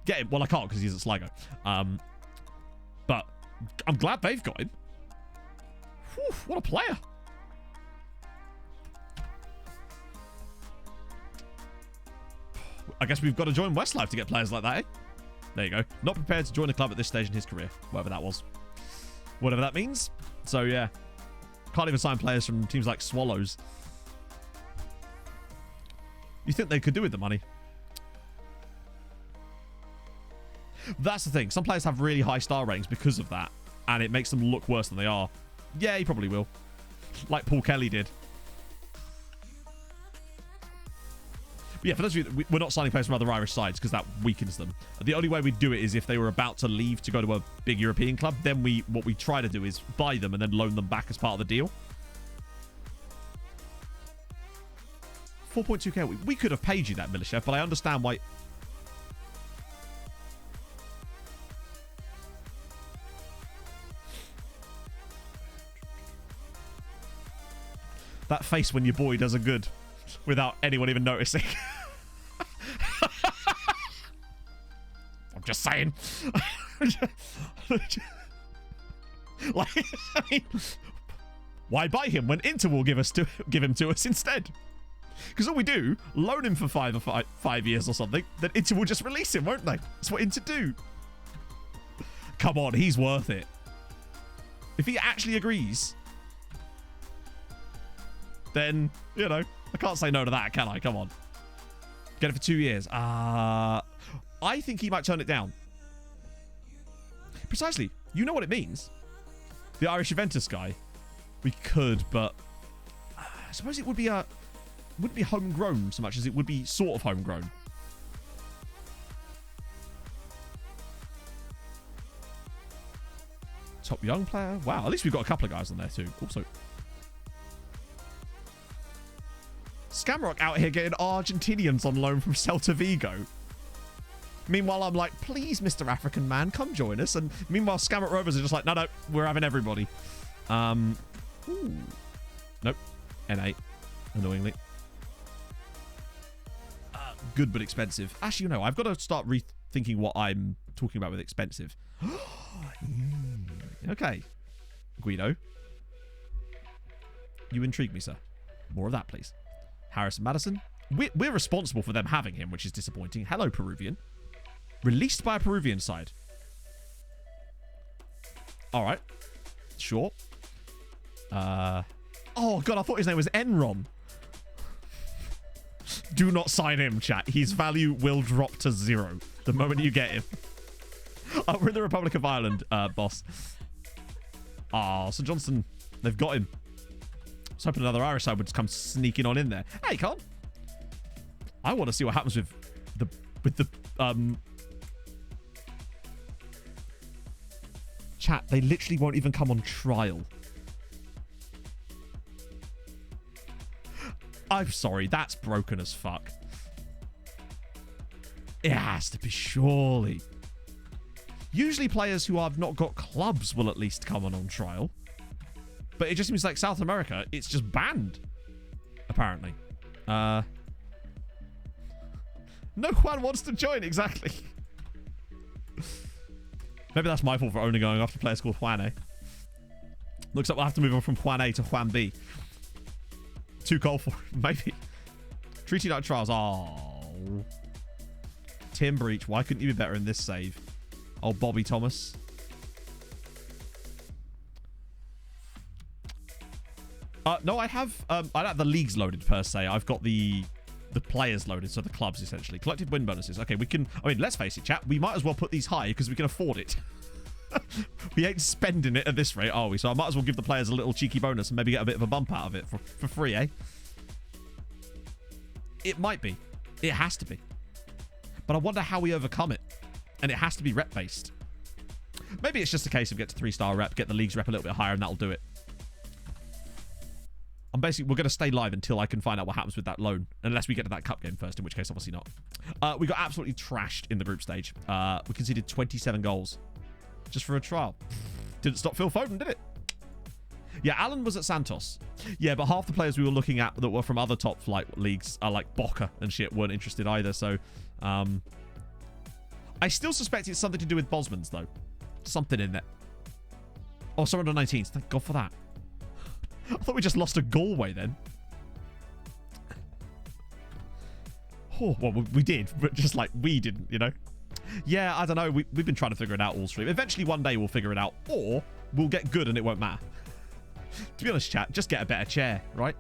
Get him. Well, I can't because he's at Sligo. But I'm glad they've got him. Whew, what a player. I guess we've got to join Westlife to get players like that, eh? There you go. Not prepared to join a club at this stage in his career. Whatever that was. Whatever that means. So, yeah. Can't even sign players from teams like Swallows. You think they could do with the money? That's the thing. Some players have really high star ratings because of that. And it makes them look worse than they are. Yeah, he probably will. Like Paul Kelly did. But yeah, for those of you, we're not signing players from other Irish sides because that weakens them. The only way we'd do it is if they were about to leave to go to a big European club. Then what we try to do is buy them and then loan them back as part of the deal. 4.2k. We could have paid you that, Milichef, but I understand why... That face when your boy does a good without anyone even noticing. I'm just saying. Like, I mean, why buy him when Inter will give him to us instead? Because all we do, loan him for 5 years or something, then Inter will just release him, won't they? That's what Inter do. Come on, he's worth it. If he actually agrees, then, you know, I can't say no to that, can I? Come on. Get it for 2 years. I think he might turn it down. Precisely. You know what it means. The Irish Juventus guy. We could, but I suppose it would be wouldn't be homegrown so much as it would be sort of homegrown. Top young player. Wow, at least we've got a couple of guys on there too. Also, Scamrock out here getting Argentinians on loan from Celta Vigo. Meanwhile, I'm like, please, Mr. African man, come join us. And meanwhile, Scamrock Rovers are just like, no, we're having everybody. Ooh. Nope. N8. Annoyingly. Good but expensive. Actually, you know, I've got to start rethinking what I'm talking about with expensive. Okay. Guido. You intrigue me, sir. More of that, please. Harrison Madison. We're responsible for them having him, which is disappointing. Hello, Peruvian. Released by a Peruvian side. All right. Sure. Oh, God, I thought his name was Enron. Do not sign him, chat. His value will drop to 0 the moment you get him. Oh, we're in the Republic of Ireland, boss. Ah, St. Johnson, they've got him. I was hoping another Irish side would come sneaking on in there. Hey, Con. I want to see what happens with the chat. They literally won't even come on trial. I'm sorry, that's broken as fuck. It has to be, surely. Usually players who have not got clubs will at least come on trial. But it just seems like South America, it's just banned. Apparently. No one wants to join, exactly. Maybe that's my fault for only going after players called Juan A. Looks like we'll have to move on from Juan A to Juan B. Too cold for maybe. Treaty Night Trials. Oh. Tim Breach. Why couldn't you be better in this save? Oh, Bobby Thomas. No, I have I don't have the leagues loaded per se. I've got the players loaded, so the clubs essentially. Collected win bonuses. Okay, we can, I mean, let's face it, chat. We might as well put these high because we can afford it. We ain't spending it at this rate, are we? So I might as well give the players a little cheeky bonus and maybe get a bit of a bump out of it for free, eh? It might be. It has to be. But I wonder how we overcome it. And it has to be rep-based. Maybe it's just a case of get to 3-star rep, get the league's rep a little bit higher, and that'll do it. I'm basically, we're going to stay live until I can find out what happens with that loan. Unless we get to that cup game first, in which case, obviously not. We got absolutely trashed in the group stage. We conceded 27 goals. Just for a trial. Didn't stop Phil Foden, did it? Yeah, Alan was at Santos. Yeah, but half the players we were looking at that were from other top flight leagues, like Boca and shit, weren't interested either. So, I still suspect it's something to do with Bosman's, though. Something in there. Oh, sorry, under 19s. Thank God for that. I thought we just lost to Galway then. Oh, well, we did, but just like we didn't, you know? Yeah, I don't know. We've been trying to figure it out all stream. Eventually, one day we'll figure it out, or we'll get good and it won't matter. To be honest, chat, just get a better chair, right?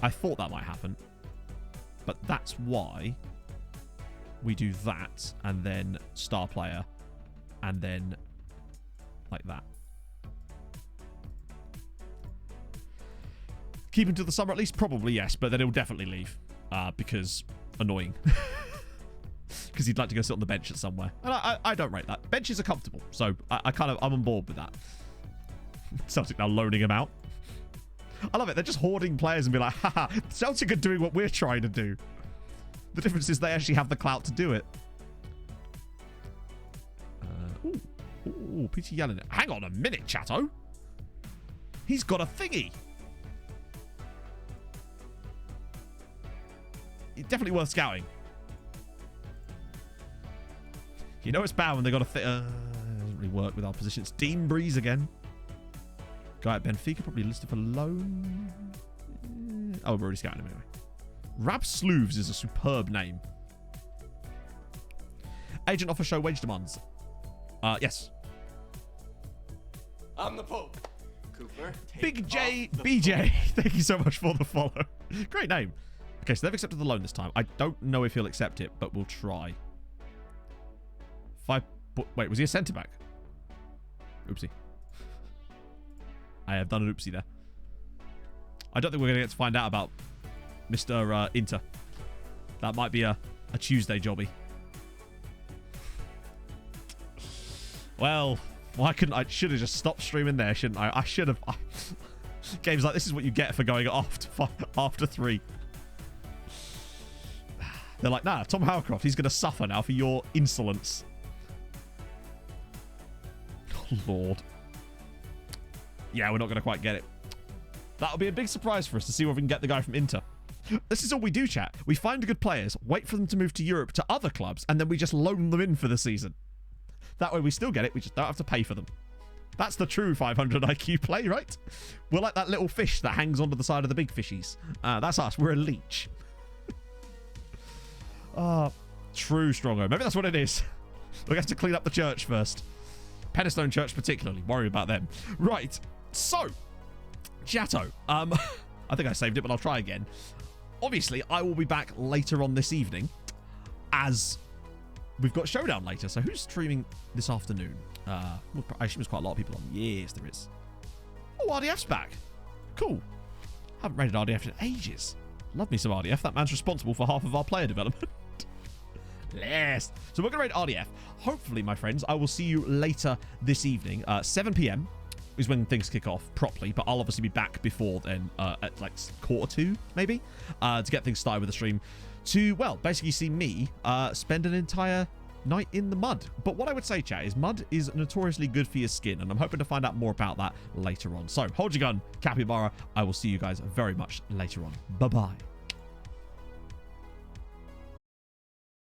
I thought that might happen, but that's why we do that, and then star player, and then like that. Keep him till the summer at least? Probably, yes, but then he'll definitely leave, because annoying. Because he'd like to go sit on the bench at somewhere. And I don't rate that. Benches are comfortable, so I'm on board with that. Celtic now loaning him out. I love it. They're just hoarding players and be like, haha, Celtic are doing what we're trying to do. The difference is they actually have the clout to do it. Ooh, Peter Yellen. Hang on a minute, chatto. He's got a thingy. Definitely worth scouting. You know it's bad when they got a doesn't really work with our positions. Dean Breeze again. Guy at Benfica, probably listed for loan. Oh, we're already scouting him anyway. Rab Slooves is a superb name. Agent offer show wage demands. Yes. I'm the Pope. Cooper. Big J BJ. Thank you so much for the follow. Great name. Okay, so they've accepted the loan this time. I don't know if he'll accept it, but we'll try. Wait, was he a centre back? Oopsie. I have done an oopsie there. I don't think we're going to get to find out about Mr. Inter. That might be a Tuesday jobby. Well, why couldn't I? Should have just stopped streaming there, shouldn't I? I should have. Games like this is what you get for going after 3. They're like, nah, Tom Howcroft, he's going to suffer now for your insolence. Oh, Lord. Yeah, we're not going to quite get it. That'll be a big surprise for us to see whether we can get the guy from Inter. This is all we do, chat. We find good players, wait for them to move to Europe to other clubs, and then we just loan them in for the season. That way we still get it, we just don't have to pay for them. That's the true 500 IQ play, right? We're like that little fish that hangs onto the side of the big fishies. That's us. We're a leech. True Strongo. Maybe that's what it is. We have to clean up the church first. Penistone Church particularly. Worry about them. Right. So, Chatto. I think I saved it, but I'll try again. Obviously, I will be back later on this evening as we've got Showdown later. So who's streaming this afternoon? I assume there's quite a lot of people on. Yes, there is. Oh, RDF's back. Cool. Haven't rated RDF in ages. Love me some RDF. That man's responsible for half of our player development. Yes. So we're going to rate RDF. Hopefully, my friends, I will see you later this evening. 7 p.m. is when things kick off properly, but I'll obviously be back before then at like 1:45, maybe, to get things started with the stream to, well, basically see me spend an entire night in the mud. But what I would say, chat, is mud is notoriously good for your skin, and I'm hoping to find out more about that later on. So hold your gun, Capybara. I will see you guys very much later on. Bye-bye.